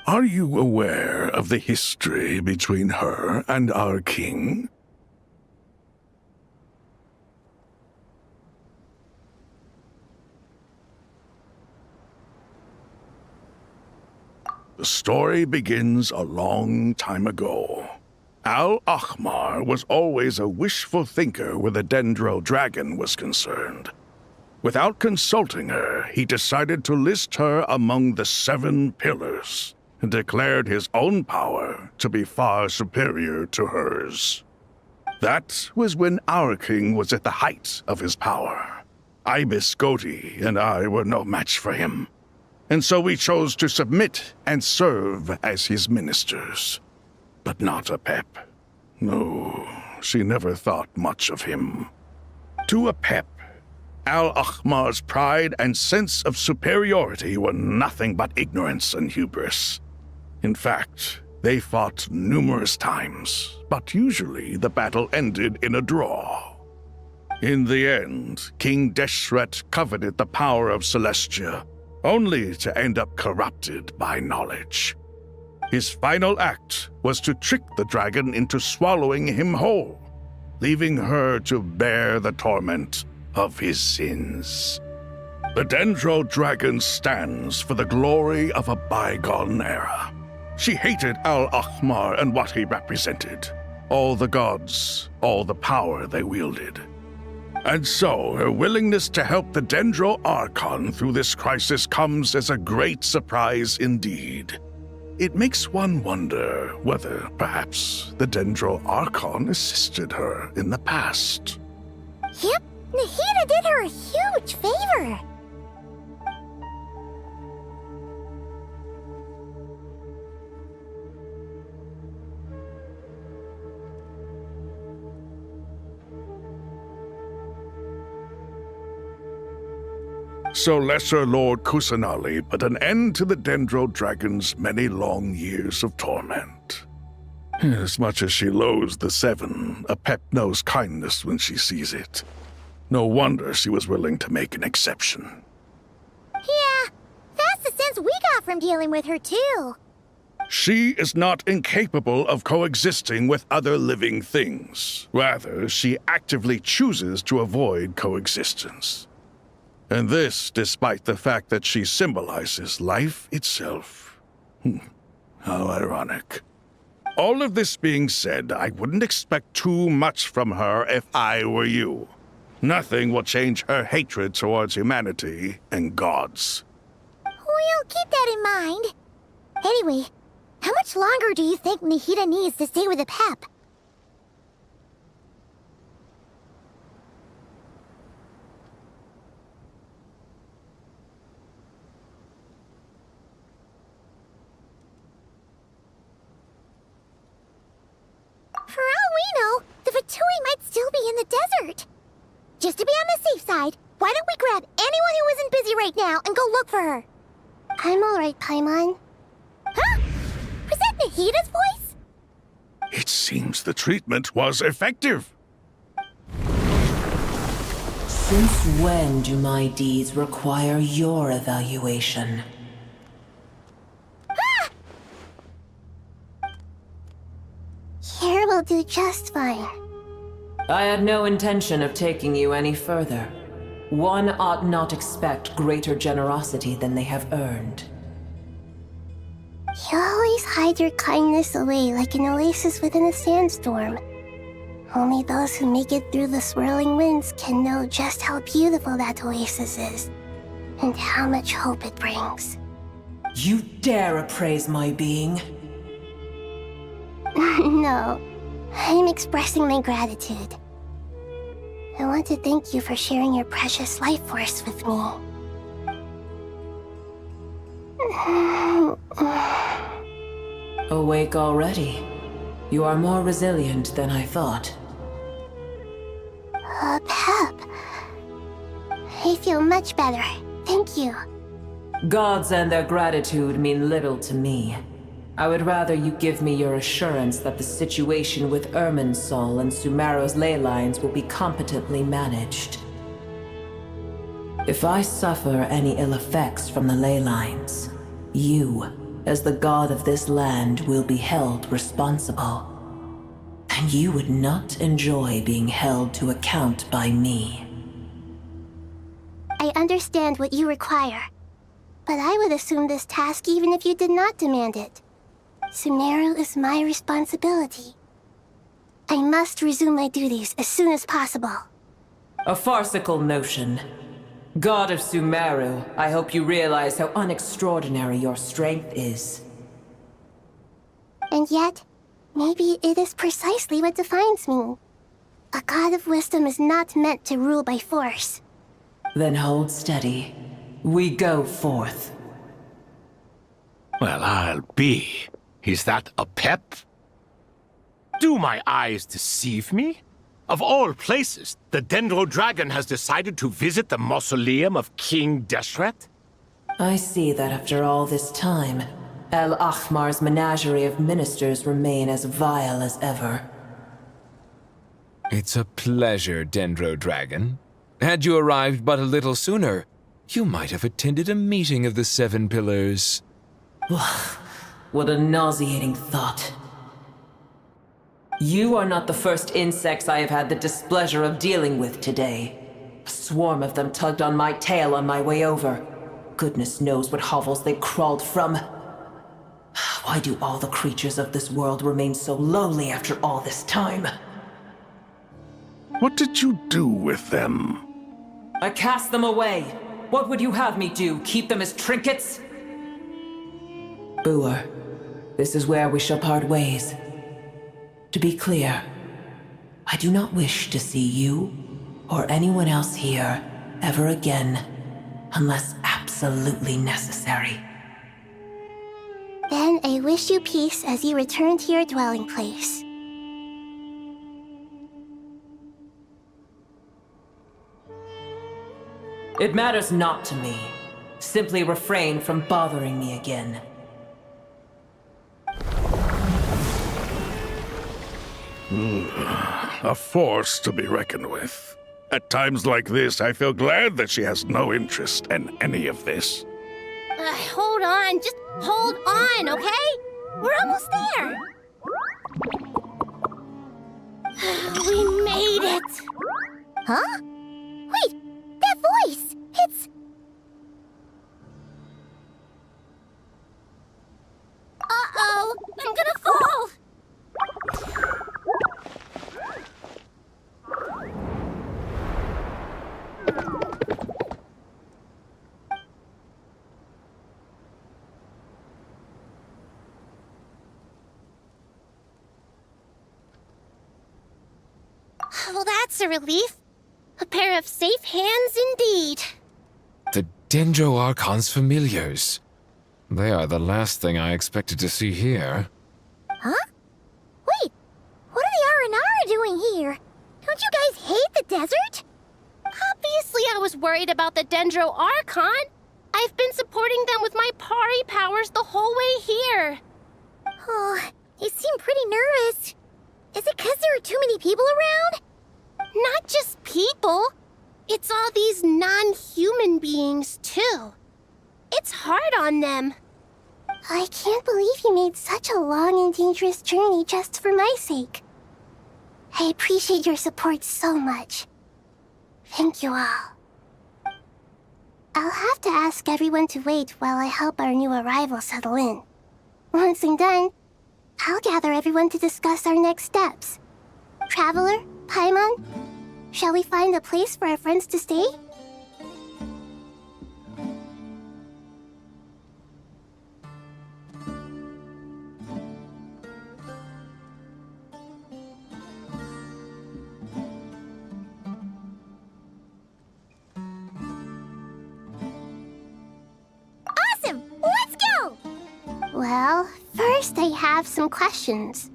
Are you aware of the history between her and our king? The story begins a long time ago. Al-Ahmar was always a wishful thinker where the Dendro dragon was concerned. Without consulting her, he decided to list her among the 7 pillars and declared his own power to be far superior to hers. That was when our king was at the height of his power. Ibis Goti and I were no match for him, and so we chose to submit and serve as his ministers. But not a pep. No, she never thought much of him. To a pep, Al-Ahmar's pride and sense of superiority were nothing but ignorance and hubris. In fact, they fought numerous times, but usually the battle ended in a draw. In the end, King Deshret coveted the power of Celestia, only to end up corrupted by knowledge. His final act was to trick the dragon into swallowing him whole, leaving her to bear the torment of his sins. The Dendro dragon stands for the glory of a bygone era. She hated Al-Ahmar and what he represented, all the gods, all the power they wielded. And so her willingness to help the Dendro Archon through this crisis comes as a great surprise indeed. It makes one wonder whether, perhaps, the Dendro Archon assisted her in the past. Yep, Nahida did her a huge favor. So Lesser Lord Kusanali put an end to the Dendro Dragon's many long years of torment. As much as she loathes the 7, a pep knows kindness when she sees it. No wonder she was willing to make an exception. Yeah, that's the sense we got from dealing with her too. She is not incapable of coexisting with other living things. Rather, she actively chooses to avoid coexistence. And this despite the fact that she symbolizes life itself. How ironic. All of this being said, I wouldn't expect too much from her if I were you. Nothing will change her hatred towards humanity and gods. We'll keep that in mind. Anyway, how much longer do you think Nahida needs to stay with the pep? alert. Just to be on the safe side, why don't we grab anyone who isn't busy right now and go look for her? I'm alright, Paimon. Huh? Was that Nahida's voice? It seems the treatment was effective. Since when do my deeds require your evaluation? Here will do just fine. I had no intention of taking you any further. One ought not expect greater generosity than they have earned. You always hide your kindness away like an oasis within a sandstorm. Only those who make it through the swirling winds can know just how beautiful that oasis is, and how much hope it brings. You dare appraise my being? No, I'm expressing my gratitude. I want to thank you for sharing your precious life force with me. Awake already? You are more resilient than I thought. Pep. I feel much better. Thank you. Gods and their gratitude mean little to me. I would rather you give me your assurance that the situation with Irminsul and Sumeru's ley lines will be competently managed. If I suffer any ill effects from the ley lines, you, as the god of this land, will be held responsible. And you would not enjoy being held to account by me. I understand what you require, but I would assume this task even if you did not demand it. Sumeru is my responsibility. I must resume my duties as soon as possible. A farcical notion. God of Sumeru, I hope you realize how unextraordinary your strength is. And yet, maybe it is precisely what defines me. A god of wisdom is not meant to rule by force. Then hold steady. We go forth. Well, I'll be. Is that a pep? Do my eyes deceive me? Of all places, the Dendro Dragon has decided to visit the mausoleum of King Deshret? I see that after all this time, El Ahmar's menagerie of ministers remain as vile as ever. It's a pleasure, Dendro Dragon. Had you arrived but a little sooner, you might have attended a meeting of the Seven Pillars. What a nauseating thought. You are not the first insects I have had the displeasure of dealing with today. A swarm of them tugged on my tail on my way over. Goodness knows what hovels they crawled from. Why do all the creatures of this world remain so lowly after all this time? What did you do with them? I cast them away. What would you have me do? Keep them as trinkets? Boer, this is where we shall part ways. To be clear, I do not wish to see you or anyone else here ever again, unless absolutely necessary. Then I wish you peace as you return to your dwelling place. It matters not to me. Simply refrain from bothering me again. A force to be reckoned with. At times like this, I feel glad that she has no interest in any of this. Hold on, just hold on, okay? We're almost there. We made it. Huh? Wait, that voice! It's... Uh-oh, I'm gonna fall! Well, that's a relief. A pair of safe hands indeed. The Dendro Archon's familiars. They are the last thing I expected to see here. Huh? Wait, what are the R&R doing here? Who Don't you guys hate the desert? Obviously, I was worried about the Dendro Archon. I've been supporting them with my Pari powers the whole way here. Oh, you seem pretty nervous. Is it because there are too many people around? Not just people. It's all these non-human beings, too. It's hard on them. I can't believe you made such a long and dangerous journey just for my sake. I appreciate your support so much. Thank you all. I'll have to ask everyone to wait while I help our new arrival settle in. Once I'm done, I'll gather everyone to discuss our next steps. Traveler, Paimon, shall we find a place for our friends to stay? Awesome! Let's go! Well, first I have some questions.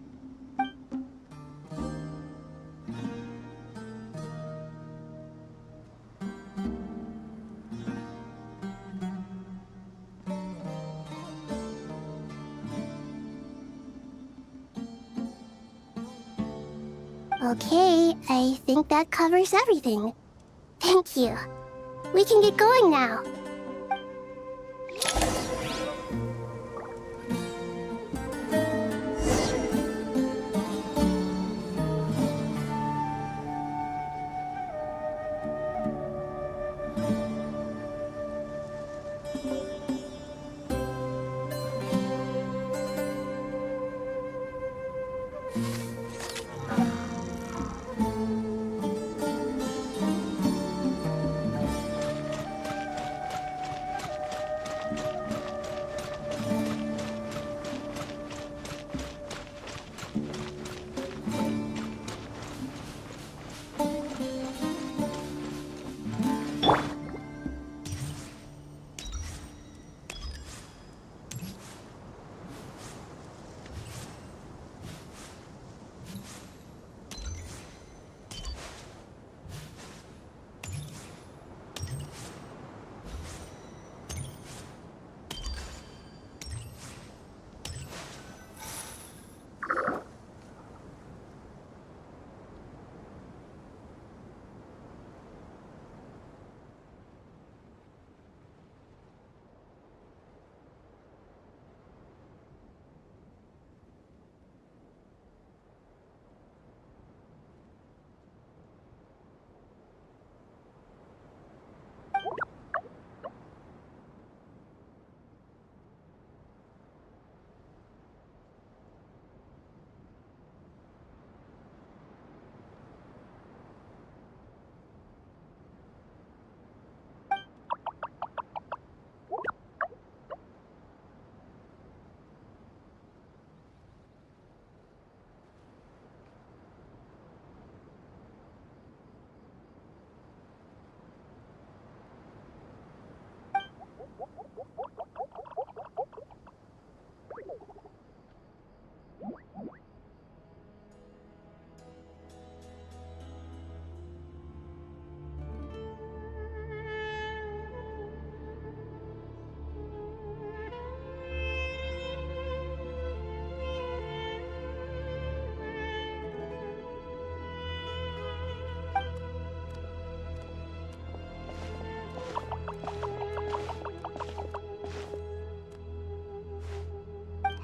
Okay, I think that covers everything. Thank you. We can get going now.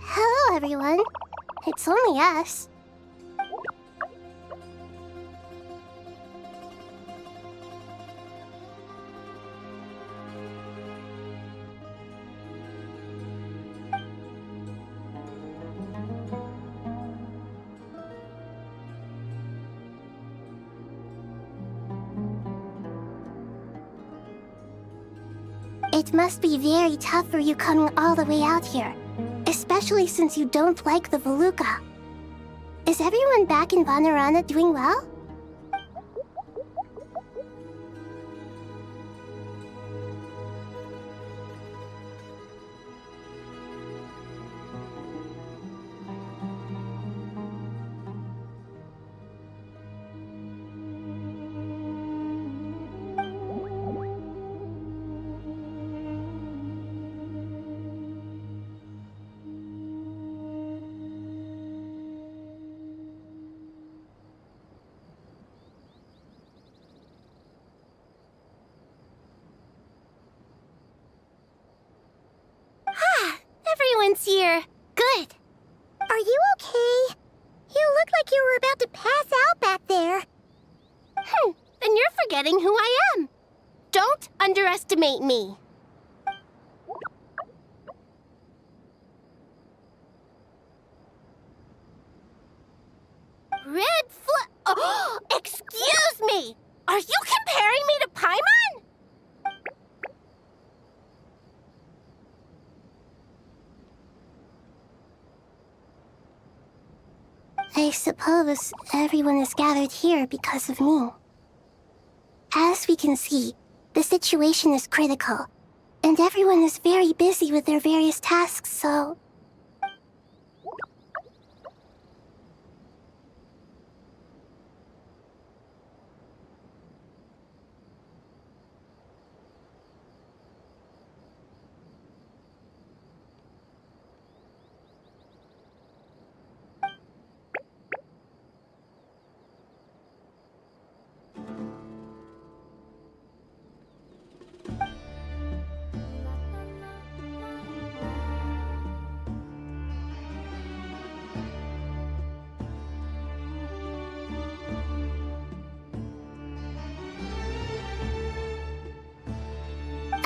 Hello, everyone. It's only us. It must be very tough for you coming all the way out here, especially since you don't like the Voluka. Is everyone back in Vanarana doing well? about to pass out back there. Then you're forgetting who I am. Don't underestimate me. Oh, excuse me! Are you comparing me to Paimon? I suppose everyone is gathered here because of me. As we can see, the situation is critical, and everyone is very busy with their various tasks, so...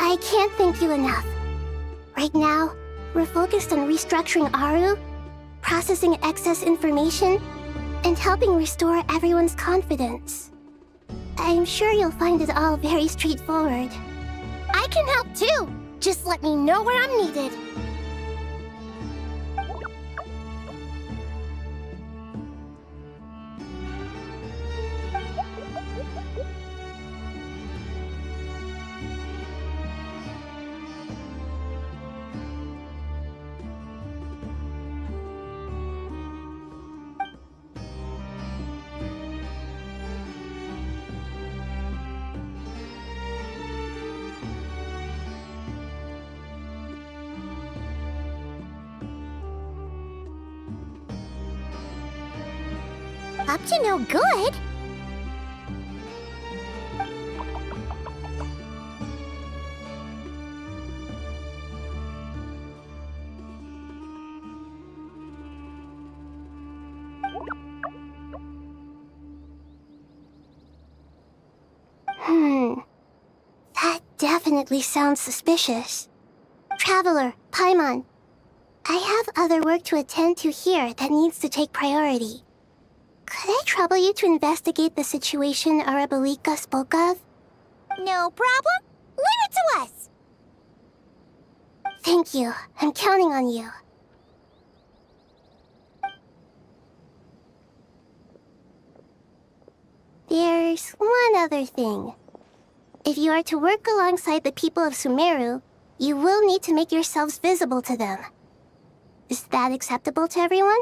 I can't thank you enough. Right now, we're focused on restructuring Aru, processing excess information, and helping restore everyone's confidence. I'm sure you'll find it all very straightforward. I can help too. Just let me know where I'm needed. Up to no good? That definitely sounds suspicious. Traveler, Paimon, I have other work to attend to here that needs to take priority. Could I trouble you to investigate the situation Arabalika spoke of? No problem. Leave it to us. Thank you. I'm counting on you. There's one other thing. If you are to work alongside the people of Sumeru, you will need to make yourselves visible to them. Is that acceptable to everyone?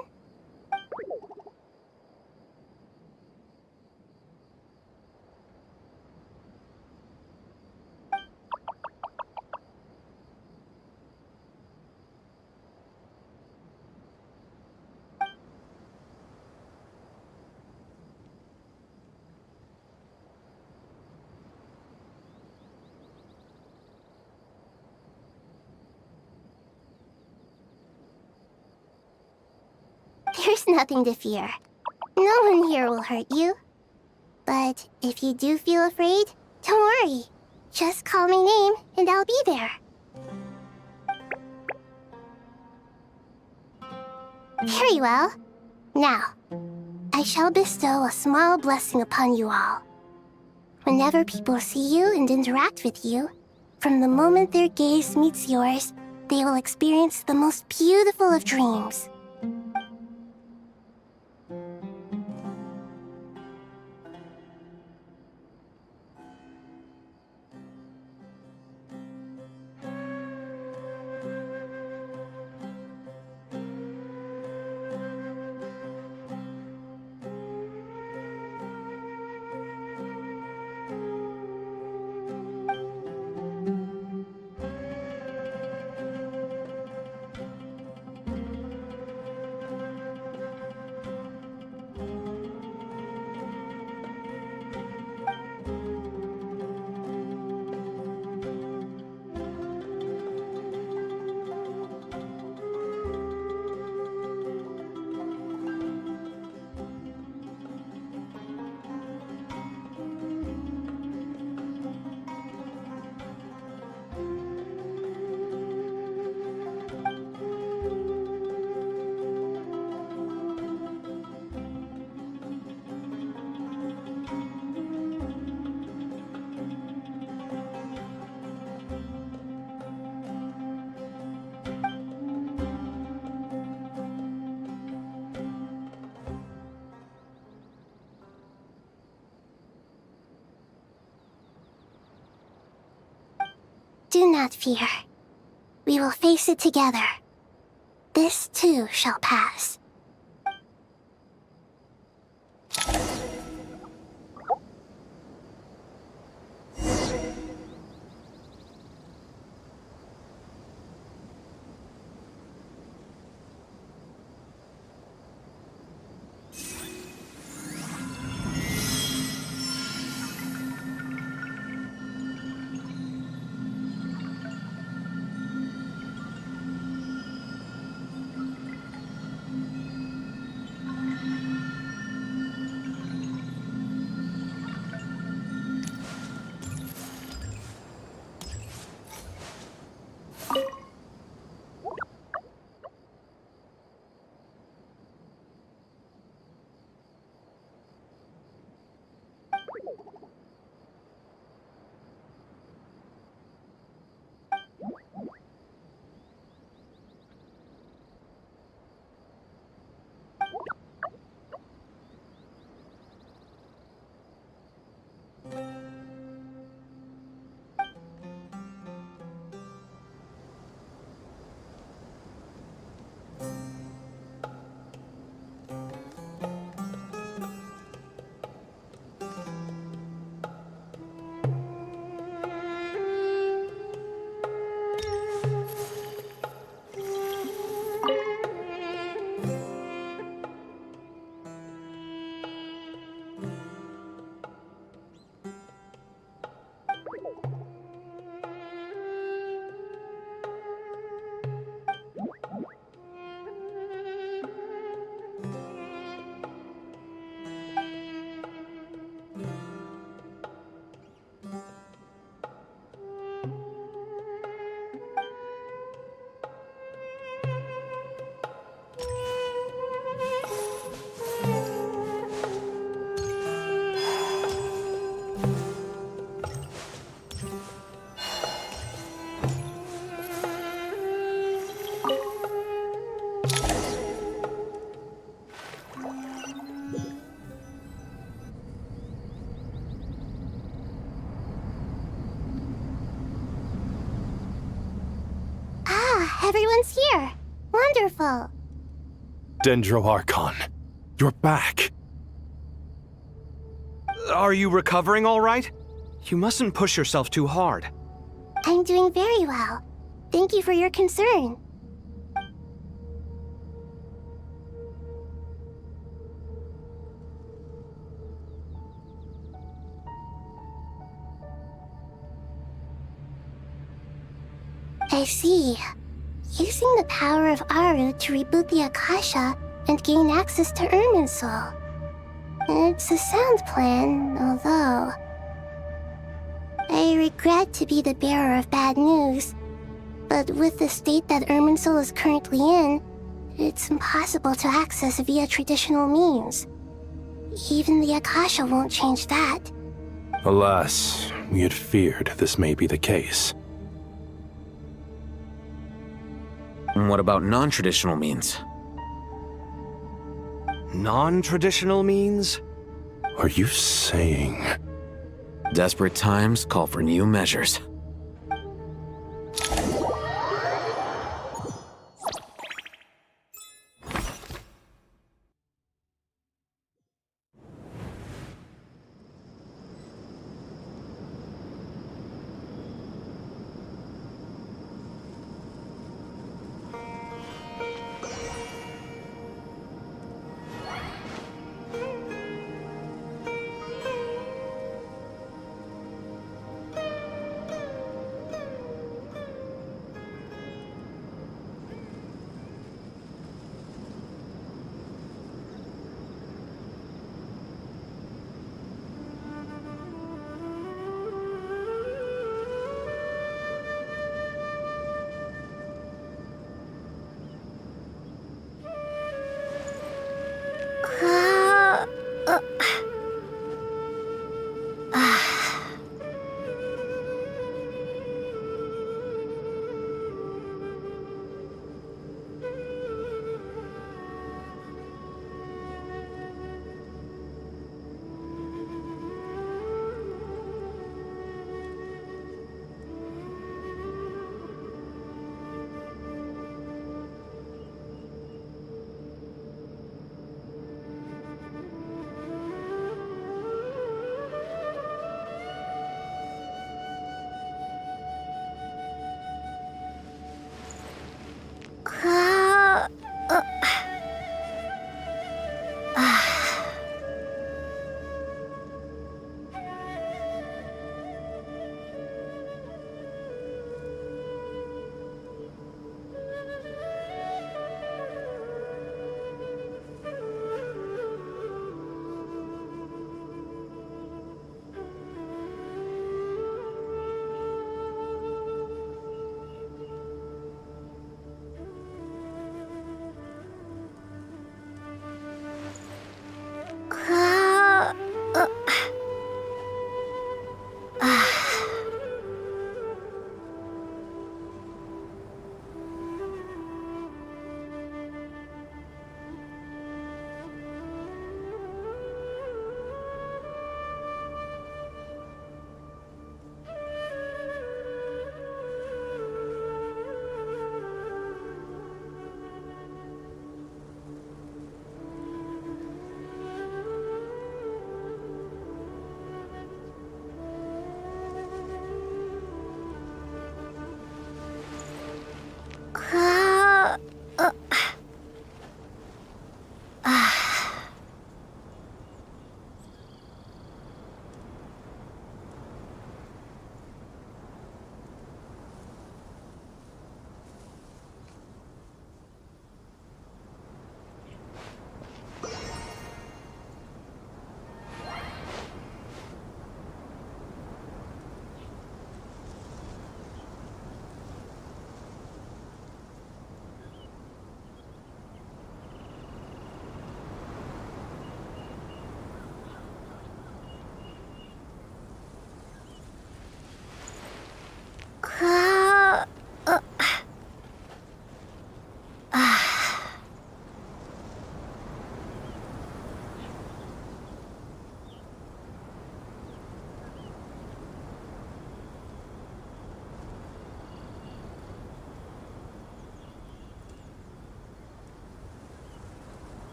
There's nothing to fear. No one here will hurt you. But if you do feel afraid, don't worry. Just call my name and I'll be there. Very well. Now, I shall bestow a small blessing upon you all. Whenever people see you and interact with you, from the moment their gaze meets yours, they will experience the most beautiful of dreams. Do not fear. We will face it together. This too shall pass. Everyone's here. Wonderful. Dendro-Archon, you're back. Are you recovering all right? You mustn't push yourself too hard. I'm doing very well. Thank you for your concern. I see. Using the power of Aru to reboot the Akasha and gain access to Irminsul. It's a sound plan, although... I regret to be the bearer of bad news, but with the state that Irminsul is currently in, it's impossible to access via traditional means. Even the Akasha won't change that. Alas, we had feared this may be the case. What about non-traditional means? Non-traditional means? Are you saying... Desperate times call for new measures.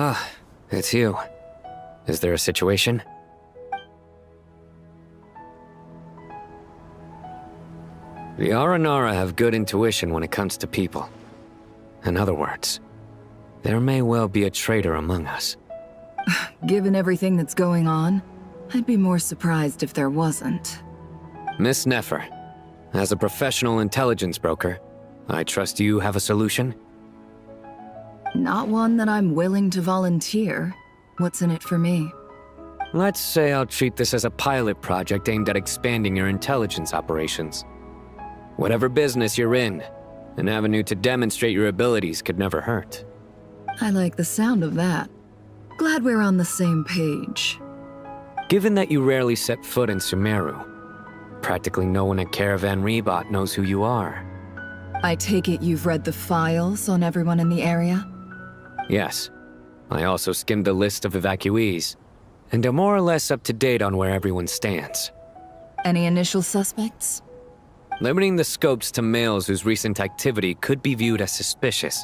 Ah, it's you. Is there a situation? The Aranara have good intuition when it comes to people. In other words, there may well be a traitor among us. Given everything that's going on, I'd be more surprised if there wasn't. Miss Nefer, as a professional intelligence broker, I trust you have a solution? Not one that I'm willing to volunteer. What's in it for me? Let's say I'll treat this as a pilot project aimed at expanding your intelligence operations. Whatever business you're in, an avenue to demonstrate your abilities could never hurt. I like the sound of that. Glad we're on the same page. Given that you rarely set foot in Sumeru, practically no one at Caravan Rebot knows who you are. I take it you've read the files on everyone in the area? Yes. I also skimmed the list of evacuees, and am more or less up to date on where everyone stands. Any initial suspects? Limiting the scopes to males whose recent activity could be viewed as suspicious.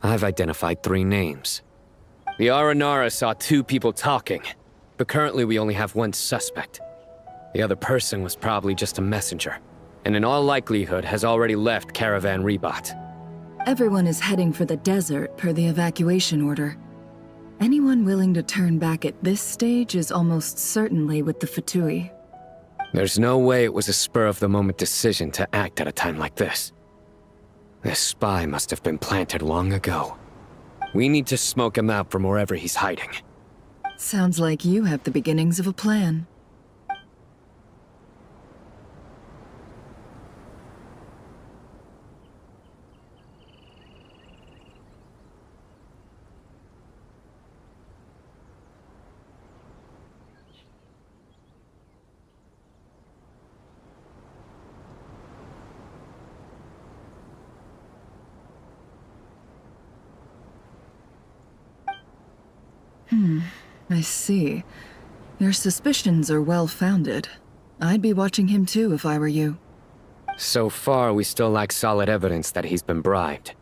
I've identified 3 names. The Aranara saw 2 people talking, but currently we only have 1 suspect. The other person was probably just a messenger, and in all likelihood has already left Caravan Rebot. Everyone is heading for the desert per the evacuation order. Anyone willing to turn back at this stage is almost certainly with the Fatui. There's no way it was a spur-of-the-moment decision to act at a time like this. This spy must have been planted long ago. We need to smoke him out from wherever he's hiding. Sounds like you have the beginnings of a plan. I see. Your suspicions are well-founded. I'd be watching him too if I were you. So far, we still lack solid evidence that he's been bribed.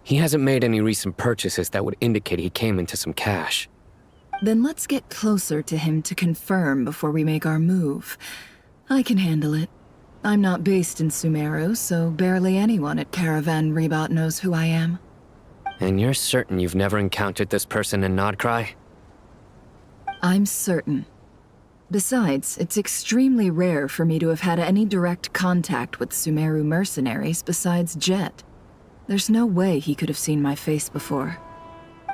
He hasn't made any recent purchases that would indicate he came into some cash. Then let's get closer to him to confirm before we make our move. I can handle it. I'm not based in Sumeru, so barely anyone at Caravan Rebot knows who I am. And you're certain you've never encountered this person in Nodcry? I'm certain. Besides, it's extremely rare for me to have had any direct contact with Sumeru mercenaries besides Jet. There's no way he could have seen my face before.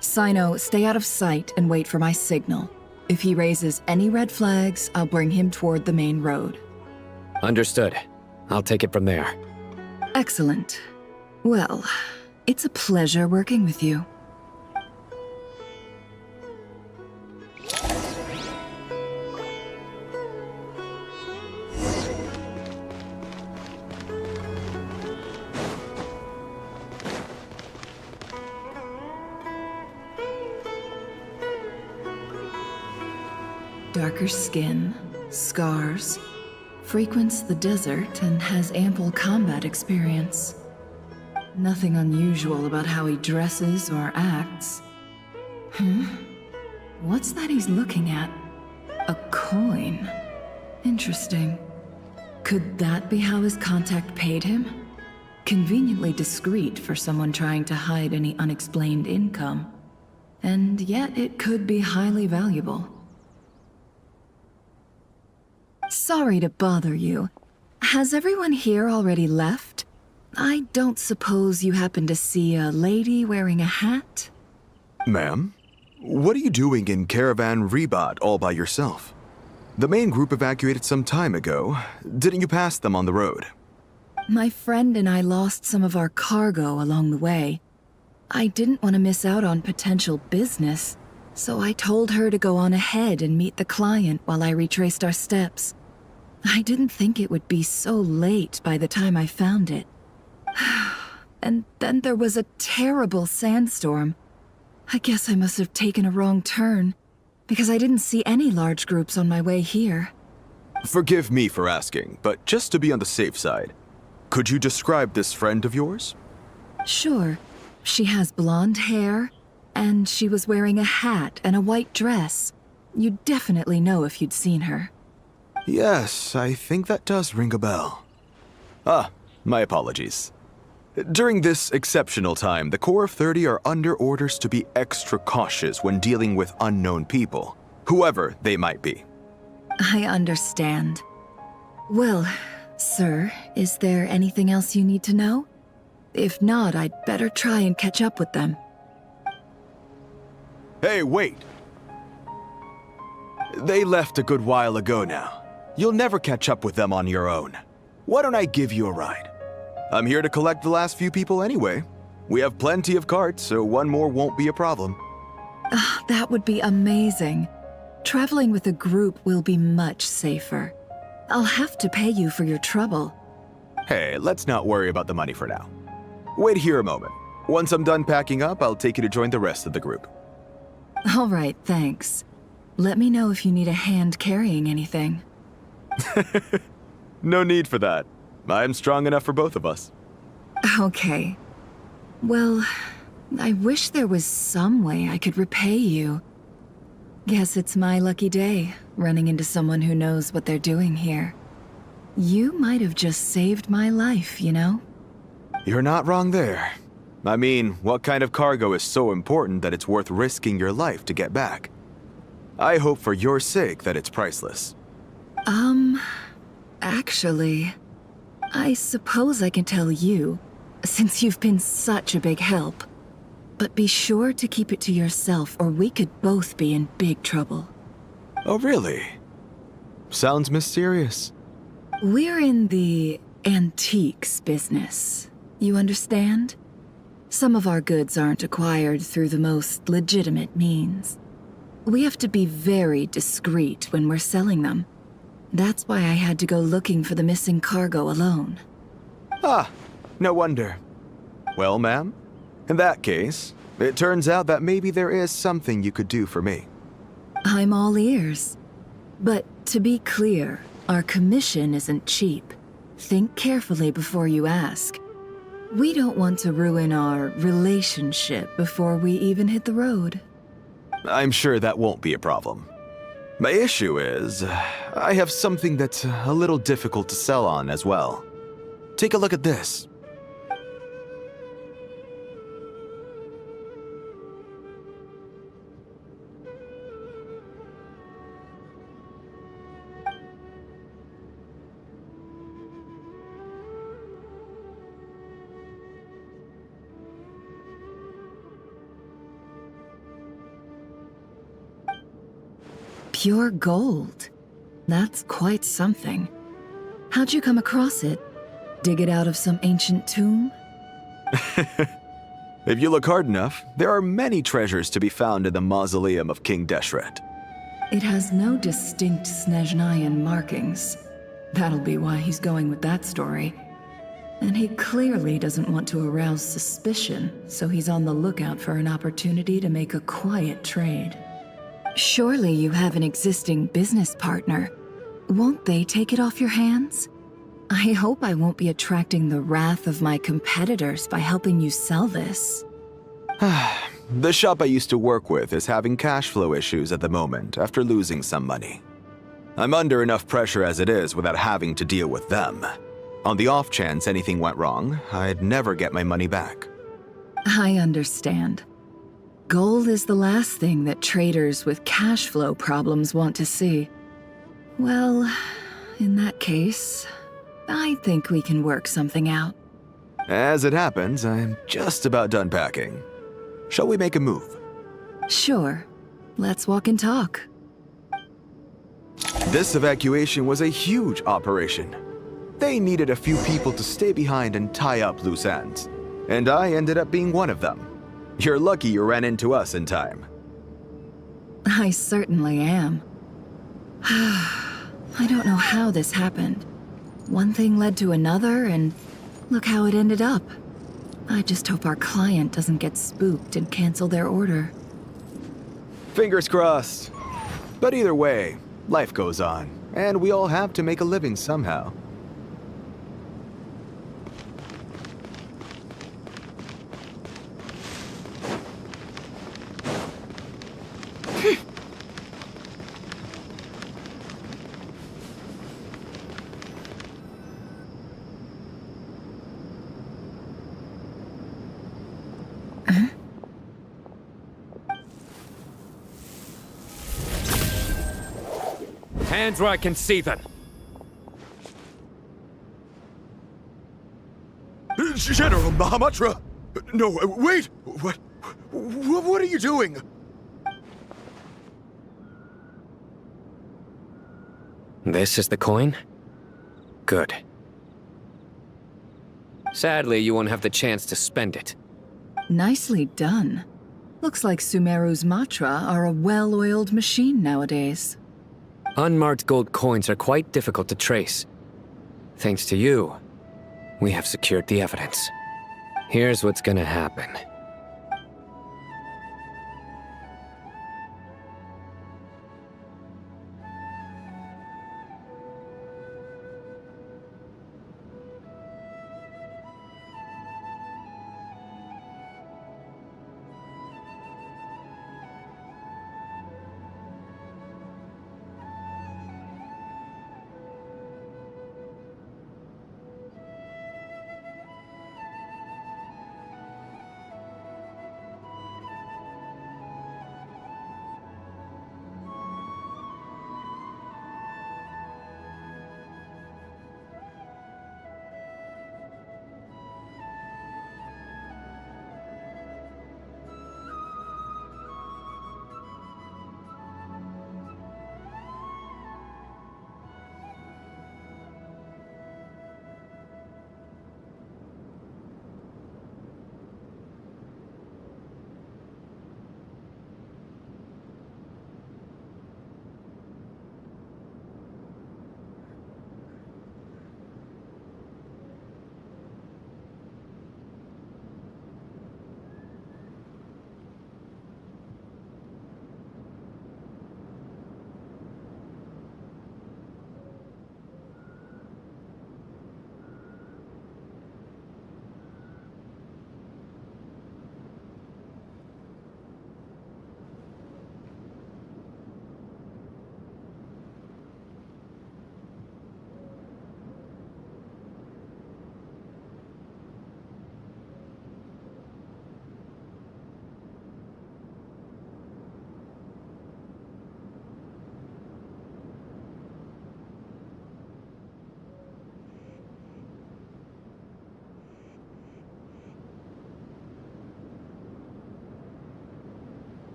Sino, stay out of sight and wait for my signal. If he raises any red flags, I'll bring him toward the main road. Understood. I'll take it from there. Excellent. Well, it's a pleasure working with you. Darker skin, scars, frequents the desert and has ample combat experience. Nothing unusual about how he dresses or acts. What's that he's looking at? A coin. Interesting. Could that be how his contact paid him? Conveniently discreet for someone trying to hide any unexplained income. And yet it could be highly valuable. Sorry to bother you. Has everyone here already left? I don't suppose you happen to see a lady wearing a hat? Ma'am? What are you doing in Caravan Rebot all by yourself? The main group evacuated some time ago. Didn't you pass them on the road? My friend and I lost some of our cargo along the way. I didn't want to miss out on potential business, so I told her to go on ahead and meet the client while I retraced our steps. I didn't think it would be so late by the time I found it. And then there was a terrible sandstorm. I guess I must have taken a wrong turn, because I didn't see any large groups on my way here. Forgive me for asking, but just to be on the safe side, could you describe this friend of yours? Sure. She has blonde hair, And she was wearing a hat and a white dress. You'd definitely know if you'd seen her. Yes, I think that does ring a bell. Ah, my apologies. During this exceptional time, the Corps of 30 are under orders to be extra cautious when dealing with unknown people, whoever they might be. I understand. Well, sir, is there anything else you need to know? If not, I'd better try and catch up with them. Hey, wait! They left a good while ago now. You'll never catch up with them on your own. Why don't I give you a ride? I'm here to collect the last few people anyway. We have plenty of carts, so one more won't be a problem. That would be amazing. Traveling with a group will be much safer. I'll have to pay you for your trouble. Hey, let's not worry about the money for now. Wait here a moment. Once I'm done packing up, I'll take you to join the rest of the group. All right, thanks. Let me know if you need a hand carrying anything. No need for that. I'm strong enough for both of us. Okay. Well, I wish there was some way I could repay you. Guess it's my lucky day, running into someone who knows what they're doing here. You might have just saved my life, you know? You're not wrong there. I mean, what kind of cargo is so important that it's worth risking your life to get back? I hope for your sake that it's priceless. Actually, I suppose I can tell you, since you've been such a big help. But be sure to keep it to yourself, or we could both be in big trouble. Oh, really? Sounds mysterious. We're in the antiques business. You understand? Some of our goods aren't acquired through the most legitimate means. We have to be very discreet when we're selling them. That's why I had to go looking for the missing cargo alone. Ah, no wonder. Well, ma'am, in that case, it turns out that maybe there is something you could do for me. I'm all ears. But to be clear, our commission isn't cheap. Think carefully before you ask. We don't want to ruin our relationship before we even hit the road. I'm sure that won't be a problem. My issue is, I have something that's a little difficult to sell on as well. Take a look at this. Pure gold. That's quite something. How'd you come across it? Dig it out of some ancient tomb? If you look hard enough, there are many treasures to be found in the mausoleum of King Deshret. It has no distinct Snezhnayan markings. That'll be why he's going with that story. And he clearly doesn't want to arouse suspicion, so he's on the lookout for an opportunity to make a quiet trade. Surely you have an existing business partner. Won't they take it off your hands? I hope I won't be attracting the wrath of my competitors by helping you sell this. The shop I used to work with is having cash flow issues at the moment after losing some money. I'm under enough pressure as it is without having to deal with them. On the off chance anything went wrong, I'd never get my money back. I understand. Gold is the last thing that traders with cash flow problems want to see. Well, in that case, I think we can work something out. As it happens, I'm just about done packing. Shall we make a move? Sure. Let's walk and talk. This evacuation was a huge operation. They needed a few people to stay behind and tie up loose ends. And I ended up being one of them. You're lucky you ran into us in time. I certainly am. I don't know how this happened. One thing led to another, and look how it ended up. I just hope our client doesn't get spooked and cancel their order. Fingers crossed. But either way, life goes on, and we all have to make a living somehow. Hands where I can see them. General Mahamatra! No, wait! What are you doing? This is the coin? Good. Sadly, you won't have the chance to spend it. Nicely done. Looks like Sumeru's Matra are a well-oiled machine nowadays. Unmarked gold coins are quite difficult to trace. Thanks to you, we have secured the evidence. Here's what's gonna happen.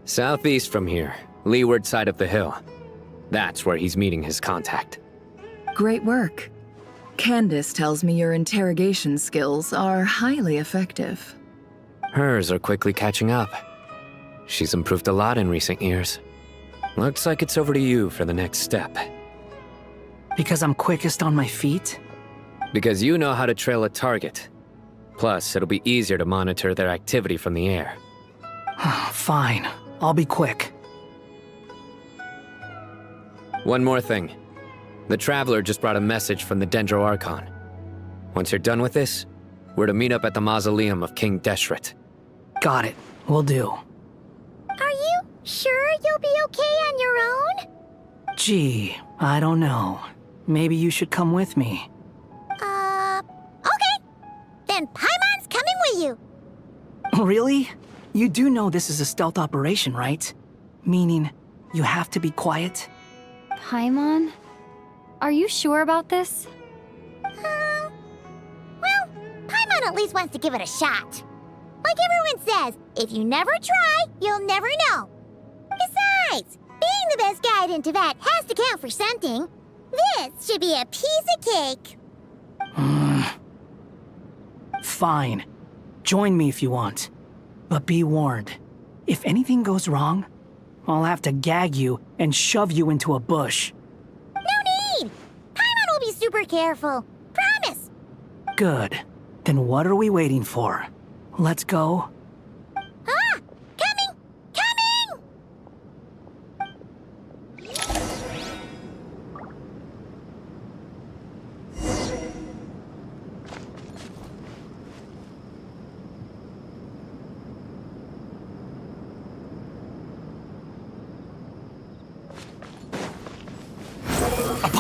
Southeast from here, leeward side of the hill. That's where he's meeting his contact. Great work. Candace tells me your interrogation skills are highly effective. Hers are quickly catching up. She's improved a lot in recent years. Looks like it's over to you for the next step. Because I'm quickest on my feet? Because you know how to trail a target. Plus, it'll be easier to monitor their activity from the air. Fine. I'll be quick. One more thing. The Traveler just brought a message from the Dendro Archon. Once you're done with this, we're to meet up at the mausoleum of King Deshret. Got it. Will do. Are you sure you'll be okay on your own? Gee, I don't know. Maybe you should come with me. Okay. Then Paimon's coming with you. Really? You do know this is a stealth operation, right? Meaning, you have to be quiet? Paimon? Are you sure about this? Well, Paimon at least wants to give it a shot. Like everyone says, if you never try, you'll never know. Besides, being the best guide in Tibet has to count for something. This should be a piece of cake. Fine. Join me if you want. But be warned, if anything goes wrong, I'll have to gag you and shove you into a bush. No need! Paimon will be super careful. Promise! Good. Then what are we waiting for? Let's go. Ah! Coming! Coming!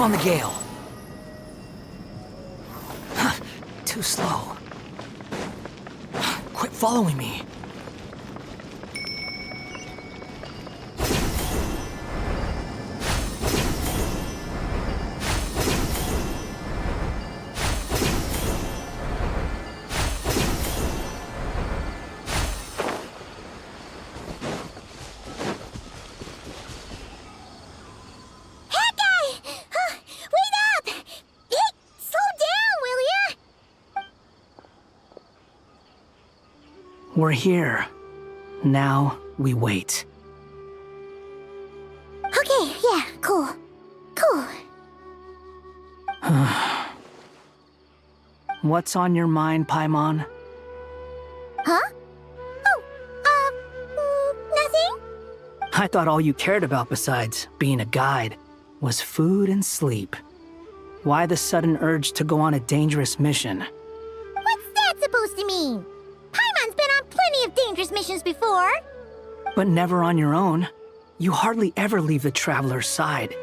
on the gale. Too slow. Quit following me. We're here. Now we wait. Okay, yeah, cool. Cool. What's on your mind, Paimon? Huh? Oh, nothing? I thought all you cared about besides being a guide was food and sleep. Why the sudden urge to go on a dangerous mission? What's that supposed to mean? Paimon's been on plenty of dangerous missions before. But never on your own. You hardly ever leave the Traveler's side.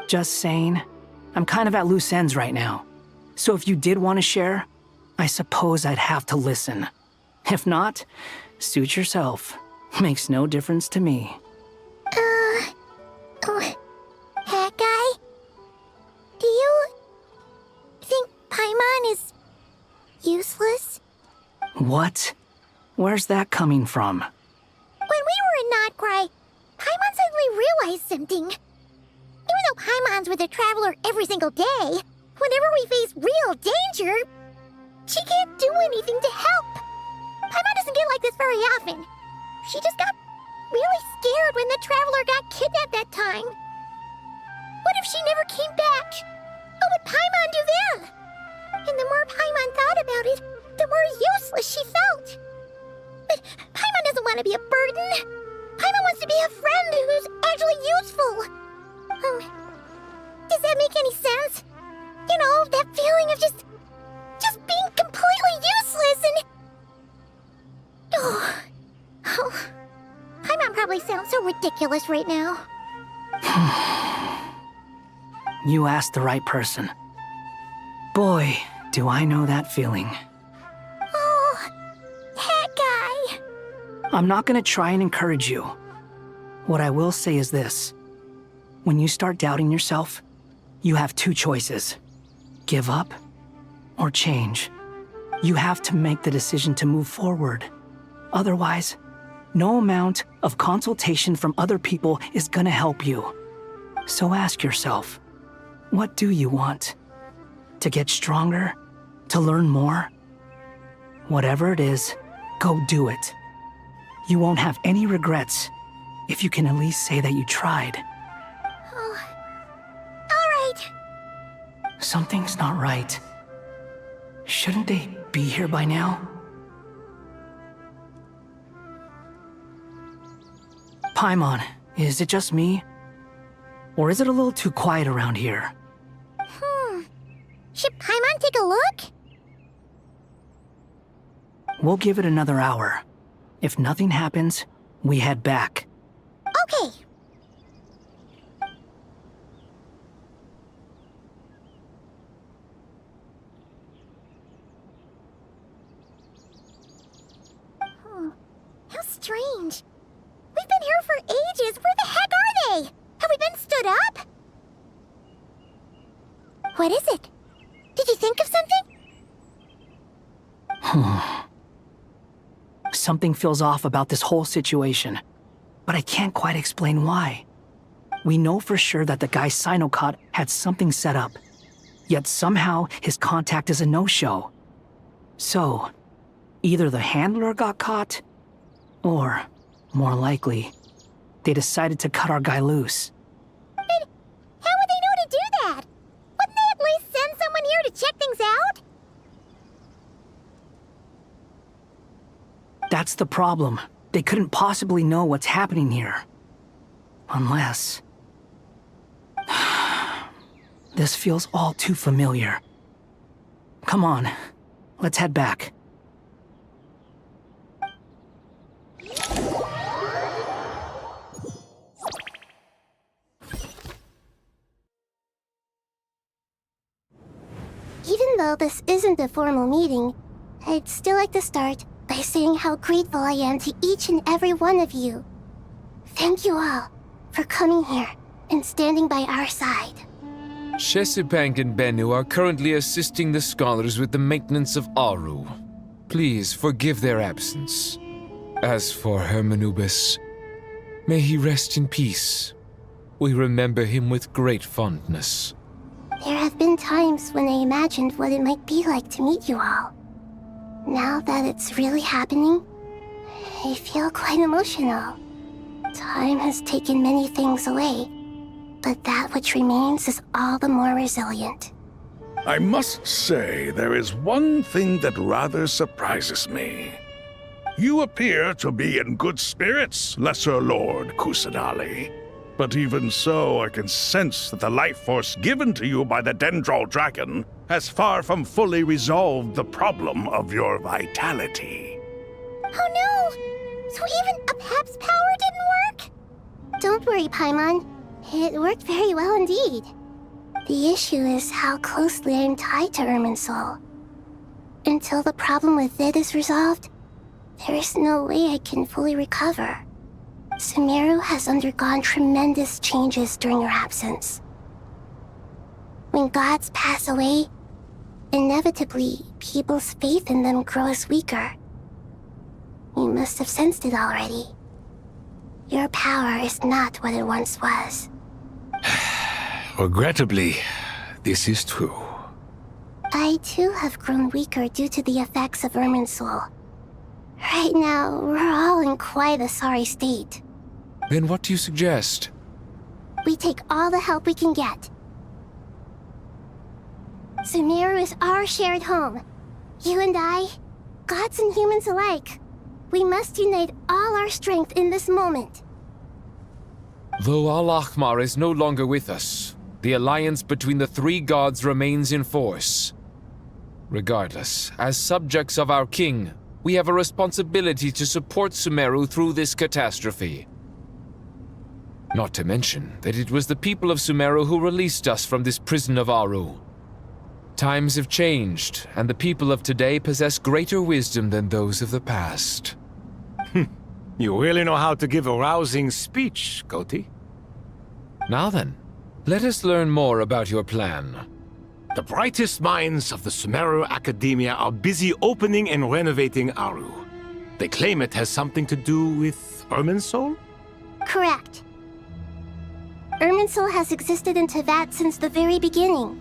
Just saying. I'm kind of at loose ends right now. So if you did want to share, I suppose I'd have to listen. If not, suit yourself. Makes no difference to me. Hat guy? Do you think Paimon is useless? What? Where's that coming from? When we were in Notcry, Paimon suddenly realized something. Even though Paimon's with a Traveler every single day, whenever we face real danger, she can't do anything to help. Paimon doesn't get like this very often. She just got really scared when the Traveler got kidnapped that time. What if she never came back? What would Paimon do then? And the more Paimon thought about it, the more useless she felt. But Paimon doesn't want to be a burden. Paimon wants to be a friend who's actually useful. Does that make any sense? You know, that feeling of just being completely useless and... Oh, Paimon probably sounds so ridiculous right now. You asked the right person. Boy, do I know that feeling. Oh, Hat Guy. I'm not gonna try and encourage you. What I will say is this. When you start doubting yourself, you have two choices. Give up or change. You have to make the decision to move forward. Otherwise, no amount of consultation from other people is gonna help you. So ask yourself, what do you want? To get stronger? To learn more? Whatever it is, go do it. You won't have any regrets if you can at least say that you tried. Oh, all right. Something's not right. Shouldn't they be here by now? Paimon, is it just me? Or is it a little too quiet around here? Should Paimon take a look? We'll give it another hour. If nothing happens, we head back. Okay. How strange. We've been here for ages. Where the heck are they? Have we been stood up? What is it? Did you think of something? Something feels off about this whole situation, but I can't quite explain why. We know for sure that the guy Sino caught had something set up, yet somehow his contact is a no-show. So, either the handler got caught, or, more likely, they decided to cut our guy loose. But how would they know to do that? Wouldn't they at least send someone here to check things out? That's the problem. They couldn't possibly know what's happening here. Unless... This feels all too familiar. Come on, let's head back. though this isn't a formal meeting, I'd still like to start by saying how grateful I am to each and every one of you. Thank you all for coming here and standing by our side. Shesibank and Bennu are currently assisting the scholars with the maintenance of Aru. Please forgive their absence. As for Hermanubis, may he rest in peace. We remember him with great fondness. There have been times when I imagined what it might be like to meet you all. Now that it's really happening, I feel quite emotional. Time has taken many things away, but that which remains is all the more resilient. I must say, there is one thing that rather surprises me. You appear to be in good spirits, Lesser Lord Kusanali. But even so, I can sense that the life force given to you by the Dendral Dragon has far from fully resolved the problem of your vitality. Oh no! So even Apep's power didn't work? Don't worry, Paimon. It worked very well indeed. The issue is how closely I am tied to Irminsul. Until the problem with it is resolved, there is no way I can fully recover. Sumeru has undergone tremendous changes during your absence. When gods pass away, inevitably, people's faith in them grows weaker. You must have sensed it already. Your power is not what it once was. Regrettably, this is true. I too have grown weaker due to the effects of Irminsul. Right now, we're all in quite a sorry state. Then what do you suggest? We take all the help we can get. Sumeru is our shared home. You and I, gods and humans alike. We must unite all our strength in this moment. Though Al-Ahmar is no longer with us, the alliance between the three gods remains in force. Regardless, as subjects of our king, we have a responsibility to support Sumeru through this catastrophe. Not to mention that it was the people of Sumeru who released us from this prison of Aru. Times have changed, and the people of today possess greater wisdom than those of the past. You really know how to give a rousing speech, Koti. Now then, let us learn more about your plan. The brightest minds of the Sumeru Academia are busy opening and renovating Aru. They claim it has something to do with Irminsul? Correct. Irminsul has existed in Teyvat since the very beginning.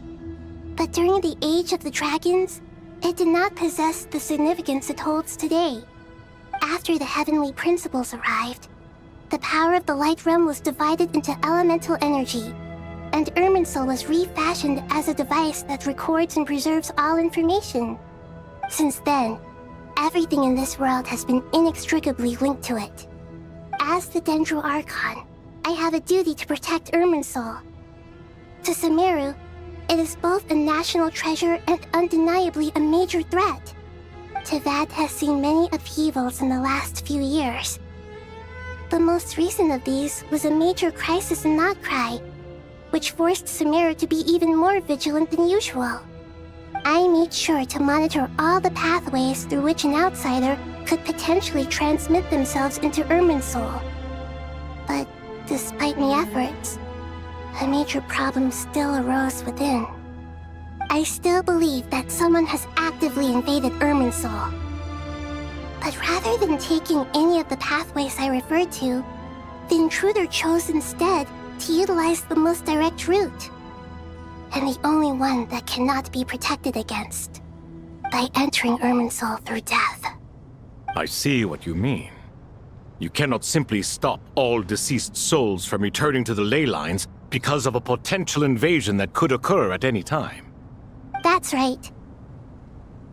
But during the Age of the Dragons, it did not possess the significance it holds today. After the heavenly principles arrived, the power of the Light Realm was divided into elemental energy, and Irminsul was refashioned as a device that records and preserves all information. Since then, everything in this world has been inextricably linked to it. As the Dendro Archon, I have a duty to protect Irminsul. To Sumeru, it is both a national treasure and undeniably a major threat. Teyvat has seen many upheavals in the last few years. The most recent of these was a major crisis in Notcry, which forced Sumeru to be even more vigilant than usual. I made sure to monitor all the pathways through which an outsider could potentially transmit themselves into Irminsul. But despite my efforts, a major problem still arose within. I still believe that someone has actively invaded Irminsul. But rather than taking any of the pathways I referred to, the intruder chose instead to utilize the most direct route, and the only one that cannot be protected against, by entering Irminsul through death. I see what you mean. You cannot simply stop all deceased souls from returning to the ley lines because of a potential invasion that could occur at any time. That's right.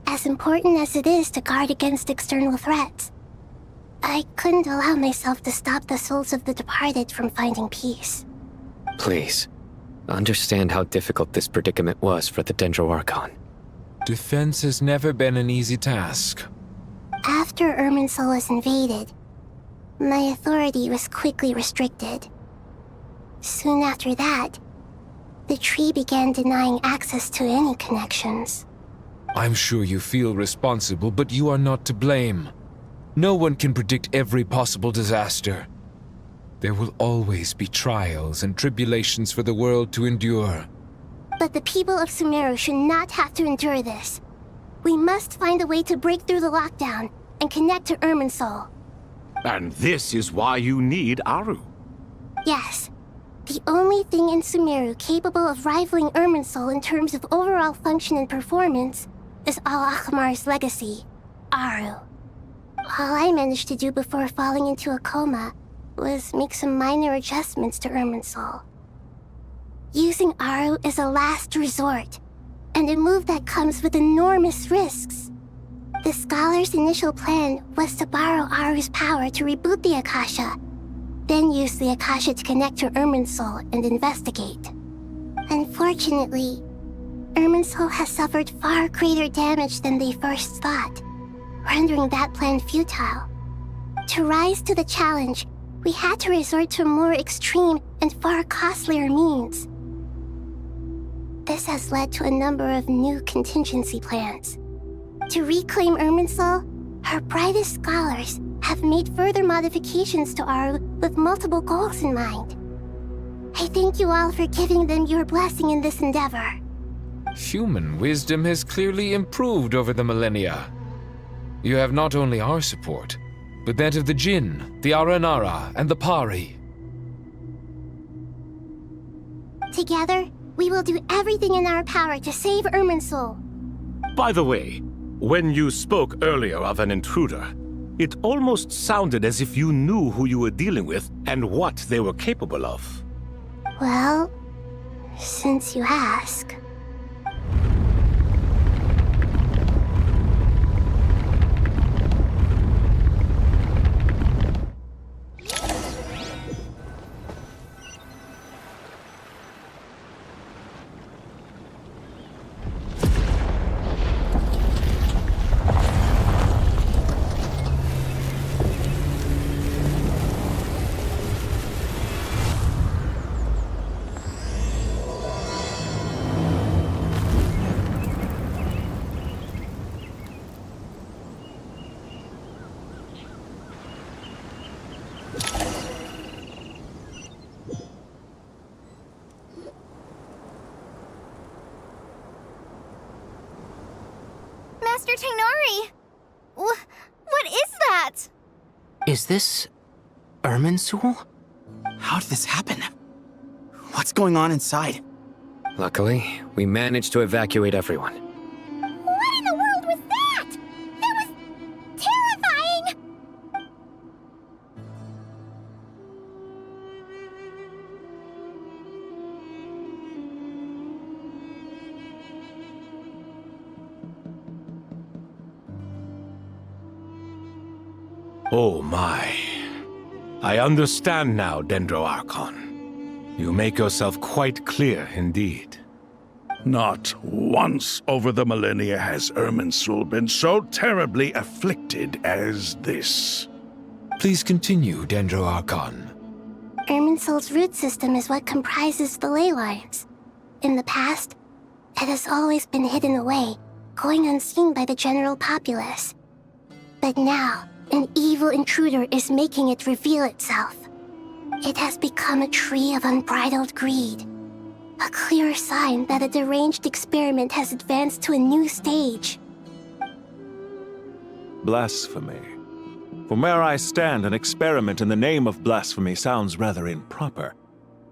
As important as it is to guard against external threats, I couldn't allow myself to stop the souls of the departed from finding peace. Please, understand how difficult this predicament was for the Dendro Archon. Defense has never been an easy task. After Irminsul was invaded, my authority was quickly restricted. Soon after that, the tree began denying access to any connections. I'm sure you feel responsible, but you are not to blame. No one can predict every possible disaster. There will always be trials and tribulations for the world to endure. But the people of Sumeru should not have to endure this. We must find a way to break through the lockdown and connect to Irminsul. And this is why you need Aru. Yes. The only thing in Sumeru capable of rivaling Irminsul in terms of overall function and performance is Al-Akhmar's legacy, Aru. All I managed to do before falling into a coma was make some minor adjustments to Irminsul. Using Aru is a last resort, and a move that comes with enormous risks. The Scholar's initial plan was to borrow Aru's power to reboot the Akasha, then use the Akasha to connect to Irminsul and investigate. Unfortunately, Irminsul has suffered far greater damage than they first thought, rendering that plan futile. To rise to the challenge, we had to resort to more extreme and far costlier means. This has led to a number of new contingency plans. To reclaim Irminsul, her brightest scholars have made further modifications to Aru with multiple goals in mind. I thank you all for giving them your blessing in this endeavor. Human wisdom has clearly improved over the millennia. You have not only our support, but that of the Jinn, the Aranara, and the Pari. Together, we will do everything in our power to save Irminsul. By the way, when you spoke earlier of an intruder, it almost sounded as if you knew who you were dealing with and what they were capable of. Well, since you ask. Master Tainari! What is that? Is this Irminsul? How did this happen? What's going on inside? Luckily, we managed to evacuate everyone. What in the world was that? That was terrifying! Oh my. I understand now, Dendro Archon. You make yourself quite clear indeed. Not once over the millennia has Irminsul been so terribly afflicted as this. Please continue, Dendro Archon. Irminsul's root system is what comprises the ley lines. In the past, it has always been hidden away, going unseen by the general populace. But now, an evil intruder is making it reveal itself. It has become a tree of unbridled greed. A clear sign that a deranged experiment has advanced to a new stage. Blasphemy. From where I stand, an experiment in the name of blasphemy sounds rather improper.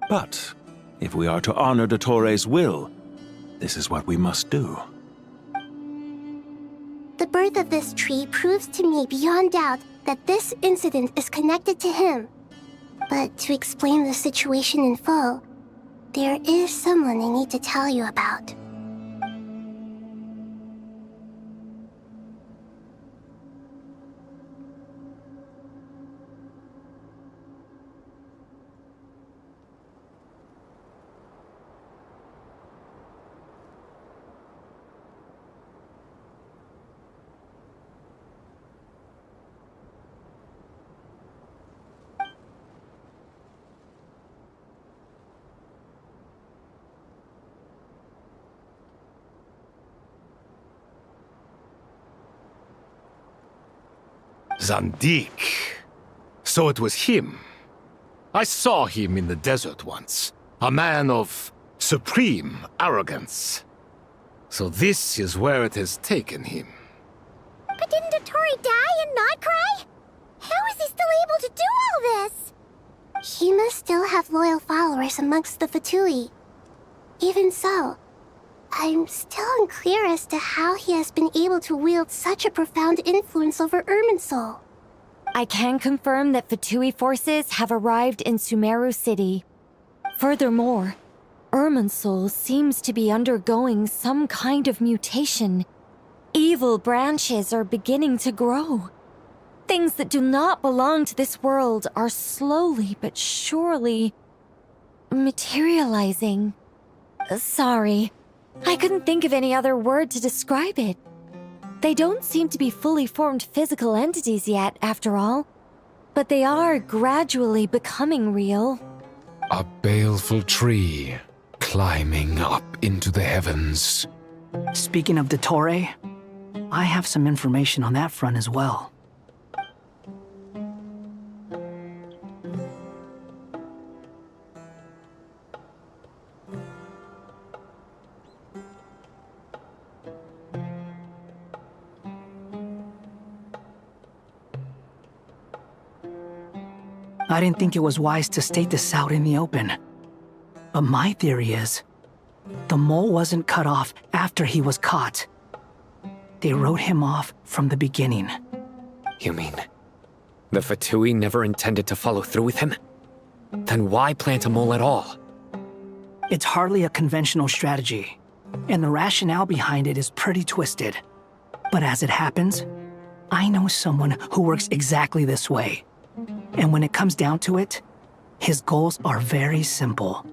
But if we are to honor Dottores' will, this is what we must do. The birth of this tree proves to me beyond doubt that this incident is connected to him. But to explain the situation in full, there is someone I need to tell you about. Zandik. So it was him. I saw him in the desert once. A man of supreme arrogance. So this is where it has taken him. But didn't Dottore die and not cry? How is he still able to do all this? He must still have loyal followers amongst the Fatui. Even so, I'm still unclear as to how he has been able to wield such a profound influence over Irminsul. I can confirm that Fatui forces have arrived in Sumeru City. Furthermore, Irminsul seems to be undergoing some kind of mutation. Evil branches are beginning to grow. Things that do not belong to this world are slowly but surely materializing. Sorry, I couldn't think of any other word to describe it. They don't seem to be fully formed physical entities yet, after all. But they are gradually becoming real. A baleful tree climbing up into the heavens. Speaking of Dottore, I have some information on that front as well. I didn't think it was wise to state this out in the open. But my theory is, the mole wasn't cut off after he was caught. They wrote him off from the beginning. You mean, the Fatui never intended to follow through with him? Then why plant a mole at all? It's hardly a conventional strategy, and the rationale behind it is pretty twisted. But as it happens, I know someone who works exactly this way. And when it comes down to it, his goals are very simple.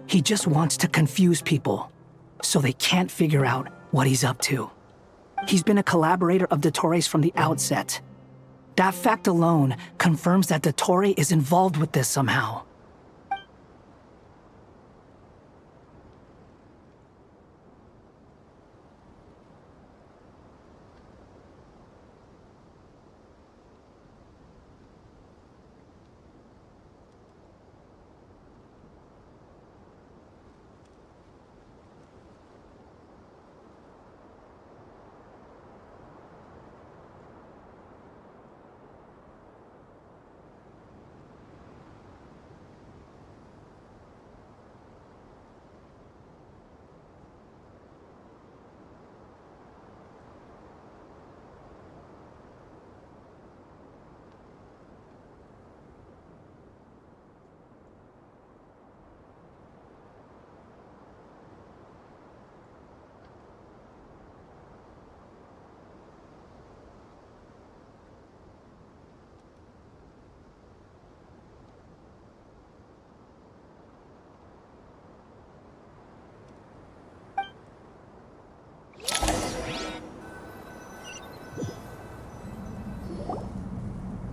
He just wants to confuse people, so they can't figure out what he's up to. He's been a collaborator of Dottore's from the outset. That fact alone confirms that Dottore is involved with this somehow.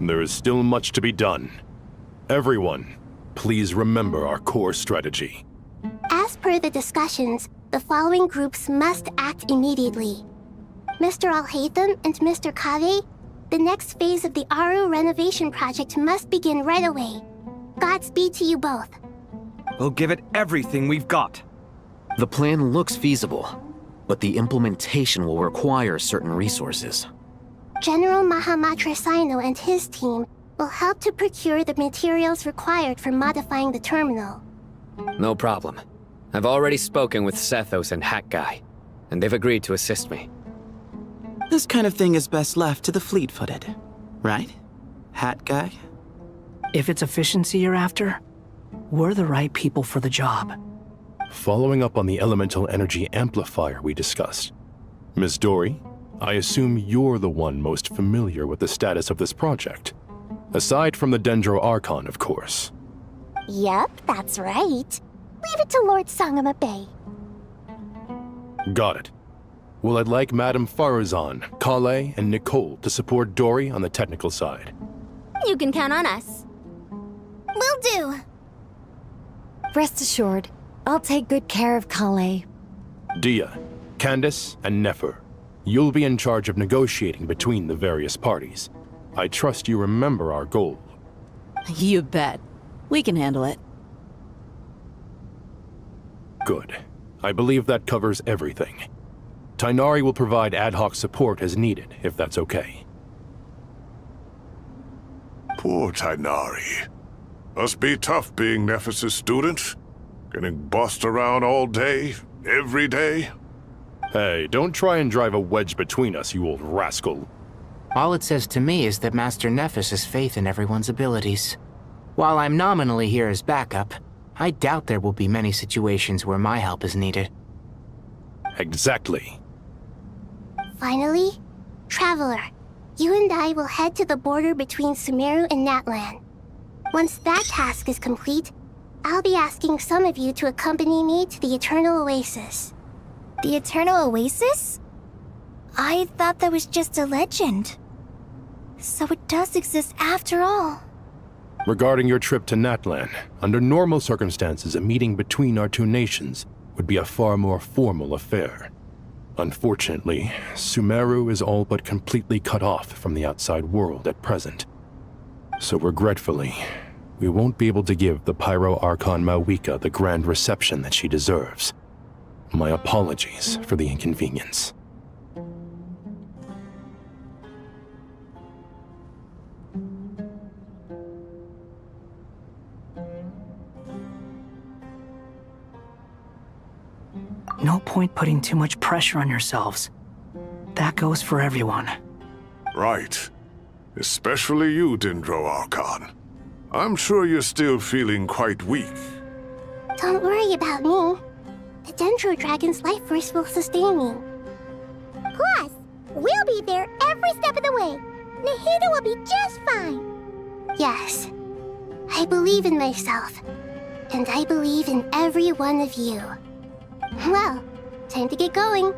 There is still much to be done. Everyone, please remember our core strategy. As per the discussions, the following groups must act immediately. Mr. Alhaitham and Mr. Kave, the next phase of the Aru renovation project must begin right away. Godspeed to you both. We'll give it everything we've got. The plan looks feasible, but the implementation will require certain resources. General Mahamatra Sino and his team will help to procure the materials required for modifying the terminal. No problem. I've already spoken with Sethos and Hat Guy, and they've agreed to assist me. This kind of thing is best left to the fleet-footed, right? Hat Guy? If it's efficiency you're after, we're the right people for the job. Following up on the elemental energy amplifier we discussed, Ms. Dory, I assume you're the one most familiar with the status of this project. Aside from the Dendro Archon, of course. Yep, that's right. Leave it to Lord Sangama Bay. Got it. Well, I'd like Madame Farazan, Kale, and Nicole to support Dory on the technical side. You can count on us. Will do. Rest assured, I'll take good care of Kale. Dia, Candace, and Nefer, you'll be in charge of negotiating between the various parties. I trust you remember our goal. You bet. We can handle it. Good. I believe that covers everything. Tainari will provide ad hoc support as needed, if that's okay. Poor Tainari. Must be tough being Nephis' student. Getting bossed around all day, every day. Hey, don't try and drive a wedge between us, you old rascal. All it says to me is that Master Nephis has faith in everyone's abilities. While I'm nominally here as backup, I doubt there will be many situations where my help is needed. Exactly. Finally, Traveler, you and I will head to the border between Sumeru and Natlan. Once that task is complete, I'll be asking some of you to accompany me to the Eternal Oasis. The Eternal Oasis? I thought that was just a legend. So it does exist after all. Regarding your trip to Natlan, under normal circumstances, a meeting between our two nations would be a far more formal affair. Unfortunately, Sumeru is all but completely cut off from the outside world at present. So regretfully, we won't be able to give the Pyro Archon Mawika the grand reception that she deserves. My apologies for the inconvenience. No point putting too much pressure on yourselves. That goes for everyone. Right. Especially you, Dendro Archon. I'm sure you're still feeling quite weak. Don't worry about me. The Dendro Dragon's life force will sustain me. Plus, we'll be there every step of the way. Nahida will be just fine. Yes, I believe in myself. And I believe in every one of you. Well, time to get going.